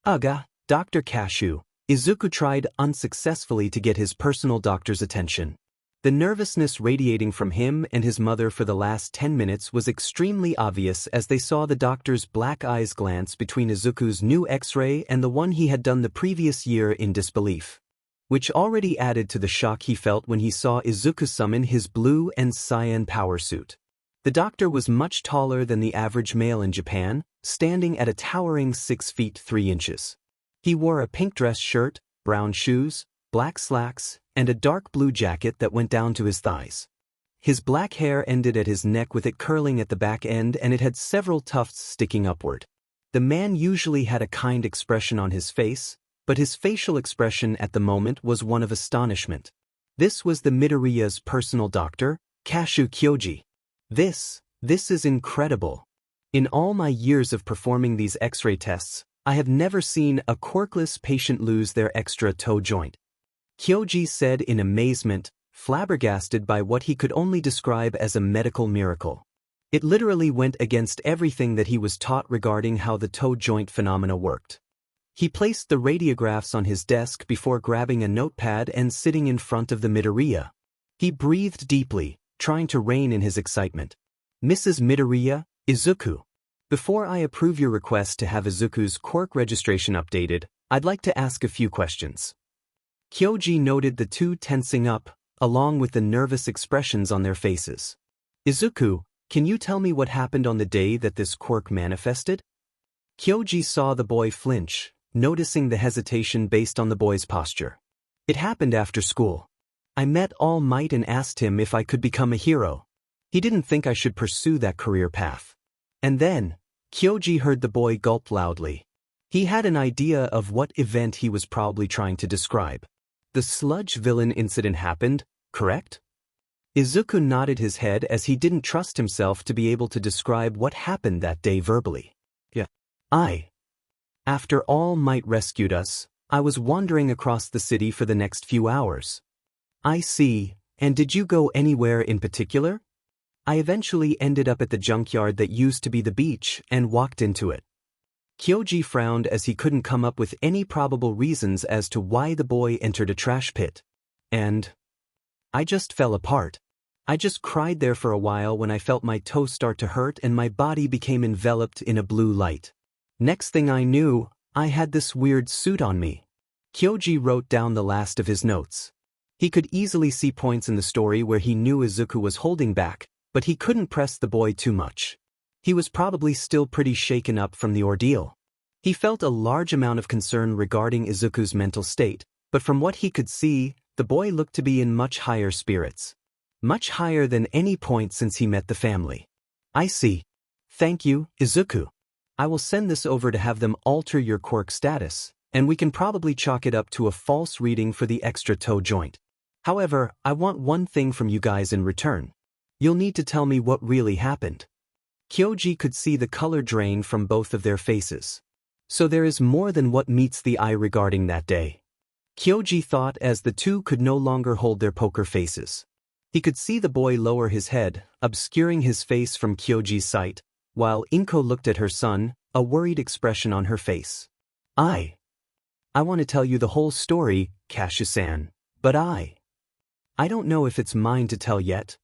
"Uga, Dr. Cashew." Izuku tried unsuccessfully to get his personal doctor's attention. The nervousness radiating from him and his mother for the last 10 minutes was extremely obvious as they saw the doctor's black eyes glance between Izuku's new X-ray and the one he had done the previous year in disbelief, which already added to the shock he felt when he saw Izuku summon his blue and cyan power suit. The doctor was much taller than the average male in Japan, standing at a towering 6 feet 3 inches. He wore a pink dress shirt, brown shoes, black slacks, and a dark blue jacket that went down to his thighs. His black hair ended at his neck with it curling at the back end, and it had several tufts sticking upward. The man usually had a kind expression on his face, but his facial expression at the moment was one of astonishment. This was the Midoriya's personal doctor, Kashu Kyoji. This is incredible. In all my years of performing these X-ray tests, I have never seen a quirkless patient lose their extra toe joint. Kyoji said in amazement, flabbergasted by what he could only describe as a medical miracle. It literally went against everything that he was taught regarding how the toe joint phenomena worked. He placed the radiographs on his desk before grabbing a notepad and sitting in front of the Midoriya. He breathed deeply, trying to rein in his excitement. Mrs. Midoriya, Izuku. Before I approve your request to have Izuku's quirk registration updated, I'd like to ask a few questions. Kyoji noted the two tensing up, along with the nervous expressions on their faces. Izuku, can you tell me what happened on the day that this quirk manifested? Kyoji saw the boy flinch, noticing the hesitation based on the boy's posture. It happened after school. I met All Might and asked him if I could become a hero. He didn't think I should pursue that career path. And then, Kyoji heard the boy gulp loudly. He had an idea of what event he was probably trying to describe. The sludge villain incident happened, correct? Izuku nodded his head as he didn't trust himself to be able to describe what happened that day verbally. Yeah. After All Might rescued us, I was wandering across the city for the next few hours. I see, and did you go anywhere in particular? I eventually ended up at the junkyard that used to be the beach and walked into it. Kyoji frowned as he couldn't come up with any probable reasons as to why the boy entered a trash pit. And I just fell apart. I just cried there for a while when I felt my toe start to hurt and my body became enveloped in a blue light. Next thing I knew, I had this weird suit on me. Kyoji wrote down the last of his notes. He could easily see points in the story where he knew Izuku was holding back, but he couldn't press the boy too much. He was probably still pretty shaken up from the ordeal. He felt a large amount of concern regarding Izuku's mental state, but from what he could see, the boy looked to be in much higher spirits. Much higher than any point since he met the family. I see. Thank you, Izuku. I will send this over to have them alter your quirk status, and we can probably chalk it up to a false reading for the extra toe joint. However, I want one thing from you guys in return. You'll need to tell me what really happened. Kyoji could see the color drain from both of their faces. So there is more than what meets the eye regarding that day. Kyoji thought as the two could no longer hold their poker faces. He could see the boy lower his head, obscuring his face from Kyoji's sight, while Inko looked at her son, a worried expression on her face. I want to tell you the whole story, Kashu-san, but I don't know if it's mine to tell yet.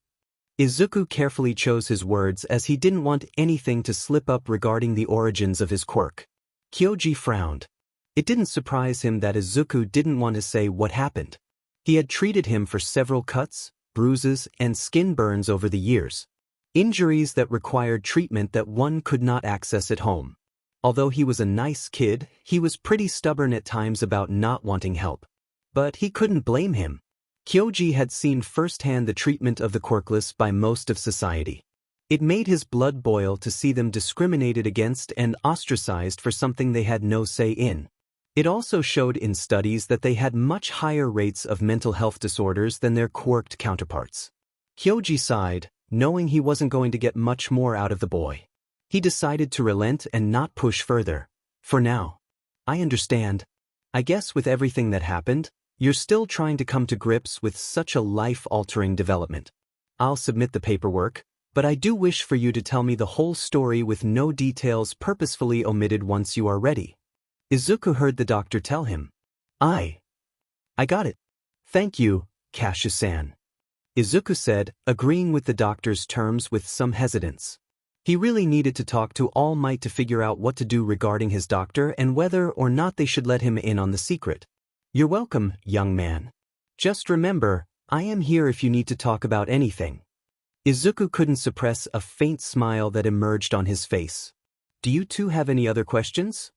Izuku carefully chose his words as he didn't want anything to slip up regarding the origins of his quirk. Kyoji frowned. It didn't surprise him that Izuku didn't want to say what happened. He had treated him for several cuts, bruises, and skin burns over the years. Injuries that required treatment that one could not access at home. Although he was a nice kid, he was pretty stubborn at times about not wanting help. But he couldn't blame him. Kyoji had seen firsthand the treatment of the quirkless by most of society. It made his blood boil to see them discriminated against and ostracized for something they had no say in. It also showed in studies that they had much higher rates of mental health disorders than their quirked counterparts. Kyoji sighed, knowing he wasn't going to get much more out of the boy. He decided to relent and not push further. For now. I understand. I guess with everything that happened, you're still trying to come to grips with such a life-altering development. I'll submit the paperwork, but I do wish for you to tell me the whole story with no details purposefully omitted once you are ready. Izuku heard the doctor tell him. I got it. Thank you, Kashu-san. Izuku said, agreeing with the doctor's terms with some hesitance. He really needed to talk to All Might to figure out what to do regarding his doctor and whether or not they should let him in on the secret. You're welcome, young man. Just remember, I am here if you need to talk about anything. Izuku couldn't suppress a faint smile that emerged on his face. Do you two have any other questions?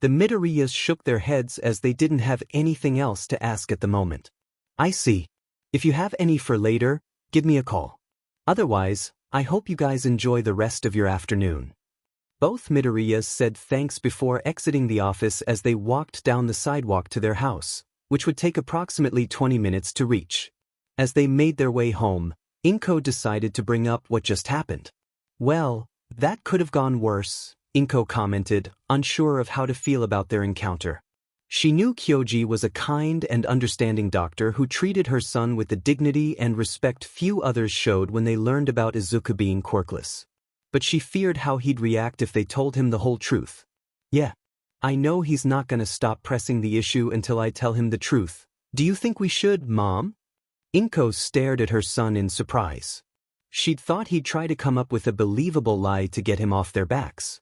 The Midoriyas shook their heads as they didn't have anything else to ask at the moment. I see. If you have any for later, give me a call. Otherwise, I hope you guys enjoy the rest of your afternoon. Both Midoriyas said thanks before exiting the office as they walked down the sidewalk to their house, which would take approximately 20 minutes to reach. As they made their way home, Inko decided to bring up what just happened. Well, that could have gone worse, Inko commented, unsure of how to feel about their encounter. She knew Kyoji was a kind and understanding doctor who treated her son with the dignity and respect few others showed when they learned about Izuku being quirkless. But she feared how he'd react if they told him the whole truth. Yeah. I know he's not gonna stop pressing the issue until I tell him the truth. Do you think we should, Mom? Inko stared at her son in surprise. She'd thought he'd try to come up with a believable lie to get him off their backs.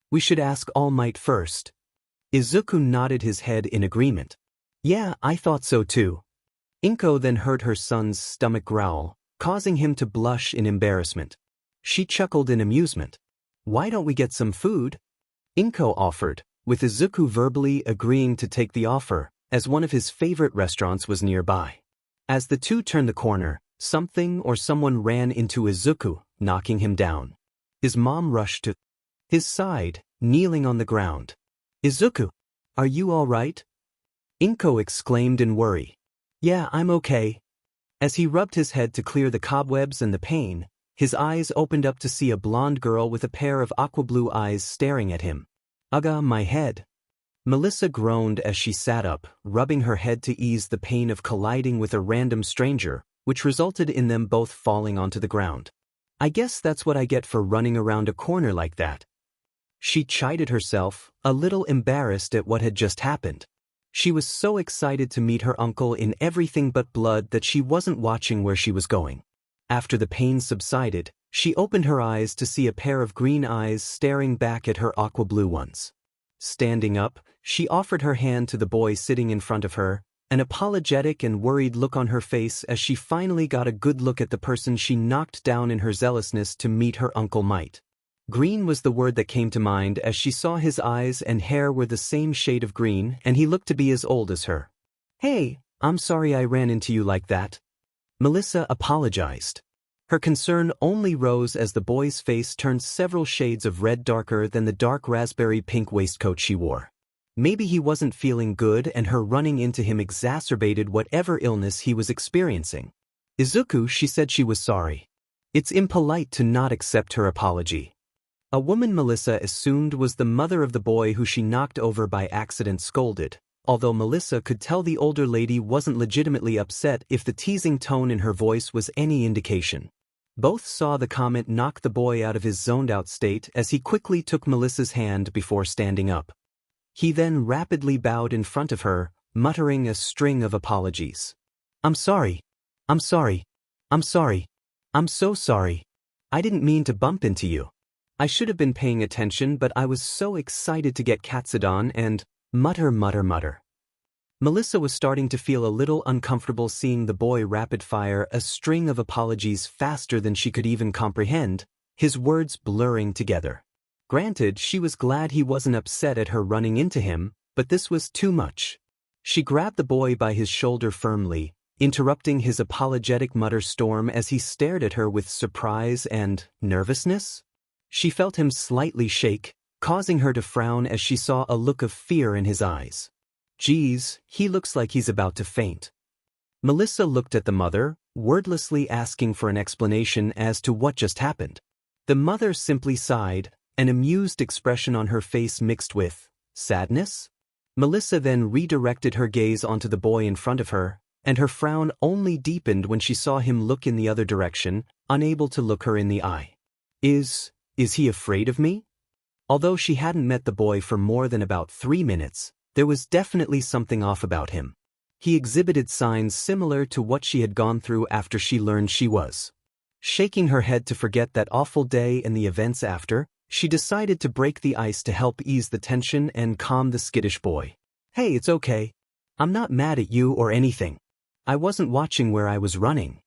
We should ask All Might first. Izuku nodded his head in agreement. Yeah, I thought so too. Inko then heard her son's stomach growl, causing him to blush in embarrassment. She chuckled in amusement. Why don't we get some food? Inko offered, with Izuku verbally agreeing to take the offer, as one of his favorite restaurants was nearby. As the two turned the corner, something or someone ran into Izuku, knocking him down. His mom rushed to his side, kneeling on the ground. Izuku, are you all right? Inko exclaimed in worry. Yeah, I'm okay. As he rubbed his head to clear the cobwebs and the pain, his eyes opened up to see a blonde girl with a pair of aqua-blue eyes staring at him. Ugh, my head. Melissa groaned as she sat up, rubbing her head to ease the pain of colliding with a random stranger, which resulted in them both falling onto the ground. I guess that's what I get for running around a corner like that. She chided herself, a little embarrassed at what had just happened. She was so excited to meet her uncle in everything but blood that she wasn't watching where she was going. After the pain subsided, she opened her eyes to see a pair of green eyes staring back at her aqua-blue ones. Standing up, she offered her hand to the boy sitting in front of her, an apologetic and worried look on her face as she finally got a good look at the person she knocked down in her zealousness to meet her Uncle Might. Green was the word that came to mind as she saw his eyes and hair were the same shade of green and he looked to be as old as her. Hey, I'm sorry I ran into you like that. Melissa apologized. Her concern only rose as the boy's face turned several shades of red darker than the dark raspberry pink waistcoat she wore. Maybe he wasn't feeling good and her running into him exacerbated whatever illness he was experiencing. Izuku, she said she was sorry. It's impolite to not accept her apology. A woman Melissa assumed was the mother of the boy who she knocked over by accident scolded, although Melissa could tell the older lady wasn't legitimately upset if the teasing tone in her voice was any indication. Both saw the comment knock the boy out of his zoned-out state as he quickly took Melissa's hand before standing up. He then rapidly bowed in front of her, muttering a string of apologies. I'm sorry. I'm sorry. I'm sorry. I'm so sorry. I didn't mean to bump into you. I should have been paying attention, but I was so excited to get Katsudon and mutter. Melissa was starting to feel a little uncomfortable seeing the boy rapid-fire a string of apologies faster than she could even comprehend, his words blurring together. Granted, she was glad he wasn't upset at her running into him, but this was too much. She grabbed the boy by his shoulder firmly, interrupting his apologetic mutter storm as he stared at her with surprise and nervousness. She felt him slightly shake, causing her to frown as she saw a look of fear in his eyes. Geez, he looks like he's about to faint. Melissa looked at the mother, wordlessly asking for an explanation as to what just happened. The mother simply sighed, an amused expression on her face mixed with sadness. Melissa then redirected her gaze onto the boy in front of her, and her frown only deepened when she saw him look in the other direction, unable to look her in the eye. Is he afraid of me? Although she hadn't met the boy for more than about 3 minutes, there was definitely something off about him. He exhibited signs similar to what she had gone through after she learned she was. Shaking her head to forget that awful day and the events after, she decided to break the ice to help ease the tension and calm the skittish boy. Hey, it's okay. I'm not mad at you or anything. I wasn't watching where I was running.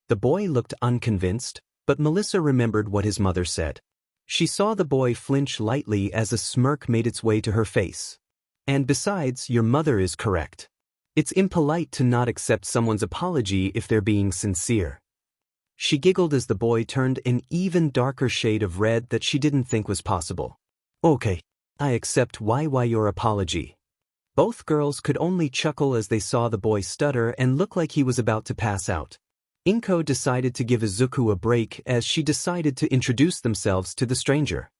The boy looked unconvinced, but Melissa remembered what his mother said. She saw the boy flinch lightly as a smirk made its way to her face. And besides, your mother is correct. It's impolite to not accept someone's apology if they're being sincere. She giggled as the boy turned an even darker shade of red that she didn't think was possible. Okay, I accept your apology. Both girls could only chuckle as they saw the boy stutter and look like he was about to pass out. Inko decided to give Izuku a break as she decided to introduce themselves to the stranger.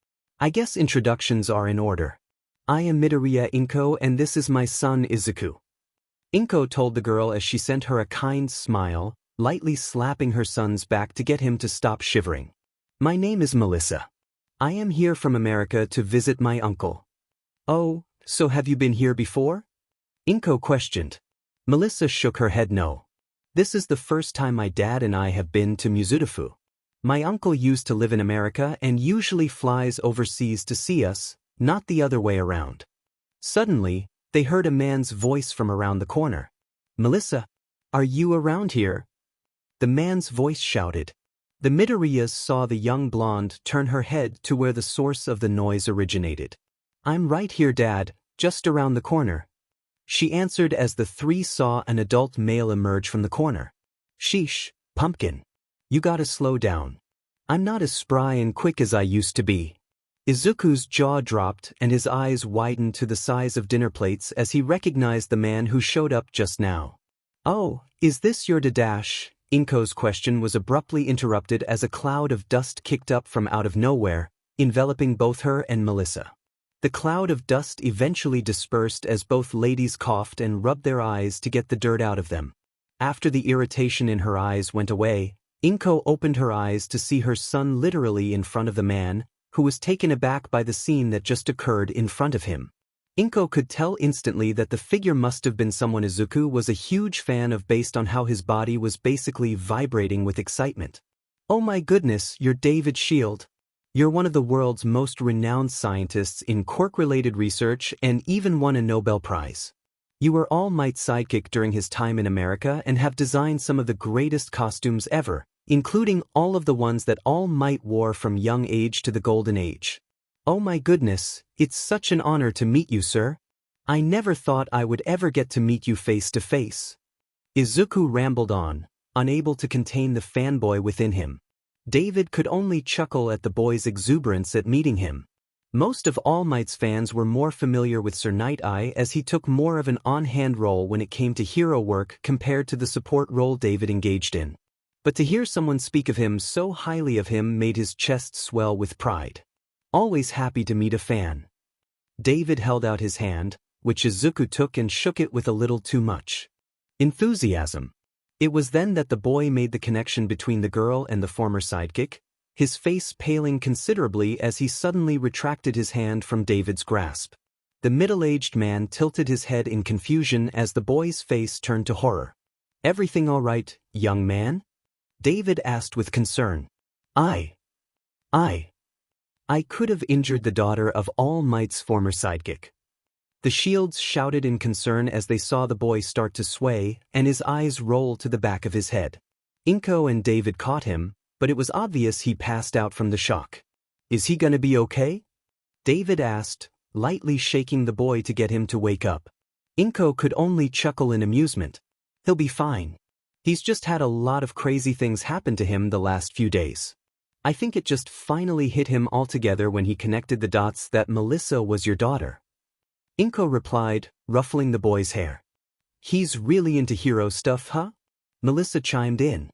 I guess introductions are in order. I am Midoriya Inko and this is my son Izuku. Inko told the girl as she sent her a kind smile, lightly slapping her son's back to get him to stop shivering. My name is Melissa. I am here from America to visit my uncle. Oh, so have you been here before? Inko questioned. Melissa shook her head no. This is the first time my dad and I have been to Mizudafu. My uncle used to live in America and usually flies overseas to see us, not the other way around. Suddenly, they heard a man's voice from around the corner. Melissa, are you around here? The man's voice shouted. The Midoriyas saw the young blonde turn her head to where the source of the noise originated. I'm right here, Dad, just around the corner. She answered as the three saw an adult male emerge from the corner. Sheesh, pumpkin. You gotta slow down. I'm not as spry and quick as I used to be. Izuku's jaw dropped and his eyes widened to the size of dinner plates as he recognized the man who showed up just now. Oh, is this your Dadash? Inko's question was abruptly interrupted as a cloud of dust kicked up from out of nowhere, enveloping both her and Melissa. The cloud of dust eventually dispersed as both ladies coughed and rubbed their eyes to get the dirt out of them. After the irritation in her eyes went away, Inko opened her eyes to see her son literally in front of the man, who was taken aback by the scene that just occurred in front of him. Inko could tell instantly that the figure must have been someone Izuku was a huge fan of based on how his body was basically vibrating with excitement. Oh my goodness, you're David Shield. You're one of the world's most renowned scientists in quirk-related research and even won a Nobel Prize. You were All Might's sidekick during his time in America and have designed some of the greatest costumes ever, including all of the ones that All Might wore from young age to the golden age. Oh my goodness, it's such an honor to meet you, sir. I never thought I would ever get to meet you face to face. Izuku rambled on, unable to contain the fanboy within him. David could only chuckle at the boy's exuberance at meeting him. Most of All Might's fans were more familiar with Sir Night-Eye as he took more of an on-hand role when it came to hero work compared to the support role David engaged in. But to hear someone speak of him so highly of him made his chest swell with pride. Always happy to meet a fan. David held out his hand, which Izuku took and shook it with a little too much enthusiasm. It was then that the boy made the connection between the girl and the former sidekick, his face paling considerably as he suddenly retracted his hand from David's grasp. The middle-aged man tilted his head in confusion as the boy's face turned to horror. Everything all right, young man? David asked with concern. I could have injured the daughter of All Might's former sidekick. The shields shouted in concern as they saw the boy start to sway and his eyes roll to the back of his head. Inko and David caught him, but it was obvious he passed out from the shock. Is he gonna be okay? David asked, lightly shaking the boy to get him to wake up. Inko could only chuckle in amusement. He'll be fine. He's just had a lot of crazy things happen to him the last few days. I think it just finally hit him altogether when he connected the dots that Melissa was your daughter. Inko replied, ruffling the boy's hair. He's really into hero stuff, huh? Melissa chimed in.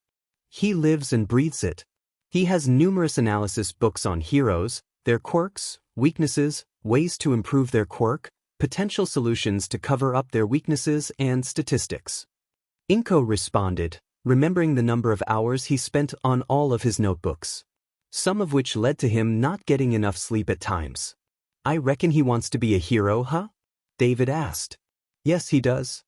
He lives and breathes it. He has numerous analysis books on heroes, their quirks, weaknesses, ways to improve their quirk, potential solutions to cover up their weaknesses, and statistics. Inko responded, remembering the number of hours he spent on all of his notebooks, some of which led to him not getting enough sleep at times. I reckon he wants to be a hero, huh? David asked. Yes, he does.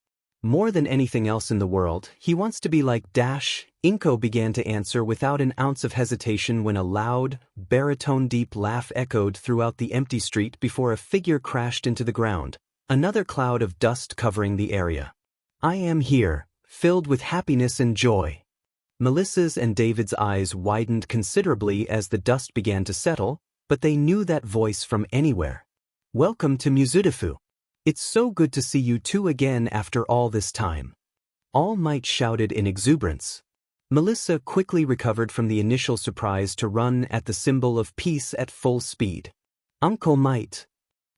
More than anything else in the world, he wants to be like Dash. Inko began to answer without an ounce of hesitation when a loud, baritone-deep laugh echoed throughout the empty street before a figure crashed into the ground, another cloud of dust covering the area. I am here, filled with happiness and joy. Melissa's and David's eyes widened considerably as the dust began to settle, but they knew that voice from anywhere. Welcome to Mizudifu. It's so good to see you two again after all this time. All Might shouted in exuberance. Melissa quickly recovered from the initial surprise to run at the symbol of peace at full speed. Uncle Might!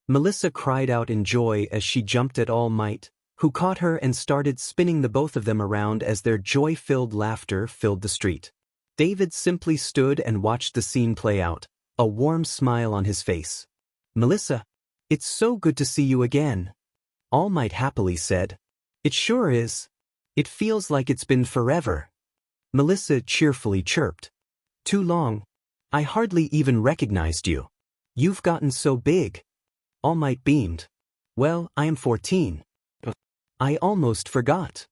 Melissa cried out in joy as she jumped at All Might, who caught her and started spinning the both of them around as their joy-filled laughter filled the street. David simply stood and watched the scene play out, a warm smile on his face. Melissa, it's so good to see you again. All Might happily said. It sure is. It feels like it's been forever. Melissa cheerfully chirped. Too long. I hardly even recognized you. You've gotten so big. All Might beamed. Well, I am 14. I almost forgot.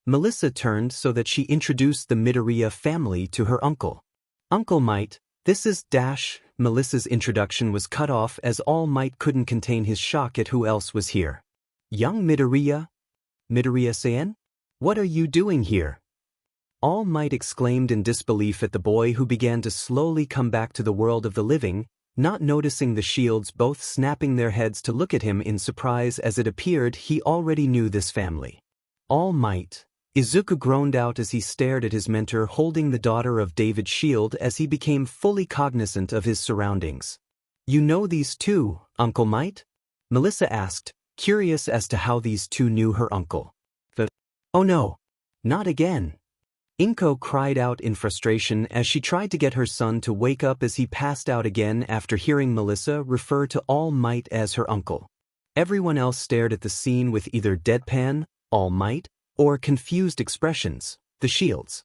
Melissa turned so that she introduced the Midoriya family to her uncle. Uncle Might, this is Dash. Melissa's introduction was cut off as All Might couldn't contain his shock at who else was here. Young Midoriya? Midoriya-san? What are you doing here? All Might exclaimed in disbelief at the boy who began to slowly come back to the world of the living, not noticing the shields both snapping their heads to look at him in surprise as it appeared he already knew this family. All Might. Izuku groaned out as he stared at his mentor holding the daughter of David's shield as he became fully cognizant of his surroundings. You know these two, Uncle Might? Melissa asked, curious as to how these two knew her uncle. Oh no. Not again. Inko cried out in frustration as she tried to get her son to wake up as he passed out again after hearing Melissa refer to All Might as her uncle. Everyone else stared at the scene with either deadpan, All Might, or confused expressions, the shields.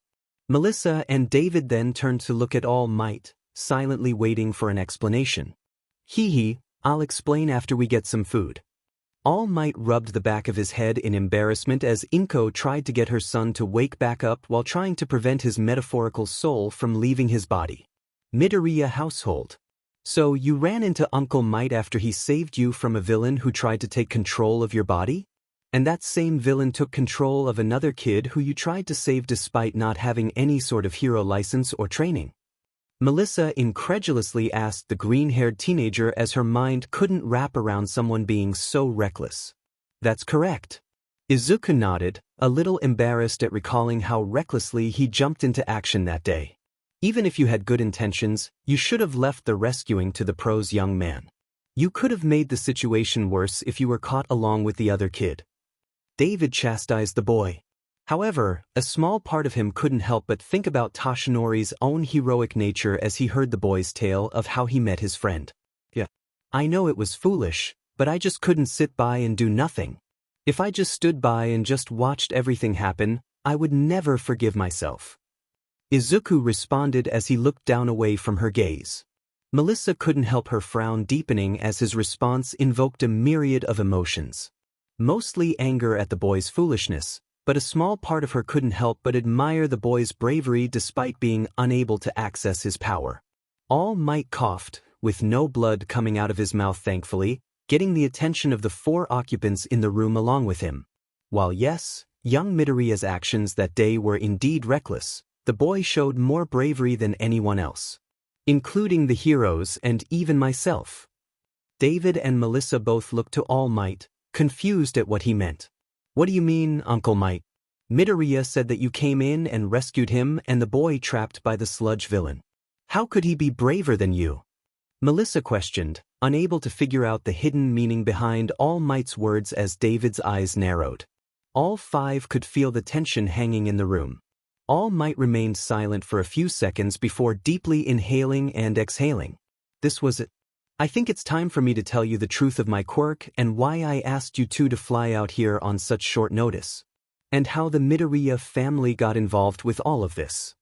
Melissa and David then turned to look at All Might, silently waiting for an explanation. Hee, I'll explain after we get some food. All Might rubbed the back of his head in embarrassment as Inko tried to get her son to wake back up while trying to prevent his metaphorical soul from leaving his body. Midoriya household. So you ran into Uncle Might after he saved you from a villain who tried to take control of your body? And that same villain took control of another kid who you tried to save despite not having any sort of hero license or training? Melissa incredulously asked the green-haired teenager as her mind couldn't wrap around someone being so reckless. That's correct. Izuku nodded, a little embarrassed at recalling how recklessly he jumped into action that day. Even if you had good intentions, you should have left the rescuing to the pros, young man. You could have made the situation worse if you were caught along with the other kid. David chastised the boy. However, a small part of him couldn't help but think about Toshinori's own heroic nature as he heard the boy's tale of how he met his friend. Yeah. I know it was foolish, but I just couldn't sit by and do nothing. If I just stood by and just watched everything happen, I would never forgive myself. Izuku responded as he looked down away from her gaze. Melissa couldn't help her frown deepening as his response invoked a myriad of emotions. Mostly anger at the boy's foolishness, but a small part of her couldn't help but admire the boy's bravery despite being unable to access his power. All Might coughed, with no blood coming out of his mouth thankfully, getting the attention of the 4 occupants in the room along with him. While yes, young Midoriya's actions that day were indeed reckless, the boy showed more bravery than anyone else, including the heroes and even myself. David and Melissa both looked to All Might, confused at what he meant. What do you mean, Uncle Might? Midoriya said that you came in and rescued him and the boy trapped by the sludge villain. How could he be braver than you? Melissa questioned, unable to figure out the hidden meaning behind All Might's words as David's eyes narrowed. All 5 could feel the tension hanging in the room. All Might remained silent for a few seconds before deeply inhaling and exhaling. This was it. I think it's time for me to tell you the truth of my quirk and why I asked you two to fly out here on such short notice. And how the Midoriya family got involved with all of this.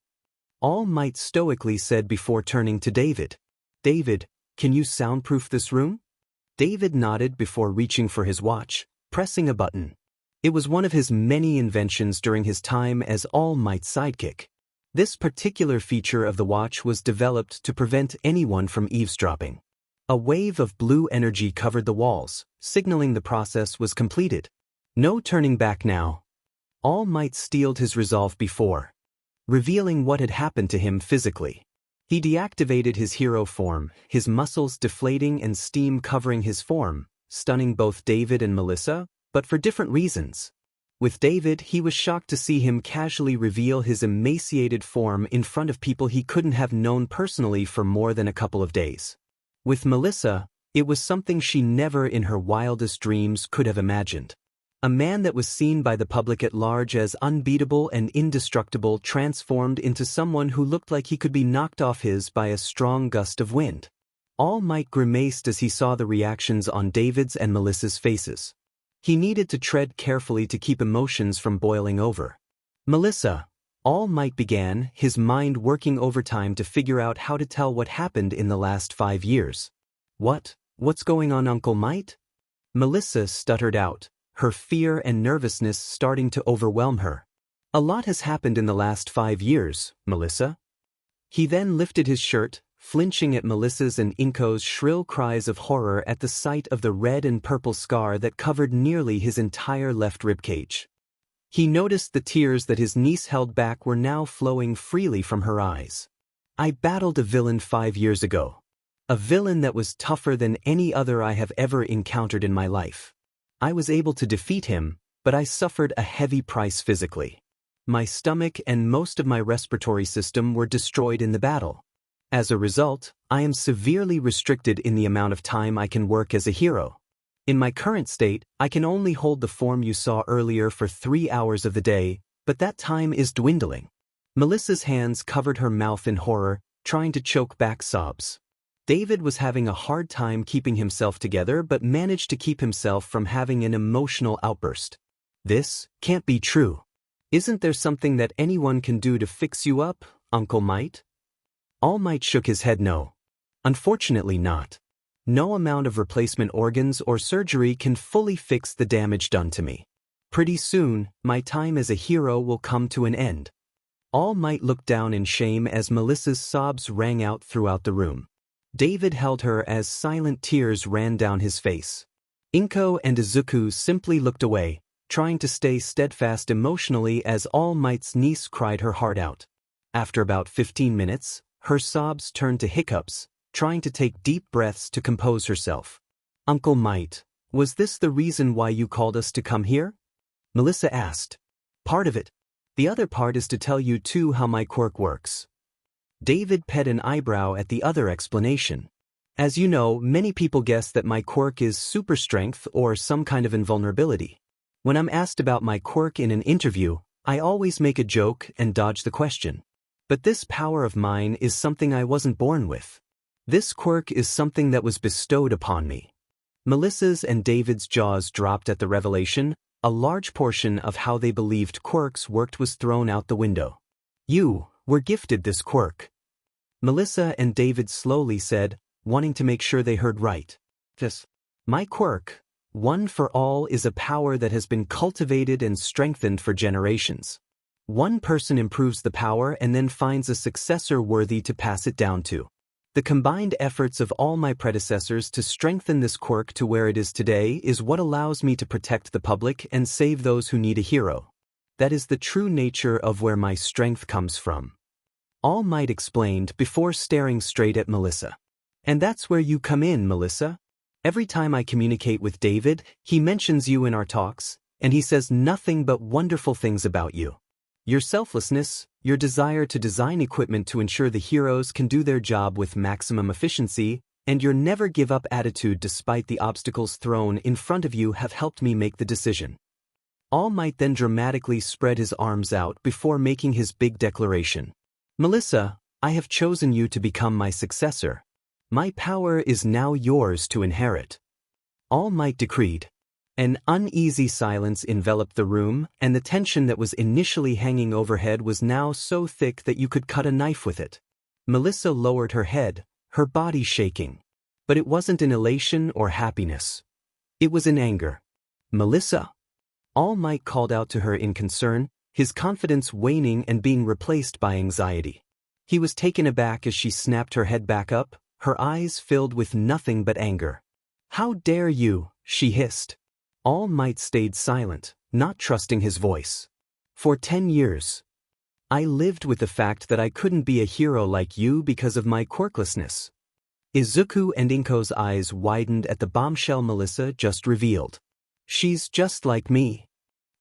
All Might stoically said before turning to David. David, can you soundproof this room? David nodded before reaching for his watch, pressing a button. It was one of his many inventions during his time as All Might's sidekick. This particular feature of the watch was developed to prevent anyone from eavesdropping. A wave of blue energy covered the walls, signaling the process was completed. No turning back now. All Might steeled his resolve before revealing what had happened to him physically. He deactivated his hero form, his muscles deflating and steam covering his form, stunning both David and Melissa, but for different reasons. With David, he was shocked to see him casually reveal his emaciated form in front of people he couldn't have known personally for more than a couple of days. With Melissa, it was something she never in her wildest dreams could have imagined. A man that was seen by the public at large as unbeatable and indestructible transformed into someone who looked like he could be knocked off his by a strong gust of wind. All Might grimaced as he saw the reactions on David's and Melissa's faces. He needed to tread carefully to keep emotions from boiling over. Melissa, All Might began, his mind working overtime to figure out how to tell what happened in the last 5 years. What's going on, Uncle Might? Melissa stuttered out, her fear and nervousness starting to overwhelm her. A lot has happened in the last 5 years, Melissa. He then lifted his shirt, flinching at Melissa's and Inko's shrill cries of horror at the sight of the red and purple scar that covered nearly his entire left ribcage. He noticed the tears that his niece held back were now flowing freely from her eyes. I battled a villain 5 years ago. A villain that was tougher than any other I have ever encountered in my life. I was able to defeat him, but I suffered a heavy price physically. My stomach and most of my respiratory system were destroyed in the battle. As a result, I am severely restricted in the amount of time I can work as a hero. In my current state, I can only hold the form you saw earlier for 3 hours of the day, but that time is dwindling. Melissa's hands covered her mouth in horror, trying to choke back sobs. David was having a hard time keeping himself together but managed to keep himself from having an emotional outburst. This can't be true. Isn't there something that anyone can do to fix you up, Uncle Might? All Might shook his head no. Unfortunately not. No amount of replacement organs or surgery can fully fix the damage done to me. Pretty soon, my time as a hero will come to an end. All Might looked down in shame as Melissa's sobs rang out throughout the room. David held her as silent tears ran down his face. Inko and Izuku simply looked away, trying to stay steadfast emotionally as All Might's niece cried her heart out. After about 15 minutes, her sobs turned to hiccups, trying to take deep breaths to compose herself. Uncle Might, was this the reason why you called us to come here? Melissa asked. Part of it. The other part is to tell you too how my quirk works. David pet an eyebrow at the other explanation. As you know, many people guess that my quirk is super strength or some kind of invulnerability. When I'm asked about my quirk in an interview, I always make a joke and dodge the question. But this power of mine is something I wasn't born with. This quirk is something that was bestowed upon me. Melissa's and David's jaws dropped at the revelation. A large portion of how they believed quirks worked was thrown out the window. You were gifted this quirk. Melissa and David slowly said, wanting to make sure they heard right. My quirk, One for All, is a power that has been cultivated and strengthened for generations. One person improves the power and then finds a successor worthy to pass it down to. The combined efforts of all my predecessors to strengthen this quirk to where it is today is what allows me to protect the public and save those who need a hero. That is the true nature of where my strength comes from. All Might explained before staring straight at Melissa. And that's where you come in, Melissa. Every time I communicate with David, he mentions you in our talks, and he says nothing but wonderful things about you. Your selflessness, your desire to design equipment to ensure the heroes can do their job with maximum efficiency, and your never-give-up attitude despite the obstacles thrown in front of you have helped me make the decision. All Might then dramatically spread his arms out before making his big declaration. Melissa, I have chosen you to become my successor. My power is now yours to inherit. All Might decreed. An uneasy silence enveloped the room, and the tension that was initially hanging overhead was now so thick that you could cut a knife with it. Melissa lowered her head, her body shaking. But it wasn't in elation or happiness. It was in anger. Melissa? All Might called out to her in concern, his confidence waning and being replaced by anxiety. He was taken aback as she snapped her head back up, her eyes filled with nothing but anger. "How dare you?" she hissed. All Might stayed silent, not trusting his voice. "For 10 years. I lived with the fact that I couldn't be a hero like you because of my quirklessness." Izuku and Inko's eyes widened at the bombshell Melissa just revealed. "She's just like me,"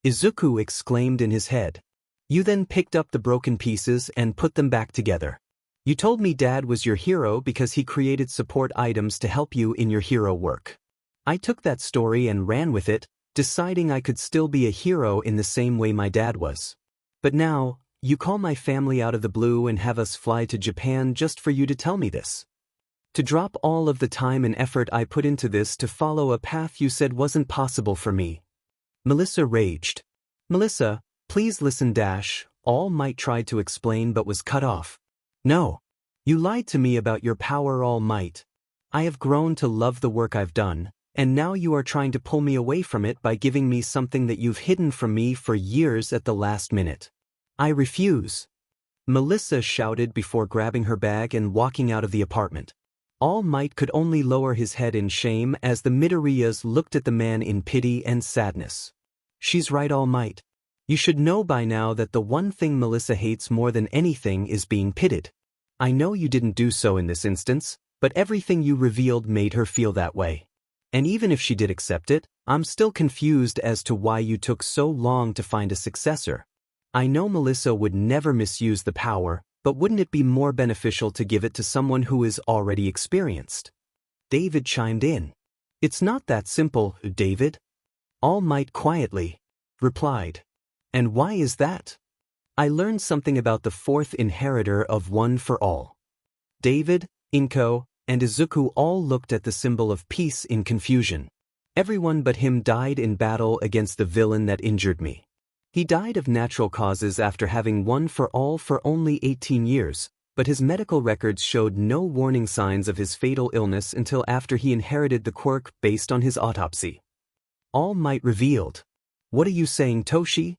Izuku exclaimed in his head. "You then picked up the broken pieces and put them back together. You told me Dad was your hero because he created support items to help you in your hero work. I took that story and ran with it, deciding I could still be a hero in the same way my dad was. But now, you call my family out of the blue and have us fly to Japan just for you to tell me this. To drop all of the time and effort I put into this to follow a path you said wasn't possible for me." Melissa raged. "Melissa, please listen. All Might tried to explain but was cut off. "No. You lied to me about your power, All Might. I have grown to love the work I've done, and now you are trying to pull me away from it by giving me something that you've hidden from me for years at the last minute. I refuse," Melissa shouted before grabbing her bag and walking out of the apartment. All Might could only lower his head in shame as the Midoriyas looked at the man in pity and sadness. "She's right, All Might. You should know by now that the one thing Melissa hates more than anything is being pitted. I know you didn't do so in this instance, but everything you revealed made her feel that way. And even if she did accept it, I'm still confused as to why you took so long to find a successor. I know Melissa would never misuse the power, but wouldn't it be more beneficial to give it to someone who is already experienced?" David chimed in. "It's not that simple, David," All Might quietly replied. "And why is that?" "I learned something about the fourth inheritor of One for All." David, Inko, and Izuku all looked at the symbol of peace in confusion. "Everyone but him died in battle against the villain that injured me. He died of natural causes after having One for All for only 18 years, but his medical records showed no warning signs of his fatal illness until after he inherited the quirk based on his autopsy." All Might revealed. "What are you saying, Toshi?"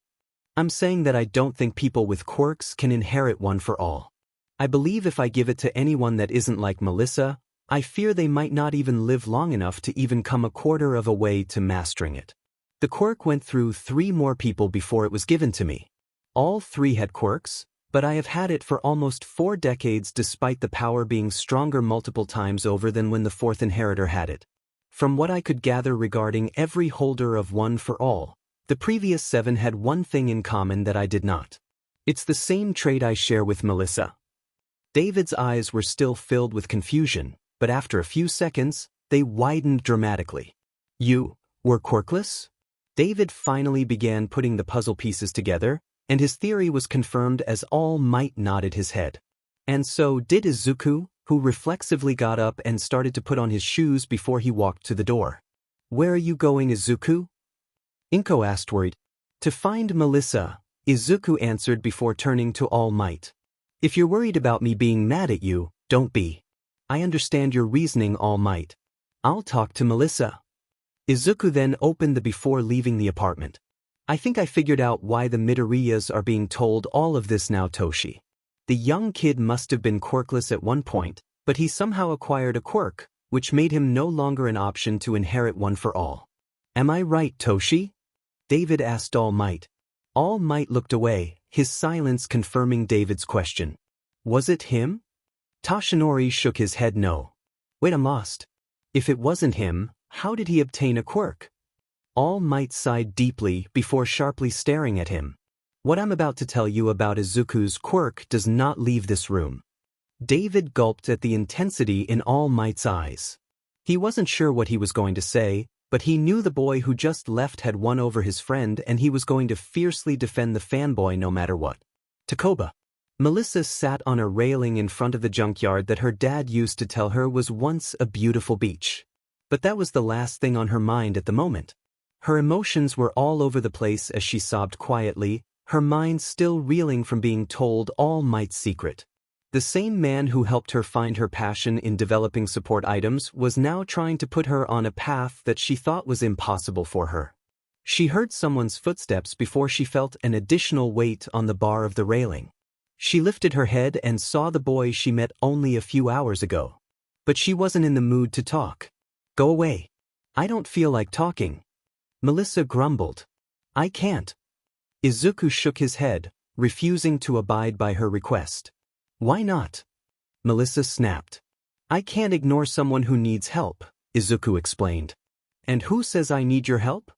"I'm saying that I don't think people with quirks can inherit One for All. I believe if I give it to anyone that isn't like Melissa, I fear they might not even live long enough to even come a quarter of a way to mastering it. The quirk went through 3 more people before it was given to me. All 3 had quirks, but I have had it for almost 4 decades despite the power being stronger multiple times over than when the 4th inheritor had it. From what I could gather regarding every holder of One for All, the previous 7 had one thing in common that I did not. It's the same trait I share with Melissa." David's eyes were still filled with confusion, but after a few seconds, they widened dramatically. "You were quirkless?" David finally began putting the puzzle pieces together, and his theory was confirmed as All Might nodded his head. And so did Izuku, who reflexively got up and started to put on his shoes before he walked to the door. "Where are you going, Izuku?" Inko asked worried. "To find Melissa," Izuku answered before turning to All Might. "If you're worried about me being mad at you, don't be. I understand your reasoning, All Might. I'll talk to Melissa." Izuku then opened the before leaving the apartment. "I think I figured out why the Midoriyas are being told all of this now, Toshi. The young kid must have been quirkless at one point, but he somehow acquired a quirk, which made him no longer an option to inherit One for All. Am I right, Toshi?" David asked All Might. All Might looked away, his silence confirming David's question. "Was it him?" Toshinori shook his head no. "Wait, I'm lost. If it wasn't him, how did he obtain a quirk?" All Might sighed deeply before sharply staring at him. "What I'm about to tell you about Izuku's quirk does not leave this room." David gulped at the intensity in All Might's eyes. He wasn't sure what he was going to say, but he knew the boy who just left had won over his friend and he was going to fiercely defend the fanboy no matter what. Takoba. Melissa sat on a railing in front of the junkyard that her dad used to tell her was once a beautiful beach. But that was the last thing on her mind at the moment. Her emotions were all over the place as she sobbed quietly, her mind still reeling from being told All Might's secret. The same man who helped her find her passion in developing support items was now trying to put her on a path that she thought was impossible for her. She heard someone's footsteps before she felt an additional weight on the bar of the railing. She lifted her head and saw the boy she met only a few hours ago. But she wasn't in the mood to talk. "Go away. I don't feel like talking," Melissa grumbled. "I can't." Izuku shook his head, refusing to abide by her request. "Why not?" Melissa snapped. "I can't ignore someone who needs help," Izuku explained. "And who says I need your help?"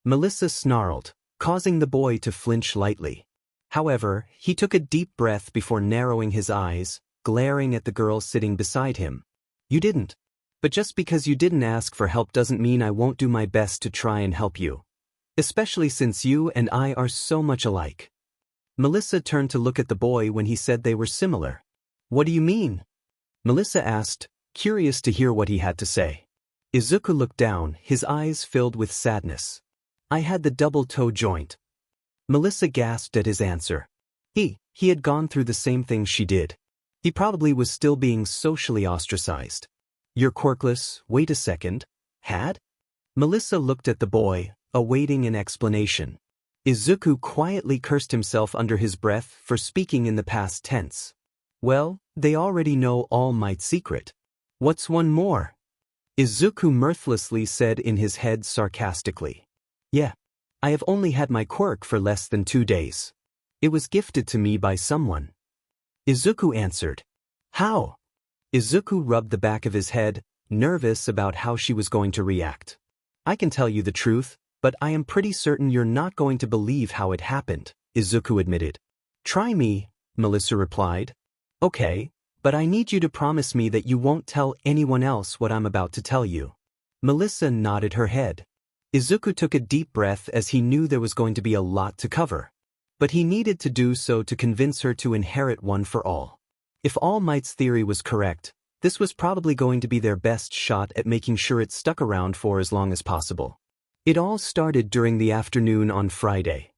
Melissa snarled, causing the boy to flinch lightly. However, he took a deep breath before narrowing his eyes, glaring at the girl sitting beside him. "You didn't. But just because you didn't ask for help doesn't mean I won't do my best to try and help you. Especially since you and I are so much alike." Melissa turned to look at the boy when he said they were similar. "What do you mean?" Melissa asked, curious to hear what he had to say. Izuku looked down, his eyes filled with sadness. "I had the double toe joint." Melissa gasped at his answer. He had gone through the same thing she did. He probably was still being socially ostracized. "You're quirkless, wait a second. Had?" Melissa looked at the boy, awaiting an explanation. Izuku quietly cursed himself under his breath for speaking in the past tense. "Well, they already know All Might's secret. What's one more?" Izuku mirthlessly said in his head sarcastically. "Yeah. I have only had my quirk for less than 2 days. It was gifted to me by someone." Izuku answered. "How?" Izuku rubbed the back of his head, nervous about how she was going to react. "I can tell you the truth, but I am pretty certain you're not going to believe how it happened," Izuku admitted. "Try me," Melissa replied. "Okay, but I need you to promise me that you won't tell anyone else what I'm about to tell you." Melissa nodded her head. Izuku took a deep breath as he knew there was going to be a lot to cover. But he needed to do so to convince her to inherit One for All. If All Might's theory was correct, this was probably going to be their best shot at making sure it stuck around for as long as possible. It all started during the afternoon on Friday.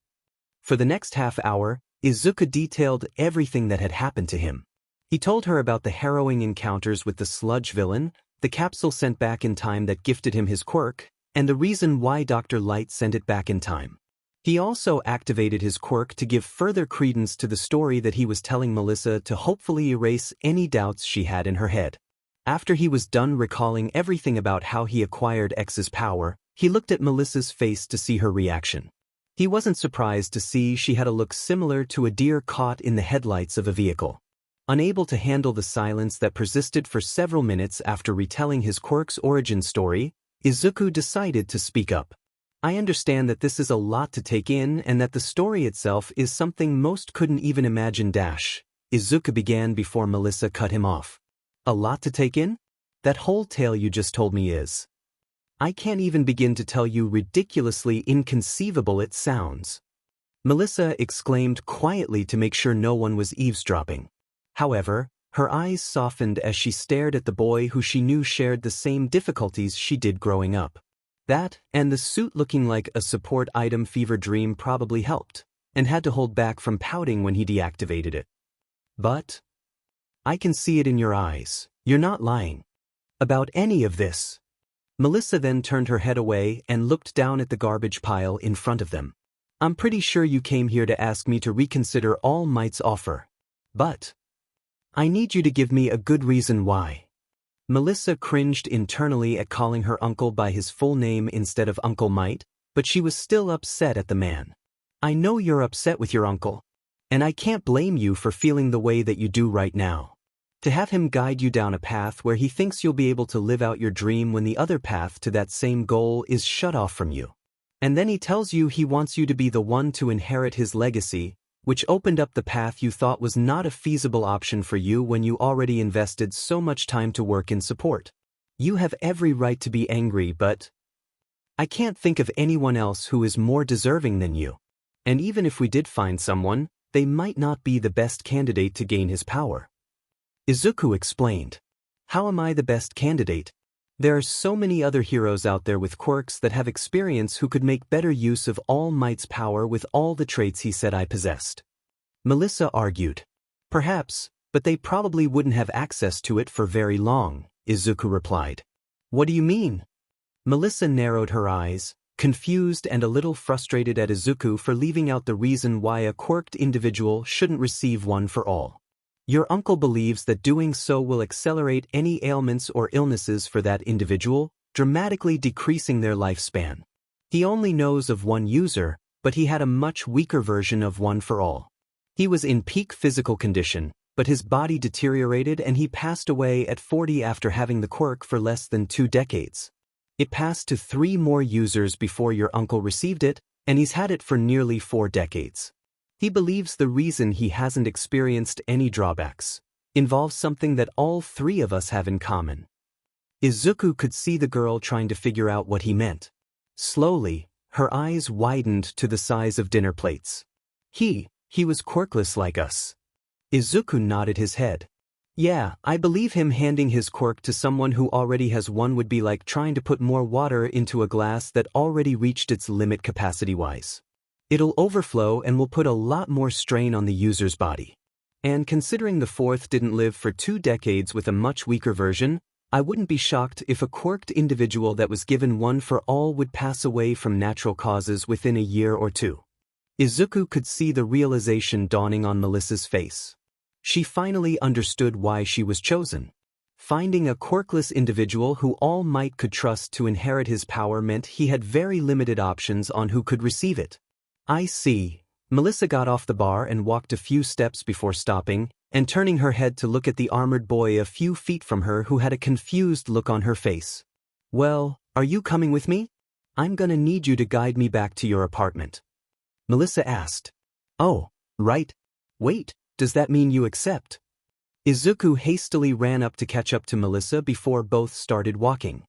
For the next half hour, Izuku detailed everything that had happened to him. He told her about the harrowing encounters with the sludge villain, the capsule sent back in time that gifted him his quirk, and the reason why Dr. Light sent it back in time. He also activated his quirk to give further credence to the story that he was telling Melissa to hopefully erase any doubts she had in her head. After he was done recalling everything about how he acquired X's power, he looked at Melissa's face to see her reaction. He wasn't surprised to see she had a look similar to a deer caught in the headlights of a vehicle. Unable to handle the silence that persisted for several minutes after retelling his quirk's origin story, Izuku decided to speak up. "I understand that this is a lot to take in and that the story itself is something most couldn't even imagine. Izuku began before Melissa cut him off. "A lot to take in? That whole tale you just told me is. I can't even begin to tell you ridiculously inconceivable it sounds." Melissa exclaimed quietly to make sure no one was eavesdropping. However, her eyes softened as she stared at the boy who she knew shared the same difficulties she did growing up. That, and the suit looking like a support item fever dream probably helped, and had to hold back from pouting when he deactivated it. "But I can see it in your eyes. You're not lying about any of this." Melissa then turned her head away and looked down at the garbage pile in front of them. "I'm pretty sure you came here to ask me to reconsider All Might's offer. But I need you to give me a good reason why." Melissa cringed internally at calling her uncle by his full name instead of Uncle Might, but she was still upset at the man. "I know you're upset with your uncle, and I can't blame you for feeling the way that you do right now. To have him guide you down a path where he thinks you'll be able to live out your dream when the other path to that same goal is shut off from you. And then he tells you he wants you to be the one to inherit his legacy, which opened up the path you thought was not a feasible option for you when you already invested so much time to work in support. You have every right to be angry, but I can't think of anyone else who is more deserving than you. And even if we did find someone, they might not be the best candidate to gain his power." Izuku explained. "How am I the best candidate? There are so many other heroes out there with quirks that have experience who could make better use of All Might's power with all the traits he said I possessed." Melissa argued. "Perhaps, but they probably wouldn't have access to it for very long," Izuku replied. "What do you mean?" Melissa narrowed her eyes, confused and a little frustrated at Izuku for leaving out the reason why a quirked individual shouldn't receive one for all. Your uncle believes that doing so will accelerate any ailments or illnesses for that individual, dramatically decreasing their lifespan. He only knows of one user, but he had a much weaker version of one for all. He was in peak physical condition, but his body deteriorated and he passed away at 40 after having the quirk for less than 2 decades. It passed to 3 more users before your uncle received it, and he's had it for nearly 4 decades. He believes the reason he hasn't experienced any drawbacks involves something that all 3 of us have in common. Izuku could see the girl trying to figure out what he meant. Slowly, her eyes widened to the size of dinner plates. He was quirkless like us. Izuku nodded his head. Yeah, I believe him handing his quirk to someone who already has one would be like trying to put more water into a glass that already reached its limit capacity-wise. It'll overflow and will put a lot more strain on the user's body. And considering the 4th didn't live for 2 decades with a much weaker version, I wouldn't be shocked if a quirked individual that was given one for all would pass away from natural causes within a year or 2. Izuku could see the realization dawning on Melissa's face. She finally understood why she was chosen. Finding a quirkless individual who All Might could trust to inherit his power meant he had very limited options on who could receive it. I see. Melissa got off the bar and walked a few steps before stopping, and turning her head to look at the armored boy a few feet from her who had a confused look on her face. Well, are you coming with me? I'm gonna need you to guide me back to your apartment. Melissa asked. Oh, right. Wait, does that mean you accept? Izuku hastily ran up to catch up to Melissa before both started walking.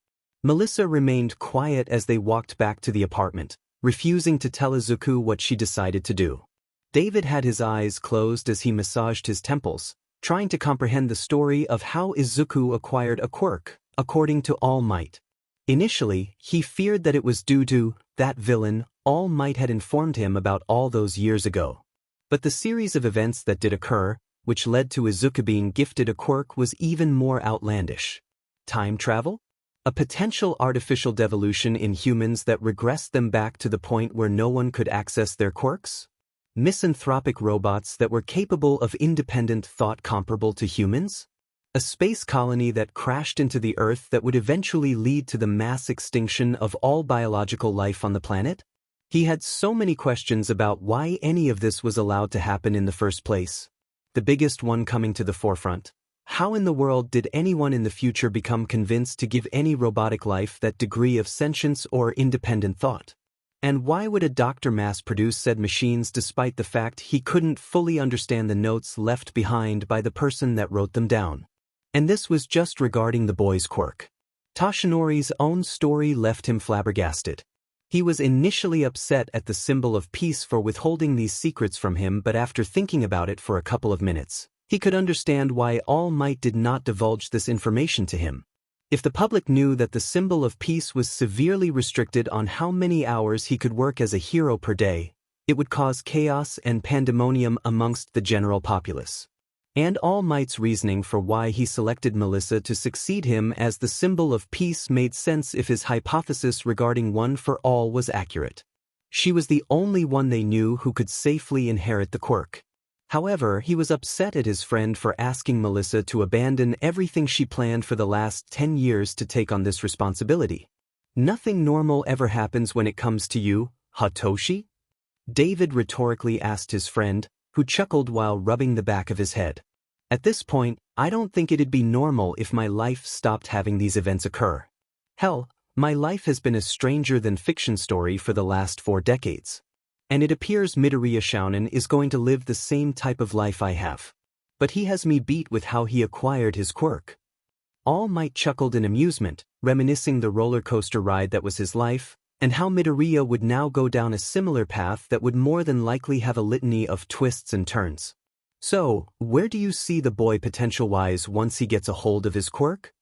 Melissa remained quiet as they walked back to the apartment, refusing to tell Izuku what she decided to do. David had his eyes closed as he massaged his temples, trying to comprehend the story of how Izuku acquired a quirk, according to All Might. Initially, he feared that it was due to that villain All Might had informed him about all those years ago. But the series of events that did occur, which led to Izuku being gifted a quirk, was even more outlandish. Time travel? A potential artificial devolution in humans that regressed them back to the point where no one could access their quirks? Misanthropic robots that were capable of independent thought comparable to humans? A space colony that crashed into the Earth that would eventually lead to the mass extinction of all biological life on the planet? He had so many questions about why any of this was allowed to happen in the first place. The biggest one coming to the forefront. How in the world did anyone in the future become convinced to give any robotic life that degree of sentience or independent thought? And why would a doctor mass-produce said machines despite the fact he couldn't fully understand the notes left behind by the person that wrote them down? And this was just regarding the boy's quirk. Toshinori's own story left him flabbergasted. He was initially upset at the symbol of peace for withholding these secrets from him, but after thinking about it for a couple of minutes, he could understand why All Might did not divulge this information to him. If the public knew that the symbol of peace was severely restricted on how many hours he could work as a hero per day, it would cause chaos and pandemonium amongst the general populace. And All Might's reasoning for why he selected Melissa to succeed him as the symbol of peace made sense if his hypothesis regarding one for all was accurate. She was the only one they knew who could safely inherit the quirk. However, he was upset at his friend for asking Melissa to abandon everything she planned for the last 10 years to take on this responsibility. Nothing normal ever happens when it comes to you, Hatoshi? David rhetorically asked his friend, who chuckled while rubbing the back of his head. At this point, I don't think it'd be normal if my life stopped having these events occur. Hell, my life has been a stranger-than-fiction story for the last 4 decades. And it appears Midoriya Shounen is going to live the same type of life I have. But he has me beat with how he acquired his quirk. All Might chuckled in amusement, reminiscing the roller coaster ride that was his life, and how Midoriya would now go down a similar path that would more than likely have a litany of twists and turns. So, where do you see the boy potential-wise once he gets a hold of his quirk?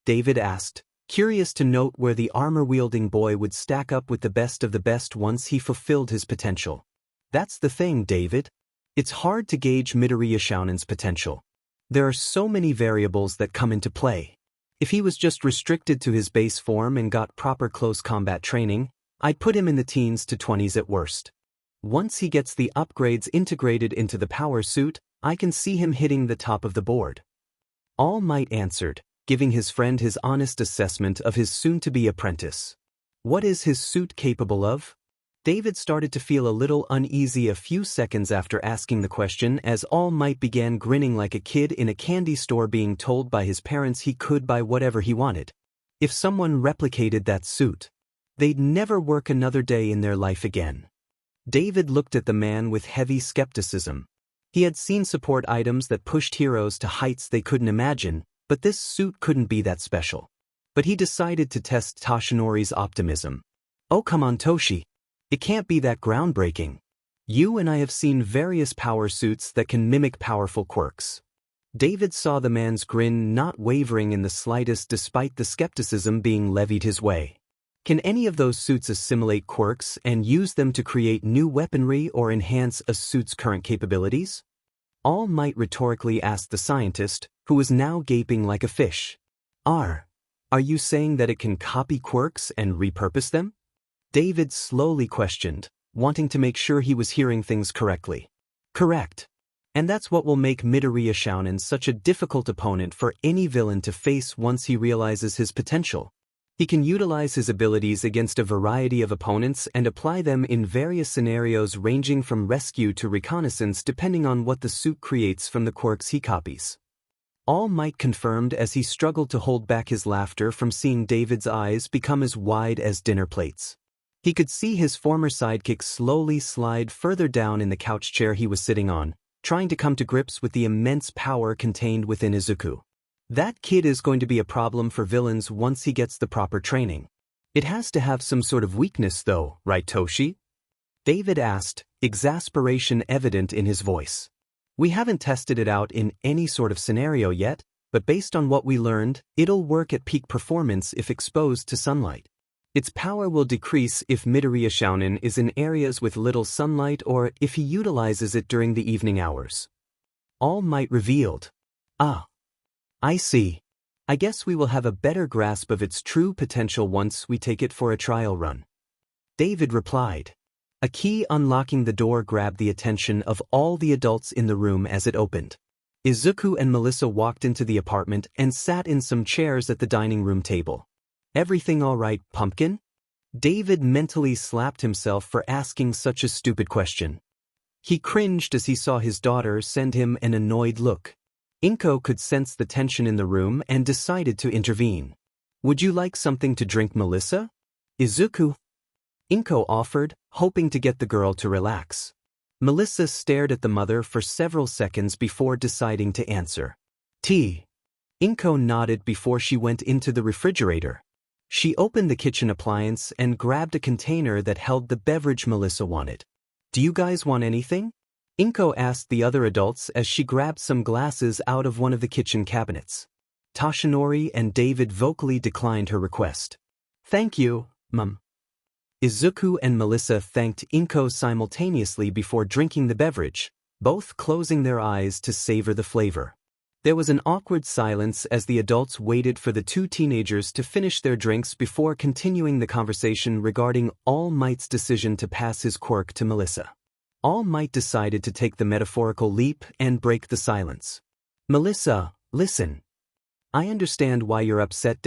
David asked, curious to note where the armor-wielding boy would stack up with the best of the best once he fulfilled his potential. That's the thing, David. It's hard to gauge Midoriya Shounen's potential. There are so many variables that come into play. If he was just restricted to his base form and got proper close combat training, I'd put him in the teens to 20s at worst. Once he gets the upgrades integrated into the power suit, I can see him hitting the top of the board. All Might answered, giving his friend his honest assessment of his soon-to-be apprentice. What is his suit capable of? David started to feel a little uneasy a few seconds after asking the question as All Might began grinning like a kid in a candy store being told by his parents he could buy whatever he wanted. If someone replicated that suit, they'd never work another day in their life again. David looked at the man with heavy skepticism. He had seen support items that pushed heroes to heights they couldn't imagine, but this suit couldn't be that special. But he decided to test Toshinori's optimism. Oh, come on, Toshi. It can't be that groundbreaking. You and I have seen various power suits that can mimic powerful quirks. David saw the man's grin not wavering in the slightest despite the skepticism being levied his way. Can any of those suits assimilate quirks and use them to create new weaponry or enhance a suit's current capabilities? All Might rhetorically asked the scientist, who was now gaping like a fish. Are you saying that it can copy quirks and repurpose them? David slowly questioned, wanting to make sure he was hearing things correctly. Correct. And that's what will make Midoriya Shounen such a difficult opponent for any villain to face once he realizes his potential. He can utilize his abilities against a variety of opponents and apply them in various scenarios ranging from rescue to reconnaissance depending on what the suit creates from the quirks he copies. All Might confirmed as he struggled to hold back his laughter from seeing David's eyes become as wide as dinner plates. He could see his former sidekick slowly slide further down in the couch chair he was sitting on, trying to come to grips with the immense power contained within Izuku. That kid is going to be a problem for villains once he gets the proper training. It has to have some sort of weakness though, right Toshi? David asked, exasperation evident in his voice. We haven't tested it out in any sort of scenario yet, but based on what we learned, it'll work at peak performance if exposed to sunlight. Its power will decrease if Midoriya Shounen is in areas with little sunlight or if he utilizes it during the evening hours. All Might revealed. Ah. I see. I guess we will have a better grasp of its true potential once we take it for a trial run. David replied. A key unlocking the door grabbed the attention of all the adults in the room as it opened. Izuku and Melissa walked into the apartment and sat in some chairs at the dining room table. Everything all right, Pumpkin? David mentally slapped himself for asking such a stupid question. He cringed as he saw his daughter send him an annoyed look. Inko could sense the tension in the room and decided to intervene. Would you like something to drink, Melissa? Izuku? Inko offered, hoping to get the girl to relax. Melissa stared at the mother for several seconds before deciding to answer. Tea. Inko nodded before she went into the refrigerator. She opened the kitchen appliance and grabbed a container that held the beverage Melissa wanted. Do you guys want anything? Inko asked the other adults as she grabbed some glasses out of one of the kitchen cabinets. Toshinori and David vocally declined her request. Thank you, Mum. Izuku and Melissa thanked Inko simultaneously before drinking the beverage, both closing their eyes to savor the flavor. There was an awkward silence as the adults waited for the two teenagers to finish their drinks before continuing the conversation regarding All Might's decision to pass his quirk to Melissa. All Might decided to take the metaphorical leap and break the silence. Melissa, listen. I understand why you're upset.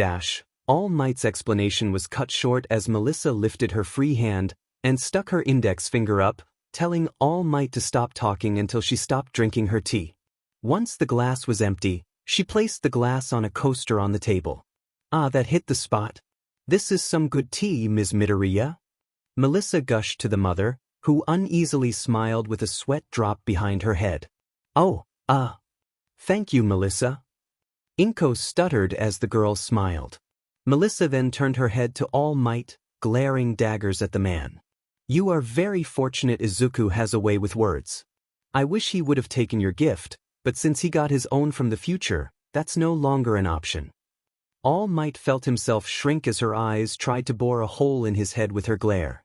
All Might's explanation was cut short as Melissa lifted her free hand and stuck her index finger up, telling All Might to stop talking until she stopped drinking her tea. Once the glass was empty, she placed the glass on a coaster on the table. Ah, that hit the spot. This is some good tea, Ms. Midoriya. Melissa gushed to the mother, who uneasily smiled with a sweat drop behind her head. Oh, thank you, Melissa. Inko stuttered as the girl smiled. Melissa then turned her head to All Might, glaring daggers at the man. You are very fortunate Izuku has a way with words. I wish he would have taken your gift, but since he got his own from the future, that's no longer an option. All Might felt himself shrink as her eyes tried to bore a hole in his head with her glare.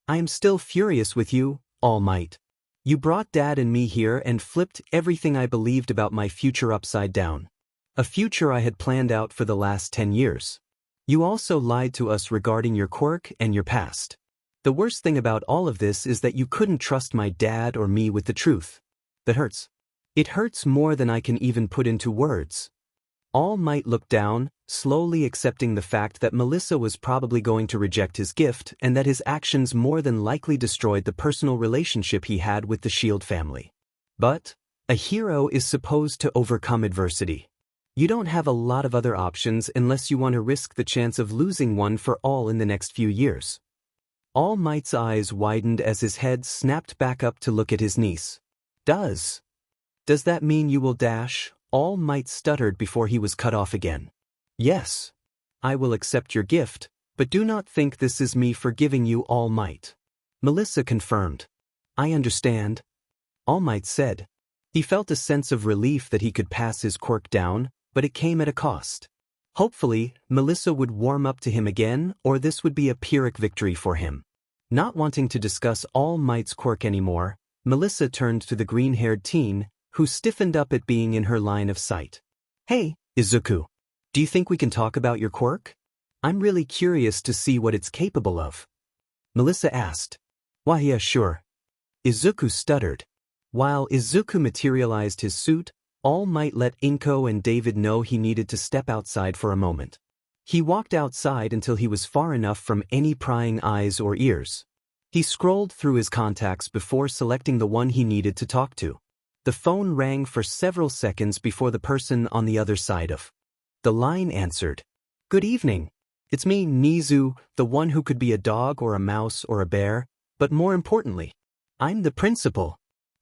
I am still furious with you, All Might. You brought Dad and me here and flipped everything I believed about my future upside down. A future I had planned out for the last 10 years. You also lied to us regarding your quirk and your past. The worst thing about all of this is that you couldn't trust my dad or me with the truth. That hurts. It hurts more than I can even put into words. All Might looked down, slowly accepting the fact that Melissa was probably going to reject his gift and that his actions more than likely destroyed the personal relationship he had with the Shield family. But a hero is supposed to overcome adversity. You don't have a lot of other options unless you want to risk the chance of losing one for all in the next few years. All Might's eyes widened as his head snapped back up to look at his niece. Does that mean you will dash? All Might stuttered before he was cut off again. Yes. I will accept your gift, but do not think this is me forgiving you, All Might. Melissa confirmed. I understand. All Might said. He felt a sense of relief that he could pass his quirk down, but it came at a cost. Hopefully, Melissa would warm up to him again, or this would be a Pyrrhic victory for him. Not wanting to discuss All Might's quirk anymore, Melissa turned to the green-haired teen, who stiffened up at being in her line of sight. Hey, Izuku. Do you think we can talk about your quirk? I'm really curious to see what it's capable of. Melissa asked. Why, yeah, sure. Izuku stuttered. While Izuku materialized his suit, All Might let Inko and David know he needed to step outside for a moment. He walked outside until he was far enough from any prying eyes or ears. He scrolled through his contacts before selecting the one he needed to talk to. The phone rang for several seconds before the person on the other side of the line answered. Good evening. It's me, Nizu, the one who could be a dog or a mouse or a bear, but more importantly, I'm the principal.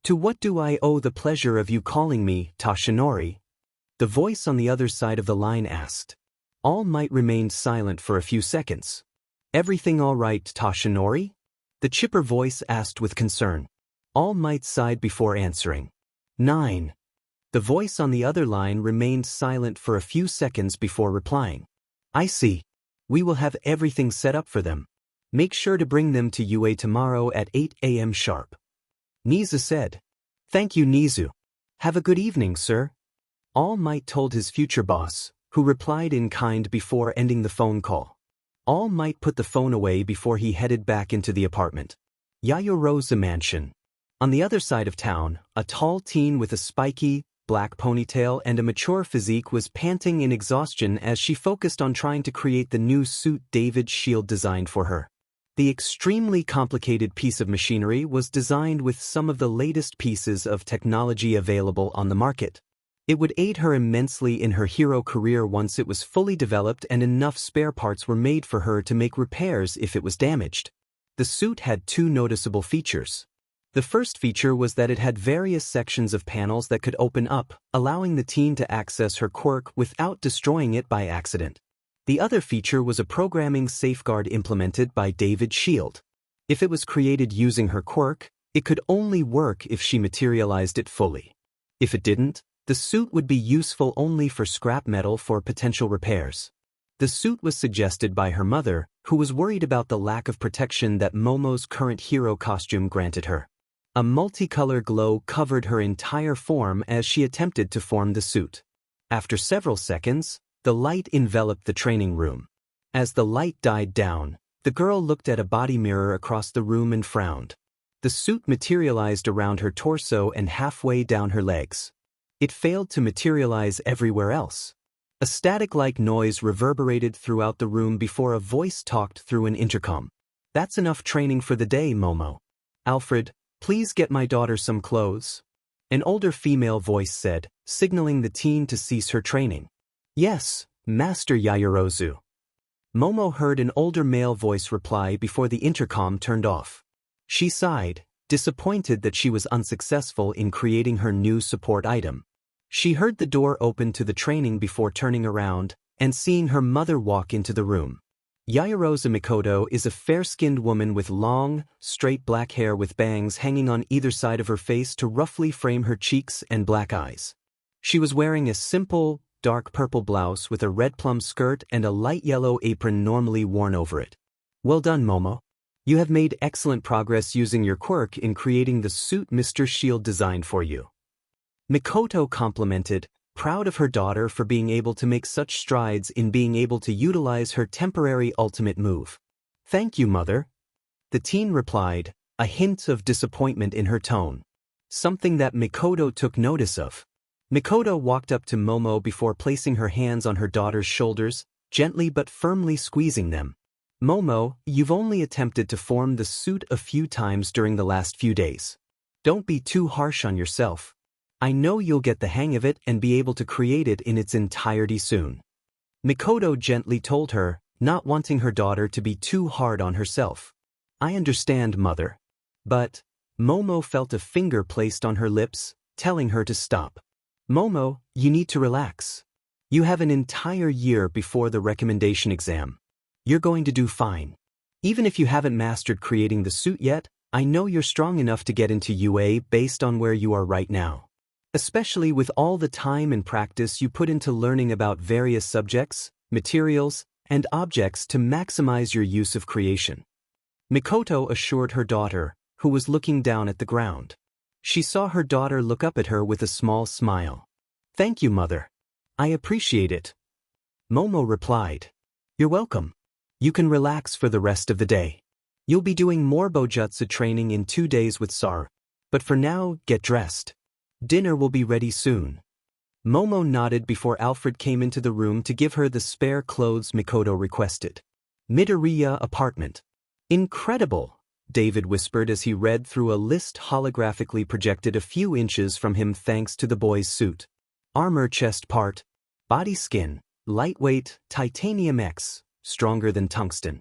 To what do I owe the pleasure of you calling me Toshinori? The voice on the other side of the line asked. All Might remained silent for a few seconds. Everything all right, Toshinori? The chipper voice asked with concern. All Might sighed before answering. 9. The voice on the other line remained silent for a few seconds before replying. I see. We will have everything set up for them. Make sure to bring them to UA tomorrow at 8 a.m. sharp. Nizu said. Thank you, Nizu. Have a good evening, sir. All Might told his future boss, who replied in kind before ending the phone call. All Might put the phone away before he headed back into the apartment. Yayorosa Mansion. On the other side of town, a tall teen with a spiky, black ponytail and a mature physique was panting in exhaustion as she focused on trying to create the new suit David's Shield designed for her. The extremely complicated piece of machinery was designed with some of the latest pieces of technology available on the market. It would aid her immensely in her hero career once it was fully developed and enough spare parts were made for her to make repairs if it was damaged. The suit had two noticeable features. The first feature was that it had various sections of panels that could open up, allowing the teen to access her quirk without destroying it by accident. The other feature was a programming safeguard implemented by David's Shield. If it was created using her quirk, it could only work if she materialized it fully. If it didn't, the suit would be useful only for scrap metal for potential repairs. The suit was suggested by her mother, who was worried about the lack of protection that Momo's current hero costume granted her. A multicolor glow covered her entire form as she attempted to form the suit. After several seconds, the light enveloped the training room. As the light died down, the girl looked at a body mirror across the room and frowned. The suit materialized around her torso and halfway down her legs. It failed to materialize everywhere else. A static-like noise reverberated throughout the room before a voice talked through an intercom. That's enough training for the day, Momo. Alfred, please get my daughter some clothes. An older female voice said, signaling the teen to cease her training. Yes, Master Yayorozu. Momo heard an older male voice reply before the intercom turned off. She sighed, disappointed that she was unsuccessful in creating her new support item. She heard the door open to the training before turning around and seeing her mother walk into the room. Yayorosa Mikoto is a fair-skinned woman with long, straight black hair with bangs hanging on either side of her face to roughly frame her cheeks and black eyes. She was wearing a simple, dark purple blouse with a red plum skirt and a light yellow apron normally worn over it. Well done, Momo. You have made excellent progress using your quirk in creating the suit Mr. Shield designed for you. Mikoto complimented, proud of her daughter for being able to make such strides in being able to utilize her temporary ultimate move. Thank you, Mother. The teen replied, a hint of disappointment in her tone. Something that Mikoto took notice of. Mikoto walked up to Momo before placing her hands on her daughter's shoulders, gently but firmly squeezing them. Momo, you've only attempted to form the suit a few times during the last few days. Don't be too harsh on yourself. I know you'll get the hang of it and be able to create it in its entirety soon. Mikoto gently told her, not wanting her daughter to be too hard on herself. I understand, mother. But, Momo felt a finger placed on her lips, telling her to stop. Momo, you need to relax. You have an entire year before the recommendation exam. You're going to do fine. Even if you haven't mastered creating the suit yet, I know you're strong enough to get into UA based on where you are right now. Especially with all the time and practice you put into learning about various subjects, materials, and objects to maximize your use of creation. Mikoto assured her daughter, who was looking down at the ground. She saw her daughter look up at her with a small smile. Thank you, mother. I appreciate it. Momo replied. You're welcome. You can relax for the rest of the day. You'll be doing more Bojutsu training in 2 days with Sar. But for now, get dressed. Dinner will be ready soon. Momo nodded before Alfred came into the room to give her the spare clothes Mikoto requested. Midoriya apartment. Incredible, David whispered as he read through a list holographically projected a few inches from him thanks to the boy's suit. Armor chest part. Body skin. Lightweight, titanium X, stronger than tungsten.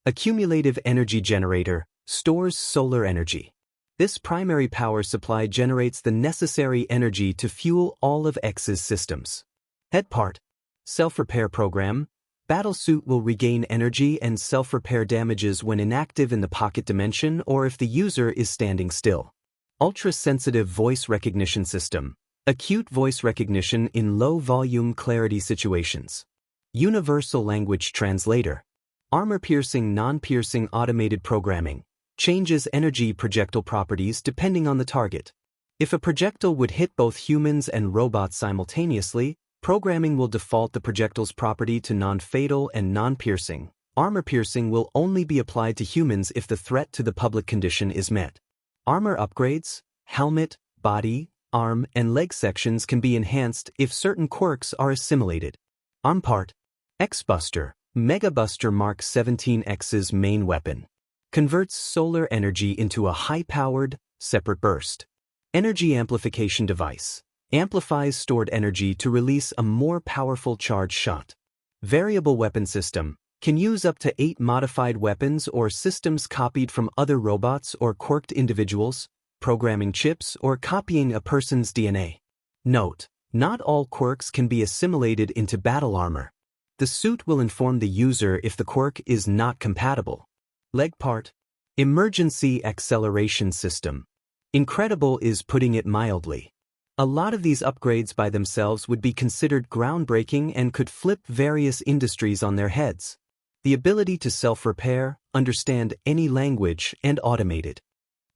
Accumulative energy generator, stores solar energy. This primary power supply generates the necessary energy to fuel all of X's systems. Head part. Self-repair program. Battlesuit will regain energy and self-repair damages when inactive in the pocket dimension or if the user is standing still. Ultra-sensitive voice recognition system. Acute voice recognition in low-volume clarity situations. Universal language translator. Armor-piercing non-piercing automated programming. Changes energy projectile properties depending on the target. If a projectile would hit both humans and robots simultaneously, programming will default the projectile's property to non-fatal and non-piercing. Armor-piercing will only be applied to humans if the threat to the public condition is met. Armor upgrades, helmet, body, arm, and leg sections can be enhanced if certain quirks are assimilated. Arm part. X-Buster, Mega Buster Mark 17X's main weapon. Converts solar energy into a high-powered, separate burst. Energy amplification device. Amplifies stored energy to release a more powerful charge shot. Variable weapon system. Can use up to 8 modified weapons or systems copied from other robots or quirked individuals, programming chips, or copying a person's DNA. Note: not all quirks can be assimilated into battle armor. The suit will inform the user if the quirk is not compatible. Leg part. Emergency acceleration system. Incredible is putting it mildly. A lot of these upgrades by themselves would be considered groundbreaking and could flip various industries on their heads. The ability to self-repair, understand any language, and automate it.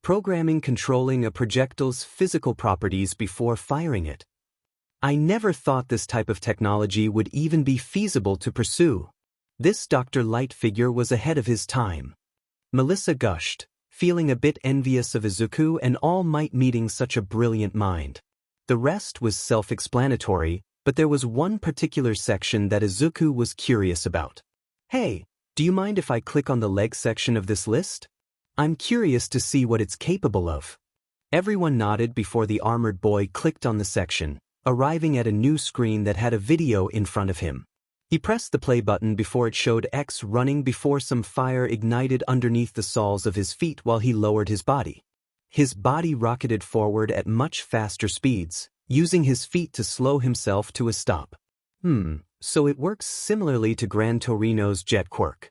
Programming controlling a projectile's physical properties before firing it. I never thought this type of technology would even be feasible to pursue. This Dr. Light figure was ahead of his time. Melissa gushed, feeling a bit envious of Izuku and All Might meeting such a brilliant mind. The rest was self-explanatory, but there was one particular section that Izuku was curious about. Hey, do you mind if I click on the leg section of this list? I'm curious to see what it's capable of. Everyone nodded before the armored boy clicked on the section, arriving at a new screen that had a video in front of him. He pressed the play button before it showed X running before some fire ignited underneath the soles of his feet while he lowered his body. His body rocketed forward at much faster speeds, using his feet to slow himself to a stop. So it works similarly to Gran Torino's jet quirk.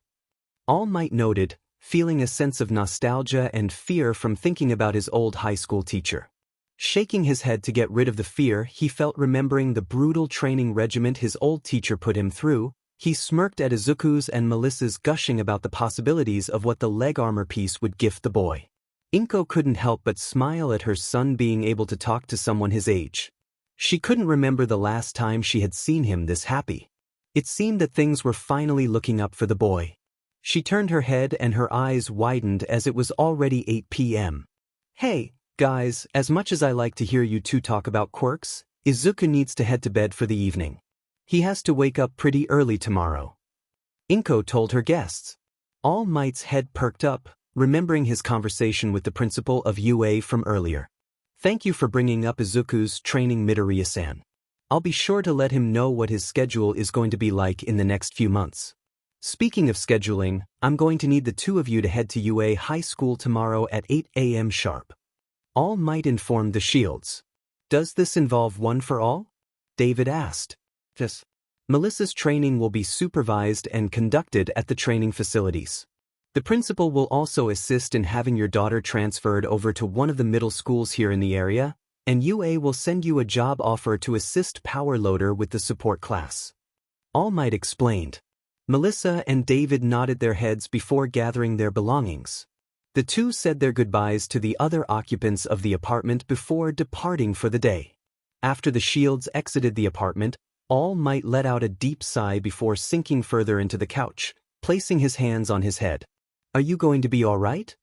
All Might noted, feeling a sense of nostalgia and fear from thinking about his old high school teacher. Shaking his head to get rid of the fear he felt remembering the brutal training regiment his old teacher put him through, he smirked at Izuku's and Melissa's gushing about the possibilities of what the leg armor piece would gift the boy. Inko couldn't help but smile at her son being able to talk to someone his age. She couldn't remember the last time she had seen him this happy. It seemed that things were finally looking up for the boy. She turned her head and her eyes widened as it was already 8 p.m. Hey, guys, as much as I like to hear you two talk about quirks, Izuku needs to head to bed for the evening. He has to wake up pretty early tomorrow. Inko told her guests. All Might's head perked up, remembering his conversation with the principal of UA from earlier. Thank you for bringing up Izuku's training, Midoriya-san. I'll be sure to let him know what his schedule is going to be like in the next few months. Speaking of scheduling, I'm going to need the two of you to head to UA High School tomorrow at 8 a.m. sharp. All Might informed the Shields. Does this involve one for all? David asked. Yes. Melissa's training will be supervised and conducted at the training facilities. The principal will also assist in having your daughter transferred over to one of the middle schools here in the area, and UA will send you a job offer to assist Power Loader with the support class. All Might explained. Melissa and David nodded their heads before gathering their belongings. The two said their goodbyes to the other occupants of the apartment before departing for the day. After the Shields exited the apartment, All Might let out a deep sigh before sinking further into the couch, placing his hands on his head. Are you going to be all right?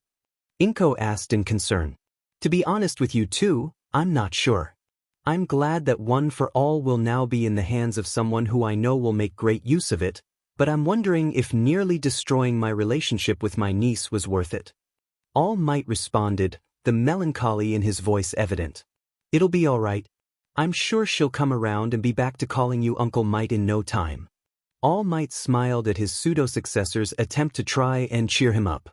Inko asked in concern. To be honest with you two, I'm not sure. I'm glad that One for All will now be in the hands of someone who I know will make great use of it, but I'm wondering if nearly destroying my relationship with my niece was worth it. All Might responded, the melancholy in his voice evident. It'll be all right. I'm sure she'll come around and be back to calling you Uncle Might in no time. All Might smiled at his pseudo-successor's attempt to try and cheer him up.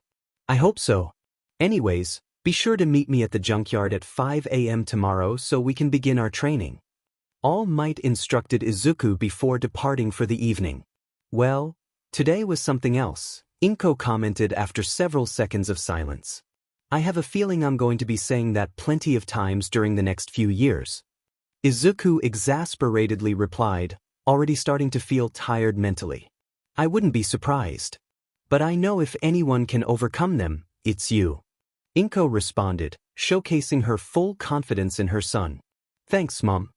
I hope so. Anyways, be sure to meet me at the junkyard at 5 a.m. tomorrow so we can begin our training. All Might instructed Izuku before departing for the evening. Well, today was something else, Inko commented after several seconds of silence. I have a feeling I'm going to be saying that plenty of times during the next few years. Izuku exasperatedly replied, already starting to feel tired mentally. I wouldn't be surprised. But I know if anyone can overcome them, it's you. Inko responded, showcasing her full confidence in her son. Thanks, Mom.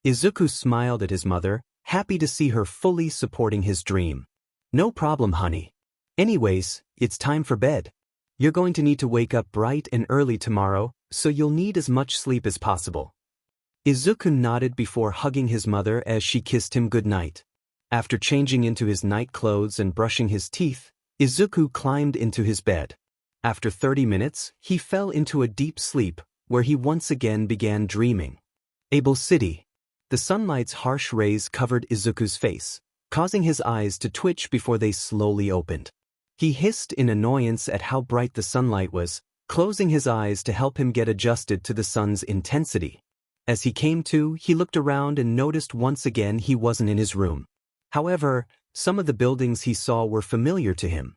Izuku smiled at his mother, happy to see her fully supporting his dream. No problem, honey. Anyways, it's time for bed. You're going to need to wake up bright and early tomorrow, so you'll need as much sleep as possible. Izuku nodded before hugging his mother as she kissed him goodnight. After changing into his night clothes and brushing his teeth, Izuku climbed into his bed. After 30 minutes, he fell into a deep sleep, where he once again began dreaming. Able City. The sunlight's harsh rays covered Izuku's face, causing his eyes to twitch before they slowly opened. He hissed in annoyance at how bright the sunlight was, closing his eyes to help him get adjusted to the sun's intensity. As he came to, he looked around and noticed once again he wasn't in his room. However, some of the buildings he saw were familiar to him.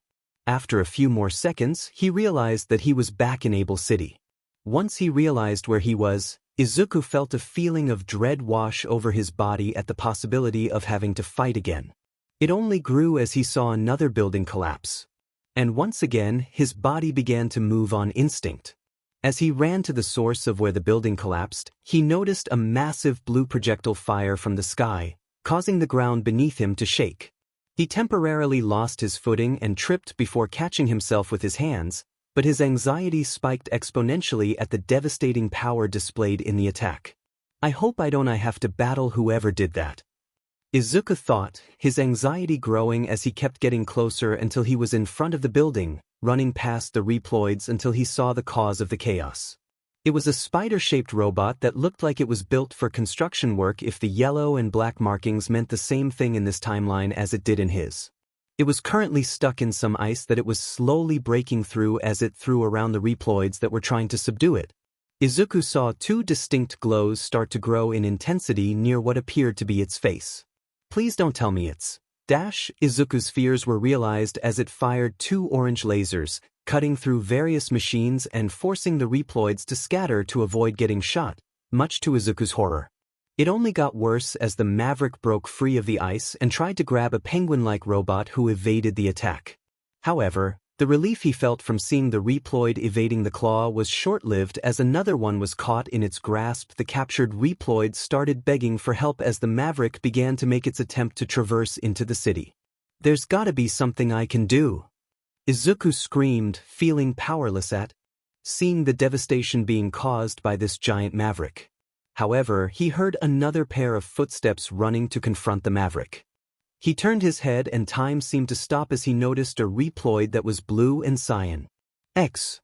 After a few more seconds, he realized that he was back in Able City. Once he realized where he was, Izuku felt a feeling of dread wash over his body at the possibility of having to fight again. It only grew as he saw another building collapse. And once again, his body began to move on instinct. As he ran to the source of where the building collapsed, he noticed a massive blue projectile fire from the sky, causing the ground beneath him to shake. He temporarily lost his footing and tripped before catching himself with his hands, but his anxiety spiked exponentially at the devastating power displayed in the attack. I hope I don't have to battle whoever did that. Izuku thought, his anxiety growing as he kept getting closer until he was in front of the building, running past the reploids until he saw the cause of the chaos. It was a spider-shaped robot that looked like it was built for construction work if the yellow and black markings meant the same thing in this timeline as it did in his. It was currently stuck in some ice that it was slowly breaking through as it threw around the reploids that were trying to subdue it. Izuku saw two distinct glows start to grow in intensity near what appeared to be its face. Please don't tell me it's Izuku's fears were realized as it fired two orange lasers, cutting through various machines and forcing the reploids to scatter to avoid getting shot, much to Izuku's horror. It only got worse as the Maverick broke free of the ice and tried to grab a penguin-like robot who evaded the attack. However, the relief he felt from seeing the reploid evading the claw was short-lived as another one was caught in its grasp. The captured reploid started begging for help as the Maverick began to make its attempt to traverse into the city. There's gotta be something I can do. Izuku screamed, feeling powerless at seeing the devastation being caused by this giant Maverick. However, he heard another pair of footsteps running to confront the Maverick. He turned his head and time seemed to stop as he noticed a reploid that was blue and cyan. X!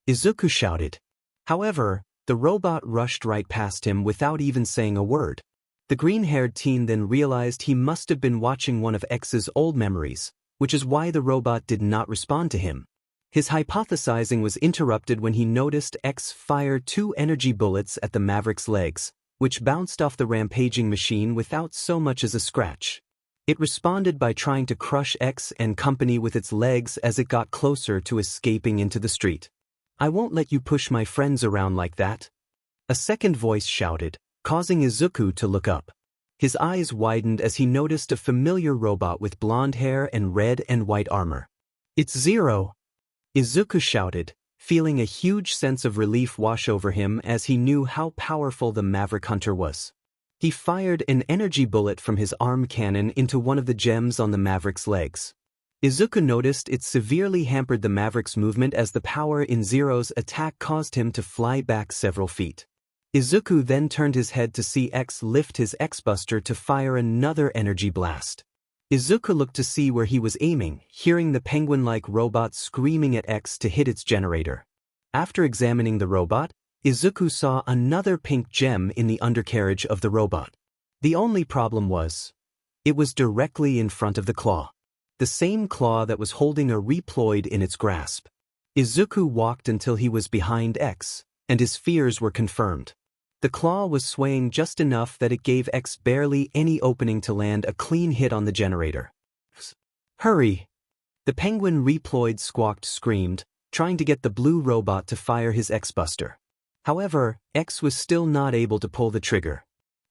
Izuku shouted. However, the robot rushed right past him without even saying a word. The green-haired teen then realized he must have been watching one of X's old memories, which is why the robot did not respond to him. His hypothesizing was interrupted when he noticed X fire 2 energy bullets at the Maverick's legs, which bounced off the rampaging machine without so much as a scratch. It responded by trying to crush X and company with its legs as it got closer to escaping into the street. "I won't let you push my friends around like that," a second voice shouted, causing Izuku to look up. His eyes widened as he noticed a familiar robot with blonde hair and red and white armor. "It's Zero!" Izuku shouted, feeling a huge sense of relief wash over him as he knew how powerful the Maverick Hunter was. He fired an energy bullet from his arm cannon into one of the gems on the Maverick's legs. Izuku noticed it severely hampered the Maverick's movement as the power in Zero's attack caused him to fly back several feet. Izuku then turned his head to see X lift his X-Buster to fire another energy blast. Izuku looked to see where he was aiming, hearing the penguin-like robot screaming at X to hit its generator. After examining the robot, Izuku saw another pink gem in the undercarriage of the robot. The only problem was, it was directly in front of the claw. The same claw that was holding a reploid in its grasp. Izuku walked until he was behind X, and his fears were confirmed. The claw was swaying just enough that it gave X barely any opening to land a clean hit on the generator. "Hurry!" The penguin reploid screamed, trying to get the blue robot to fire his X-Buster. However, X was still not able to pull the trigger.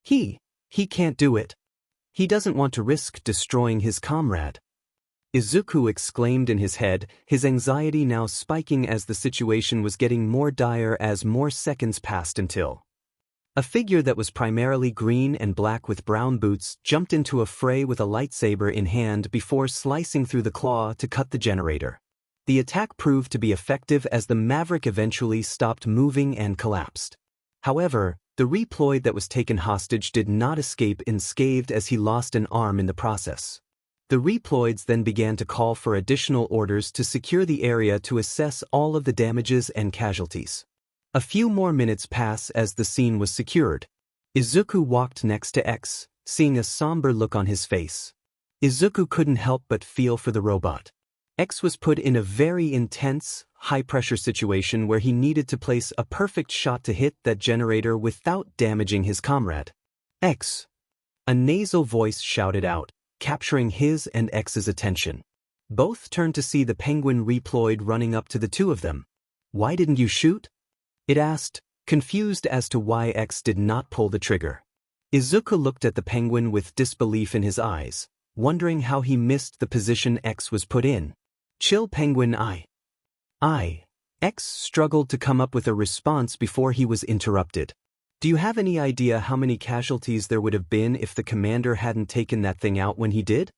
He can't do it. He doesn't want to risk destroying his comrade. Izuku exclaimed in his head, his anxiety now spiking as the situation was getting more dire as more seconds passed until a figure that was primarily green and black with brown boots jumped into a fray with a lightsaber in hand before slicing through the claw to cut the generator. The attack proved to be effective as the Maverick eventually stopped moving and collapsed. However, the reploid that was taken hostage did not escape unscathed as he lost an arm in the process. The reploids then began to call for additional orders to secure the area to assess all of the damages and casualties. A few more minutes pass as the scene was secured. Izuku walked next to X, seeing a somber look on his face. Izuku couldn't help but feel for the robot. X was put in a very intense, high-pressure situation where he needed to place a perfect shot to hit that generator without damaging his comrade. "X!" A nasal voice shouted out, capturing his and X's attention. Both turned to see the penguin reploid running up to the two of them. "Why didn't you shoot?" it asked, confused as to why X did not pull the trigger. Izuku looked at the penguin with disbelief in his eyes, wondering how he missed the position X was put in. "Chill, penguin, X struggled to come up with a response before he was interrupted. "Do you have any idea how many casualties there would have been if the commander hadn't taken that thing out when he did?"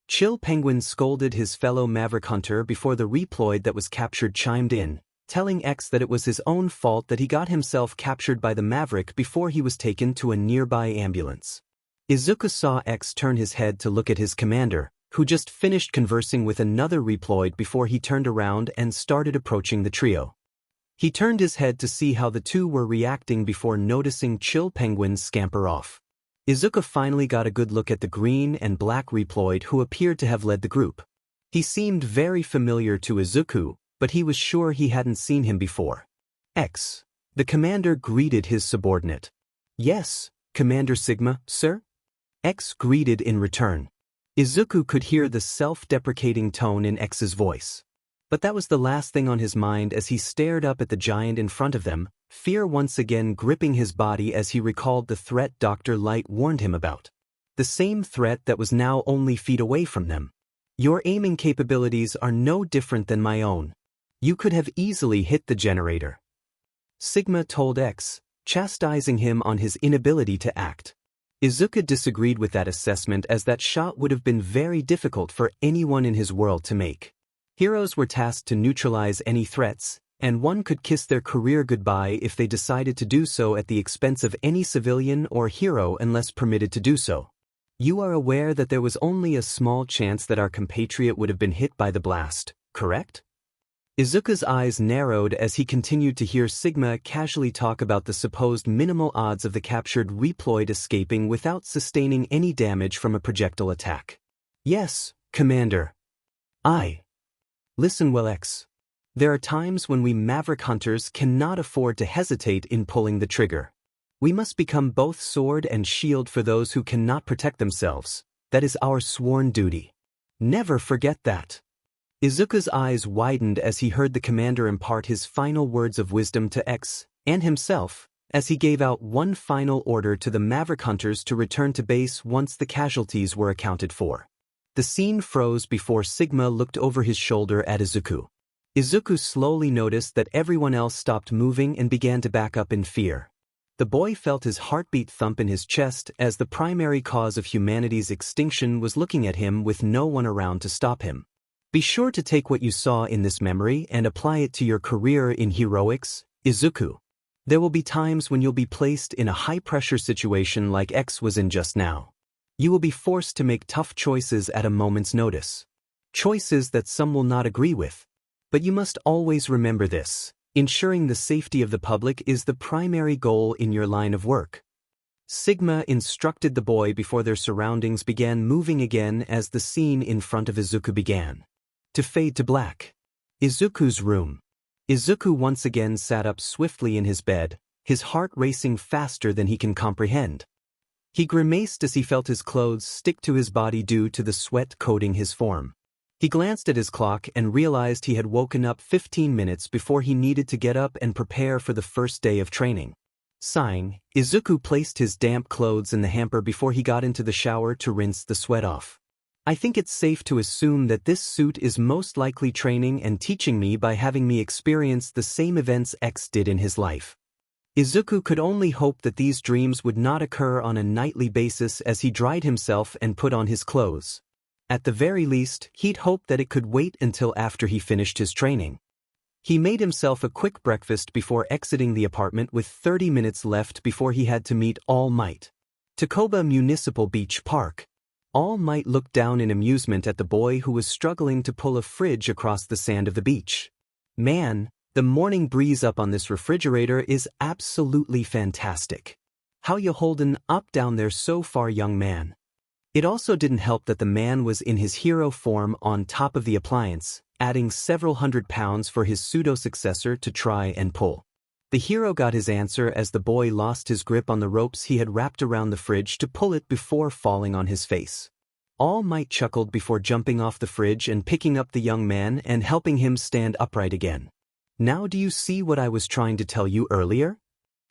Chill Penguin scolded his fellow Maverick Hunter before the reploid that was captured chimed in, telling X that it was his own fault that he got himself captured by the Maverick before he was taken to a nearby ambulance. Izuku saw X turn his head to look at his commander, who just finished conversing with another reploid before he turned around and started approaching the trio. He turned his head to see how the two were reacting before noticing Chill Penguin scamper off. Izuku finally got a good look at the green and black reploid who appeared to have led the group. He seemed very familiar to Izuku, but he was sure he hadn't seen him before. "X." The commander greeted his subordinate. "Yes, Commander Sigma, sir?" X greeted in return. Izuku could hear the self-deprecating tone in X's voice. But that was the last thing on his mind as he stared up at the giant in front of them, fear once again gripping his body as he recalled the threat Dr. Light warned him about. The same threat that was now only feet away from them. "Your aiming capabilities are no different than my own. You could have easily hit the generator," Sigma told X, chastising him on his inability to act. Izuku disagreed with that assessment as that shot would have been very difficult for anyone in his world to make. Heroes were tasked to neutralize any threats, and one could kiss their career goodbye if they decided to do so at the expense of any civilian or hero unless permitted to do so. You are aware that there was only a small chance that our compatriot would have been hit by the blast, correct? Izuku's eyes narrowed as he continued to hear Sigma casually talk about the supposed minimal odds of the captured Reploid escaping without sustaining any damage from a projectile attack. Yes, Commander. Listen well, X. There are times when we Maverick hunters cannot afford to hesitate in pulling the trigger. We must become both sword and shield for those who cannot protect themselves. That is our sworn duty. Never forget that. Izuku's eyes widened as he heard the commander impart his final words of wisdom to X and himself, as he gave out one final order to the Maverick hunters to return to base once the casualties were accounted for. The scene froze before Sigma looked over his shoulder at Izuku. Izuku slowly noticed that everyone else stopped moving and began to back up in fear. The boy felt his heartbeat thump in his chest as the primary cause of humanity's extinction was looking at him with no one around to stop him. Be sure to take what you saw in this memory and apply it to your career in heroics, Izuku. There will be times when you'll be placed in a high-pressure situation like X was in just now. You will be forced to make tough choices at a moment's notice. Choices that some will not agree with. But you must always remember this. Ensuring the safety of the public is the primary goal in your line of work. Sigma instructed the boy before their surroundings began moving again as the scene in front of Izuku began to fade to black. Izuku's room. Izuku once again sat up swiftly in his bed, his heart racing faster than he can comprehend. He grimaced as he felt his clothes stick to his body due to the sweat coating his form. He glanced at his clock and realized he had woken up 15 minutes before he needed to get up and prepare for the first day of training. Sighing, Izuku placed his damp clothes in the hamper before he got into the shower to rinse the sweat off. I think it's safe to assume that this suit is most likely training and teaching me by having me experience the same events X did in his life. Izuku could only hope that these dreams would not occur on a nightly basis as he dried himself and put on his clothes. At the very least, he'd hoped that it could wait until after he finished his training. He made himself a quick breakfast before exiting the apartment with 30 minutes left before he had to meet All Might. Takoba Municipal Beach Park. All Might looked down in amusement at the boy who was struggling to pull a fridge across the sand of the beach. Man, the morning breeze up on this refrigerator is absolutely fantastic. How you holdin' up down there so far, young man? It also didn't help that the man was in his hero form on top of the appliance, adding several £100 for his pseudo-successor to try and pull. The hero got his answer as the boy lost his grip on the ropes he had wrapped around the fridge to pull it before falling on his face. All Might chuckled before jumping off the fridge and picking up the young man and helping him stand upright again. Now do you see what I was trying to tell you earlier?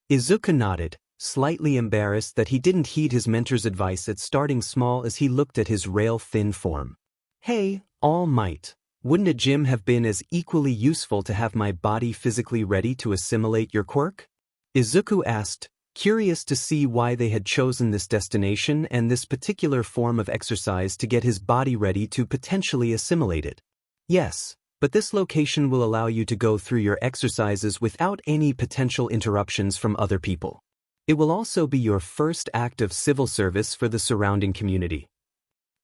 Izuku nodded, slightly embarrassed that he didn't heed his mentor's advice at starting small as he looked at his rail-thin form. Hey, All Might. Wouldn't a gym have been as equally useful to have my body physically ready to assimilate your quirk? Izuku asked, curious to see why they had chosen this destination and this particular form of exercise to get his body ready to potentially assimilate it. Yes, but this location will allow you to go through your exercises without any potential interruptions from other people. It will also be your first act of civil service for the surrounding community.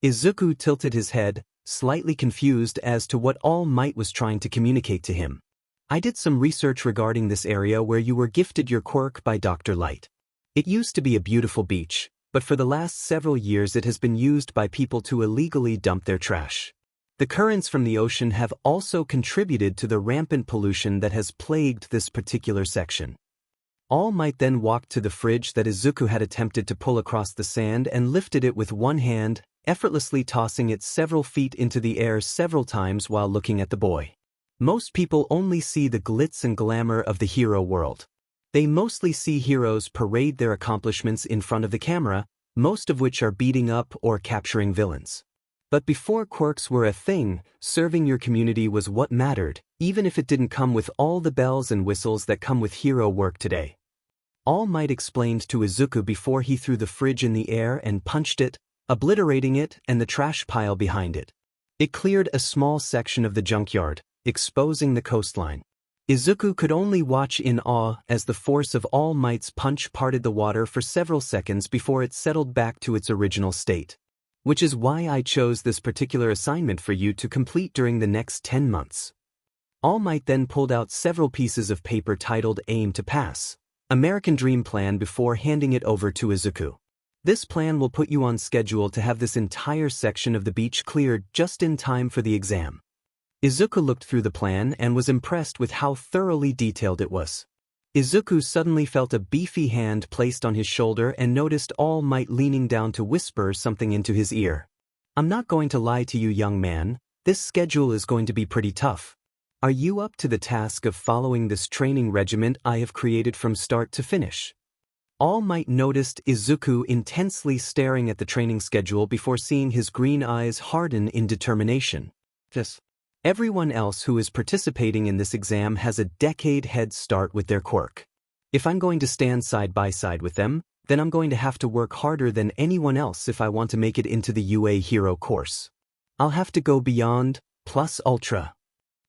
Izuku tilted his head, slightly confused as to what All Might was trying to communicate to him. I did some research regarding this area where you were gifted your quirk by Dr. Light. It used to be a beautiful beach, but for the last several years it has been used by people to illegally dump their trash. The currents from the ocean have also contributed to the rampant pollution that has plagued this particular section. All Might then walked to the fridge that Izuku had attempted to pull across the sand and lifted it with one hand, effortlessly tossing it several feet into the air several times while looking at the boy. Most people only see the glitz and glamour of the hero world. They mostly see heroes parade their accomplishments in front of the camera, most of which are beating up or capturing villains. But before quirks were a thing, serving your community was what mattered, even if it didn't come with all the bells and whistles that come with hero work today. All Might explained to Izuku before he threw the fridge in the air and punched it, obliterating it and the trash pile behind it. It cleared a small section of the junkyard, exposing the coastline. Izuku could only watch in awe as the force of All Might's punch parted the water for several seconds before it settled back to its original state. Which is why I chose this particular assignment for you to complete during the next 10 months. All Might then pulled out several pieces of paper titled Aim to Pass, American Dream Plan, before handing it over to Izuku. This plan will put you on schedule to have this entire section of the beach cleared just in time for the exam. Izuku looked through the plan and was impressed with how thoroughly detailed it was. Izuku suddenly felt a beefy hand placed on his shoulder and noticed All Might leaning down to whisper something into his ear. I'm not going to lie to you, young man, this schedule is going to be pretty tough. Are you up to the task of following this training regimen I have created from start to finish? All Might noticed Izuku intensely staring at the training schedule before seeing his green eyes harden in determination. Yes. Everyone else who is participating in this exam has a decade head start with their quirk. If I'm going to stand side by side with them, then I'm going to have to work harder than anyone else if I want to make it into the UA Hero course. I'll have to go beyond, plus ultra.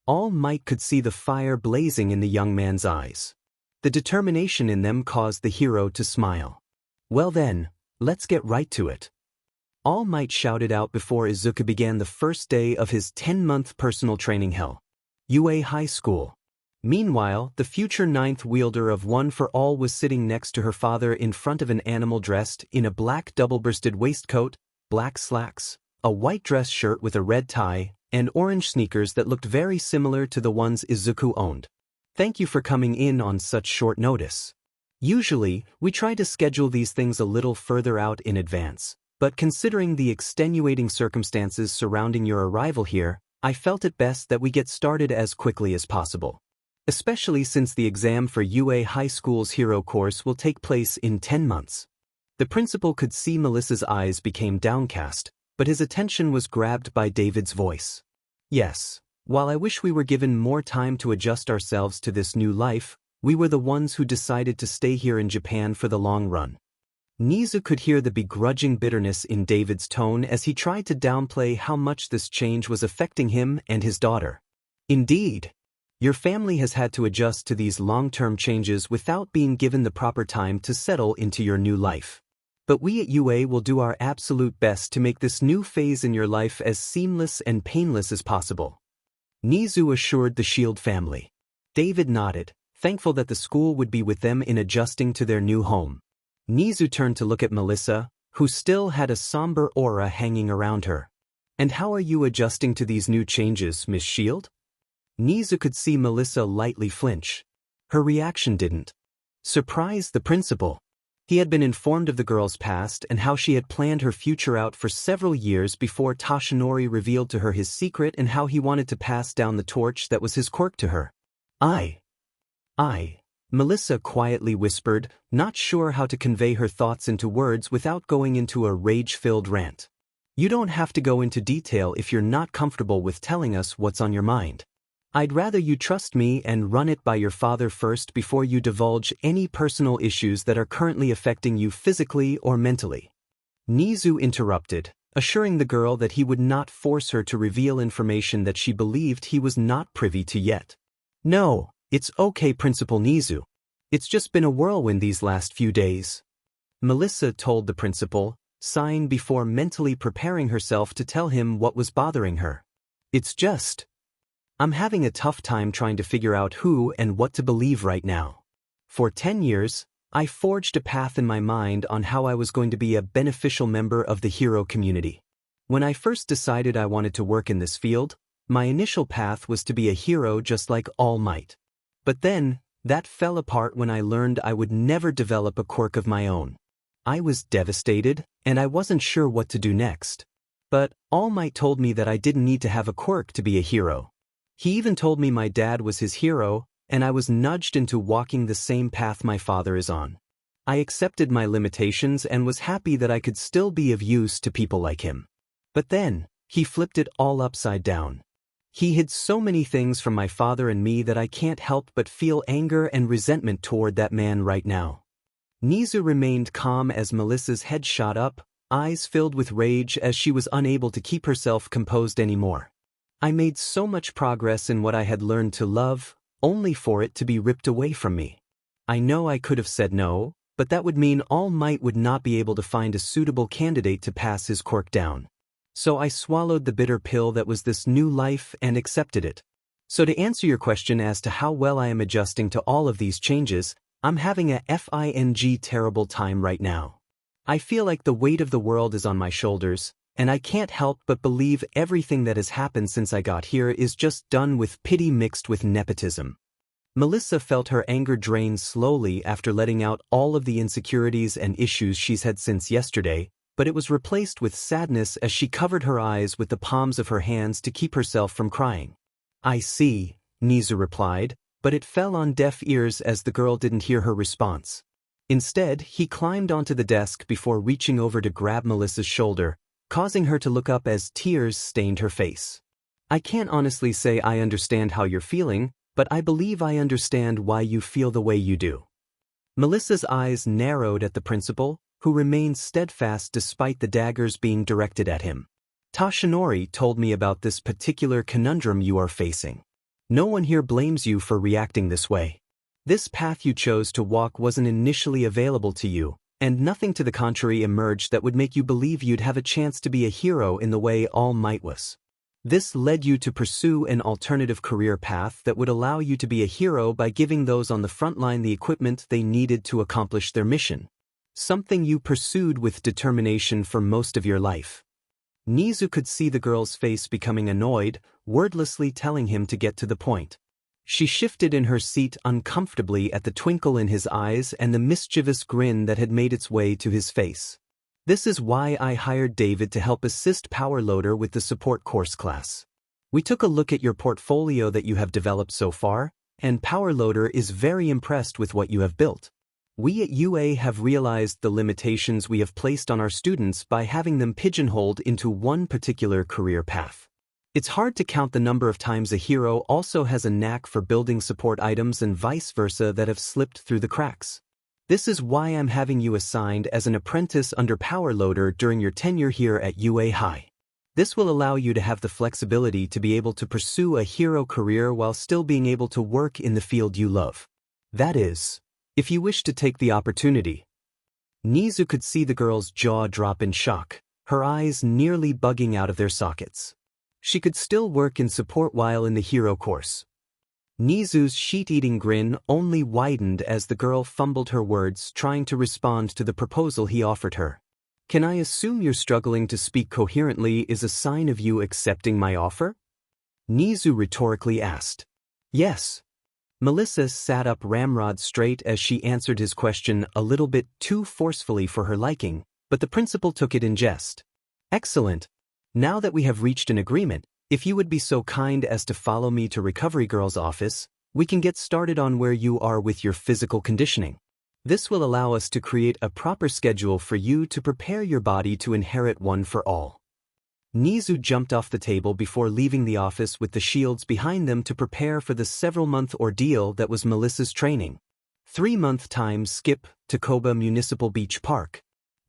All Might could see the fire blazing in the young man's eyes. The determination in them caused the hero to smile. Well then, let's get right to it. All Might shouted out before Izuku began the first day of his 10-month personal training hell. UA High School. Meanwhile, the future 9th wielder of One for All was sitting next to her father in front of an animal dressed in a black double-breasted waistcoat, black slacks, a white dress shirt with a red tie, and orange sneakers that looked very similar to the ones Izuku owned. Thank you for coming in on such short notice. Usually, we try to schedule these things a little further out in advance, but considering the extenuating circumstances surrounding your arrival here, I felt it best that we get started as quickly as possible. Especially since the exam for UA High School's hero course will take place in 10 months. The principal could see Melissa's eyes became downcast, but his attention was grabbed by David's voice. Yes, while I wish we were given more time to adjust ourselves to this new life, we were the ones who decided to stay here in Japan for the long run. Nizu could hear the begrudging bitterness in David's tone as he tried to downplay how much this change was affecting him and his daughter. Indeed, your family has had to adjust to these long-term changes without being given the proper time to settle into your new life. But we at UA will do our absolute best to make this new phase in your life as seamless and painless as possible. Nizu assured the Shield family. David nodded, thankful that the school would be with them in adjusting to their new home. Nizu turned to look at Melissa, who still had a somber aura hanging around her. And how are you adjusting to these new changes, Miss Shield? Nizu could see Melissa lightly flinch. Her reaction didn't surprise the principal. He had been informed of the girl's past and how she had planned her future out for several years before Toshinori revealed to her his secret and how he wanted to pass down the torch that was his quirk to her. I, Melissa quietly whispered, not sure how to convey her thoughts into words without going into a rage-filled rant. You don't have to go into detail if you're not comfortable with telling us what's on your mind. I'd rather you trust me and run it by your father first before you divulge any personal issues that are currently affecting you physically or mentally. Nizu interrupted, assuring the girl that he would not force her to reveal information that she believed he was not privy to yet. No, it's okay, Principal Nizu. It's just been a whirlwind these last few days. Melissa told the principal, sighing before mentally preparing herself to tell him what was bothering her. It's just, I'm having a tough time trying to figure out who and what to believe right now. For 10 years, I forged a path in my mind on how I was going to be a beneficial member of the hero community. When I first decided I wanted to work in this field, my initial path was to be a hero just like All Might. But then, that fell apart when I learned I would never develop a quirk of my own. I was devastated, and I wasn't sure what to do next. But All Might told me that I didn't need to have a quirk to be a hero. He even told me my dad was his hero, and I was nudged into walking the same path my father is on. I accepted my limitations and was happy that I could still be of use to people like him. But then, he flipped it all upside down. He hid so many things from my father and me that I can't help but feel anger and resentment toward that man right now. Nizu remained calm as Melissa's head shot up, eyes filled with rage as she was unable to keep herself composed anymore. I made so much progress in what I had learned to love, only for it to be ripped away from me. I know I could have said no, but that would mean All Might would not be able to find a suitable candidate to pass his quirk down. So I swallowed the bitter pill that was this new life and accepted it. So to answer your question as to how well I am adjusting to all of these changes, I'm having a terrible time right now. I feel like the weight of the world is on my shoulders, and I can't help but believe everything that has happened since I got here is just done with pity mixed with nepotism. Melissa felt her anger drain slowly after letting out all of the insecurities and issues she's had since yesterday, but it was replaced with sadness as she covered her eyes with the palms of her hands to keep herself from crying. I see, Nizu replied, but it fell on deaf ears as the girl didn't hear her response. Instead, he climbed onto the desk before reaching over to grab Melissa's shoulder, causing her to look up as tears stained her face. I can't honestly say I understand how you're feeling, but I believe I understand why you feel the way you do. Melissa's eyes narrowed at the principal, who remained steadfast despite the daggers being directed at him. Tashinori told me about this particular conundrum you are facing. No one here blames you for reacting this way. This path you chose to walk wasn't initially available to you, and nothing to the contrary emerged that would make you believe you'd have a chance to be a hero in the way All Might was. This led you to pursue an alternative career path that would allow you to be a hero by giving those on the front line the equipment they needed to accomplish their mission. Something you pursued with determination for most of your life. Nizu could see the girl's face becoming annoyed, wordlessly telling him to get to the point. She shifted in her seat uncomfortably at the twinkle in his eyes and the mischievous grin that had made its way to his face. This is why I hired David to help assist Powerloader with the support course class. We took a look at your portfolio that you have developed so far, and Powerloader is very impressed with what you have built. We at UA have realized the limitations we have placed on our students by having them pigeonholed into one particular career path. It's hard to count the number of times a hero also has a knack for building support items and vice versa that have slipped through the cracks. This is why I'm having you assigned as an apprentice under Powerloader during your tenure here at UA High. This will allow you to have the flexibility to be able to pursue a hero career while still being able to work in the field you love. That is, if you wish to take the opportunity. Nizu could see the girl's jaw drop in shock, her eyes nearly bugging out of their sockets. She could still work in support while in the hero course. Nizu's sheet-eating grin only widened as the girl fumbled her words trying to respond to the proposal he offered her. Can I assume you're struggling to speak coherently is a sign of you accepting my offer? Nizu rhetorically asked. Yes. Melissa sat up ramrod straight as she answered his question a little bit too forcefully for her liking, but the principal took it in jest. Excellent. Now that we have reached an agreement, if you would be so kind as to follow me to Recovery Girl's office, we can get started on where you are with your physical conditioning. This will allow us to create a proper schedule for you to prepare your body to inherit One for All. Nizu jumped off the table before leaving the office with the shields behind them to prepare for the several-month ordeal that was Melissa's training. 3-month time skip to Koba Municipal Beach Park.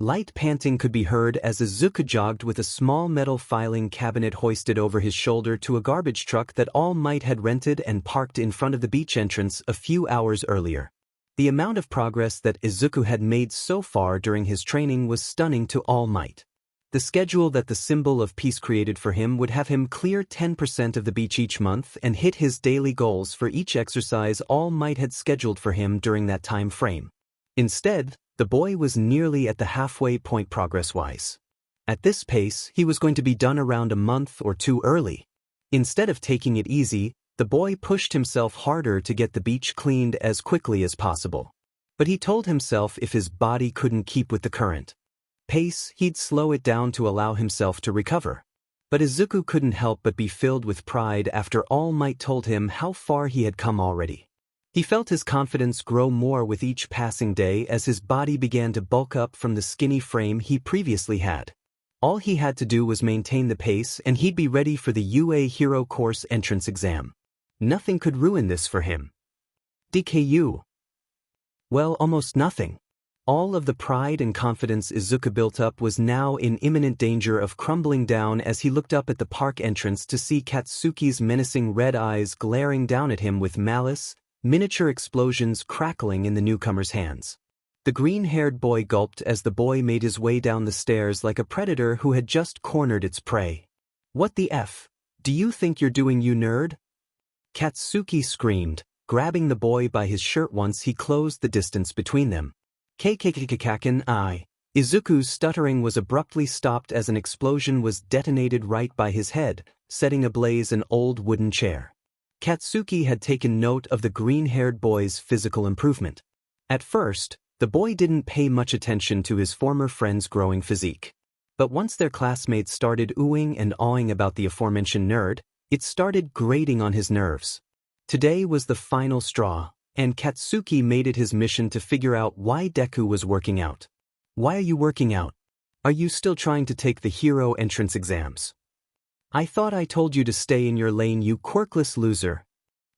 Light panting could be heard as Izuku jogged with a small metal filing cabinet hoisted over his shoulder to a garbage truck that All Might had rented and parked in front of the beach entrance a few hours earlier. The amount of progress that Izuku had made so far during his training was stunning to All Might. The schedule that the symbol of peace created for him would have him clear 10% of the beach each month and hit his daily goals for each exercise All Might had scheduled for him during that time frame. Instead, the boy was nearly at the halfway point progress-wise. At this pace, he was going to be done around a month or two early. Instead of taking it easy, the boy pushed himself harder to get the beach cleaned as quickly as possible. But he told himself if his body couldn't keep with the current pace, he'd slow it down to allow himself to recover. But Izuku couldn't help but be filled with pride after All Might told him how far he had come already. He felt his confidence grow more with each passing day as his body began to bulk up from the skinny frame he previously had. All he had to do was maintain the pace and he'd be ready for the UA Hero Course entrance exam. Nothing could ruin this for him. DKU. Well, almost nothing. All of the pride and confidence Izuku built up was now in imminent danger of crumbling down as he looked up at the park entrance to see Katsuki's menacing red eyes glaring down at him with malice, miniature explosions crackling in the newcomer's hands. The green-haired boy gulped as the boy made his way down the stairs like a predator who had just cornered its prey. "What the F? Do you think you're doing, you nerd?" Katsuki screamed, grabbing the boy by his shirt once he closed the distance between them. I. Izuku's stuttering was abruptly stopped as an explosion was detonated right by his head, setting ablaze an old wooden chair. Katsuki had taken note of the green-haired boy's physical improvement. At first, the boy didn't pay much attention to his former friend's growing physique. But once their classmates started oohing and awing about the aforementioned nerd, it started grating on his nerves. Today was the final straw, and Katsuki made it his mission to figure out why Deku was working out. "Why are you working out? Are you still trying to take the hero entrance exams? I thought I told you to stay in your lane, you quirkless loser."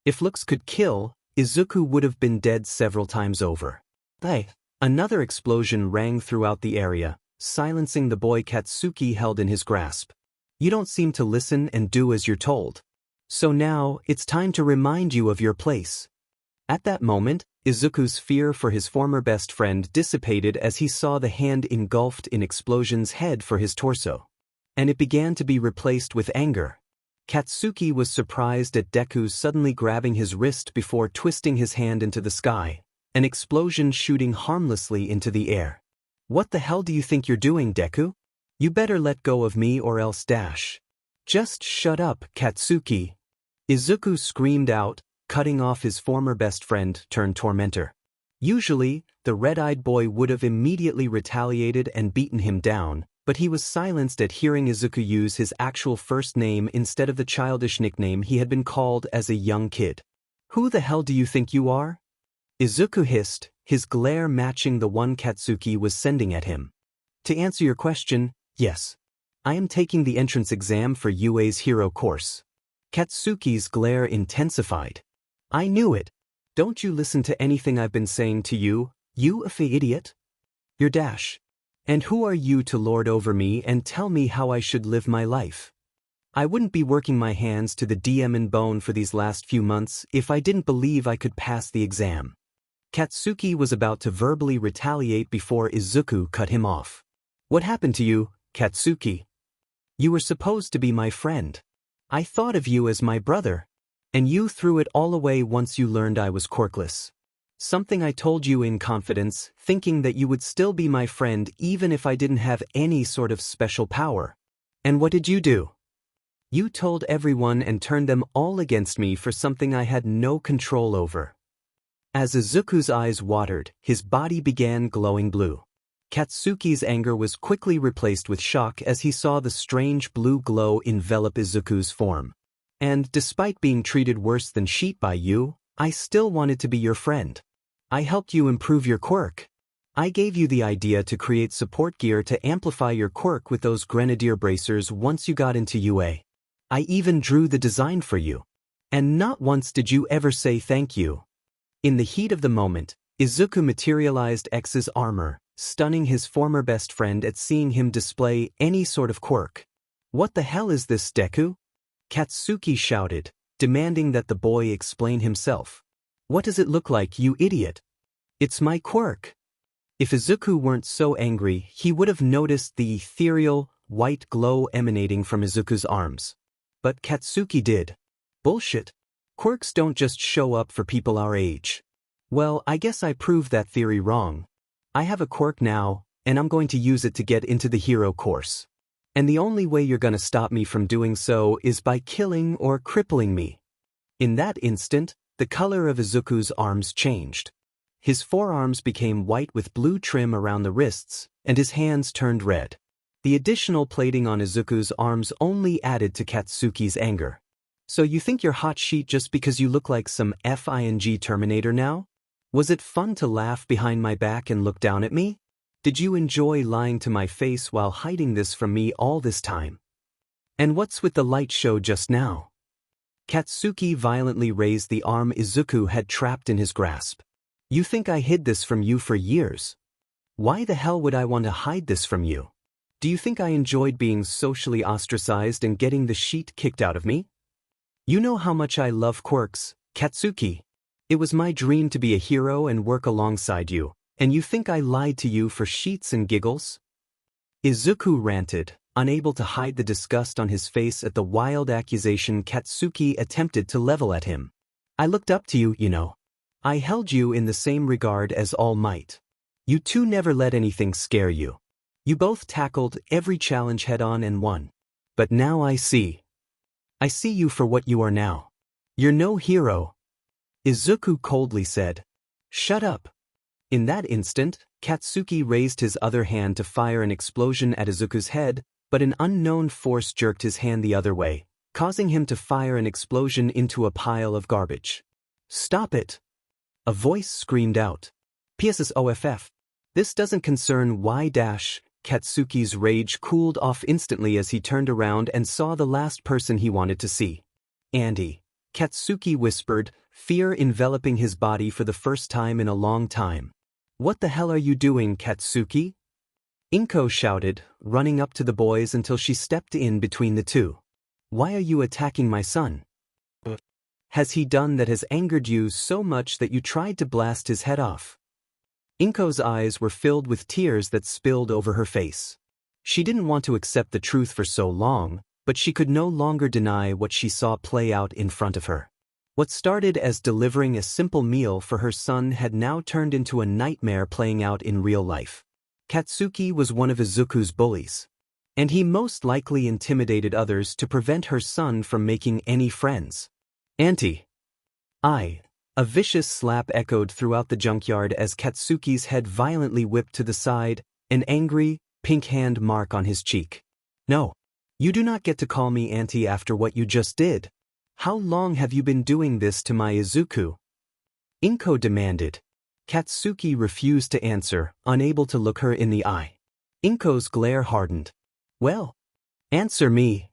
If looks could kill, Izuku would have been dead several times over. Hey! Another explosion rang throughout the area, silencing the boy Katsuki held in his grasp. "You don't seem to listen and do as you're told. So now, it's time to remind you of your place." At that moment, Izuku's fear for his former best friend dissipated as he saw the hand engulfed in explosions head for his torso. And it began to be replaced with anger. Katsuki was surprised at Deku suddenly grabbing his wrist before twisting his hand into the sky, an explosion shooting harmlessly into the air. "What the hell do you think you're doing, Deku? You better let go of me or else dash." "Just shut up, Katsuki," Izuku screamed out, cutting off his former best friend turned tormentor. Usually, the red-eyed boy would have immediately retaliated and beaten him down, but he was silenced at hearing Izuku use his actual first name instead of the childish nickname he had been called as a young kid. "Who the hell do you think you are?" Izuku hissed, his glare matching the one Katsuki was sending at him. "To answer your question, yes. I am taking the entrance exam for UA's hero course." Katsuki's glare intensified. "I knew it. Don't you listen to anything I've been saying to you, you idiot? You're dash. And who are you to lord over me and tell me how I should live my life? I wouldn't be working my hands to the DM and bone for these last few months if I didn't believe I could pass the exam." Katsuki was about to verbally retaliate before Izuku cut him off. "What happened to you, Katsuki? You were supposed to be my friend. I thought of you as my brother. And you threw it all away once you learned I was quirkless. Something I told you in confidence, thinking that you would still be my friend even if I didn't have any sort of special power. And what did you do? You told everyone and turned them all against me for something I had no control over." As Izuku's eyes watered, his body began glowing blue. Katsuki's anger was quickly replaced with shock as he saw the strange blue glow envelop Izuku's form. "And despite being treated worse than shit by you, I still wanted to be your friend. I helped you improve your quirk. I gave you the idea to create support gear to amplify your quirk with those grenadier bracers once you got into UA. I even drew the design for you. And not once did you ever say thank you." In the heat of the moment, Izuku materialized X's armor, stunning his former best friend at seeing him display any sort of quirk. "What the hell is this, Deku?" Katsuki shouted, demanding that the boy explain himself. "What does it look like, you idiot?" "It's my quirk." If Izuku weren't so angry, he would have noticed the ethereal, white glow emanating from Izuku's arms. But Katsuki did. "Bullshit. Quirks don't just show up for people our age." "Well, I guess I proved that theory wrong. I have a quirk now, and I'm going to use it to get into the hero course. And the only way you're gonna stop me from doing so is by killing or crippling me." In that instant, the color of Izuku's arms changed. His forearms became white with blue trim around the wrists, and his hands turned red. The additional plating on Izuku's arms only added to Katsuki's anger. "So you think you're hot sheet just because you look like some FING Terminator now? Was it fun to laugh behind my back and look down at me? Did you enjoy lying to my face while hiding this from me all this time? And what's with the light show just now?" Katsuki violently raised the arm Izuku had trapped in his grasp. "You think I hid this from you for years? Why the hell would I want to hide this from you? Do you think I enjoyed being socially ostracized and getting the sheet kicked out of me? You know how much I love quirks, Katsuki. It was my dream to be a hero and work alongside you, and you think I lied to you for sheets and giggles? Izuku ranted, unable to hide the disgust on his face at the wild accusation Katsuki attempted to level at him. I looked up to you, you know. I held you in the same regard as All Might. You two never let anything scare you. You both tackled every challenge head-on and won. But now I see you for what you are now. You're no hero. Izuku coldly said. Shut up. In that instant, Katsuki raised his other hand to fire an explosion at Izuku's head, but an unknown force jerked his hand the other way, causing him to fire an explosion into a pile of garbage. Stop it! A voice screamed out. PSSOFF. This doesn't concern Y-. Katsuki's rage cooled off instantly as he turned around and saw the last person he wanted to see. Andy. Katsuki whispered, fear enveloping his body for the first time in a long time. What the hell are you doing, Katsuki? Inko shouted, running up to the boys until she stepped in between the two. Why are you attacking my son? Has he done that has angered you so much that you tried to blast his head off? Inko's eyes were filled with tears that spilled over her face. She didn't want to accept the truth for so long, but she could no longer deny what she saw play out in front of her. What started as delivering a simple meal for her son had now turned into a nightmare playing out in real life. Katsuki was one of Izuku's bullies, and he most likely intimidated others to prevent her son from making any friends. Auntie. A vicious slap echoed throughout the junkyard as Katsuki's head violently whipped to the side, an angry, pink hand mark on his cheek. No. You do not get to call me auntie after what you just did. How long have you been doing this to my Izuku? Inko demanded. Katsuki refused to answer, unable to look her in the eye. Inko's glare hardened. Well, answer me.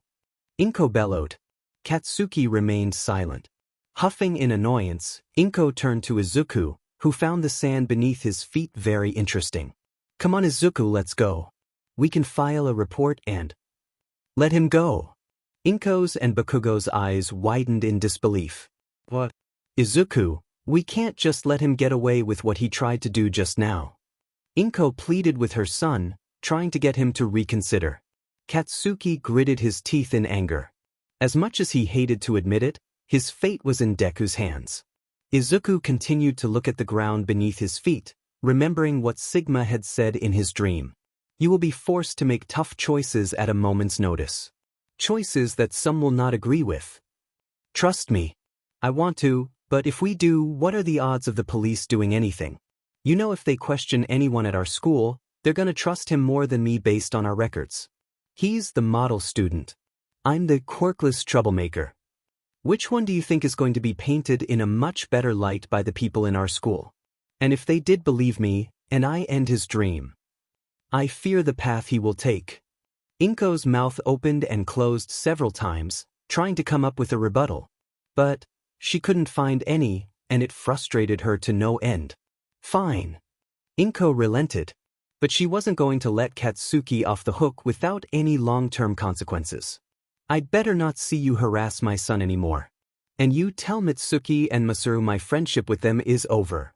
Inko bellowed. Katsuki remained silent. Huffing in annoyance, Inko turned to Izuku, who found the sand beneath his feet very interesting. Come on Izuku, let's go. We can file a report and... Let him go. Inko's and Bakugo's eyes widened in disbelief. What? Izuku, we can't just let him get away with what he tried to do just now. Inko pleaded with her son, trying to get him to reconsider. Katsuki gritted his teeth in anger. As much as he hated to admit it, his fate was in Deku's hands. Izuku continued to look at the ground beneath his feet, remembering what Sigma had said in his dream. You will be forced to make tough choices at a moment's notice. Choices that some will not agree with. Trust me. I want to, but if we do, what are the odds of the police doing anything? You know, if they question anyone at our school, they're gonna trust him more than me based on our records. He's the model student. I'm the quirkless troublemaker. Which one do you think is going to be painted in a much better light by the people in our school? And if they did believe me, and I end his dream, I fear the path he will take. Inko's mouth opened and closed several times, trying to come up with a rebuttal. But she couldn't find any, and it frustrated her to no end. Fine. Inko relented. But she wasn't going to let Katsuki off the hook without any long-term consequences. I'd better not see you harass my son anymore. And you tell Mitsuki and Masaru my friendship with them is over.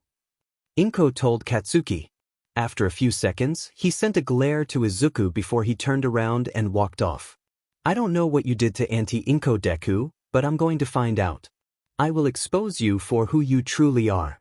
Inko told Katsuki. After a few seconds, he sent a glare to Izuku before he turned around and walked off. I don't know what you did to Auntie Inko, Deku, but I'm going to find out. I will expose you for who you truly are.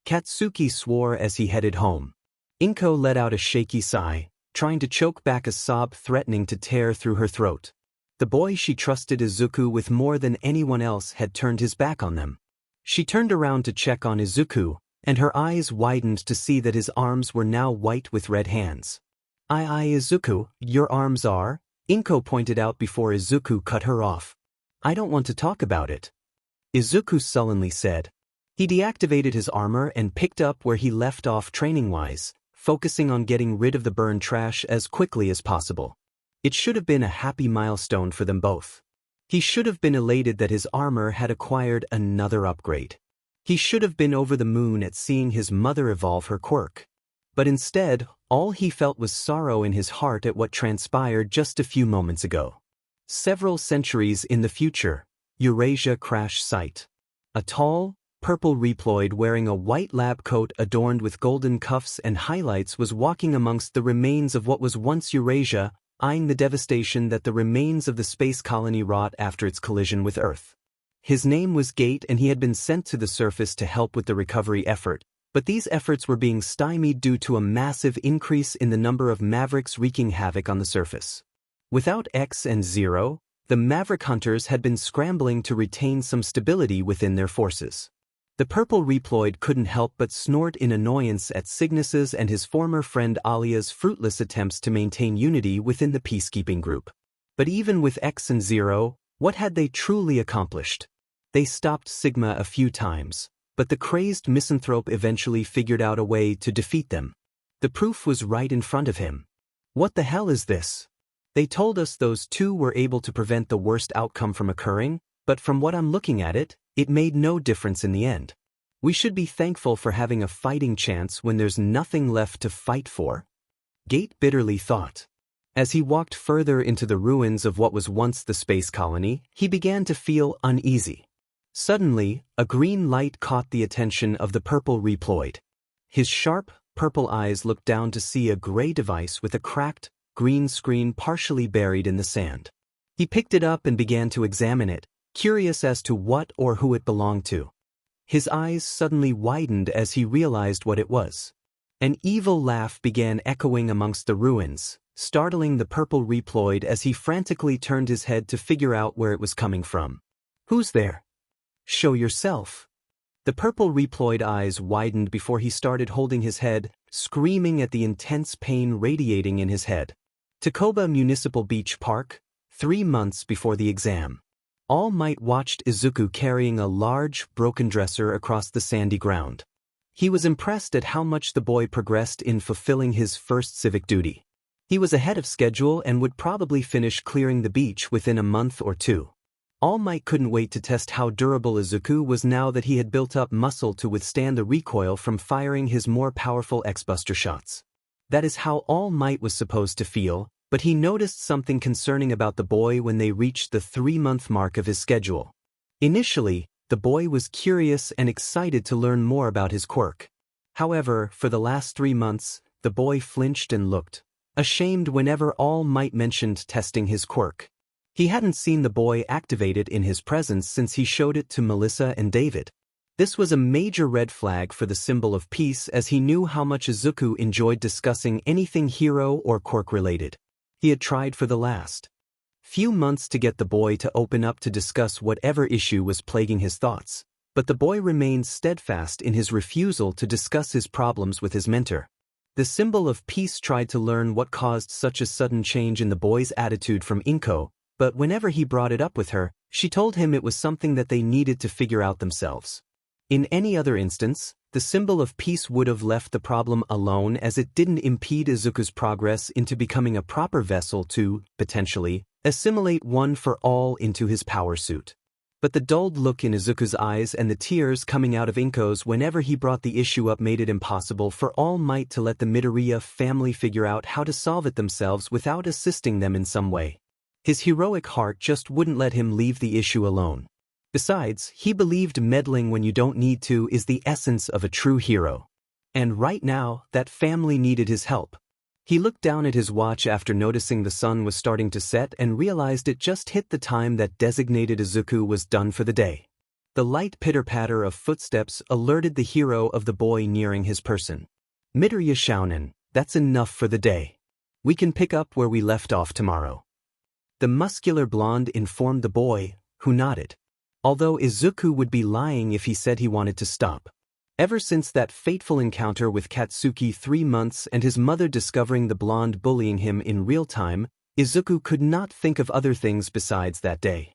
Katsuki swore as he headed home. Inko let out a shaky sigh, trying to choke back a sob threatening to tear through her throat. The boy she trusted Izuku with more than anyone else had turned his back on them. She turned around to check on Izuku, and her eyes widened to see that his arms were now white with red hands. Izuku, your arms are? Inko pointed out before Izuku cut her off. I don't want to talk about it. Izuku sullenly said. He deactivated his armor and picked up where he left off training-wise, focusing on getting rid of the burned trash as quickly as possible. It should have been a happy milestone for them both. He should have been elated that his armor had acquired another upgrade. He should have been over the moon at seeing his mother evolve her quirk. But instead, all he felt was sorrow in his heart at what transpired just a few moments ago. Several centuries in the future, Eurasia crash site. A tall, purple Reploid wearing a white lab coat adorned with golden cuffs and highlights was walking amongst the remains of what was once Eurasia, eyeing the devastation that the remains of the space colony wrought after its collision with Earth. His name was Gate and he had been sent to the surface to help with the recovery effort, but these efforts were being stymied due to a massive increase in the number of Mavericks wreaking havoc on the surface. Without X and Zero, the Maverick hunters had been scrambling to retain some stability within their forces. The purple Reploid couldn't help but snort in annoyance at Cygnus's and his former friend Alia's fruitless attempts to maintain unity within the peacekeeping group. But even with X and Zero, what had they truly accomplished? They stopped Sigma a few times, but the crazed misanthrope eventually figured out a way to defeat them. The proof was right in front of him. What the hell is this? They told us those two were able to prevent the worst outcome from occurring, but from what I'm looking at it made no difference in the end. We should be thankful for having a fighting chance when there's nothing left to fight for. Gate bitterly thought. As he walked further into the ruins of what was once the space colony, he began to feel uneasy. Suddenly, a green light caught the attention of the purple Reploid. His sharp, purple eyes looked down to see a gray device with a cracked, green screen partially buried in the sand. He picked it up and began to examine it, curious as to what or who it belonged to. His eyes suddenly widened as he realized what it was. An evil laugh began echoing amongst the ruins, startling the purple Reploid as he frantically turned his head to figure out where it was coming from. "Who's there? Show yourself." The purple Reploid eyes widened before he started holding his head, screaming at the intense pain radiating in his head. Takoba Municipal Beach Park, 3 months before the exam. All Might watched Izuku carrying a large, broken dresser across the sandy ground. He was impressed at how much the boy progressed in fulfilling his first civic duty. He was ahead of schedule and would probably finish clearing the beach within a month or two. All Might couldn't wait to test how durable Izuku was now that he had built up muscle to withstand the recoil from firing his more powerful X-Buster shots. That is how All Might was supposed to feel, but he noticed something concerning about the boy when they reached the 3-month mark of his schedule. Initially, the boy was curious and excited to learn more about his quirk. However, for the last 3 months, the boy flinched and looked ashamed whenever All Might mentioned testing his quirk. He hadn't seen the boy activate it in his presence since he showed it to Melissa and David. This was a major red flag for the symbol of peace, as he knew how much Izuku enjoyed discussing anything hero or quirk related. He had tried for the last few months to get the boy to open up to discuss whatever issue was plaguing his thoughts, but the boy remained steadfast in his refusal to discuss his problems with his mentor. The symbol of peace tried to learn what caused such a sudden change in the boy's attitude from Inko, but whenever he brought it up with her, she told him it was something that they needed to figure out themselves. In any other instance, the symbol of peace would have left the problem alone, as it didn't impede Izuku's progress into becoming a proper vessel to, potentially, assimilate one for all into his power suit. But the dulled look in Izuku's eyes and the tears coming out of Inko's whenever he brought the issue up made it impossible for All Might to let the Midoriya family figure out how to solve it themselves without assisting them in some way. His heroic heart just wouldn't let him leave the issue alone. Besides, he believed meddling when you don't need to is the essence of a true hero. And right now, that family needed his help. He looked down at his watch after noticing the sun was starting to set and realized it just hit the time that designated Izuku was done for the day. The light pitter-patter of footsteps alerted the hero of the boy nearing his person. "Midoriya Shounen, that's enough for the day. We can pick up where we left off tomorrow." The muscular blonde informed the boy, who nodded. Although Izuku would be lying if he said he wanted to stop. Ever since that fateful encounter with Katsuki 3 months and his mother discovering the blonde bullying him in real time, Izuku could not think of other things besides that day.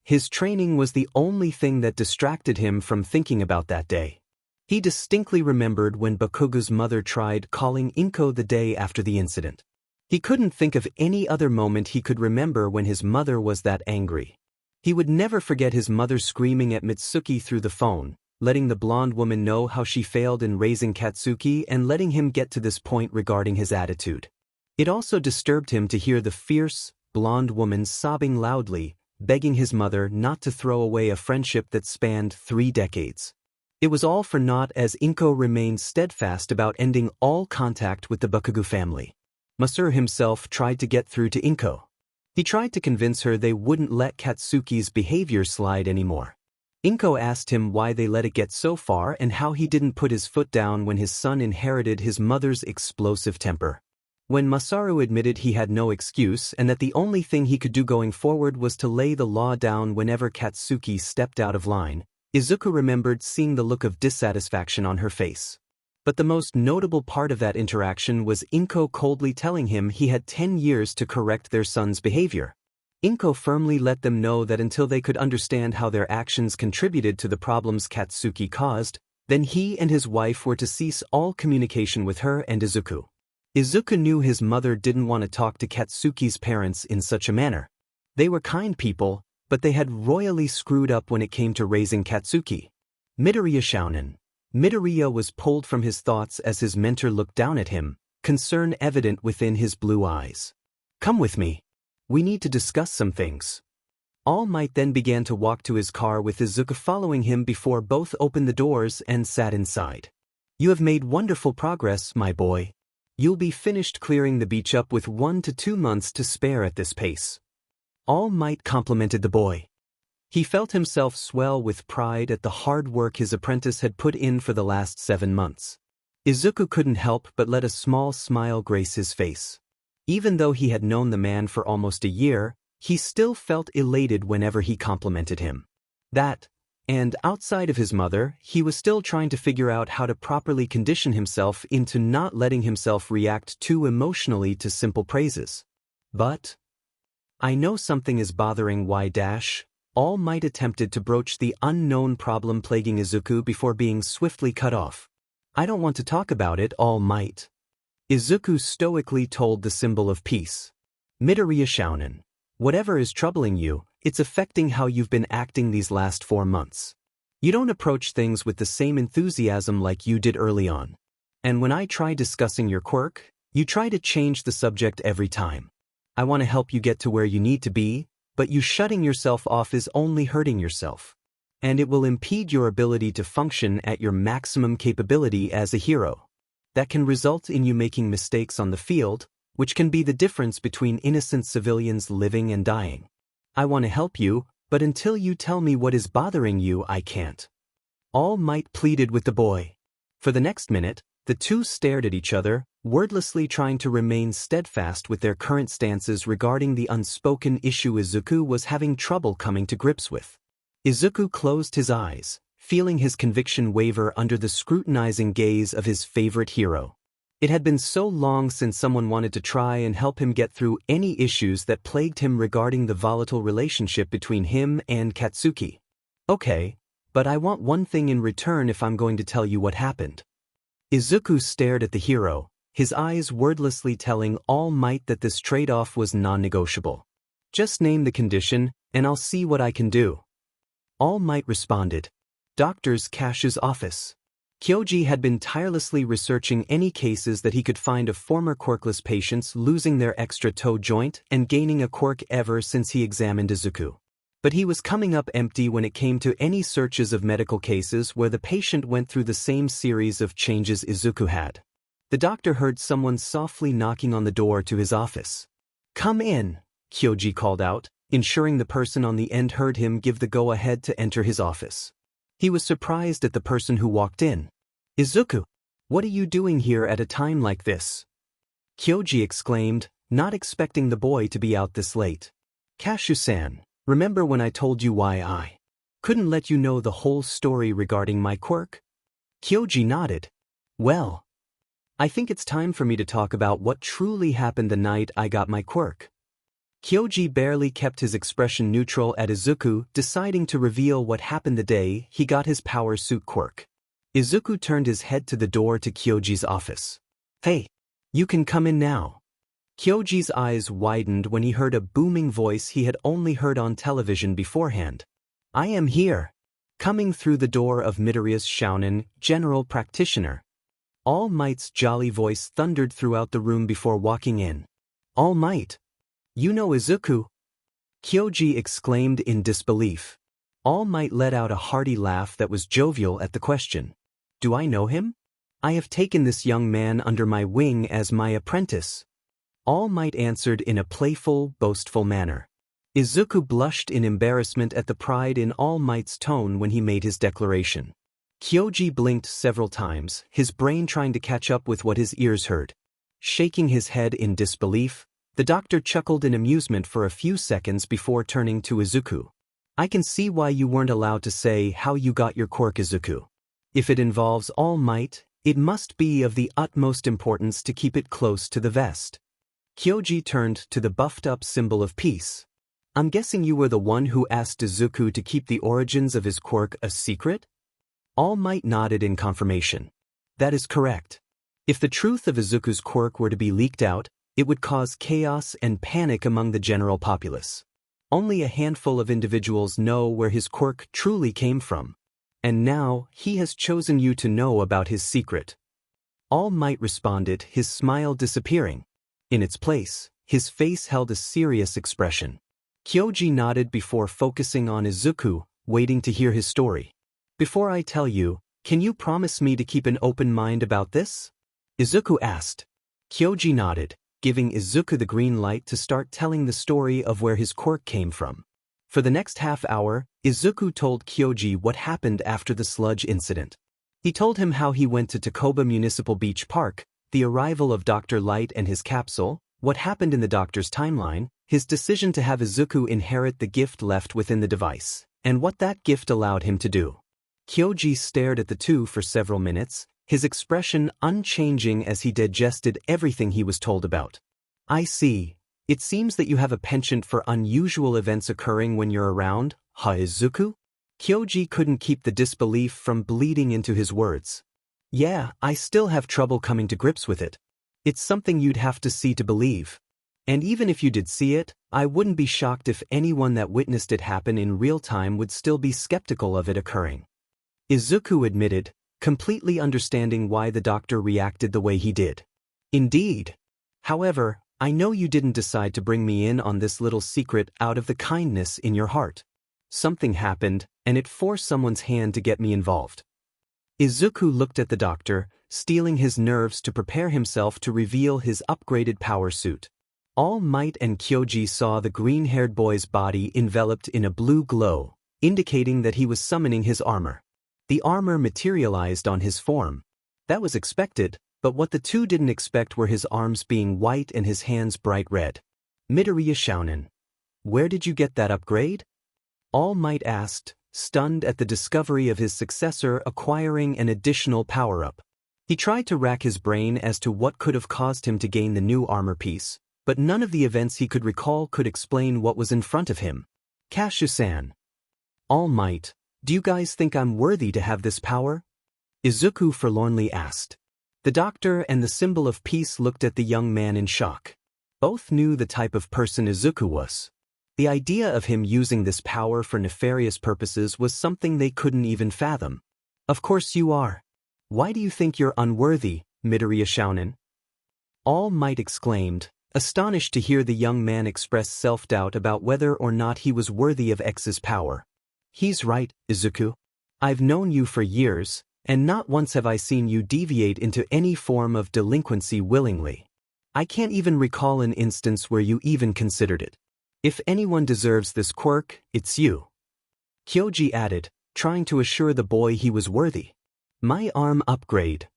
His training was the only thing that distracted him from thinking about that day. He distinctly remembered when Bakugo's mother tried calling Inko the day after the incident. He couldn't think of any other moment he could remember when his mother was that angry. He would never forget his mother screaming at Mitsuki through the phone, letting the blonde woman know how she failed in raising Katsuki and letting him get to this point regarding his attitude. It also disturbed him to hear the fierce, blonde woman sobbing loudly, begging his mother not to throw away a friendship that spanned 3 decades. It was all for naught as Inko remained steadfast about ending all contact with the Bakugo family. Masaru himself tried to get through to Inko. He tried to convince her they wouldn't let Katsuki's behavior slide anymore. Inko asked him why they let it get so far and how he didn't put his foot down when his son inherited his mother's explosive temper. When Masaru admitted he had no excuse and that the only thing he could do going forward was to lay the law down whenever Katsuki stepped out of line, Izuku remembered seeing the look of dissatisfaction on her face. But the most notable part of that interaction was Inko coldly telling him he had 10 years to correct their son's behavior. Inko firmly let them know that until they could understand how their actions contributed to the problems Katsuki caused, then he and his wife were to cease all communication with her and Izuku. Izuku knew his mother didn't want to talk to Katsuki's parents in such a manner. They were kind people, but they had royally screwed up when it came to raising Katsuki. Midoriya shounen. Midoriya was pulled from his thoughts as his mentor looked down at him, concern evident within his blue eyes. Come with me. We need to discuss some things. All Might then began to walk to his car with Izuku following him before both opened the doors and sat inside. You have made wonderful progress, my boy. You'll be finished clearing the beach up with 1 to 2 months to spare at this pace. All Might complimented the boy. He felt himself swell with pride at the hard work his apprentice had put in for the last 7 months. Izuku couldn't help but let a small smile grace his face. Even though he had known the man for almost a year, he still felt elated whenever he complimented him. That, and outside of his mother, he was still trying to figure out how to properly condition himself into not letting himself react too emotionally to simple praises. But I know something is bothering Y-. All Might attempted to broach the unknown problem plaguing Izuku before being swiftly cut off. I don't want to talk about it, All Might. Izuku stoically told the symbol of peace. Midoriya shounen. Whatever is troubling you, it's affecting how you've been acting these last 4 months. You don't approach things with the same enthusiasm like you did early on. And when I try discussing your quirk, you try to change the subject every time. I want to help you get to where you need to be, but you shutting yourself off is only hurting yourself. And it will impede your ability to function at your maximum capability as a hero. That can result in you making mistakes on the field, which can be the difference between innocent civilians living and dying. I want to help you, but until you tell me what is bothering you, I can't. All Might pleaded with the boy. For the next minute, the two stared at each other, wordlessly trying to remain steadfast with their current stances regarding the unspoken issue Izuku was having trouble coming to grips with. Izuku closed his eyes, feeling his conviction waver under the scrutinizing gaze of his favorite hero. It had been so long since someone wanted to try and help him get through any issues that plagued him regarding the volatile relationship between him and Katsuki. Okay, but I want one thing in return if I'm going to tell you what happened. Izuku stared at the hero, his eyes wordlessly telling All Might that this trade-off was non-negotiable. Just name the condition, and I'll see what I can do. All Might responded. Doctor's Cash's office. Kyoji had been tirelessly researching any cases that he could find of former quirkless patients losing their extra toe joint and gaining a quirk ever since he examined Izuku. But he was coming up empty when it came to any searches of medical cases where the patient went through the same series of changes Izuku had. The doctor heard someone softly knocking on the door to his office. Come in, Kyoji called out, ensuring the person on the end heard him give the go-ahead to enter his office. He was surprised at the person who walked in. Izuku, what are you doing here at a time like this? Kyoji exclaimed, not expecting the boy to be out this late. Kashu-san, remember when I told you why I couldn't let you know the whole story regarding my quirk? Kyoji nodded. Well, I think it's time for me to talk about what truly happened the night I got my quirk. Kyoji barely kept his expression neutral at Izuku deciding to reveal what happened the day he got his power suit quirk. Izuku turned his head to the door to Kyoji's office. Hey, you can come in now. Kyoji's eyes widened when he heard a booming voice he had only heard on television beforehand. I am here. coming through the door of Midoriya's Shounen, general practitioner. All Might's jolly voice thundered throughout the room before walking in. All Might! You know Izuku? Kyoji exclaimed in disbelief. All Might let out a hearty laugh that was jovial at the question. Do I know him? I have taken this young man under my wing as my apprentice. All Might answered in a playful, boastful manner. Izuku blushed in embarrassment at the pride in All Might's tone when he made his declaration. Kyoji blinked several times, his brain trying to catch up with what his ears heard. Shaking his head in disbelief, the doctor chuckled in amusement for a few seconds before turning to Izuku. I can see why you weren't allowed to say how you got your quirk, Izuku. If it involves All Might, it must be of the utmost importance to keep it close to the vest. Kyoji turned to the buffed-up symbol of peace. I'm guessing you were the one who asked Izuku to keep the origins of his quirk a secret? All Might nodded in confirmation. That is correct. If the truth of Izuku's quirk were to be leaked out, it would cause chaos and panic among the general populace. Only a handful of individuals know where his quirk truly came from. And now, he has chosen you to know about his secret. All Might responded, his smile disappearing. In its place, his face held a serious expression. Kyoji nodded before focusing on Izuku, waiting to hear his story. Before I tell you, can you promise me to keep an open mind about this? Izuku asked. Kyoji nodded, giving Izuku the green light to start telling the story of where his quirk came from. For the next half hour, Izuku told Kyoji what happened after the sludge incident. He told him how he went to Takoba Municipal Beach Park, the arrival of Dr. Light and his capsule, what happened in the doctor's timeline, his decision to have Izuku inherit the gift left within the device, and what that gift allowed him to do. Kyoji stared at the two for several minutes, his expression unchanging as he digested everything he was told about. I see. It seems that you have a penchant for unusual events occurring when you're around, huh, Izuku? Kyoji couldn't keep the disbelief from bleeding into his words. Yeah, I still have trouble coming to grips with it. It's something you'd have to see to believe. And even if you did see it, I wouldn't be shocked if anyone that witnessed it happen in real time would still be skeptical of it occurring. Izuku admitted, completely understanding why the doctor reacted the way he did. Indeed. However, I know you didn't decide to bring me in on this little secret out of the kindness in your heart. Something happened, and it forced someone's hand to get me involved. Izuku looked at the doctor, steeling his nerves to prepare himself to reveal his upgraded power suit. All Might and Kyoji saw the green-haired boy's body enveloped in a blue glow, indicating that he was summoning his armor. The armor materialized on his form. That was expected, but what the two didn't expect were his arms being white and his hands bright red. Midoriya Shounen. Where did you get that upgrade? All Might asked, stunned at the discovery of his successor acquiring an additional power-up. He tried to rack his brain as to what could have caused him to gain the new armor piece, but none of the events he could recall could explain what was in front of him. Kashu-san. All Might. Do you guys think I'm worthy to have this power? Izuku forlornly asked. The doctor and the symbol of peace looked at the young man in shock. Both knew the type of person Izuku was. The idea of him using this power for nefarious purposes was something they couldn't even fathom. Of course you are. Why do you think you're unworthy, Midoriya Shounen? All Might exclaimed, astonished to hear the young man express self-doubt about whether or not he was worthy of X's power. He's right, Izuku. I've known you for years, and not once have I seen you deviate into any form of delinquency willingly. I can't even recall an instance where you even considered it. If anyone deserves this quirk, it's you. Kyoji added, trying to assure the boy he was worthy. My arm upgrade.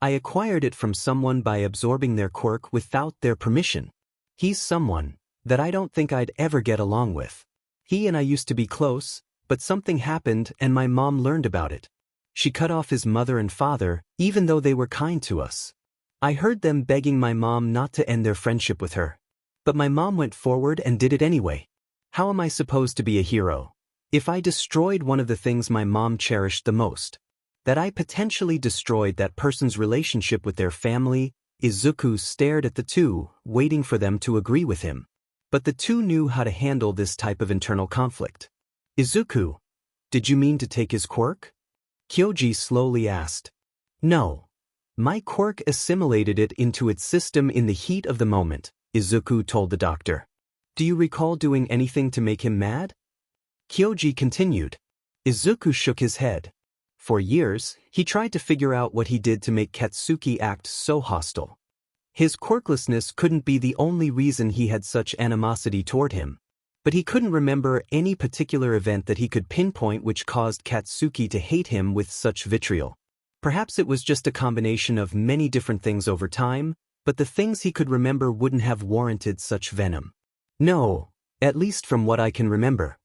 I acquired it from someone by absorbing their quirk without their permission. He's someone that I don't think I'd ever get along with. He and I used to be close, but something happened and my mom learned about it. She cut off his mother and father, even though they were kind to us. I heard them begging my mom not to end their friendship with her. But my mom went forward and did it anyway. How am I supposed to be a hero if I destroyed one of the things my mom cherished the most? That I potentially destroyed that person's relationship with their family? Izuku stared at the two, waiting for them to agree with him. But the two knew how to handle this type of internal conflict. Izuku. Did you mean to take his quirk? Kyoji slowly asked. No. My quirk assimilated it into its system in the heat of the moment, Izuku told the doctor. Do you recall doing anything to make him mad? Kyoji continued. Izuku shook his head. For years, he tried to figure out what he did to make Katsuki act so hostile. His quirklessness couldn't be the only reason he had such animosity toward him. But he couldn't remember any particular event that he could pinpoint which caused Katsuki to hate him with such vitriol. Perhaps it was just a combination of many different things over time, but the things he could remember wouldn't have warranted such venom. No, at least from what I can remember.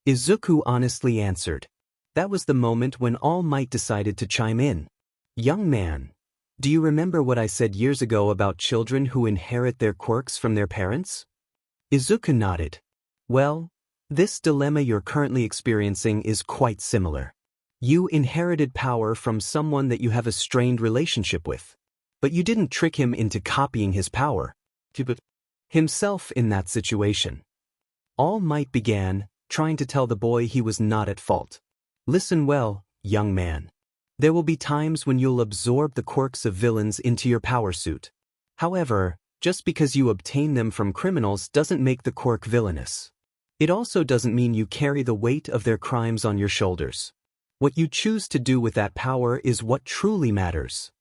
Izuku honestly answered. That was the moment when All Might decided to chime in. Young man, do you remember what I said years ago about children who inherit their quirks from their parents? Izuku nodded. Well, this dilemma you're currently experiencing is quite similar. You inherited power from someone that you have a strained relationship with. But you didn't trick him into copying his power. Himself in that situation. All Might began, trying to tell the boy he was not at fault. Listen well, young man. There will be times when you'll absorb the quirks of villains into your power suit. However, just because you obtain them from criminals doesn't make the quirk villainous. It also doesn't mean you carry the weight of their crimes on your shoulders. What you choose to do with that power is what truly matters.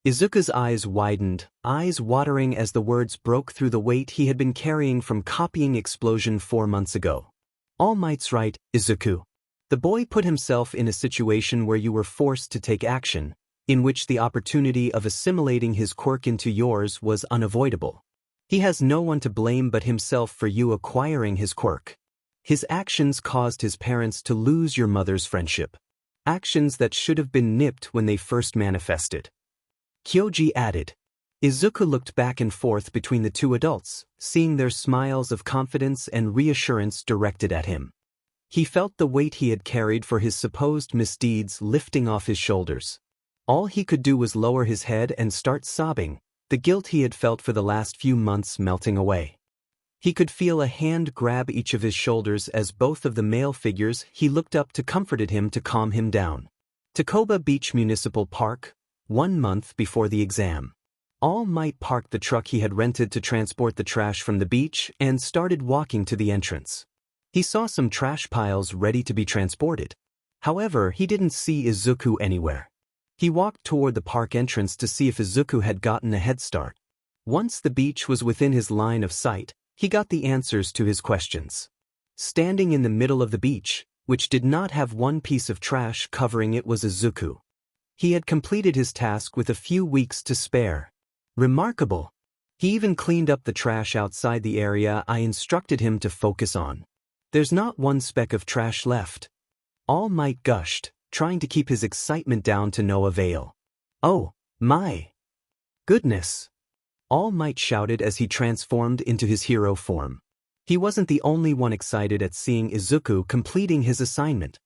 Izuku's eyes widened, eyes watering as the words broke through the weight he had been carrying from copying Explosion 4 months ago. All Might's right, Izuku. The boy put himself in a situation where you were forced to take action, in which the opportunity of assimilating his quirk into yours was unavoidable. He has no one to blame but himself for you acquiring his quirk. His actions caused his parents to lose your mother's friendship. Actions that should have been nipped when they first manifested. Kyoji added. Izuku looked back and forth between the two adults, seeing their smiles of confidence and reassurance directed at him. He felt the weight he had carried for his supposed misdeeds lifting off his shoulders. All he could do was lower his head and start sobbing, the guilt he had felt for the last few months melting away. He could feel a hand grab each of his shoulders as both of the male figures he looked up to comforted him to calm him down. Takoba Beach Municipal Park, 1 month before the exam. All Might parked the truck he had rented to transport the trash from the beach and started walking to the entrance. He saw some trash piles ready to be transported. However, he didn't see Izuku anywhere. He walked toward the park entrance to see if Izuku had gotten a head start. Once the beach was within his line of sight, he got the answers to his questions. Standing in the middle of the beach, which did not have one piece of trash covering it, was Izuku. He had completed his task with a few weeks to spare. Remarkable. He even cleaned up the trash outside the area I instructed him to focus on. There's not one speck of trash left. All Might gushed, trying to keep his excitement down to no avail. Oh, my goodness! All Might shouted as he transformed into his hero form. He wasn't the only one excited at seeing Izuku completing his assignment.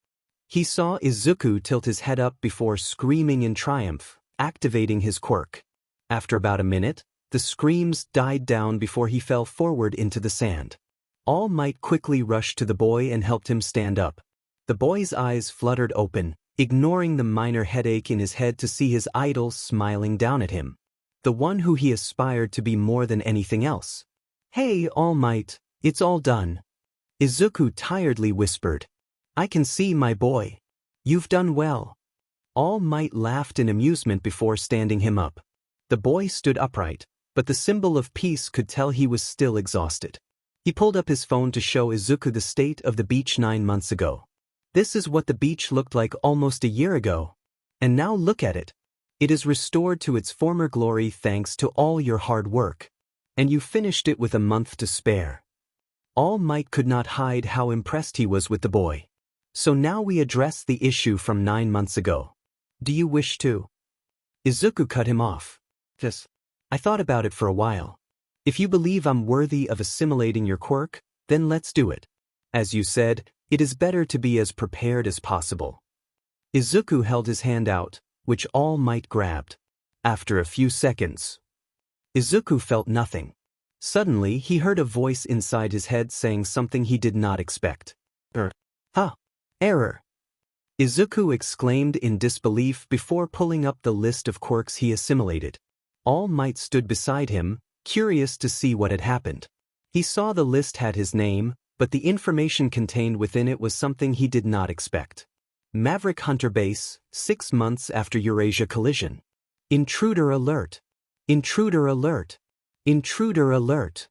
He saw Izuku tilt his head up before screaming in triumph, activating his quirk. After about a minute, the screams died down before he fell forward into the sand. All Might quickly rushed to the boy and helped him stand up. The boy's eyes fluttered open, ignoring the minor headache in his head to see his idol smiling down at him. The one who he aspired to be more than anything else. Hey, All Might, it's all done. Izuku tiredly whispered. I can see, my boy. You've done well. All Might laughed in amusement before standing him up. The boy stood upright, but the symbol of peace could tell he was still exhausted. He pulled up his phone to show Izuku the state of the beach 9 months ago. This is what the beach looked like almost a year ago. And now look at it. It is restored to its former glory thanks to all your hard work. And you finished it with a month to spare. All Might could not hide how impressed he was with the boy. So now we address the issue from 9 months ago. Do you wish to? Izuku cut him off. Yes. I thought about it for a while. If you believe I'm worthy of assimilating your quirk, then let's do it. As you said, it is better to be as prepared as possible. Izuku held his hand out, which All Might grabbed. After a few seconds, Izuku felt nothing. Suddenly, he heard a voice inside his head saying something he did not expect. Error. Izuku exclaimed in disbelief before pulling up the list of quirks he assimilated. All Might stood beside him, curious to see what had happened. He saw the list had his name, but the information contained within it was something he did not expect. Maverick Hunter Base, 6 months after Eurasia collision. Intruder alert! Intruder alert! Intruder alert!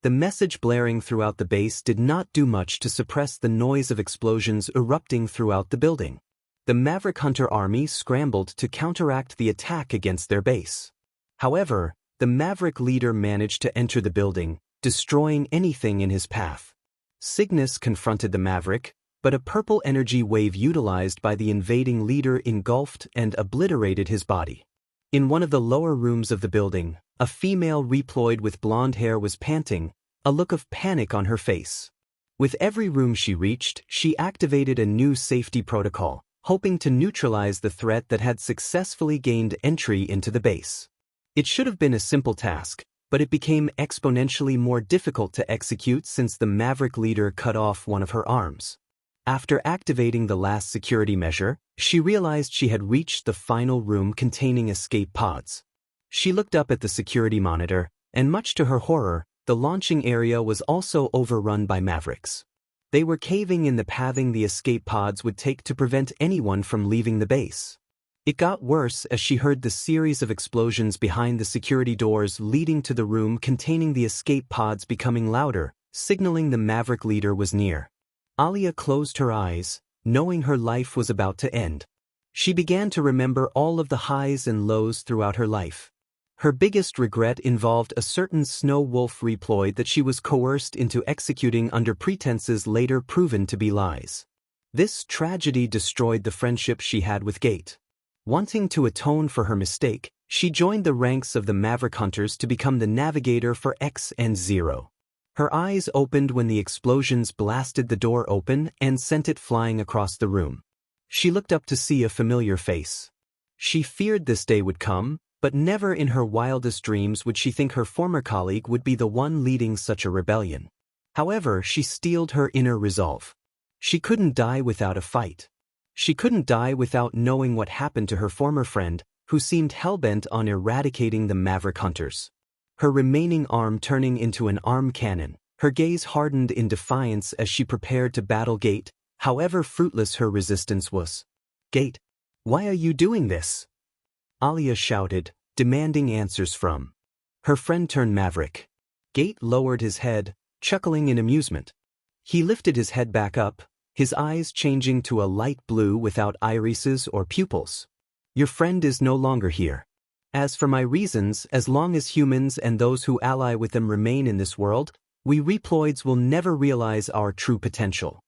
The message blaring throughout the base did not do much to suppress the noise of explosions erupting throughout the building. The Maverick Hunter army scrambled to counteract the attack against their base. However, the Maverick leader managed to enter the building, destroying anything in his path. Cygnus confronted the Maverick, but a purple energy wave utilized by the invading leader engulfed and obliterated his body. In one of the lower rooms of the building, a female Reploid with blonde hair was panting, a look of panic on her face. With every room she reached, she activated a new safety protocol, hoping to neutralize the threat that had successfully gained entry into the base. It should have been a simple task, but it became exponentially more difficult to execute since the Maverick leader cut off one of her arms. After activating the last security measure, she realized she had reached the final room containing escape pods. She looked up at the security monitor, and much to her horror, the launching area was also overrun by Mavericks. They were caving in the pathing the escape pods would take to prevent anyone from leaving the base. It got worse as she heard the series of explosions behind the security doors leading to the room containing the escape pods becoming louder, signaling the Maverick leader was near. Alia closed her eyes, knowing her life was about to end. She began to remember all of the highs and lows throughout her life. Her biggest regret involved a certain snow wolf Reploid that she was coerced into executing under pretenses later proven to be lies. This tragedy destroyed the friendship she had with Gate. Wanting to atone for her mistake, she joined the ranks of the Maverick Hunters to become the navigator for X and Zero. Her eyes opened when the explosions blasted the door open and sent it flying across the room. She looked up to see a familiar face. She feared this day would come, but never in her wildest dreams would she think her former colleague would be the one leading such a rebellion. However, she steeled her inner resolve. She couldn't die without a fight. She couldn't die without knowing what happened to her former friend, who seemed hellbent on eradicating the Maverick Hunters. Her remaining arm turning into an arm cannon, her gaze hardened in defiance as she prepared to battle Gate, however fruitless her resistance was. "Gate, why are you doing this?" Alia shouted, demanding answers from her friend turned Maverick. Gate lowered his head, chuckling in amusement. He lifted his head back up, his eyes changing to a light blue without irises or pupils. "Your friend is no longer here. As for my reasons, as long as humans and those who ally with them remain in this world, we Reploids will never realize our true potential.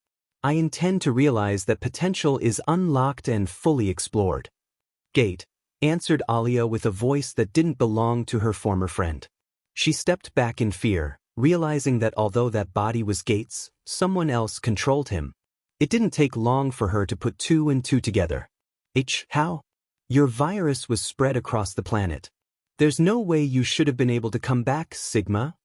I intend to realize that potential is unlocked and fully explored." "Gate," answered Alia with a voice that didn't belong to her former friend. She stepped back in fear, realizing that although that body was Gate's, someone else controlled him. It didn't take long for her to put two and two together. How? Your virus was spread across the planet. There's no way you should have been able to come back, Sigma."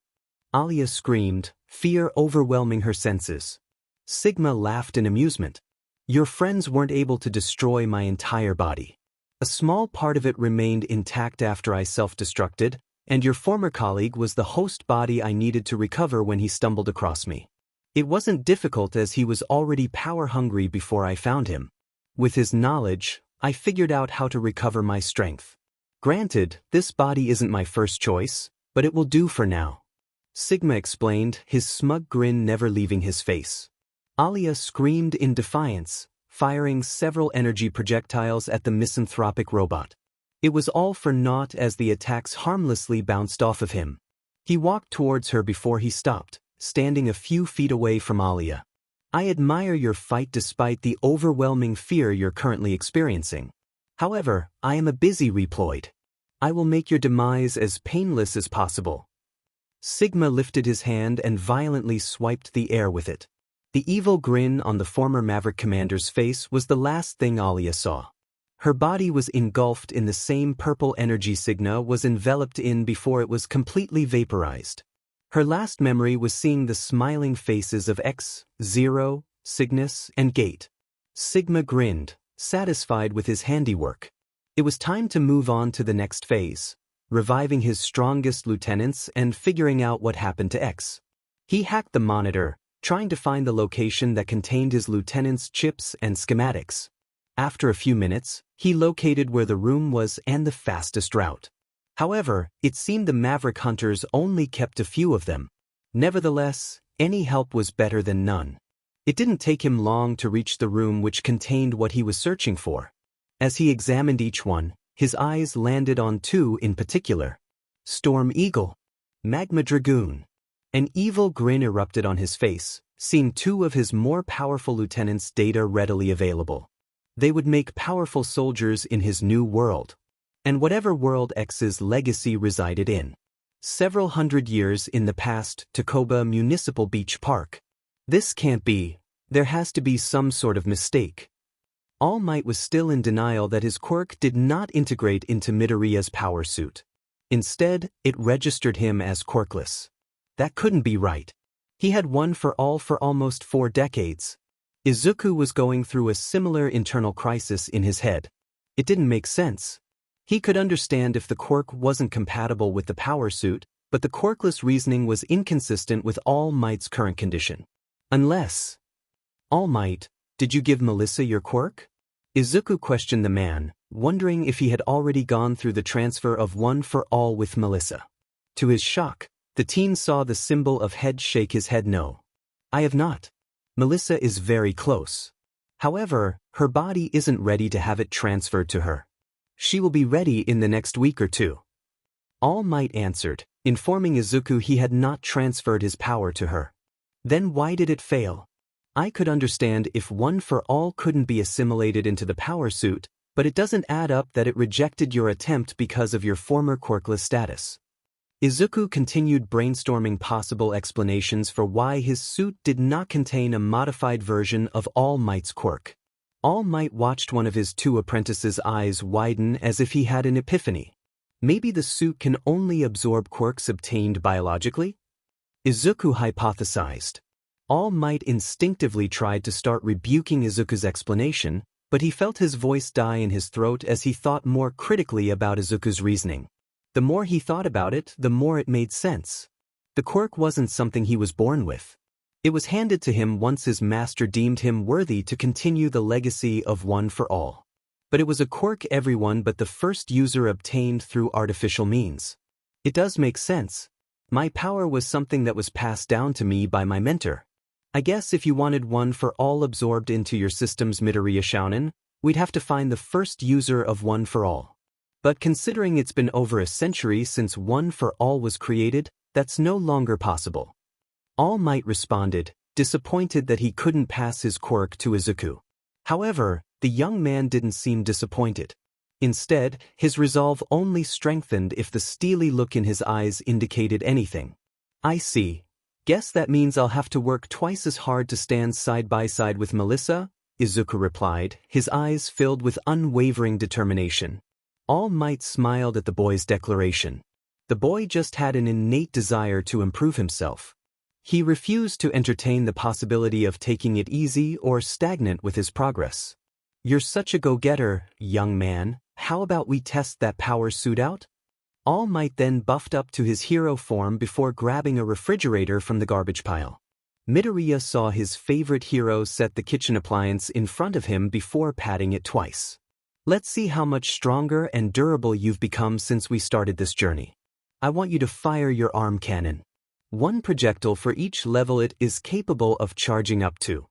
Alia screamed, fear overwhelming her senses. Sigma laughed in amusement. "Your friends weren't able to destroy my entire body. A small part of it remained intact after I self-destructed, and your former colleague was the host body I needed to recover when he stumbled across me. It wasn't difficult as he was already power-hungry before I found him. With his knowledge, I figured out how to recover my strength. Granted, this body isn't my first choice, but it will do for now," Sigma explained, his smug grin never leaving his face. Alia screamed in defiance, firing several energy projectiles at the misanthropic robot. It was all for naught as the attacks harmlessly bounced off of him. He walked towards her before he stopped, standing a few feet away from Alia. "I admire your fight despite the overwhelming fear you're currently experiencing. However, I am a busy Reploid. I will make your demise as painless as possible." Sigma lifted his hand and violently swiped the air with it. The evil grin on the former Maverick commander's face was the last thing Alia saw. Her body was engulfed in the same purple energy Sigma was enveloped in before it was completely vaporized. Her last memory was seeing the smiling faces of X, Zero, Cygnus, and Gate. Sigma grinned, satisfied with his handiwork. It was time to move on to the next phase, reviving his strongest lieutenants and figuring out what happened to X. He hacked the monitor, trying to find the location that contained his lieutenant's chips and schematics. After a few minutes, he located where the room was and the fastest route. However, it seemed the Maverick hunters only kept a few of them. Nevertheless, any help was better than none. It didn't take him long to reach the room which contained what he was searching for. As he examined each one, his eyes landed on two in particular. Storm Eagle. Magma Dragoon. An evil grin erupted on his face, seeing two of his more powerful lieutenants' data readily available. They would make powerful soldiers in his new world. And whatever world X's legacy resided in. Several hundred years in the past, Takoba Municipal Beach Park. This can't be. There has to be some sort of mistake. All Might was still in denial that his quirk did not integrate into Midoriya's power suit. Instead, it registered him as quirkless. That couldn't be right. He had one for all for almost 4 decades. Izuku was going through a similar internal crisis in his head. It didn't make sense. He could understand if the quirk wasn't compatible with the power suit, but the quirkless reasoning was inconsistent with All Might's current condition. Unless... All Might, did you give Melissa your quirk? Izuku questioned the man, wondering if he had already gone through the transfer of One for All with Melissa. To his shock, the teen saw the symbol of head shake his head no. I have not. Melissa is very close. However, her body isn't ready to have it transferred to her. She will be ready in the next week or two. All Might answered, informing Izuku he had not transferred his power to her. Then why did it fail? I could understand if One for All couldn't be assimilated into the power suit, but it doesn't add up that it rejected your attempt because of your former quirkless status. Izuku continued brainstorming possible explanations for why his suit did not contain a modified version of All Might's quirk. All Might watched one of his 2 apprentices' eyes widen as if he had an epiphany. Maybe the suit can only absorb quirks obtained biologically? Izuku hypothesized. All Might instinctively tried to start rebuking Izuku's explanation, but he felt his voice die in his throat as he thought more critically about Izuku's reasoning. The more he thought about it, the more it made sense. The quirk wasn't something he was born with. It was handed to him once his master deemed him worthy to continue the legacy of One for All. But it was a quirk everyone but the first user obtained through artificial means. It does make sense. My power was something that was passed down to me by my mentor. I guess if you wanted One for All absorbed into your system's Midoriya Shounen, we'd have to find the first user of One for All. But considering it's been over a century since One for All was created, that's no longer possible. All Might responded, disappointed that he couldn't pass his quirk to Izuku. However, the young man didn't seem disappointed. Instead, his resolve only strengthened if the steely look in his eyes indicated anything. I see. Guess that means I'll have to work twice as hard to stand side by side with Melissa, Izuku replied, his eyes filled with unwavering determination. All Might smiled at the boy's declaration. The boy just had an innate desire to improve himself. He refused to entertain the possibility of taking it easy or stagnant with his progress. You're such a go-getter, young man. How about we test that power suit out? All Might then buffed up to his hero form before grabbing a refrigerator from the garbage pile. Midoriya saw his favorite hero set the kitchen appliance in front of him before patting it twice. Let's see how much stronger and durable you've become since we started this journey. I want you to fire your arm cannon. 1 projectile for each level it is capable of charging up to.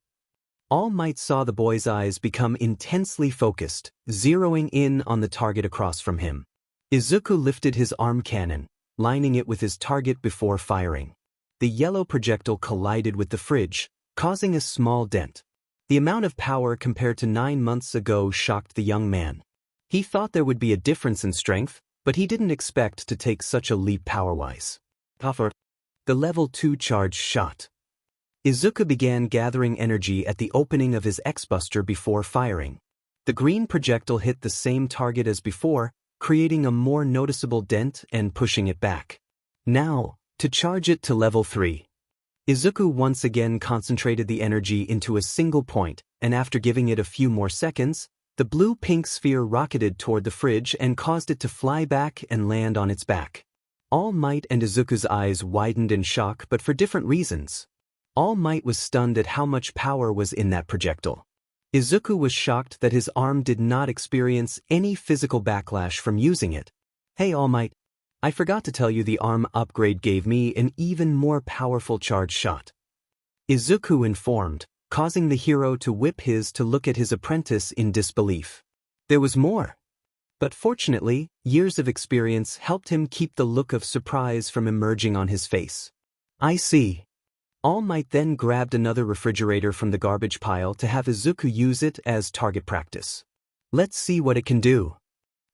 All Might saw the boy's eyes become intensely focused, zeroing in on the target across from him. Izuku lifted his arm cannon, lining it with his target before firing. The yellow projectile collided with the fridge, causing a small dent. The amount of power compared to 9 months ago shocked the young man. He thought there would be a difference in strength, but he didn't expect to take such a leap power-wise. The level 2 charge shot. Izuku began gathering energy at the opening of his X-Buster before firing. The green projectile hit the same target as before, creating a more noticeable dent and pushing it back. Now, to charge it to level 3. Izuku once again concentrated the energy into a single point, and after giving it a few more seconds, the blue-pink sphere rocketed toward the fridge and caused it to fly back and land on its back. All Might and Izuku's eyes widened in shock, but for different reasons. All Might was stunned at how much power was in that projectile. Izuku was shocked that his arm did not experience any physical backlash from using it. Hey All Might, I forgot to tell you the arm upgrade gave me an even more powerful charge shot. Izuku informed, causing the hero to whip his to look at his apprentice in disbelief. There was more. But fortunately, years of experience helped him keep the look of surprise from emerging on his face. I see. All Might then grabbed another refrigerator from the garbage pile to have Izuku use it as target practice. Let's see what it can do.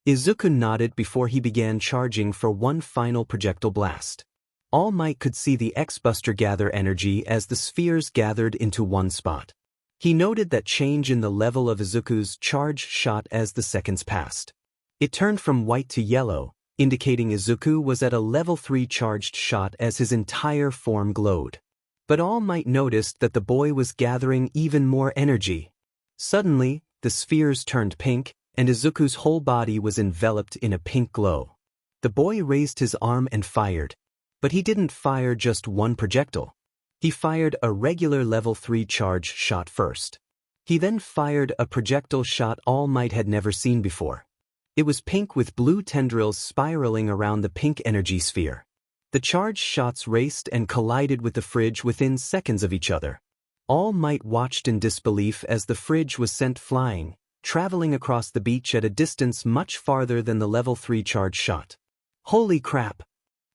Izuku nodded before he began charging for one final projectile blast. All Might could see the X-Buster gather energy as the spheres gathered into one spot. He noted that change in the level of Izuku's charge shot as the seconds passed. It turned from white to yellow, indicating Izuku was at a level 3 charged shot as his entire form glowed. But All Might noticed that the boy was gathering even more energy. Suddenly, the spheres turned pink, and Izuku's whole body was enveloped in a pink glow. The boy raised his arm and fired. But he didn't fire just one projectile. He fired a regular level 3 charge shot first. He then fired a projectile shot All Might had never seen before. It was pink with blue tendrils spiraling around the pink energy sphere. The charge shots raced and collided with the fridge within seconds of each other. All Might watched in disbelief as the fridge was sent flying, traveling across the beach at a distance much farther than the level 3 charge shot. Holy crap!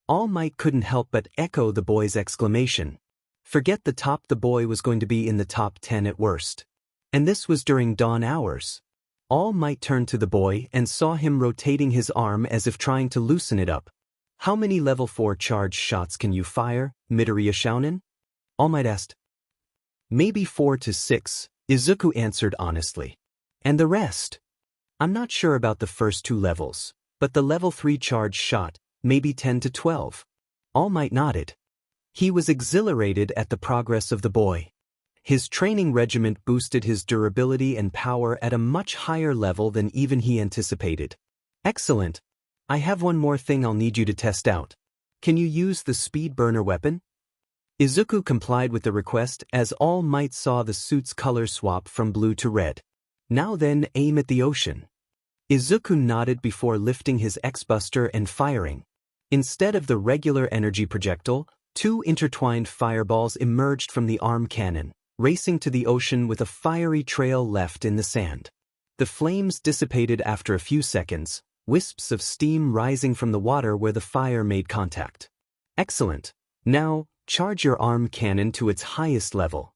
All Might couldn't help but echo the boy's exclamation. Forget the top, the boy was going to be in the top 10 at worst. And this was during dawn hours. All Might turned to the boy and saw him rotating his arm as if trying to loosen it up. How many level 4 charge shots can you fire, Midoriya Shounen? All Might asked. Maybe 4 to 6, Izuku answered honestly. And the rest? I'm not sure about the first 2 levels, but the level 3 charge shot, maybe 10 to 12. All Might nodded. He was exhilarated at the progress of the boy. His training regimen boosted his durability and power at a much higher level than even he anticipated. Excellent. I have one more thing I'll need you to test out. Can you use the speed burner weapon? Izuku complied with the request as All Might saw the suit's color swap from blue to red. Now then, aim at the ocean. Izuku nodded before lifting his X-Buster and firing. Instead of the regular energy projectile, 2 intertwined fireballs emerged from the arm cannon, racing to the ocean with a fiery trail left in the sand. The flames dissipated after a few seconds, wisps of steam rising from the water where the fire made contact. Excellent. Now, charge your arm cannon to its highest level.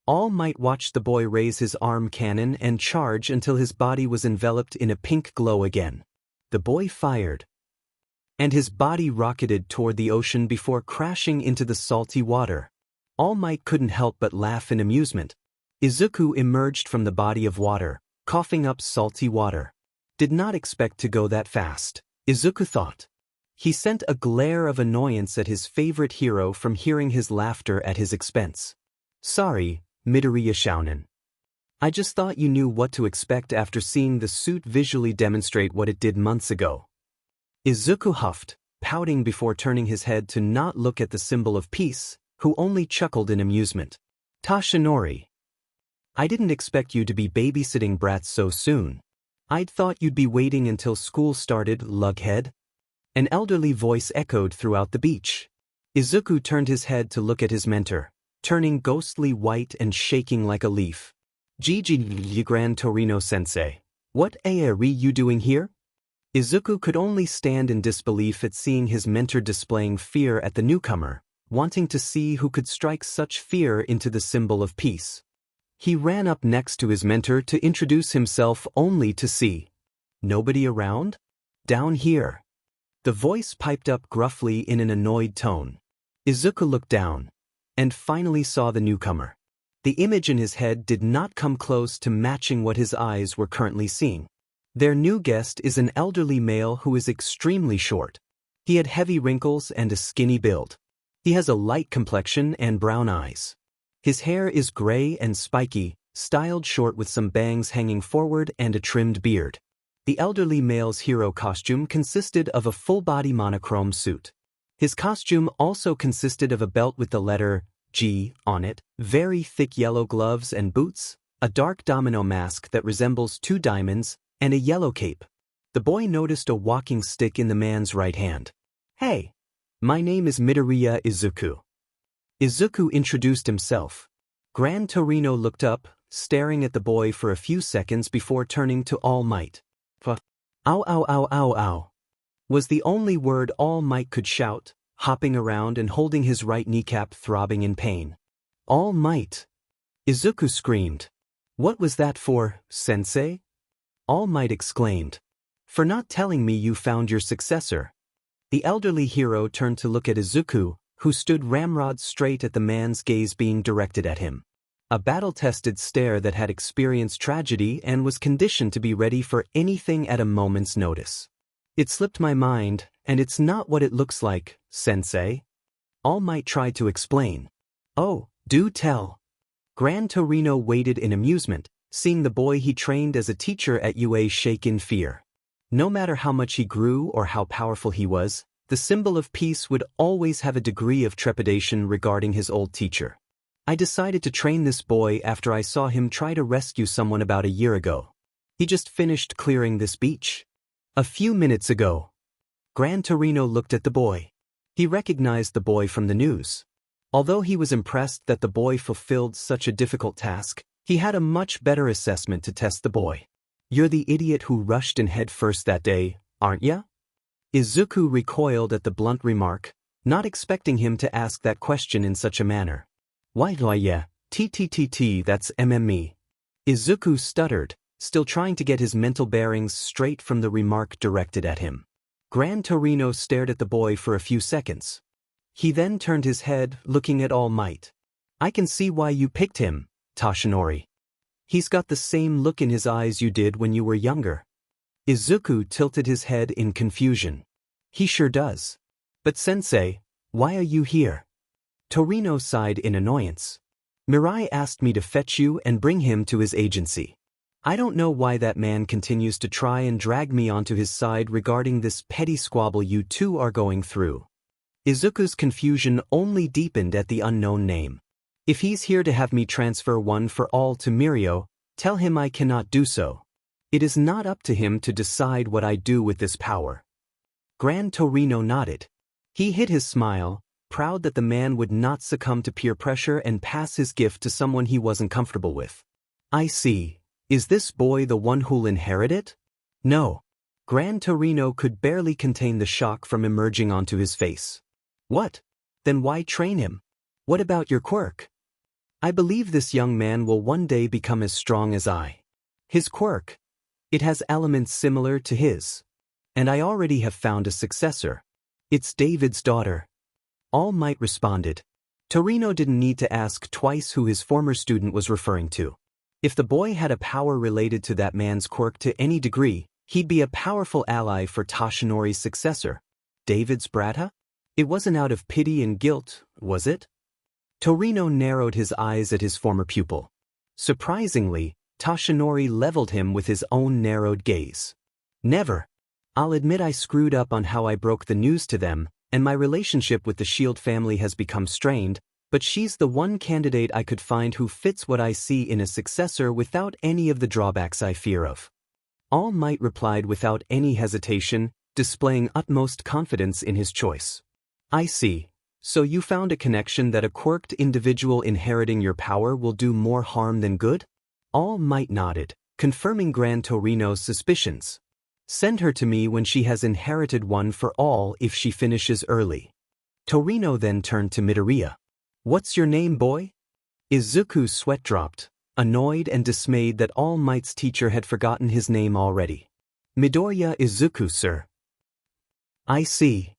All Might watch the boy raise his arm cannon and charge until his body was enveloped in a pink glow again. The boy fired, and his body rocketed toward the ocean before crashing into the salty water. All Might couldn't help but laugh in amusement. Izuku emerged from the body of water, coughing up salty water. Did not expect to go that fast, Izuku thought. He sent a glare of annoyance at his favorite hero from hearing his laughter at his expense. Sorry, Midoriya Shounen. I just thought you knew what to expect after seeing the suit visually demonstrate what it did months ago. Izuku huffed, pouting before turning his head to not look at the symbol of peace, who only chuckled in amusement. Tashinori. I didn't expect you to be babysitting brats so soon. I'd thought you'd be waiting until school started, lughead. An elderly voice echoed throughout the beach. Izuku turned his head to look at his mentor, turning ghostly white and shaking like a leaf. Gigi Gran Torino-sensei. What are you doing here? Izuku could only stand in disbelief at seeing his mentor displaying fear at the newcomer, wanting to see who could strike such fear into the symbol of peace. He ran up next to his mentor to introduce himself only to see nobody around? Down here. The voice piped up gruffly in an annoyed tone. Izuku looked down, and finally saw the newcomer. The image in his head did not come close to matching what his eyes were currently seeing. Their new guest is an elderly male who is extremely short. He had heavy wrinkles and a skinny build. He has a light complexion and brown eyes. His hair is gray and spiky, styled short with some bangs hanging forward and a trimmed beard. The elderly male's hero costume consisted of a full-body monochrome suit. His costume also consisted of a belt with the letter G on it, very thick yellow gloves and boots, a dark domino mask that resembles two diamonds, and a yellow cape. The boy noticed a walking stick in the man's right hand. "Hey, my name is Midoriya Izuku." Izuku introduced himself. Gran Torino looked up, staring at the boy for a few seconds before turning to All Might. "Ow, ow, ow, ow, ow," was the only word All Might could shout, hopping around and holding his right kneecap throbbing in pain. "All Might!" Izuku screamed. "What was that for, sensei?" All Might exclaimed. "For not telling me you found your successor." The elderly hero turned to look at Izuku, who stood ramrod straight at the man's gaze being directed at him. A battle-tested stare that had experienced tragedy and was conditioned to be ready for anything at a moment's notice. "It slipped my mind, and it's not what it looks like, sensei." All Might tried to explain. "Oh, do tell." Gran Torino waited in amusement, seeing the boy he trained as a teacher at UA shake in fear. No matter how much he grew or how powerful he was, the symbol of peace would always have a degree of trepidation regarding his old teacher. "I decided to train this boy after I saw him try to rescue someone about a year ago. He just finished clearing this beach a few minutes ago." Gran Torino looked at the boy. He recognized the boy from the news. Although he was impressed that the boy fulfilled such a difficult task, he had a much better assessment to test the boy. "You're the idiot who rushed in head first that day, aren't ya?" Izuku recoiled at the blunt remark, not expecting him to ask that question in such a manner. "Why yeah, that's me." Izuku stuttered, still trying to get his mental bearings straight from the remark directed at him. Gran Torino stared at the boy for a few seconds. He then turned his head, looking at All Might. "I can see why you picked him, Toshinori. He's got the same look in his eyes you did when you were younger." Izuku tilted his head in confusion. "He sure does. But sensei, why are you here?" Torino sighed in annoyance. "Mirai asked me to fetch you and bring him to his agency. I don't know why that man continues to try and drag me onto his side regarding this petty squabble you two are going through." Izuku's confusion only deepened at the unknown name. "If he's here to have me transfer one for all to Mirio, tell him I cannot do so. It is not up to him to decide what I do with this power." Gran Torino nodded. He hid his smile, proud that the man would not succumb to peer pressure and pass his gift to someone he wasn't comfortable with. "I see. Is this boy the one who'll inherit it?" "No." Gran Torino could barely contain the shock from emerging onto his face. "What? Then why train him? What about your quirk?" "I believe this young man will one day become as strong as I." "His quirk? It has elements similar to his. And I already have found a successor. It's David's daughter." All Might responded. Torino didn't need to ask twice who his former student was referring to. If the boy had a power related to that man's quirk to any degree, he'd be a powerful ally for Toshinori's successor. David's brata? It wasn't out of pity and guilt, was it? Torino narrowed his eyes at his former pupil. Surprisingly, Toshinori leveled him with his own narrowed gaze. "Never. I'll admit I screwed up on how I broke the news to them, and my relationship with the Shield family has become strained, but she's the one candidate I could find who fits what I see in a successor without any of the drawbacks I fear of." All Might replied without any hesitation, displaying utmost confidence in his choice. "I see. So you found a connection that a quirked individual inheriting your power will do more harm than good?" All Might nodded, confirming Gran Torino's suspicions. "Send her to me when she has inherited one for all if she finishes early." Torino then turned to Midoriya. "What's your name, boy?" Izuku's sweat dropped, annoyed and dismayed that All Might's teacher had forgotten his name already. "Midoriya Izuku, sir." "I see."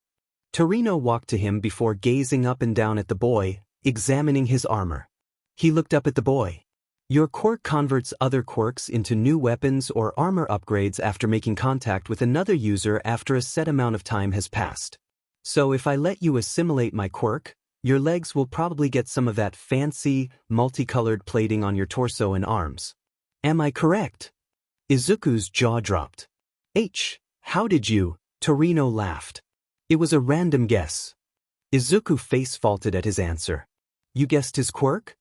Torino walked to him before gazing up and down at the boy, examining his armor. He looked up at the boy. "Your quirk converts other quirks into new weapons or armor upgrades after making contact with another user after a set amount of time has passed. So if I let you assimilate my quirk, Your legs will probably get some of that fancy, multicolored plating on your torso and arms. Am I correct? Izuku's jaw dropped. How did you? Torino laughed. It was a random guess. Izuku face-faulted at his answer. You guessed his quirk?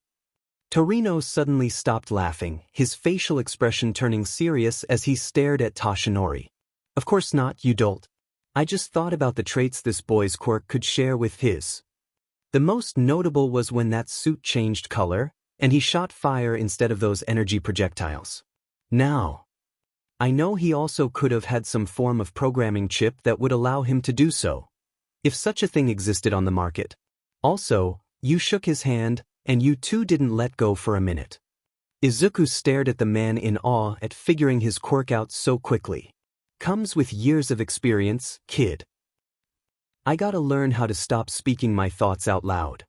Torino suddenly stopped laughing, his facial expression turning serious as he stared at Toshinori. Of course not, you dolt. I just thought about the traits this boy's quirk could share with his. The most notable was when that suit changed color, and he shot fire instead of those energy projectiles. Now, I know he also could have had some form of programming chip that would allow him to do so, if such a thing existed on the market. Also, you shook his hand, and you two didn't let go for a minute. Izuku stared at the man in awe at figuring his quirk out so quickly. Comes with years of experience, kid. I gotta learn how to stop speaking my thoughts out loud.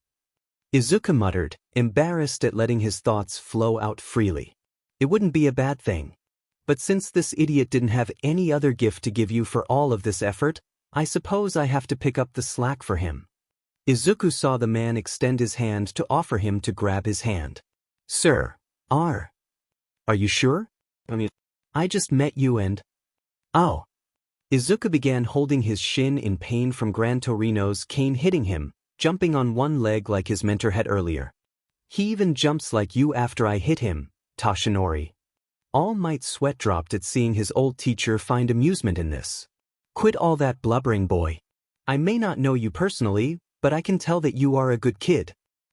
Izuku muttered, embarrassed at letting his thoughts flow out freely. It wouldn't be a bad thing. But since this idiot didn't have any other gift to give you for all of this effort, I suppose I have to pick up the slack for him. Izuku saw the man extend his hand to offer him to grab his hand. Sir, are you sure? I just met you and... Oh. Izuku began holding his shin in pain from Gran Torino's cane hitting him, jumping on one leg like his mentor had earlier. He even jumps like you after I hit him, Toshinori. All Might's sweat dropped at seeing his old teacher find amusement in this. Quit all that blubbering, boy. I may not know you personally, but I can tell that you are a good kid.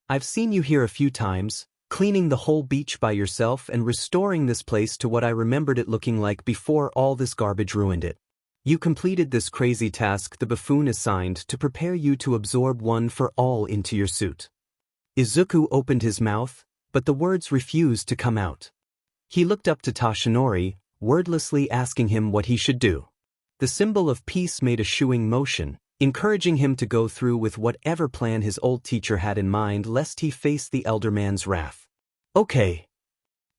I've seen you here a few times, cleaning the whole beach by yourself and restoring this place to what I remembered it looking like before all this garbage ruined it. You completed this crazy task the buffoon assigned to prepare you to absorb one for all into your suit. Izuku opened his mouth, but the words refused to come out. He looked up to Toshinori, wordlessly asking him what he should do. The symbol of peace made a shooing motion, encouraging him to go through with whatever plan his old teacher had in mind lest he face the elder man's wrath. Okay.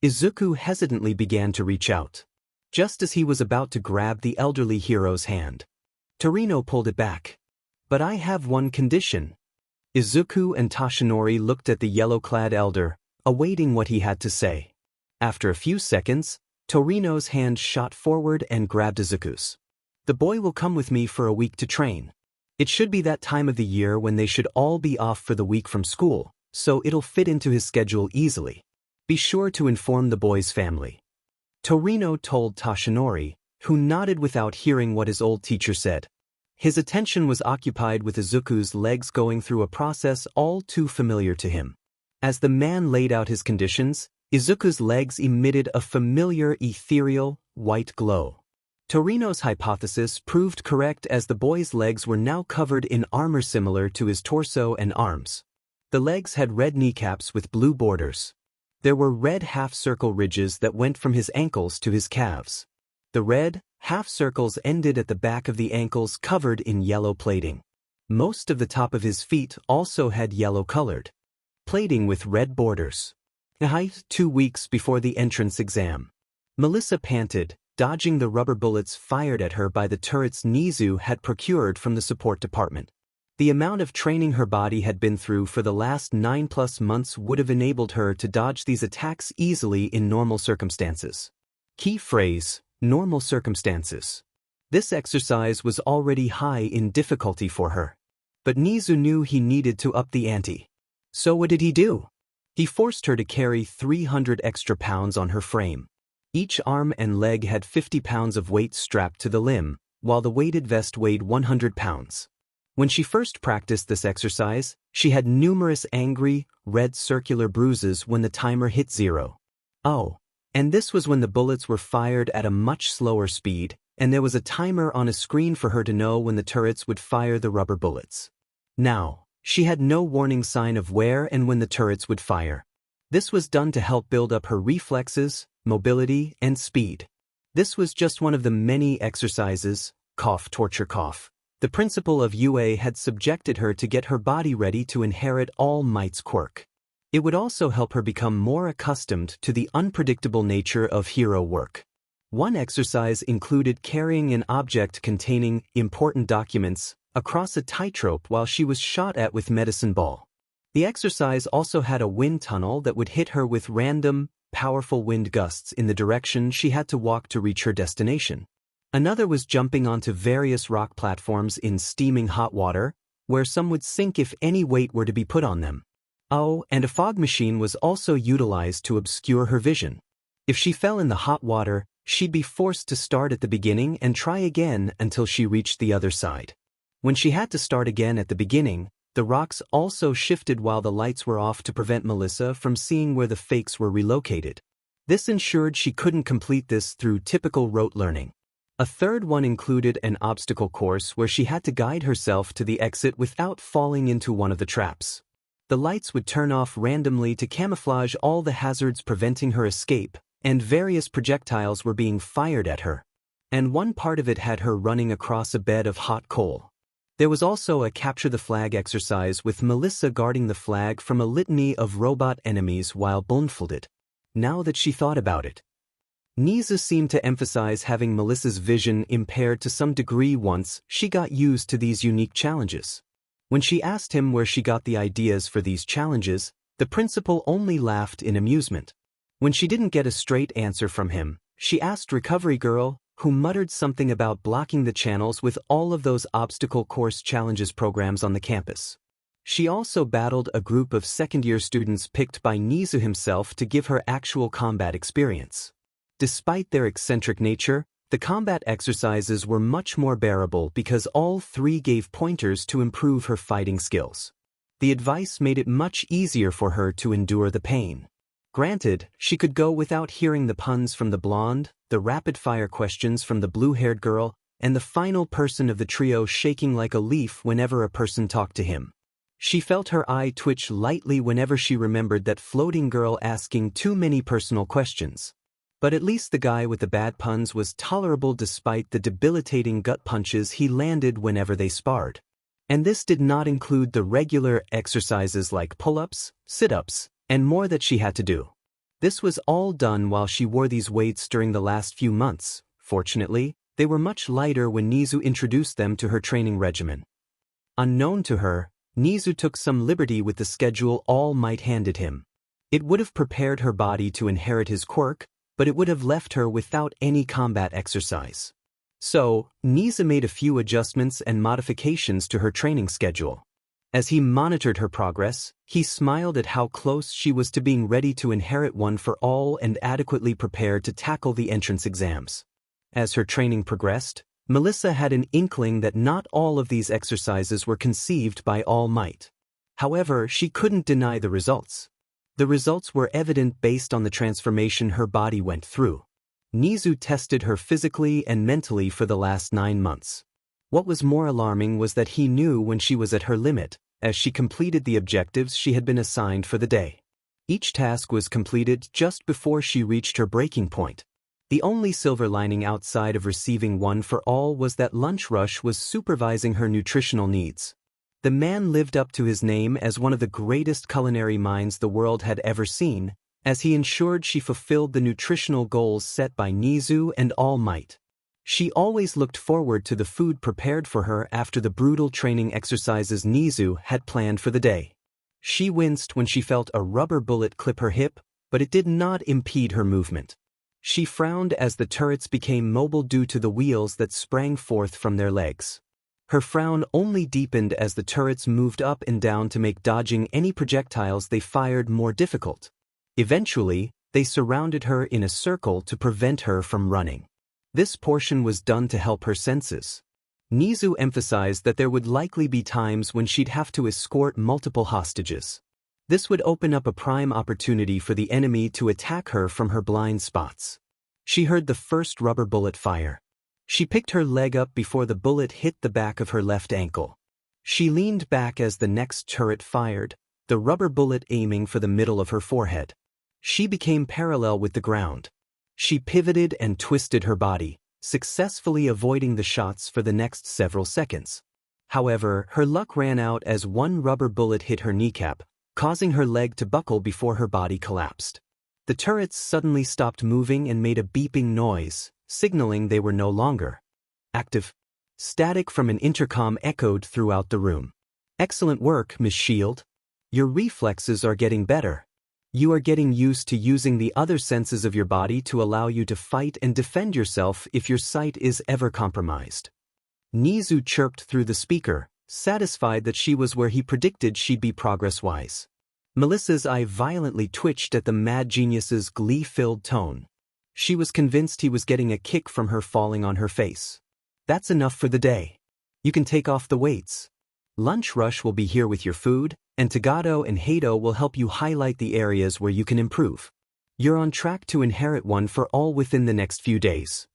Izuku hesitantly began to reach out. Just as he was about to grab the elderly hero's hand, Torino pulled it back. But I have one condition. Izuku and Toshinori looked at the yellow-clad elder, awaiting what he had to say. After a few seconds, Torino's hand shot forward and grabbed Izuku's. The boy will come with me for a week to train. It should be that time of the year when they should all be off for the week from school, so it'll fit into his schedule easily. Be sure to inform the boy's family. Torino told Toshinori, who nodded without hearing what his old teacher said. His attention was occupied with Izuku's legs going through a process all too familiar to him. As the man laid out his conditions, Izuku's legs emitted a familiar ethereal, white glow. Torino's hypothesis proved correct as the boy's legs were now covered in armor similar to his torso and arms. The legs had red kneecaps with blue borders. There were red half-circle ridges that went from his ankles to his calves. The red, half-circles ended at the back of the ankles covered in yellow plating. Most of the top of his feet also had yellow-colored plating with red borders. 2 weeks before the entrance exam. Melissa panted, dodging the rubber bullets fired at her by the turrets Nizu had procured from the support department. The amount of training her body had been through for the last 9+ months would have enabled her to dodge these attacks easily in normal circumstances. Key phrase, normal circumstances. This exercise was already high in difficulty for her. But Nizu knew he needed to up the ante. So what did he do? He forced her to carry 300 extra pounds on her frame. Each arm and leg had 50 pounds of weight strapped to the limb, while the weighted vest weighed 100 pounds. When she first practiced this exercise, she had numerous angry, red circular bruises when the timer hit 0. Oh, and this was when the bullets were fired at a much slower speed, and there was a timer on a screen for her to know when the turrets would fire the rubber bullets. Now, she had no warning sign of where and when the turrets would fire. This was done to help build up her reflexes, mobility, and speed. This was just one of the many exercises, torture. The principal of UA had subjected her to get her body ready to inherit All Might's quirk. It would also help her become more accustomed to the unpredictable nature of hero work. One exercise included carrying an object containing important documents across a tightrope while she was shot at with medicine ball. The exercise also had a wind tunnel that would hit her with random, powerful wind gusts in the direction she had to walk to reach her destination. Another was jumping onto various rock platforms in steaming hot water, where some would sink if any weight were to be put on them. Oh, and a fog machine was also utilized to obscure her vision. If she fell in the hot water, she'd be forced to start at the beginning and try again until she reached the other side. When she had to start again at the beginning, the rocks also shifted while the lights were off to prevent Melissa from seeing where the fakes were relocated. This ensured she couldn't complete this through typical rote learning. A third one included an obstacle course where she had to guide herself to the exit without falling into one of the traps. The lights would turn off randomly to camouflage all the hazards preventing her escape, and various projectiles were being fired at her. And one part of it had her running across a bed of hot coal. There was also a capture the flag exercise with Melissa guarding the flag from a litany of robot enemies while blindfolded. Now that she thought about it, Nizu seemed to emphasize having Melissa's vision impaired to some degree once she got used to these unique challenges. When she asked him where she got the ideas for these challenges, the principal only laughed in amusement. When she didn't get a straight answer from him, she asked Recovery Girl, who muttered something about blocking the channels with all of those obstacle course challenges programs on the campus. She also battled a group of second-year students picked by Nizu himself to give her actual combat experience. Despite their eccentric nature, the combat exercises were much more bearable because all three gave pointers to improve her fighting skills. The advice made it much easier for her to endure the pain. Granted, she could go without hearing the puns from the blonde, the rapid-fire questions from the blue-haired girl, and the final person of the trio shaking like a leaf whenever a person talked to him. She felt her eye twitch lightly whenever she remembered that floating girl asking too many personal questions. But at least the guy with the bad puns was tolerable despite the debilitating gut punches he landed whenever they sparred. And this did not include the regular exercises like pull-ups, sit-ups, and more that she had to do. This was all done while she wore these weights during the last few months. Fortunately, they were much lighter when Nizu introduced them to her training regimen. Unknown to her, Nizu took some liberty with the schedule All Might handed him. It would have prepared her body to inherit his quirk, but it would have left her without any combat exercise. So, Nizu made a few adjustments and modifications to her training schedule. As he monitored her progress, he smiled at how close she was to being ready to inherit one for all and adequately prepared to tackle the entrance exams. As her training progressed, Melissa had an inkling that not all of these exercises were conceived by All Might. However, she couldn't deny the results. The results were evident based on the transformation her body went through. Nizu tested her physically and mentally for the last 9 months. What was more alarming was that he knew when she was at her limit, as she completed the objectives she had been assigned for the day. Each task was completed just before she reached her breaking point. The only silver lining outside of receiving one for all was that Lunch Rush was supervising her nutritional needs. The man lived up to his name as one of the greatest culinary minds the world had ever seen, as he ensured she fulfilled the nutritional goals set by Nizu and All Might. She always looked forward to the food prepared for her after the brutal training exercises Nizu had planned for the day. She winced when she felt a rubber bullet clip her hip, but it did not impede her movement. She frowned as the turrets became mobile due to the wheels that sprang forth from their legs. Her frown only deepened as the turrets moved up and down to make dodging any projectiles they fired more difficult. Eventually, they surrounded her in a circle to prevent her from running. This portion was done to help her senses. Nizu emphasized that there would likely be times when she'd have to escort multiple hostages. This would open up a prime opportunity for the enemy to attack her from her blind spots. She heard the first rubber bullet fire. She picked her leg up before the bullet hit the back of her left ankle. She leaned back as the next turret fired, the rubber bullet aiming for the middle of her forehead. She became parallel with the ground. She pivoted and twisted her body, successfully avoiding the shots for the next several seconds. However, her luck ran out as one rubber bullet hit her kneecap, causing her leg to buckle before her body collapsed. The turrets suddenly stopped moving and made a beeping noise, signaling they were no longer active. Static from an intercom echoed throughout the room. "Excellent work, Miss Shield." Your reflexes are getting better. You are getting used to using the other senses of your body to allow you to fight and defend yourself if your sight is ever compromised. Nizu chirped through the speaker, satisfied that she was where he predicted she'd be progress-wise. Melissa's eye violently twitched at the mad genius's glee-filled tone. She was convinced he was getting a kick from her falling on her face. That's enough for the day. You can take off the weights. Lunch Rush will be here with your food, and Tagato and Hato will help you highlight the areas where you can improve. You're on track to inherit one for all within the next few days.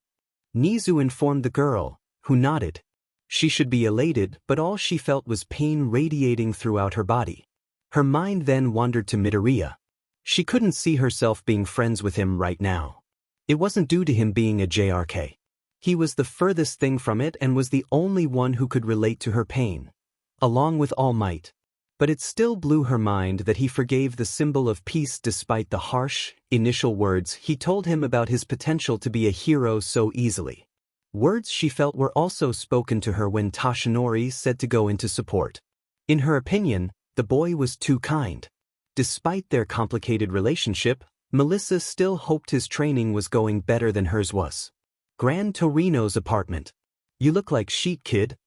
Nizu informed the girl, who nodded. She should be elated, but all she felt was pain radiating throughout her body. Her mind then wandered to Midoriya. She couldn't see herself being friends with him right now. It wasn't due to him being a JRK. He was the furthest thing from it and was the only one who could relate to her pain, along with All Might. But it still blew her mind that he forgave the symbol of peace despite the harsh, initial words he told him about his potential to be a hero so easily. Words she felt were also spoken to her when Toshinori said to go into support. In her opinion, the boy was too kind. Despite their complicated relationship, Melissa still hoped his training was going better than hers was. Gran Torino's apartment. You look like Sheet Kid.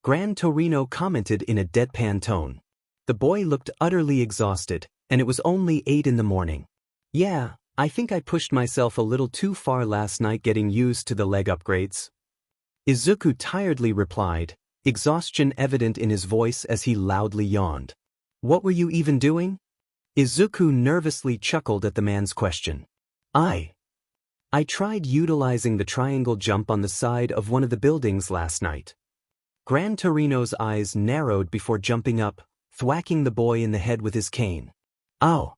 Gran Torino commented in a deadpan tone. The boy looked utterly exhausted, and it was only 8 in the morning. Yeah, I think I pushed myself a little too far last night getting used to the leg upgrades. Izuku tiredly replied, exhaustion evident in his voice as he loudly yawned. What were you even doing? Izuku nervously chuckled at the man's question. I tried utilizing the triangle jump on the side of one of the buildings last night. Gran Torino's eyes narrowed before jumping up, thwacking the boy in the head with his cane. Ow!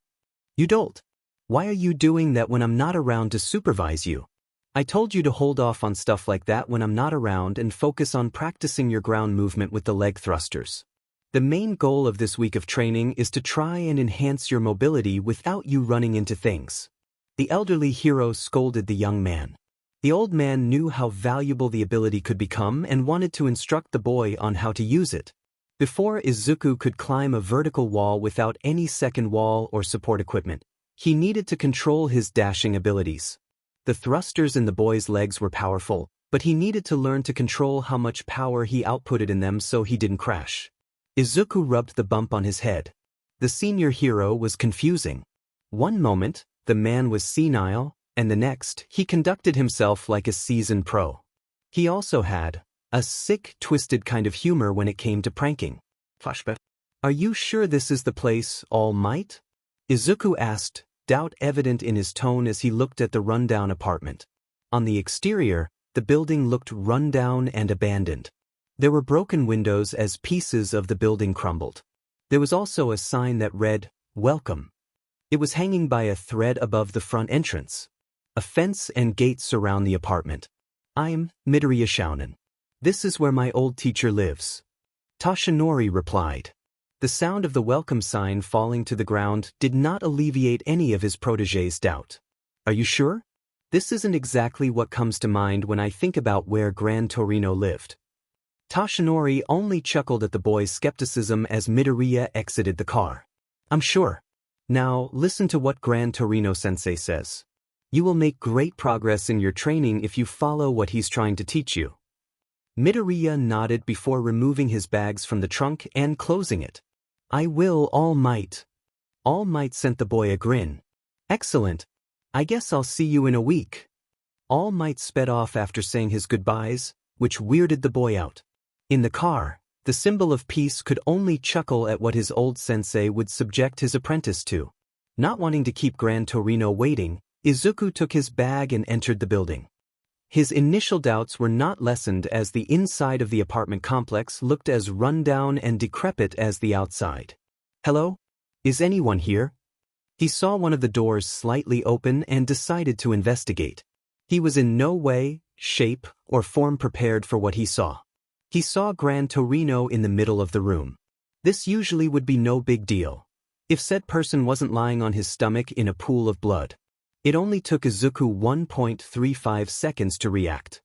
You dolt! Why are you doing that when I'm not around to supervise you? I told you to hold off on stuff like that when I'm not around and focus on practicing your ground movement with the leg thrusters. The main goal of this week of training is to try and enhance your mobility without you running into things. The elderly hero scolded the young man. The old man knew how valuable the ability could become and wanted to instruct the boy on how to use it. Before Izuku could climb a vertical wall without any second wall or support equipment, he needed to control his dashing abilities. The thrusters in the boy's legs were powerful, but he needed to learn to control how much power he outputted in them so he didn't crash. Izuku rubbed the bump on his head. The senior hero was confusing. One moment, the man was senile, and the next, he conducted himself like a seasoned pro. He also had a sick, twisted kind of humor when it came to pranking. Flashback. Are you sure this is the place, All Might? Izuku asked, doubt evident in his tone as he looked at the rundown apartment. On the exterior, the building looked rundown and abandoned. There were broken windows as pieces of the building crumbled. There was also a sign that read, Welcome. It was hanging by a thread above the front entrance. A fence and gate surround the apartment. I'm Midoriya Shounen. This is where my old teacher lives. Toshinori replied. The sound of the welcome sign falling to the ground did not alleviate any of his protégé's doubt. Are you sure? This isn't exactly what comes to mind when I think about where Gran Torino lived. Toshinori only chuckled at the boy's skepticism as Midoriya exited the car. I'm sure. Now, listen to what Gran Torino-sensei says. You will make great progress in your training if you follow what he's trying to teach you. Midoriya nodded before removing his bags from the trunk and closing it. I will, All Might. All Might sent the boy a grin. Excellent. I guess I'll see you in a week. All Might sped off after saying his goodbyes, which weirded the boy out. In the car, the symbol of peace could only chuckle at what his old sensei would subject his apprentice to. Not wanting to keep Gran Torino waiting, Izuku took his bag and entered the building. His initial doubts were not lessened as the inside of the apartment complex looked as rundown and decrepit as the outside. Hello? Is anyone here? He saw one of the doors slightly open and decided to investigate. He was in no way, shape, or form prepared for what he saw. He saw Gran Torino in the middle of the room. This usually would be no big deal, if said person wasn't lying on his stomach in a pool of blood. It only took Izuku 1.35 seconds to react.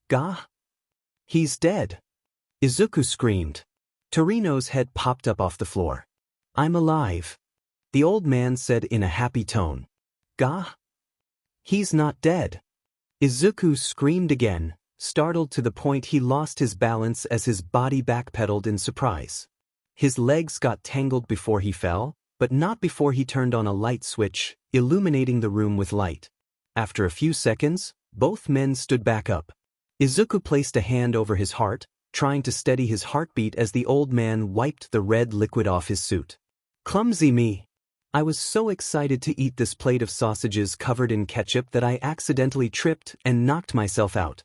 Gah? He's dead. Izuku screamed. Torino's head popped up off the floor. I'm alive, the old man said in a happy tone. Gah? He's not dead. Izuku screamed again, startled to the point he lost his balance as his body backpedaled in surprise. His legs got tangled before he fell, but not before he turned on a light switch, illuminating the room with light. After a few seconds, both men stood back up. Izuku placed a hand over his heart, trying to steady his heartbeat as the old man wiped the red liquid off his suit. Clumsy me. I was so excited to eat this plate of sausages covered in ketchup that I accidentally tripped and knocked myself out.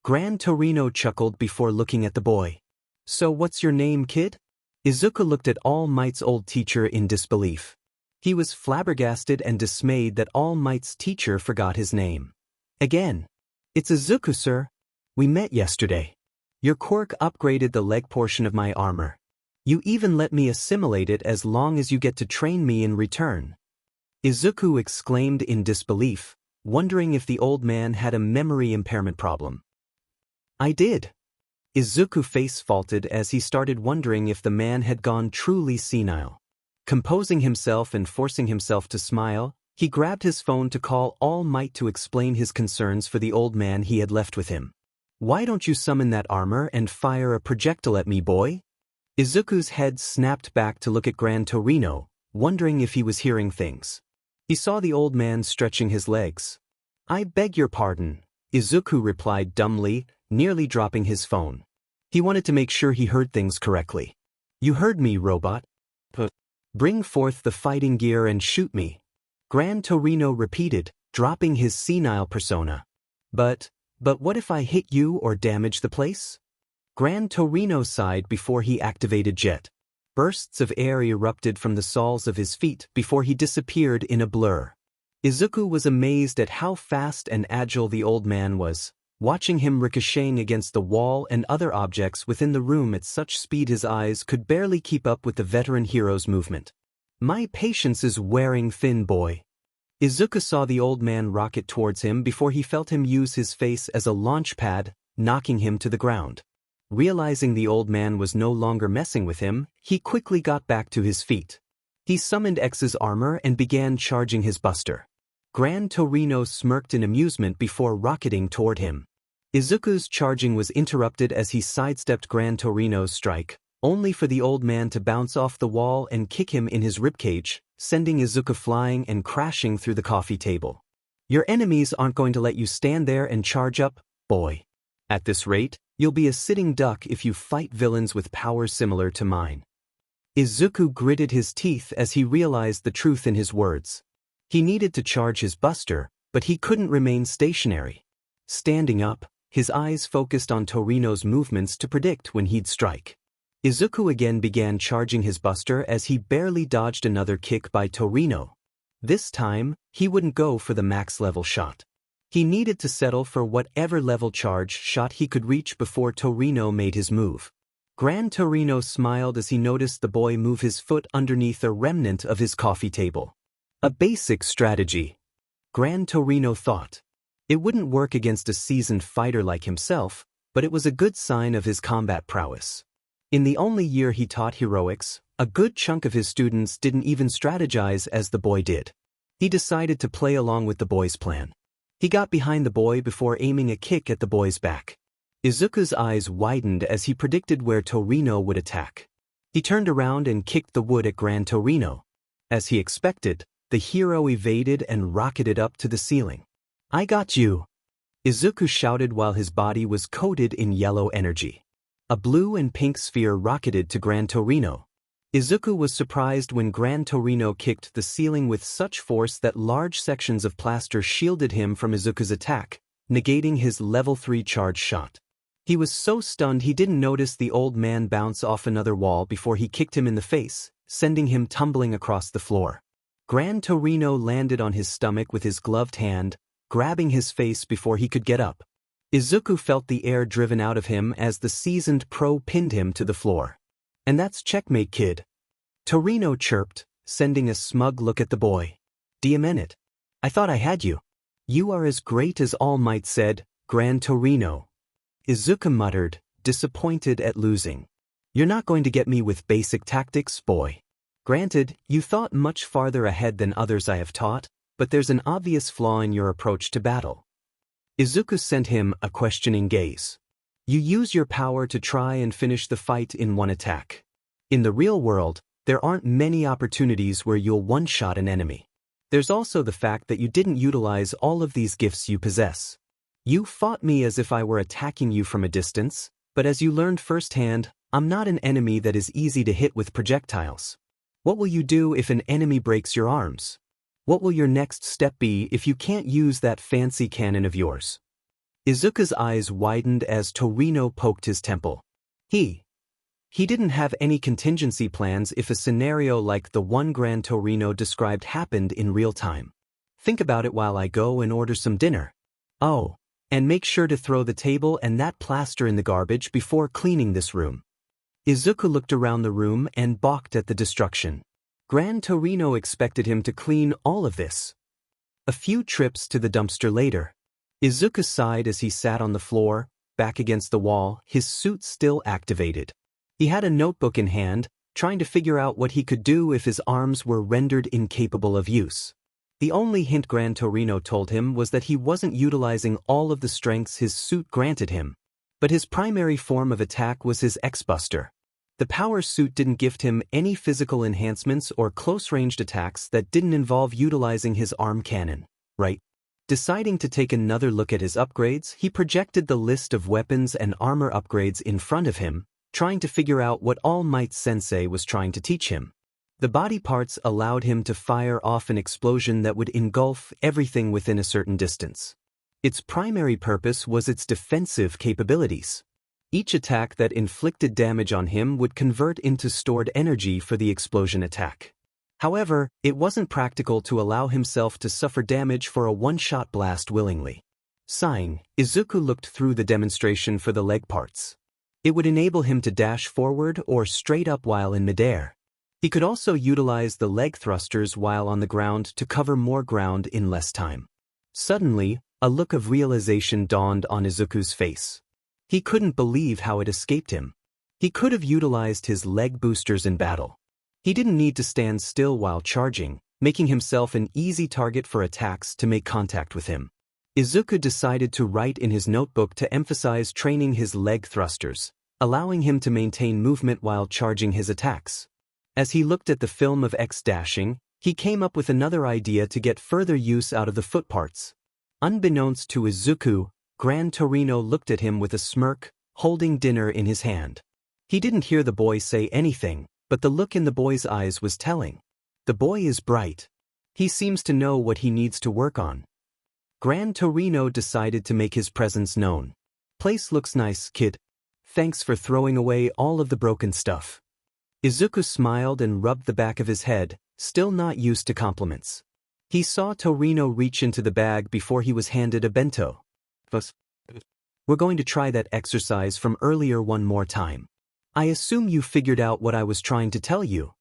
Gran Torino chuckled before looking at the boy. So what's your name, kid? Izuku looked at All Might's old teacher in disbelief. He was flabbergasted and dismayed that All Might's teacher forgot his name. Again. It's Izuku, sir. We met yesterday. Your quirk upgraded the leg portion of my armor. You even let me assimilate it as long as you get to train me in return. Izuku exclaimed in disbelief, wondering if the old man had a memory impairment problem. I did. Izuku face-faulted as he started wondering if the man had gone truly senile. Composing himself and forcing himself to smile, he grabbed his phone to call All Might to explain his concerns for the old man he had left with him. Why don't you summon that armor and fire a projectile at me, boy? Izuku's head snapped back to look at Gran Torino, wondering if he was hearing things. He saw the old man stretching his legs. I beg your pardon, Izuku replied dumbly, nearly dropping his phone. He wanted to make sure he heard things correctly. You heard me, robot. Bring forth the fighting gear and shoot me. Gran Torino repeated, dropping his senile persona. But what if I hit you or damage the place? Gran Torino sighed before he activated Jet. Bursts of air erupted from the soles of his feet before he disappeared in a blur. Izuku was amazed at how fast and agile the old man was, watching him ricocheting against the wall and other objects within the room at such speed his eyes could barely keep up with the veteran hero's movement. My patience is wearing thin, boy. Izuku saw the old man rocket towards him before he felt him use his face as a launch pad, knocking him to the ground. Realizing the old man was no longer messing with him, he quickly got back to his feet. He summoned X's armor and began charging his buster. Gran Torino smirked in amusement before rocketing toward him. Izuku's charging was interrupted as he sidestepped Gran Torino's strike, only for the old man to bounce off the wall and kick him in his ribcage, sending Izuku flying and crashing through the coffee table. Your enemies aren't going to let you stand there and charge up, boy. At this rate, you'll be a sitting duck if you fight villains with powers similar to mine. Izuku gritted his teeth as he realized the truth in his words. He needed to charge his buster, but he couldn't remain stationary. Standing up, his eyes focused on Torino's movements to predict when he'd strike. Izuku again began charging his buster as he barely dodged another kick by Torino. This time, he wouldn't go for the max-level shot. He needed to settle for whatever level charge shot he could reach before Torino made his move. Gran Torino smiled as he noticed the boy move his foot underneath a remnant of his coffee table. A basic strategy, Gran Torino thought. It wouldn't work against a seasoned fighter like himself, but it was a good sign of his combat prowess. In the only year he taught heroics, a good chunk of his students didn't even strategize as the boy did. He decided to play along with the boy's plan. He got behind the boy before aiming a kick at the boy's back. Izuku's eyes widened as he predicted where Torino would attack. He turned around and kicked the wood at Gran Torino. As he expected, the hero evaded and rocketed up to the ceiling. I got you! Izuku shouted while his body was coated in yellow energy. A blue and pink sphere rocketed to Gran Torino. Izuku was surprised when Gran Torino kicked the ceiling with such force that large sections of plaster shielded him from Izuku's attack, negating his level 3 charge shot. He was so stunned he didn't notice the old man bounce off another wall before he kicked him in the face, sending him tumbling across the floor. Gran Torino landed on his stomach with his gloved hand, grabbing his face before he could get up. Izuku felt the air driven out of him as the seasoned pro pinned him to the floor. And that's checkmate, kid. Torino chirped, sending a smug look at the boy. Diamant. I thought I had you. You are as great as All Might said, Gran Torino. Izuku muttered, disappointed at losing. You're not going to get me with basic tactics, boy. Granted, you thought much farther ahead than others I have taught, but there's an obvious flaw in your approach to battle. Izuku sent him a questioning gaze. You use your power to try and finish the fight in one attack. In the real world, there aren't many opportunities where you'll one-shot an enemy. There's also the fact that you didn't utilize all of these gifts you possess. You fought me as if I were attacking you from a distance, but as you learned firsthand, I'm not an enemy that is easy to hit with projectiles. What will you do if an enemy breaks your arms? What will your next step be if you can't use that fancy cannon of yours? Izuku's eyes widened as Torino poked his temple. He didn't have any contingency plans if a scenario like the one Gran Torino described happened in real time. Think about it while I go and order some dinner. Oh, and make sure to throw the table and that plaster in the garbage before cleaning this room. Izuku looked around the room and balked at the destruction. Gran Torino expected him to clean all of this. A few trips to the dumpster later, Izuku sighed as he sat on the floor, back against the wall, his suit still activated. He had a notebook in hand, trying to figure out what he could do if his arms were rendered incapable of use. The only hint Gran Torino told him was that he wasn't utilizing all of the strengths his suit granted him, but his primary form of attack was his X-Buster. The power suit didn't gift him any physical enhancements or close-ranged attacks that didn't involve utilizing his arm cannon, right? Deciding to take another look at his upgrades, he projected the list of weapons and armor upgrades in front of him, trying to figure out what All Might Sensei was trying to teach him. The body parts allowed him to fire off an explosion that would engulf everything within a certain distance. Its primary purpose was its defensive capabilities. Each attack that inflicted damage on him would convert into stored energy for the explosion attack. However, it wasn't practical to allow himself to suffer damage for a one-shot blast willingly. Sighing, Izuku looked through the demonstration for the leg parts. It would enable him to dash forward or straight up while in midair. He could also utilize the leg thrusters while on the ground to cover more ground in less time. Suddenly, a look of realization dawned on Izuku's face. He couldn't believe how it escaped him. He could have utilized his leg boosters in battle. He didn't need to stand still while charging, making himself an easy target for attacks to make contact with him. Izuku decided to write in his notebook to emphasize training his leg thrusters, allowing him to maintain movement while charging his attacks. As he looked at the film of X-dashing, he came up with another idea to get further use out of the foot parts. Unbeknownst to Izuku, Gran Torino looked at him with a smirk, holding dinner in his hand. He didn't hear the boy say anything, but the look in the boy's eyes was telling. The boy is bright. He seems to know what he needs to work on. Gran Torino decided to make his presence known. Place looks nice, kid. Thanks for throwing away all of the broken stuff. Izuku smiled and rubbed the back of his head, still not used to compliments. He saw Torino reach into the bag before he was handed a bento. We're going to try that exercise from earlier one more time. I assume you figured out what I was trying to tell you.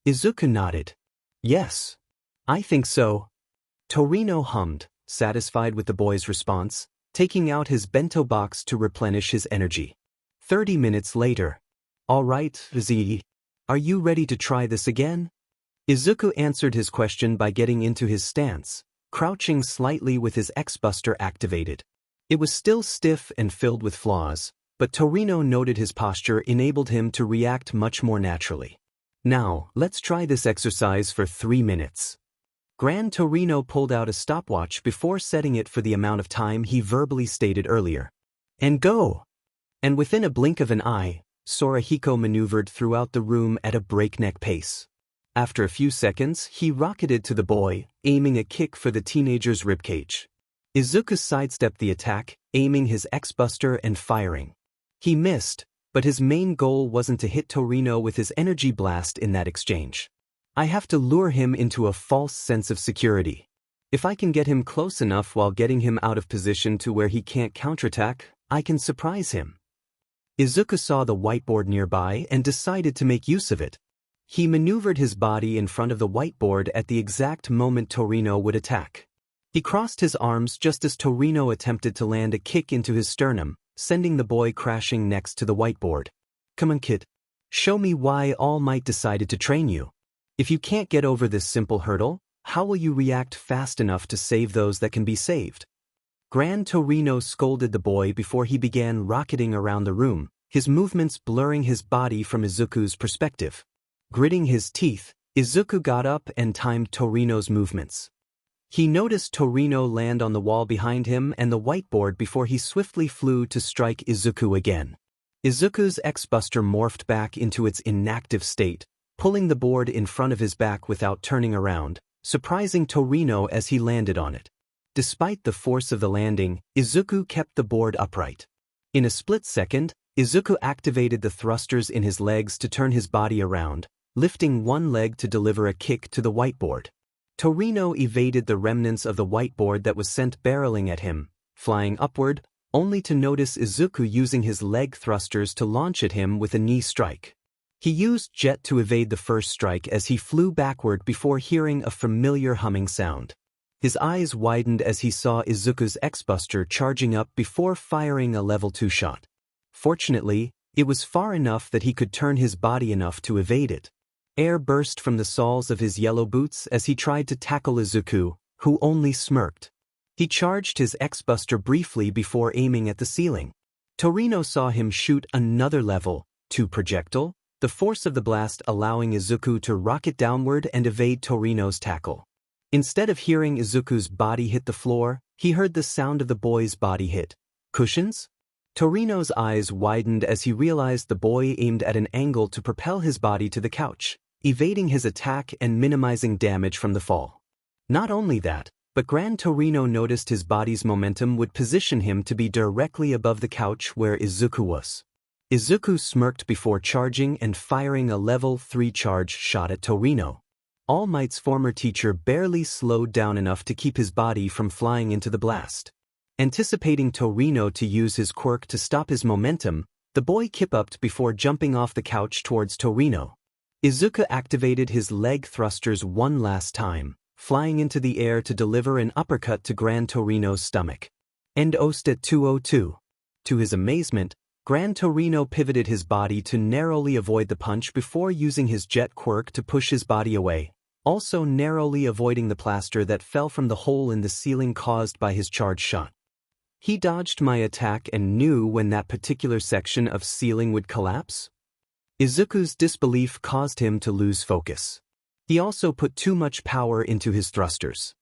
Izuku nodded. Yes. I think so. Torino hummed, satisfied with the boy's response, taking out his bento box to replenish his energy. 30 minutes later. All right, Z. Are you ready to try this again? Izuku answered his question by getting into his stance, crouching slightly with his X-Buster activated. It was still stiff and filled with flaws, but Torino noted his posture enabled him to react much more naturally. Now, let's try this exercise for 3 minutes. Gran Torino pulled out a stopwatch before setting it for the amount of time he verbally stated earlier. And go! And within a blink of an eye, Sorahiko maneuvered throughout the room at a breakneck pace. After a few seconds, he rocketed to the boy, aiming a kick for the teenager's ribcage. Izuku sidestepped the attack, aiming his X-Buster and firing. He missed, but his main goal wasn't to hit Torino with his energy blast in that exchange. I have to lure him into a false sense of security. If I can get him close enough while getting him out of position to where he can't counterattack, I can surprise him. Izuku saw the whiteboard nearby and decided to make use of it. He maneuvered his body in front of the whiteboard at the exact moment Torino would attack. He crossed his arms just as Torino attempted to land a kick into his sternum, sending the boy crashing next to the whiteboard. Come on, kid. Show me why All Might decided to train you. If you can't get over this simple hurdle, how will you react fast enough to save those that can be saved? Gran Torino scolded the boy before he began rocketing around the room, his movements blurring his body from Izuku's perspective. Gritting his teeth, Izuku got up and timed Torino's movements. He noticed Torino land on the wall behind him and the whiteboard before he swiftly flew to strike Izuku again. Izuku's X-Buster morphed back into its inactive state, pulling the board in front of his back without turning around, surprising Torino as he landed on it. Despite the force of the landing, Izuku kept the board upright. In a split second, Izuku activated the thrusters in his legs to turn his body around, lifting one leg to deliver a kick to the whiteboard. Torino evaded the remnants of the whiteboard that was sent barreling at him, flying upward, only to notice Izuku using his leg thrusters to launch at him with a knee strike. He used Jet to evade the first strike as he flew backward before hearing a familiar humming sound. His eyes widened as he saw Izuku's X-Buster charging up before firing a level 2 shot. Fortunately, it was far enough that he could turn his body enough to evade it. Air burst from the soles of his yellow boots as he tried to tackle Izuku, who only smirked. He charged his X-Buster briefly before aiming at the ceiling. Torino saw him shoot another level 2 projectile, the force of the blast allowing Izuku to rocket downward and evade Torino's tackle. Instead of hearing Izuku's body hit the floor, he heard the sound of the boy's body hit cushions? Torino's eyes widened as he realized the boy aimed at an angle to propel his body to the couch, evading his attack and minimizing damage from the fall. Not only that, but Gran Torino noticed his body's momentum would position him to be directly above the couch where Izuku was. Izuku smirked before charging and firing a level 3 charge shot at Torino. All Might's former teacher barely slowed down enough to keep his body from flying into the blast. Anticipating Torino to use his quirk to stop his momentum, the boy kip-upped before jumping off the couch towards Torino. Izuku activated his leg thrusters one last time, flying into the air to deliver an uppercut to Gran Torino's stomach. End Ost at 202. To his amazement, Gran Torino pivoted his body to narrowly avoid the punch before using his jet quirk to push his body away, also narrowly avoiding the plaster that fell from the hole in the ceiling caused by his charge shot. He dodged my attack and knew when that particular section of ceiling would collapse? Izuku's disbelief caused him to lose focus. He also put too much power into his thrusters.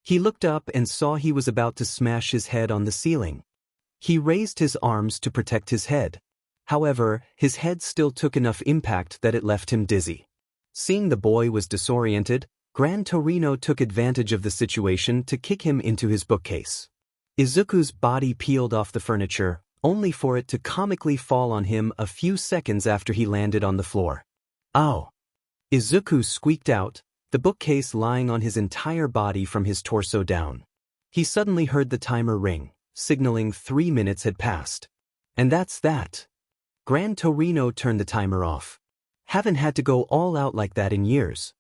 He looked up and saw he was about to smash his head on the ceiling. He raised his arms to protect his head. However, his head still took enough impact that it left him dizzy. Seeing the boy was disoriented, Gran Torino took advantage of the situation to kick him into his bookcase. Izuku's body peeled off the furniture, only for it to comically fall on him a few seconds after he landed on the floor. Ow! Izuku squeaked out, the bookcase lying on his entire body from his torso down. He suddenly heard the timer ring, signaling 3 minutes had passed. And that's that. Gran Torino turned the timer off. Haven't had to go all out like that in years.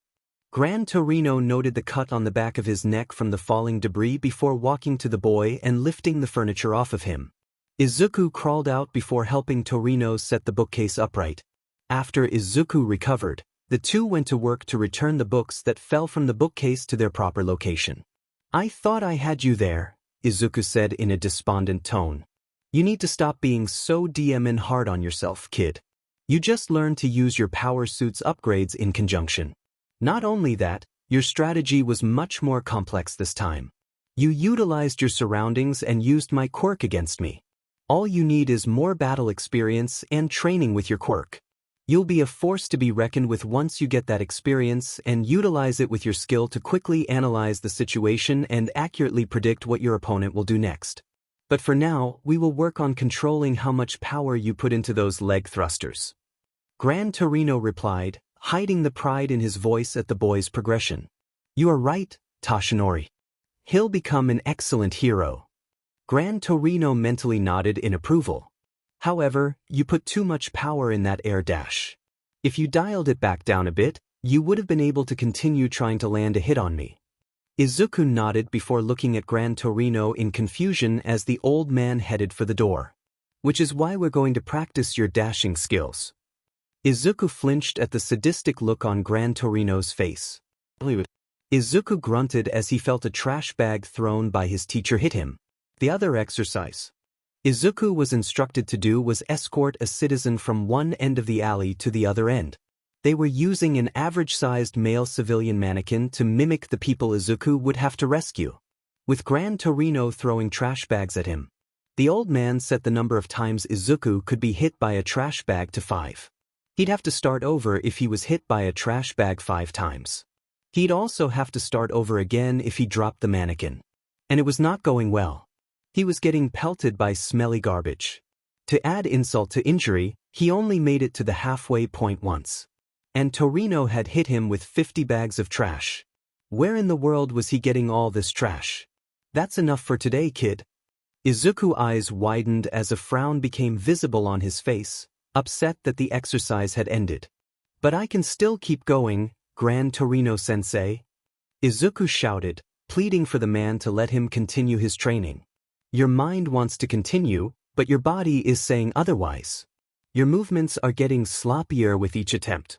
Gran Torino noted the cut on the back of his neck from the falling debris before walking to the boy and lifting the furniture off of him. Izuku crawled out before helping Torino set the bookcase upright. After Izuku recovered, the two went to work to return the books that fell from the bookcase to their proper location. I thought I had you there, Izuku said in a despondent tone. You need to stop being so DMN hard on yourself, kid. You just learned to use your power suit's upgrades in conjunction. Not only that, your strategy was much more complex this time. You utilized your surroundings and used my quirk against me. All you need is more battle experience and training with your quirk. You'll be a force to be reckoned with once you get that experience and utilize it with your skill to quickly analyze the situation and accurately predict what your opponent will do next. But for now, we will work on controlling how much power you put into those leg thrusters. Gran Torino replied, hiding the pride in his voice at the boy's progression. You are right, Toshinori. He'll become an excellent hero. Gran Torino mentally nodded in approval. However, you put too much power in that air dash. If you dialed it back down a bit, you would have been able to continue trying to land a hit on me. Izuku nodded before looking at Gran Torino in confusion as the old man headed for the door. Which is why we're going to practice your dashing skills. Izuku flinched at the sadistic look on Gran Torino's face. Izuku grunted as he felt a trash bag thrown by his teacher hit him. The other exercise Izuku was instructed to do was escort a citizen from one end of the alley to the other end. They were using an average-sized male civilian mannequin to mimic the people Izuku would have to rescue. With Gran Torino throwing trash bags at him, the old man set the number of times Izuku could be hit by a trash bag to 5. He'd have to start over if he was hit by a trash bag 5 times. He'd also have to start over again if he dropped the mannequin. And it was not going well. He was getting pelted by smelly garbage. To add insult to injury, he only made it to the halfway point once. And Torino had hit him with 50 bags of trash. Where in the world was he getting all this trash? That's enough for today, kid. Izuku's eyes widened as a frown became visible on his face, upset that the exercise had ended. But I can still keep going, Gran Torino-sensei. Izuku shouted, pleading for the man to let him continue his training. Your mind wants to continue, but your body is saying otherwise. Your movements are getting sloppier with each attempt.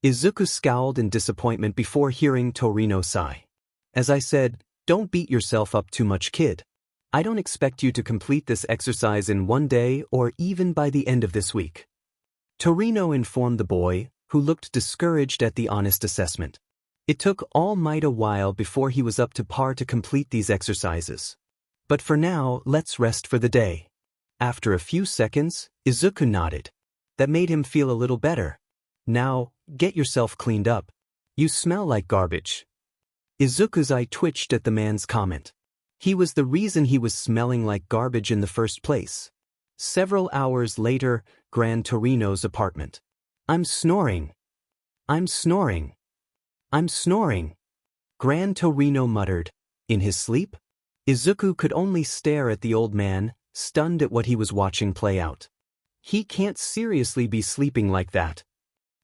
Izuku scowled in disappointment before hearing Torino sigh. As I said, don't beat yourself up too much, kid. I don't expect you to complete this exercise in one day or even by the end of this week. Torino informed the boy, who looked discouraged at the honest assessment. It took all might a while before he was up to par to complete these exercises. But for now, let's rest for the day. After a few seconds, Izuku nodded. That made him feel a little better. Now, get yourself cleaned up. You smell like garbage. Izuku's eye twitched at the man's comment. He was the reason he was smelling like garbage in the first place. Several hours later, Gran Torino's apartment. I'm snoring. I'm snoring. I'm snoring. Gran Torino muttered. In his sleep? Izuku could only stare at the old man, stunned at what he was watching play out. He can't seriously be sleeping like that.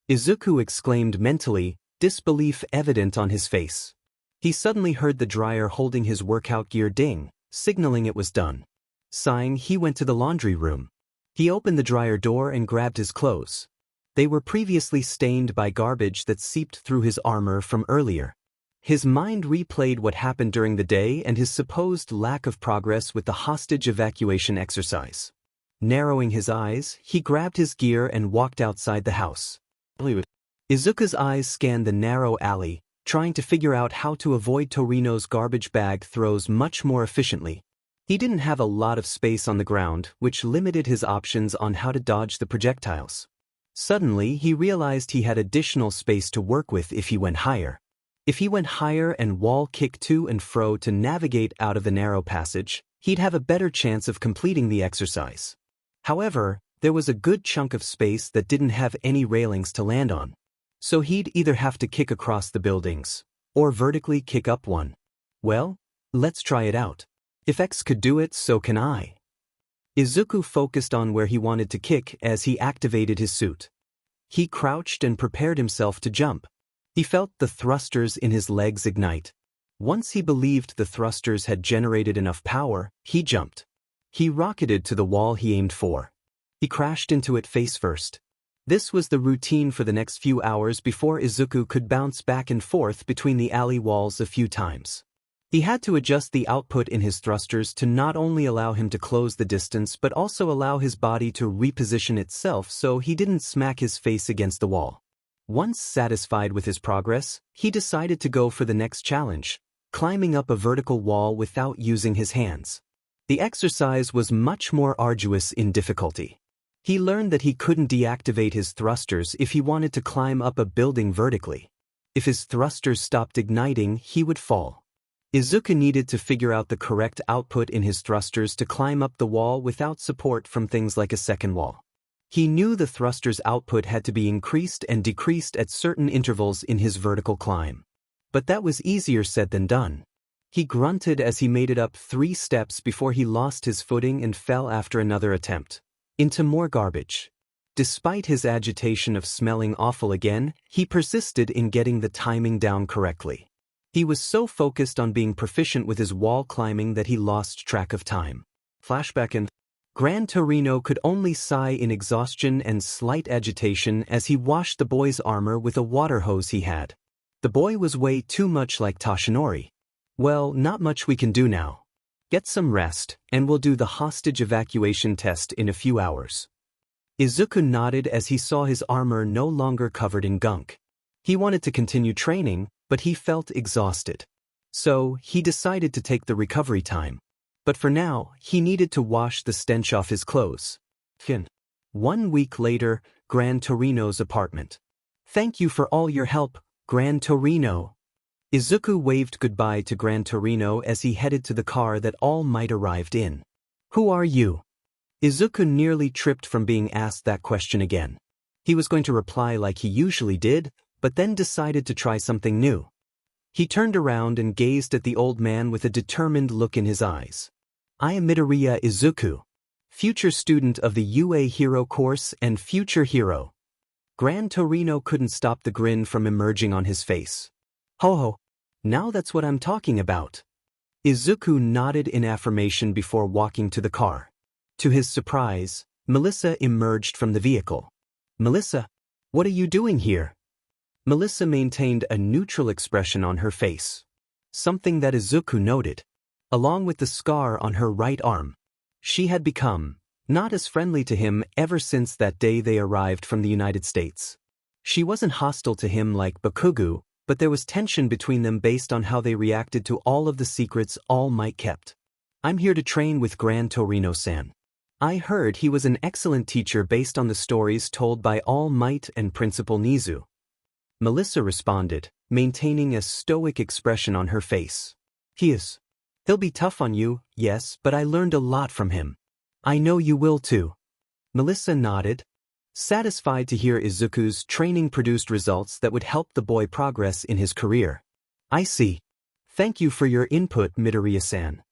Izuku exclaimed mentally, disbelief evident on his face. He suddenly heard the dryer holding his workout gear ding, signaling it was done. Sighing, he went to the laundry room. He opened the dryer door and grabbed his clothes. They were previously stained by garbage that seeped through his armor from earlier. His mind replayed what happened during the day and his supposed lack of progress with the hostage evacuation exercise. Narrowing his eyes, he grabbed his gear and walked outside the house. Izuku's eyes scanned the narrow alley, trying to figure out how to avoid Torino's garbage bag throws much more efficiently. He didn't have a lot of space on the ground, which limited his options on how to dodge the projectiles. Suddenly, he realized he had additional space to work with if he went higher. If he went higher and wall kick to and fro to navigate out of the narrow passage, he'd have a better chance of completing the exercise. However, there was a good chunk of space that didn't have any railings to land on. So he'd either have to kick across the buildings, or vertically kick up one. Well, let's try it out. If X could do it, so can I. Izuku focused on where he wanted to kick as he activated his suit. He crouched and prepared himself to jump. He felt the thrusters in his legs ignite. Once he believed the thrusters had generated enough power, he jumped. He rocketed to the wall he aimed for. He crashed into it face first. This was the routine for the next few hours before Izuku could bounce back and forth between the alley walls a few times. He had to adjust the output in his thrusters to not only allow him to close the distance but also allow his body to reposition itself so he didn't smack his face against the wall. Once satisfied with his progress, he decided to go for the next challenge, climbing up a vertical wall without using his hands. The exercise was much more arduous in difficulty. He learned that he couldn't deactivate his thrusters if he wanted to climb up a building vertically. If his thrusters stopped igniting, he would fall. Izuku needed to figure out the correct output in his thrusters to climb up the wall without support from things like a second wall. He knew the thrusters' output had to be increased and decreased at certain intervals in his vertical climb. But that was easier said than done. He grunted as he made it up 3 steps before he lost his footing and fell after another attempt. Into more garbage. Despite his agitation of smelling awful again, he persisted in getting the timing down correctly. He was so focused on being proficient with his wall climbing that he lost track of time. Flashback and Gran Torino could only sigh in exhaustion and slight agitation as he washed the boy's armor with a water hose he had. The boy was way too much like Toshinori. Well, not much we can do now. Get some rest, and we'll do the hostage evacuation test in a few hours. Izuku nodded as he saw his armor no longer covered in gunk. He wanted to continue training, but he felt exhausted. So, he decided to take the recovery time. But for now, he needed to wash the stench off his clothes. 1 week later, Gran Torino's apartment. Thank you for all your help, Gran Torino. Izuku waved goodbye to Gran Torino as he headed to the car that All Might arrived in. Who are you? Izuku nearly tripped from being asked that question again. He was going to reply like he usually did, but then decided to try something new. He turned around and gazed at the old man with a determined look in his eyes. I am Midoriya Izuku, future student of the UA Hero course and future hero. Gran Torino couldn't stop the grin from emerging on his face. Ho ho, now that's what I'm talking about. Izuku nodded in affirmation before walking to the car. To his surprise, Melissa emerged from the vehicle. Melissa, what are you doing here? Melissa maintained a neutral expression on her face. Something that Izuku noted. Along with the scar on her right arm. She had become not as friendly to him ever since that day they arrived from the United States. She wasn't hostile to him like Bakugo, but there was tension between them based on how they reacted to all of the secrets All Might kept. I'm here to train with Gran Torino-san. I heard he was an excellent teacher based on the stories told by All Might and Principal Nizu. Melissa responded, maintaining a stoic expression on her face. He'll be tough on you, yes, but I learned a lot from him. I know you will too. Melissa nodded, satisfied to hear Izuku's training produced results that would help the boy progress in his career. I see. Thank you for your input, Midoriya-san.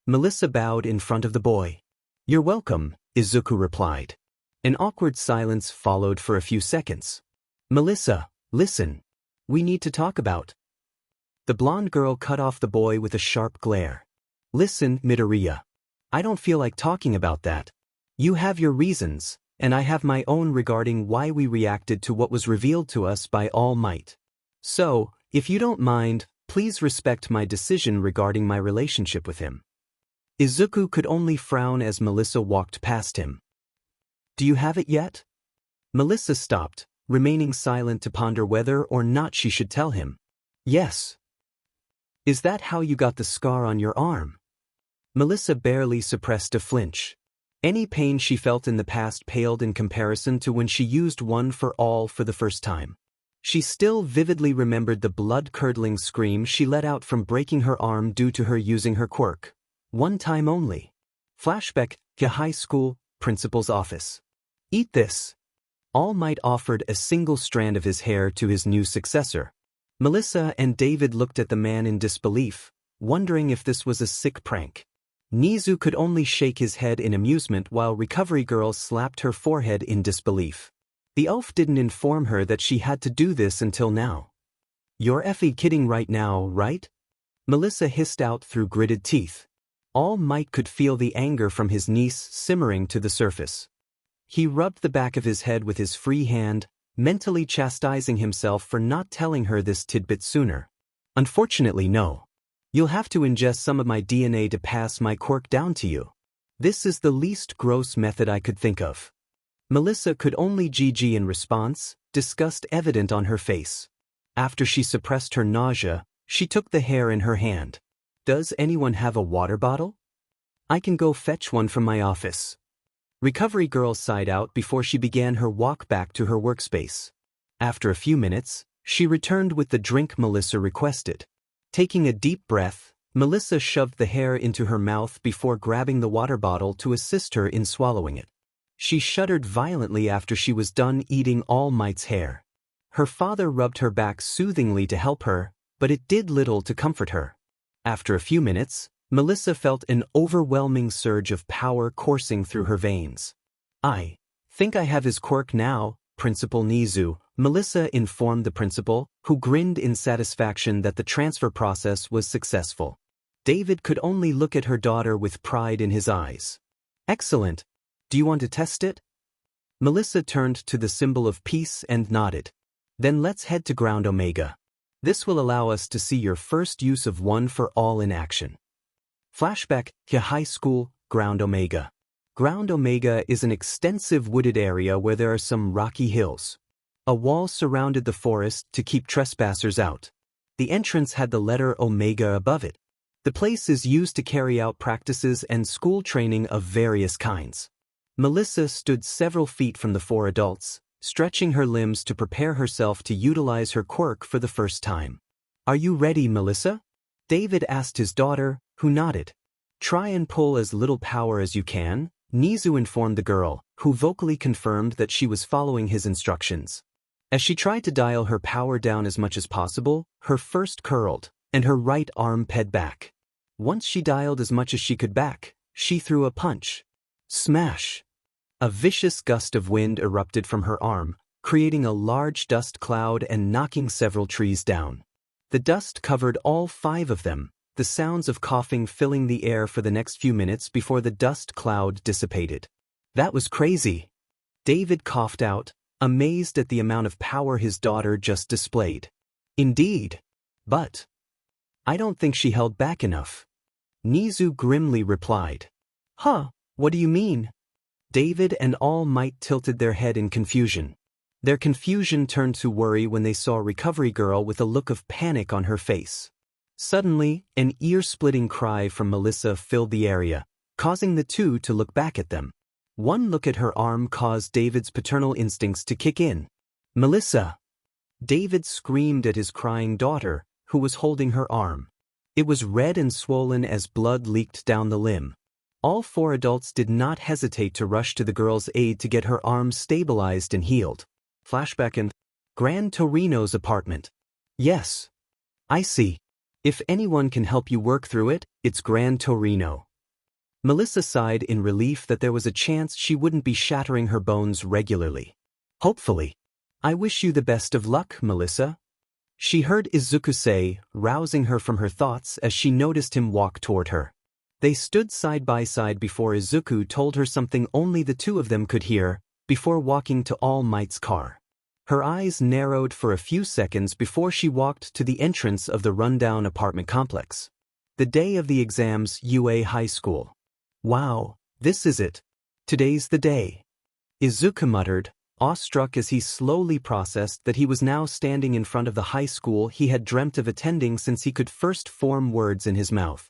Melissa bowed in front of the boy. You're welcome, Izuku replied. An awkward silence followed for a few seconds. Melissa, listen. We need to talk about. The blonde girl cut off the boy with a sharp glare. Listen, Midoriya. I don't feel like talking about that. You have your reasons, and I have my own regarding why we reacted to what was revealed to us by All Might. So, if you don't mind, please respect my decision regarding my relationship with him. Izuku could only frown as Melissa walked past him. Do you have it yet? Melissa stopped, remaining silent to ponder whether or not she should tell him. Yes. Is that how you got the scar on your arm? Melissa barely suppressed a flinch. Any pain she felt in the past paled in comparison to when she used one for all for the first time. She still vividly remembered the blood-curdling scream she let out from breaking her arm due to her using her quirk. One time only. Flashback to high school, principal's office. Eat this. All Might offered a single strand of his hair to his new successor. Melissa and David looked at the man in disbelief, wondering if this was a sick prank. Nizu could only shake his head in amusement while Recovery Girl slapped her forehead in disbelief. The elf didn't inform her that she had to do this until now. You're effing kidding right now, right? Melissa hissed out through gritted teeth. All Might could feel the anger from his niece simmering to the surface. He rubbed the back of his head with his free hand, mentally chastising himself for not telling her this tidbit sooner. Unfortunately, no. You'll have to ingest some of my DNA to pass my quirk down to you. This is the least gross method I could think of. Melissa could only GG in response, disgust evident on her face. After she suppressed her nausea, she took the hair in her hand. Does anyone have a water bottle? I can go fetch one from my office. Recovery Girl sighed out before she began her walk back to her workspace. After a few minutes, she returned with the drink Melissa requested. Taking a deep breath, Melissa shoved the hair into her mouth before grabbing the water bottle to assist her in swallowing it. She shuddered violently after she was done eating All Might's hair. Her father rubbed her back soothingly to help her, but it did little to comfort her. After a few minutes, Melissa felt an overwhelming surge of power coursing through her veins. I think I have his quirk now, Principal Nizu, Melissa informed the principal, who grinned in satisfaction that the transfer process was successful. David could only look at her daughter with pride in his eyes. Excellent. Do you want to test it? Melissa turned to the symbol of peace and nodded. Then let's head to Ground Omega. This will allow us to see your first use of One for All in action. Flashback to high school, Ground Omega. Ground Omega is an extensive wooded area where there are some rocky hills. A wall surrounded the forest to keep trespassers out. The entrance had the letter Omega above it. The place is used to carry out practices and school training of various kinds. Melissa stood several feet from the four adults, stretching her limbs to prepare herself to utilize her quirk for the first time. Are you ready, Melissa? David asked his daughter, who nodded. Try and pull as little power as you can, Nizu informed the girl, who vocally confirmed that she was following his instructions. As she tried to dial her power down as much as possible, her first curled, and her right arm ped back. Once she dialed as much as she could back, she threw a punch. Smash! A vicious gust of wind erupted from her arm, creating a large dust cloud and knocking several trees down. The dust covered all 5 of them, the sounds of coughing filling the air for the next few minutes before the dust cloud dissipated. That was crazy. David coughed out, amazed at the amount of power his daughter just displayed. Indeed. But I don't think she held back enough. Nizu grimly replied. Huh, what do you mean? David and All Might tilted their head in confusion. Their confusion turned to worry when they saw Recovery Girl with a look of panic on her face. Suddenly, an ear-splitting cry from Melissa filled the area, causing the two to look back at them. One look at her arm caused David's paternal instincts to kick in. Melissa! David screamed at his crying daughter, who was holding her arm. It was red and swollen as blood leaked down the limb. All 4 adults did not hesitate to rush to the girl's aid to get her arm stabilized and healed. Flashback in Gran Torino's apartment. Yes. I see. If anyone can help you work through it, it's Gran Torino. Melissa sighed in relief that there was a chance she wouldn't be shattering her bones regularly. Hopefully. I wish you the best of luck, Melissa. She heard Izuku say, rousing her from her thoughts as she noticed him walk toward her. They stood side by side before Izuku told her something only the two of them could hear, before walking to All Might's car. Her eyes narrowed for a few seconds before she walked to the entrance of the rundown apartment complex. The day of the exams, UA High School. Wow, this is it. Today's the day. Izuku muttered, awestruck as he slowly processed that he was now standing in front of the high school he had dreamt of attending since he could first form words in his mouth.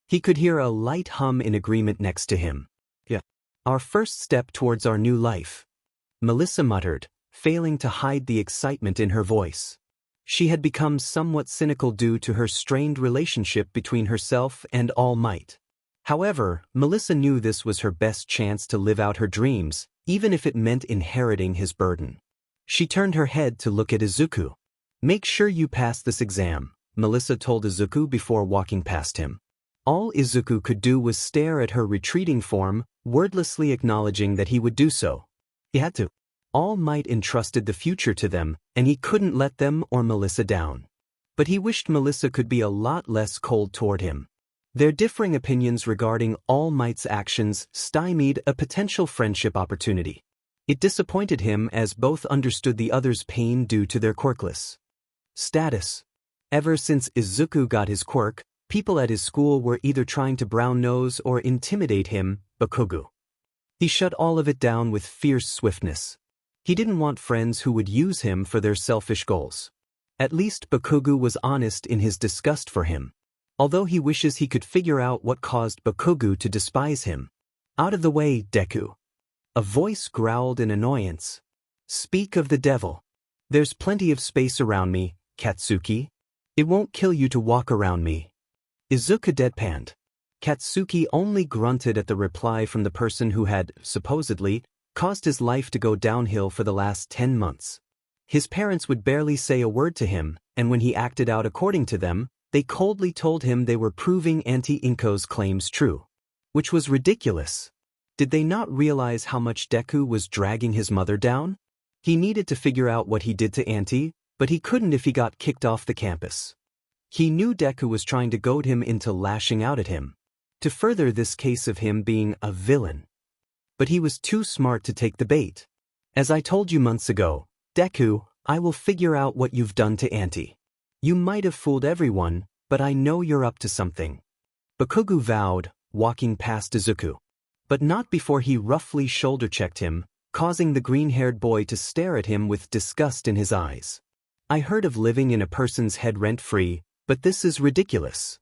He could hear a light hum in agreement next to him. Yeah. Our first step towards our new life. Melissa muttered, failing to hide the excitement in her voice. She had become somewhat cynical due to her strained relationship between herself and All Might. However, Melissa knew this was her best chance to live out her dreams, even if it meant inheriting his burden. She turned her head to look at Izuku. Make sure you pass this exam, Melissa told Izuku before walking past him. All Izuku could do was stare at her retreating form, wordlessly acknowledging that he would do so. He had to. All Might entrusted the future to them, and he couldn't let them or Melissa down. But he wished Melissa could be a lot less cold toward him. Their differing opinions regarding All Might's actions stymied a potential friendship opportunity. It disappointed him as both understood the other's pain due to their quirkless status. Ever since Izuku got his quirk, people at his school were either trying to brown nose or intimidate him, Bakugu. He shut all of it down with fierce swiftness. He didn't want friends who would use him for their selfish goals. At least Bakugu was honest in his disgust for him. Although he wishes he could figure out what caused Bakugu to despise him. Out of the way, Deku. A voice growled in annoyance. Speak of the devil. There's plenty of space around me, Katsuki. It won't kill you to walk around me. Izuku deadpanned. Katsuki only grunted at the reply from the person who had, supposedly, caused his life to go downhill for the last 10 months. His parents would barely say a word to him, and when he acted out according to them, they coldly told him they were proving Auntie Inko's claims true. Which was ridiculous. Did they not realize how much Deku was dragging his mother down? He needed to figure out what he did to Auntie, but he couldn't if he got kicked off the campus. He knew Deku was trying to goad him into lashing out at him. To further this case of him being a villain, but he was too smart to take the bait. As I told you months ago, Deku, I will figure out what you've done to Auntie. You might have fooled everyone, but I know you're up to something. Bakugo vowed, walking past Izuku. But not before he roughly shoulder-checked him, causing the green-haired boy to stare at him with disgust in his eyes. I heard of living in a person's head rent-free, but this is ridiculous.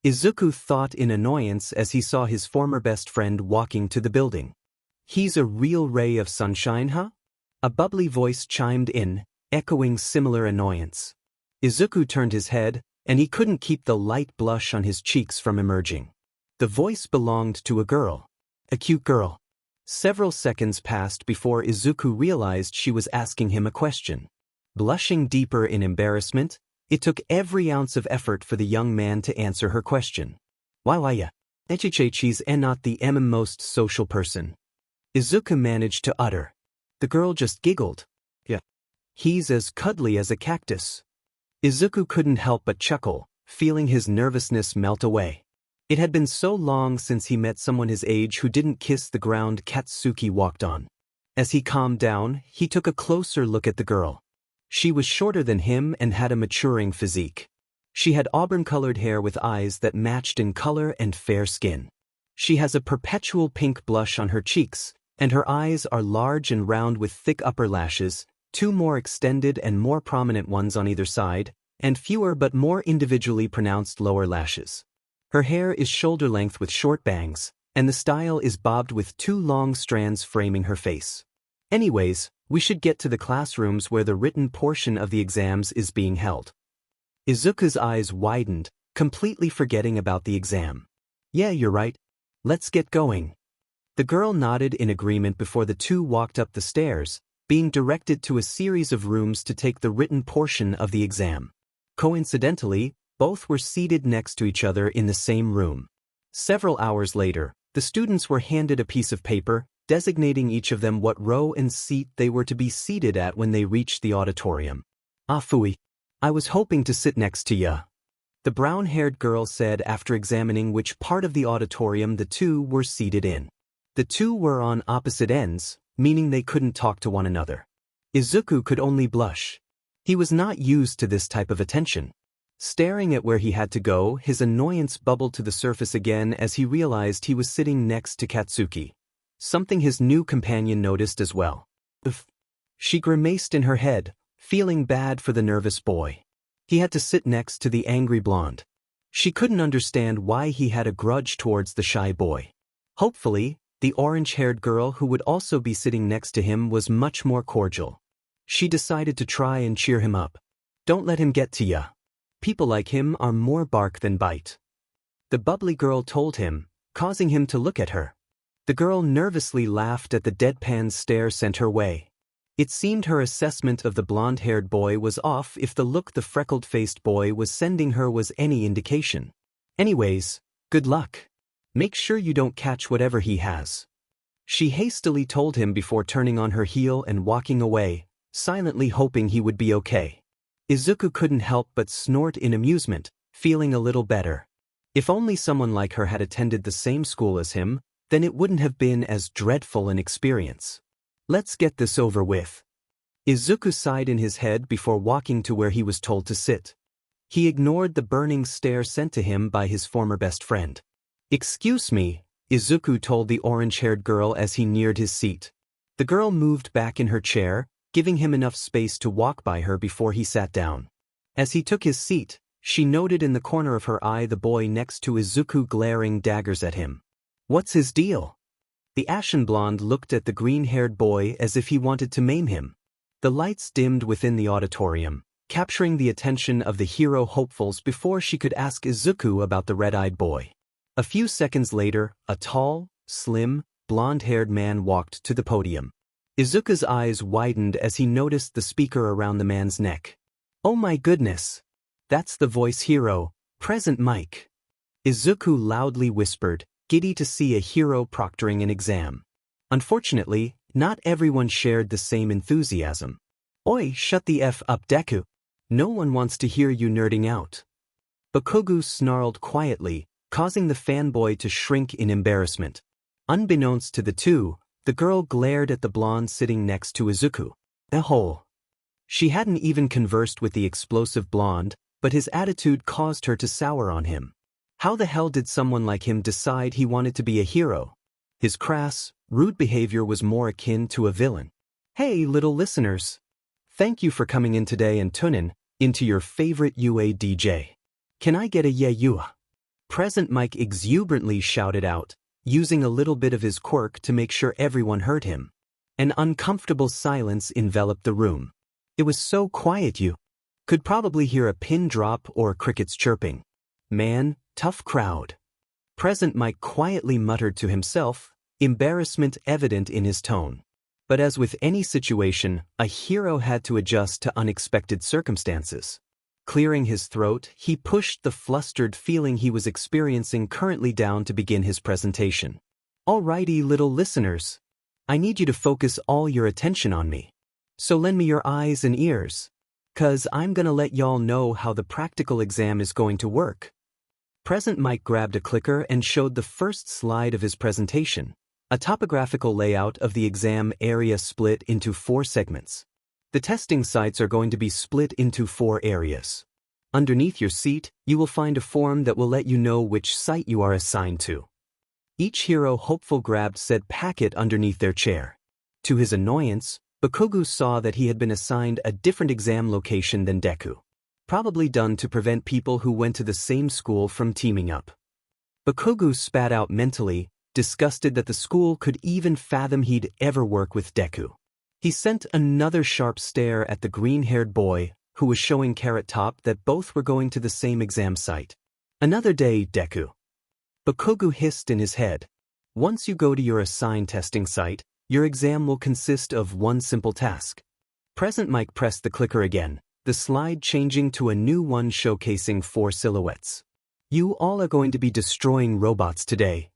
Izuku thought in annoyance as he saw his former best friend walking to the building. He's a real ray of sunshine, huh? A bubbly voice chimed in, echoing similar annoyance. Izuku turned his head, and he couldn't keep the light blush on his cheeks from emerging. The voice belonged to a girl. A cute girl. Several seconds passed before Izuku realized she was asking him a question. Blushing deeper in embarrassment, it took every ounce of effort for the young man to answer her question. Why ya? Echichechi's not the most social person. Izuku managed to utter. The girl just giggled. Yeah. He's as cuddly as a cactus. Izuku couldn't help but chuckle, feeling his nervousness melt away. It had been so long since he met someone his age who didn't kiss the ground Katsuki walked on. As he calmed down, he took a closer look at the girl. She was shorter than him and had a maturing physique. She had auburn-colored hair with eyes that matched in color and fair skin. She has a perpetual pink blush on her cheeks, and her eyes are large and round with thick upper lashes, two more extended and more prominent ones on either side, and fewer but more individually pronounced lower lashes. Her hair is shoulder-length with short bangs, and the style is bobbed with two long strands framing her face. Anyways, we should get to the classrooms where the written portion of the exams is being held. Izuku's eyes widened, completely forgetting about the exam. Yeah, you're right. Let's get going. The girl nodded in agreement before the two walked up the stairs, being directed to a series of rooms to take the written portion of the exam. Coincidentally, both were seated next to each other in the same room. Several hours later, the students were handed a piece of paper, designating each of them what row and seat they were to be seated at when they reached the auditorium. Ah phooey. I was hoping to sit next to ya. The brown-haired girl said after examining which part of the auditorium the two were seated in. The two were on opposite ends, meaning they couldn't talk to one another. Izuku could only blush. He was not used to this type of attention. Staring at where he had to go, his annoyance bubbled to the surface again as he realized he was sitting next to Katsuki. Something his new companion noticed as well. Ugh. She grimaced in her head, feeling bad for the nervous boy. He had to sit next to the angry blonde. She couldn't understand why he had a grudge towards the shy boy. Hopefully, the orange-haired girl who would also be sitting next to him was much more cordial. She decided to try and cheer him up. Don't let him get to ya. People like him are more bark than bite. The bubbly girl told him, causing him to look at her. The girl nervously laughed at the deadpan stare sent her way. It seemed her assessment of the blonde-haired boy was off if the look the freckled-faced boy was sending her was any indication. Anyways, good luck. Make sure you don't catch whatever he has. She hastily told him before turning on her heel and walking away, silently hoping he would be okay. Izuku couldn't help but snort in amusement, feeling a little better. If only someone like her had attended the same school as him, then it wouldn't have been as dreadful an experience. Let's get this over with. Izuku sighed in his head before walking to where he was told to sit. He ignored the burning stare sent to him by his former best friend. Excuse me, Izuku told the orange-haired girl as he neared his seat. The girl moved back in her chair, giving him enough space to walk by her before he sat down. As he took his seat, she noted in the corner of her eye the boy next to Izuku glaring daggers at him. What's his deal? The ashen blonde looked at the green-haired boy as if he wanted to maim him. The lights dimmed within the auditorium, capturing the attention of the hero hopefuls before she could ask Izuku about the red-eyed boy. A few seconds later, a tall, slim, blonde-haired man walked to the podium. Izuku's eyes widened as he noticed the speaker around the man's neck. Oh my goodness! That's the voice hero, Present Mike. Izuku loudly whispered, giddy to see a hero proctoring an exam. Unfortunately, not everyone shared the same enthusiasm. Oi, shut the F up, Deku. No one wants to hear you nerding out. Bakugo snarled quietly, causing the fanboy to shrink in embarrassment. Unbeknownst to the two, The girl glared at the blonde sitting next to Izuku. She hadn't even conversed with the explosive blonde, but his attitude caused her to sour on him. How the hell did someone like him decide he wanted to be a hero? His crass, rude behavior was more akin to a villain. Hey, little listeners. Thank you for coming in today and tuning into your favorite UA DJ. Can I get a yeah you? Present Mike exuberantly shouted out, using a little bit of his quirk to make sure everyone heard him. An uncomfortable silence enveloped the room. It was so quiet you could probably hear a pin drop or crickets chirping. Man, tough crowd. Present Mike quietly muttered to himself, embarrassment evident in his tone. But as with any situation, a hero had to adjust to unexpected circumstances. Clearing his throat, he pushed the flustered feeling he was experiencing currently down to begin his presentation. Alrighty, little listeners. I need you to focus all your attention on me. So lend me your eyes and ears. 'Cause I'm gonna let y'all know how the practical exam is going to work. Present Mike grabbed a clicker and showed the first slide of his presentation. A topographical layout of the exam area split into 4 segments. The testing sites are going to be split into 4 areas. Underneath your seat, you will find a form that will let you know which site you are assigned to. Each hero hopeful grabbed said packet underneath their chair. To his annoyance, Bakugo saw that he had been assigned a different exam location than Deku. Probably done to prevent people who went to the same school from teaming up. Bakugo spat out mentally, disgusted that the school could even fathom he'd ever work with Deku. He sent another sharp stare at the green-haired boy, who was showing Carrot Top that both were going to the same exam site. Another day, Deku. Bakugo hissed in his head. Once you go to your assigned testing site, your exam will consist of one simple task. Present Mike pressed the clicker again, the slide changing to a new one showcasing 4 silhouettes. You all are going to be destroying robots today.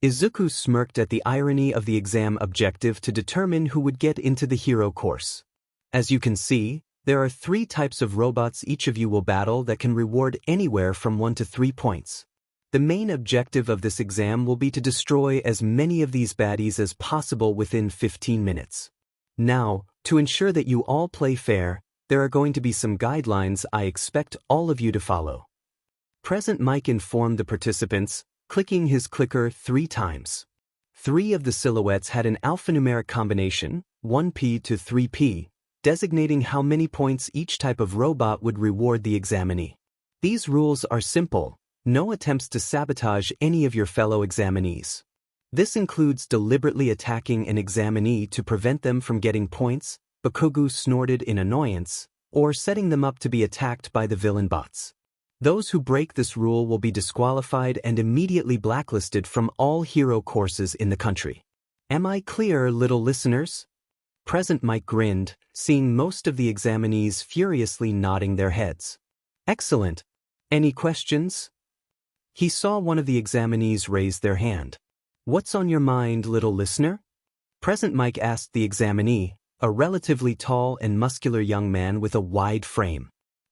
Izuku smirked at the irony of the exam objective to determine who would get into the hero course. As you can see, there are 3 types of robots each of you will battle that can reward anywhere from 1 to 3 points. The main objective of this exam will be to destroy as many of these baddies as possible within 15 minutes. Now, to ensure that you all play fair, there are going to be some guidelines I expect all of you to follow. Present Mike informed the participants, clicking his clicker 3 times. 3 of the silhouettes had an alphanumeric combination, 1P to 3P, designating how many points each type of robot would reward the examinee. These rules are simple, no attempts to sabotage any of your fellow examinees. This includes deliberately attacking an examinee to prevent them from getting points, Bakugo snorted in annoyance, or setting them up to be attacked by the villain bots. Those who break this rule will be disqualified and immediately blacklisted from all hero courses in the country. Am I clear, little listeners? Present Mike grinned, seeing most of the examinees furiously nodding their heads. Excellent. Any questions? He saw one of the examinees raise their hand. What's on your mind, little listener? Present Mike asked the examinee, a relatively tall and muscular young man with a wide frame.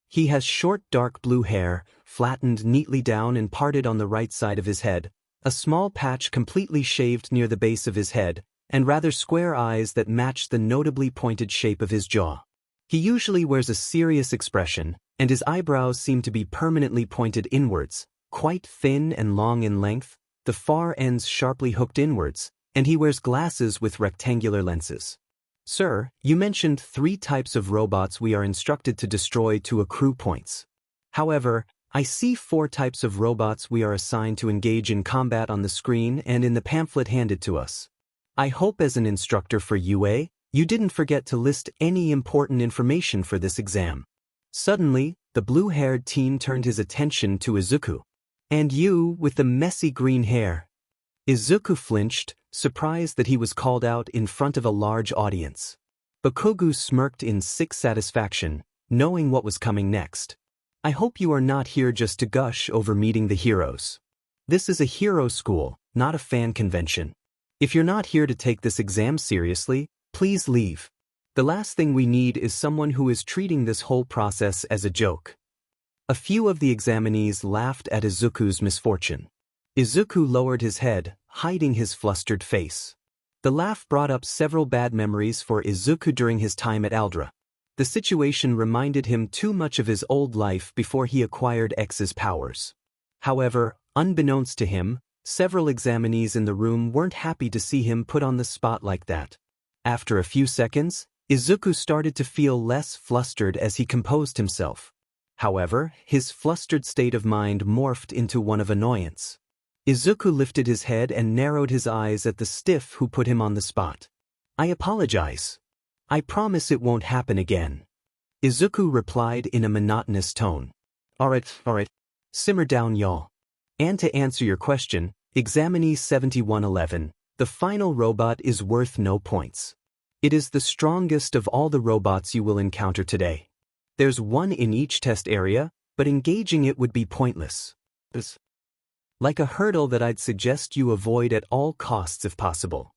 He has short dark blue hair, flattened neatly down and parted on the right side of his head, a small patch completely shaved near the base of his head, and rather square eyes that match the notably pointed shape of his jaw. He usually wears a serious expression, and his eyebrows seem to be permanently pointed inwards, quite thin and long in length, the far ends sharply hooked inwards, and he wears glasses with rectangular lenses. Sir, you mentioned 3 types of robots we are instructed to destroy to accrue points. However, I see 4 types of robots we are assigned to engage in combat on the screen and in the pamphlet handed to us. I hope as an instructor for UA, you didn't forget to list any important information for this exam. Suddenly, the blue-haired teen turned his attention to Izuku. And you, with the messy green hair. Izuku flinched, surprised that he was called out in front of a large audience. Bakugo smirked in sick satisfaction, knowing what was coming next. I hope you are not here just to gush over meeting the heroes. This is a hero school, not a fan convention. If you're not here to take this exam seriously, please leave. The last thing we need is someone who is treating this whole process as a joke. A few of the examinees laughed at Izuku's misfortune. Izuku lowered his head, hiding his flustered face. The laugh brought up several bad memories for Izuku during his time at Aldra. The situation reminded him too much of his old life before he acquired X's powers. However, unbeknownst to him, several examinees in the room weren't happy to see him put on the spot like that. After a few seconds, Izuku started to feel less flustered as he composed himself. However, his flustered state of mind morphed into one of annoyance. Izuku lifted his head and narrowed his eyes at the stiff who put him on the spot. "I apologize. I promise it won't happen again," Izuku replied in a monotonous tone. Alright. Simmer down, y'all. And to answer your question, Examinee 7111, the final robot is worth no points. It is the strongest of all the robots you will encounter today. There's one in each test area, but engaging it would be pointless. It's like a hurdle that I'd suggest you avoid at all costs if possible.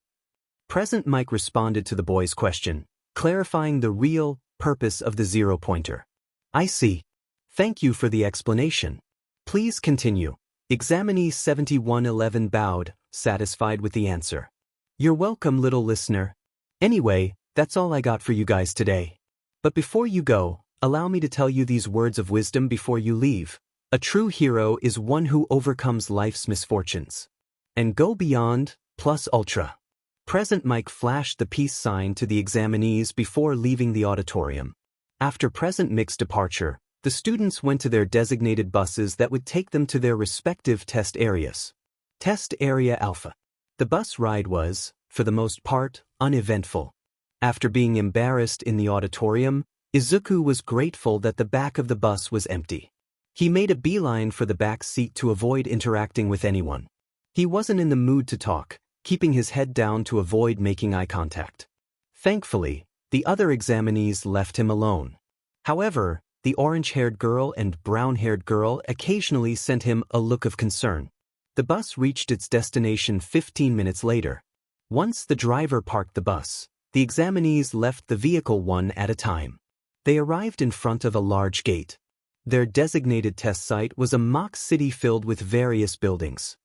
Present Mike responded to the boy's question, clarifying the real purpose of the zero-pointer. "I see. Thank you for the explanation. Please continue." Examinee 7111 bowed, satisfied with the answer. "You're welcome, little listener. Anyway, that's all I got for you guys today. But before you go, allow me to tell you these words of wisdom before you leave. A true hero is one who overcomes life's misfortunes. And go beyond, plus ultra." Present Mike flashed the peace sign to the examinees before leaving the auditorium. After Present Mick's departure, the students went to their designated buses that would take them to their respective test areas. Test Area Alpha. The bus ride was, for the most part, uneventful. After being embarrassed in the auditorium, Izuku was grateful that the back of the bus was empty. He made a beeline for the back seat to avoid interacting with anyone. He wasn't in the mood to talk, keeping his head down to avoid making eye contact. Thankfully, the other examinees left him alone. However, the orange-haired girl and brown-haired girl occasionally sent him a look of concern. The bus reached its destination 15 minutes later. Once the driver parked the bus, the examinees left the vehicle one at a time. They arrived in front of a large gate. Their designated test site was a mock city filled with various buildings.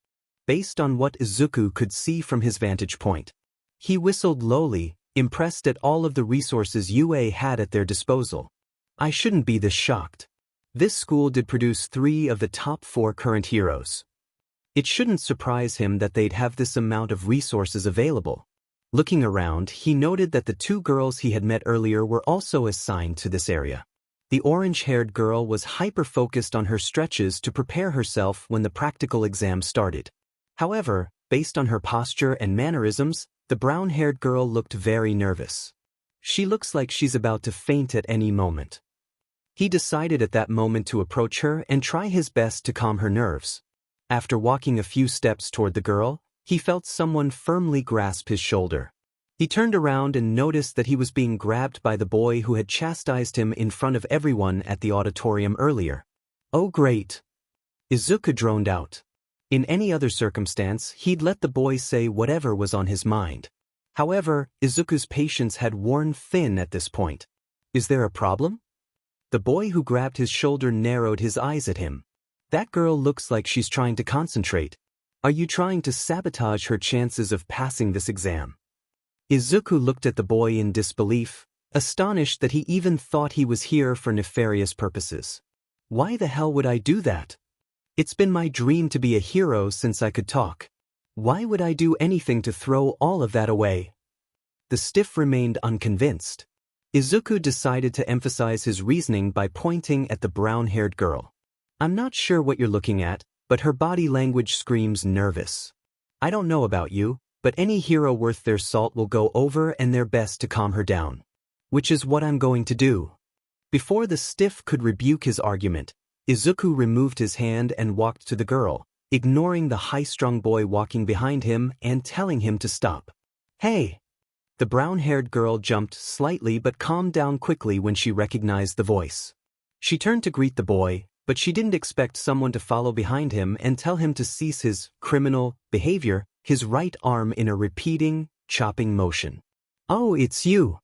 Based on what Izuku could see from his vantage point, he whistled lowly, impressed at all of the resources UA had at their disposal. I shouldn't be this shocked. This school did produce 3 of the top 4 current heroes. It shouldn't surprise him that they'd have this amount of resources available. Looking around, he noted that the 2 girls he had met earlier were also assigned to this area. The orange-haired girl was hyper-focused on her stretches to prepare herself when the practical exam started. However, based on her posture and mannerisms, the brown-haired girl looked very nervous. She looks like she's about to faint at any moment. He decided at that moment to approach her and try his best to calm her nerves. After walking a few steps toward the girl, he felt someone firmly grasp his shoulder. He turned around and noticed that he was being grabbed by the boy who had chastised him in front of everyone at the auditorium earlier. "Oh great!" Izuku droned out. In any other circumstance, he'd let the boy say whatever was on his mind. However, Izuku's patience had worn thin at this point. "Is there a problem?" The boy who grabbed his shoulder narrowed his eyes at him. "That girl looks like she's trying to concentrate. Are you trying to sabotage her chances of passing this exam?" Izuku looked at the boy in disbelief, astonished that he even thought he was here for nefarious purposes. "Why the hell would I do that? It's been my dream to be a hero since I could talk. Why would I do anything to throw all of that away?" The stiff remained unconvinced. Izuku decided to emphasize his reasoning by pointing at the brown-haired girl. "I'm not sure what you're looking at, but her body language screams nervous. I don't know about you, but any hero worth their salt will go over and their best to calm her down. Which is what I'm going to do." Before the stiff could rebuke his argument, Izuku removed his hand and walked to the girl, ignoring the high-strung boy walking behind him and telling him to stop. "Hey!" The brown-haired girl jumped slightly but calmed down quickly when she recognized the voice. She turned to greet the boy, but she didn't expect someone to follow behind him and tell him to cease his criminal behavior, his right arm in a repeating, chopping motion. "Oh, it's you."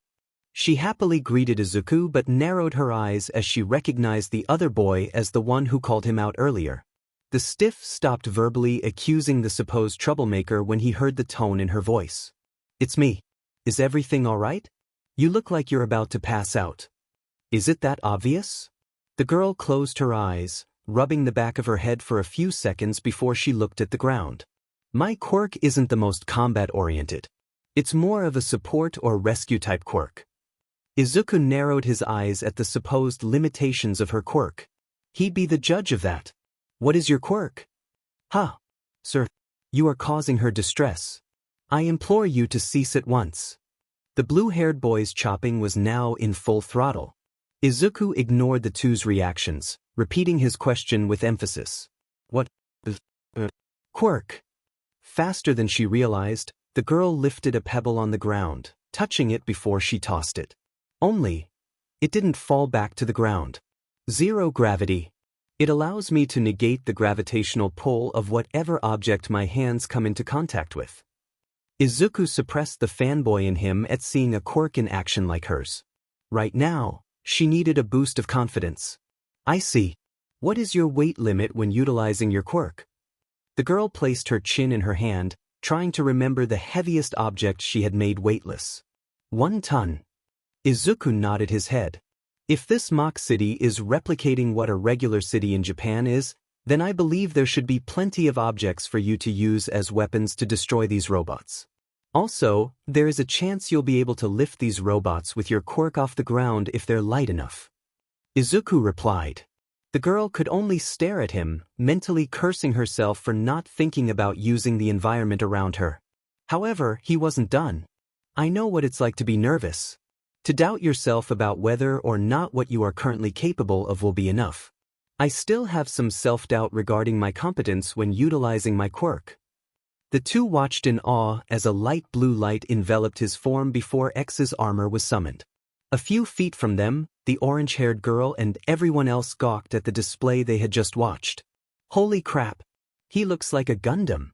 She happily greeted Izuku but narrowed her eyes as she recognized the other boy as the one who called him out earlier. The stiff stopped verbally accusing the supposed troublemaker when he heard the tone in her voice. It's me. Is everything all right? You look like you're about to pass out. Is it that obvious? The girl closed her eyes, rubbing the back of her head for a few seconds before she looked at the ground. My quirk isn't the most combat-oriented. It's more of a support or rescue-type quirk. Izuku narrowed his eyes at the supposed limitations of her quirk. He'd be the judge of that. What is your quirk? Huh. Sir, you are causing her distress. I implore you to cease at once. The blue-haired boy's chopping was now in full throttle. Izuku ignored the two's reactions, repeating his question with emphasis. What? Quirk. Faster than she realized, the girl lifted a pebble on the ground, touching it before she tossed it. Only, it didn't fall back to the ground. Zero gravity. It allows me to negate the gravitational pull of whatever object my hands come into contact with. Izuku suppressed the fanboy in him at seeing a quirk in action like hers. Right now, she needed a boost of confidence. I see. What is your weight limit when utilizing your quirk? The girl placed her chin in her hand, trying to remember the heaviest object she had made weightless. 1 ton. Izuku nodded his head. If this mock city is replicating what a regular city in Japan is, then I believe there should be plenty of objects for you to use as weapons to destroy these robots. Also, there is a chance you'll be able to lift these robots with your quirk off the ground if they're light enough. Izuku replied. The girl could only stare at him, mentally cursing herself for not thinking about using the environment around her. However, he wasn't done. I know what it's like to be nervous. To doubt yourself about whether or not what you are currently capable of will be enough. I still have some self-doubt regarding my competence when utilizing my quirk. The two watched in awe as a light blue light enveloped his form before X's armor was summoned. A few feet from them, the orange-haired girl and everyone else gawked at the display they had just watched. Holy crap! He looks like a Gundam.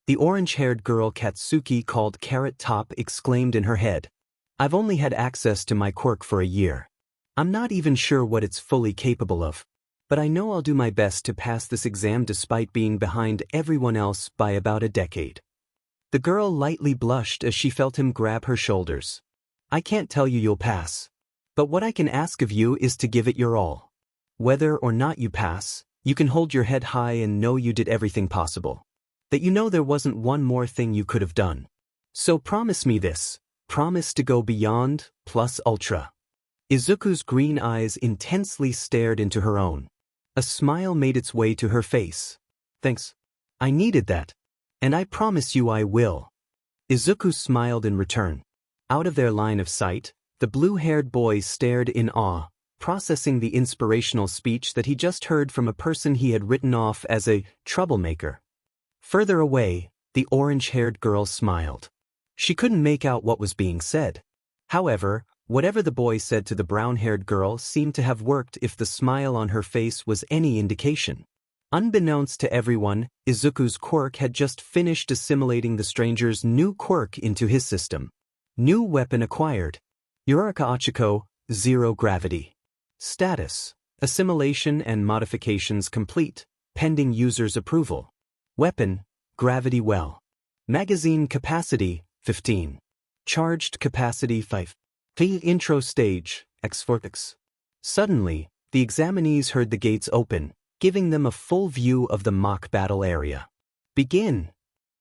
The orange-haired girl Katsuki called Carrot Top exclaimed in her head. I've only had access to my quirk for a year. I'm not even sure what it's fully capable of. But I know I'll do my best to pass this exam despite being behind everyone else by about a decade. The girl lightly blushed as she felt him grab her shoulders. I can't tell you you'll pass. But what I can ask of you is to give it your all. Whether or not you pass, you can hold your head high and know you did everything possible. That you know there wasn't one more thing you could have done. So promise me this. Promise to go beyond, plus ultra. Izuku's green eyes intensely stared into her own. A smile made its way to her face. Thanks. I needed that. And I promise you I will. Izuku smiled in return. Out of their line of sight, the blue-haired boy stared in awe, processing the inspirational speech that he just heard from a person he had written off as a troublemaker. Further away, the orange-haired girl smiled. She couldn't make out what was being said. However, whatever the boy said to the brown-haired girl seemed to have worked if the smile on her face was any indication. Unbeknownst to everyone, Izuku's quirk had just finished assimilating the stranger's new quirk into his system. New weapon acquired. Yurika Achiko, 0 gravity. Status: assimilation and modifications complete, pending user's approval. Weapon: gravity well. Magazine capacity: 15. Charged capacity 5. Intro stage, X4X. Suddenly, the examinees heard the gates open, giving them a full view of the mock battle area. Begin!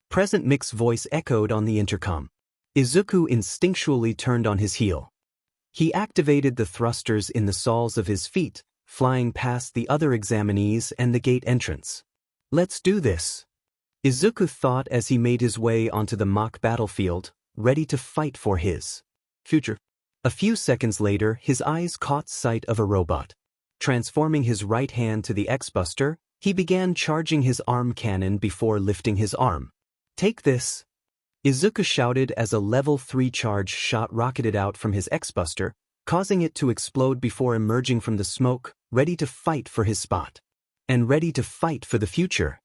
Present Mick's voice echoed on the intercom. Izuku instinctually turned on his heel. He activated the thrusters in the soles of his feet, flying past the other examinees and the gate entrance. Let's do this. Izuku thought as he made his way onto the mock battlefield, ready to fight for his future. A few seconds later, his eyes caught sight of a robot. Transforming his right hand to the X-Buster, he began charging his arm cannon before lifting his arm. Take this! Izuku shouted as a level 3 charge shot rocketed out from his X-Buster, causing it to explode before emerging from the smoke, ready to fight for his spot. And ready to fight for the future.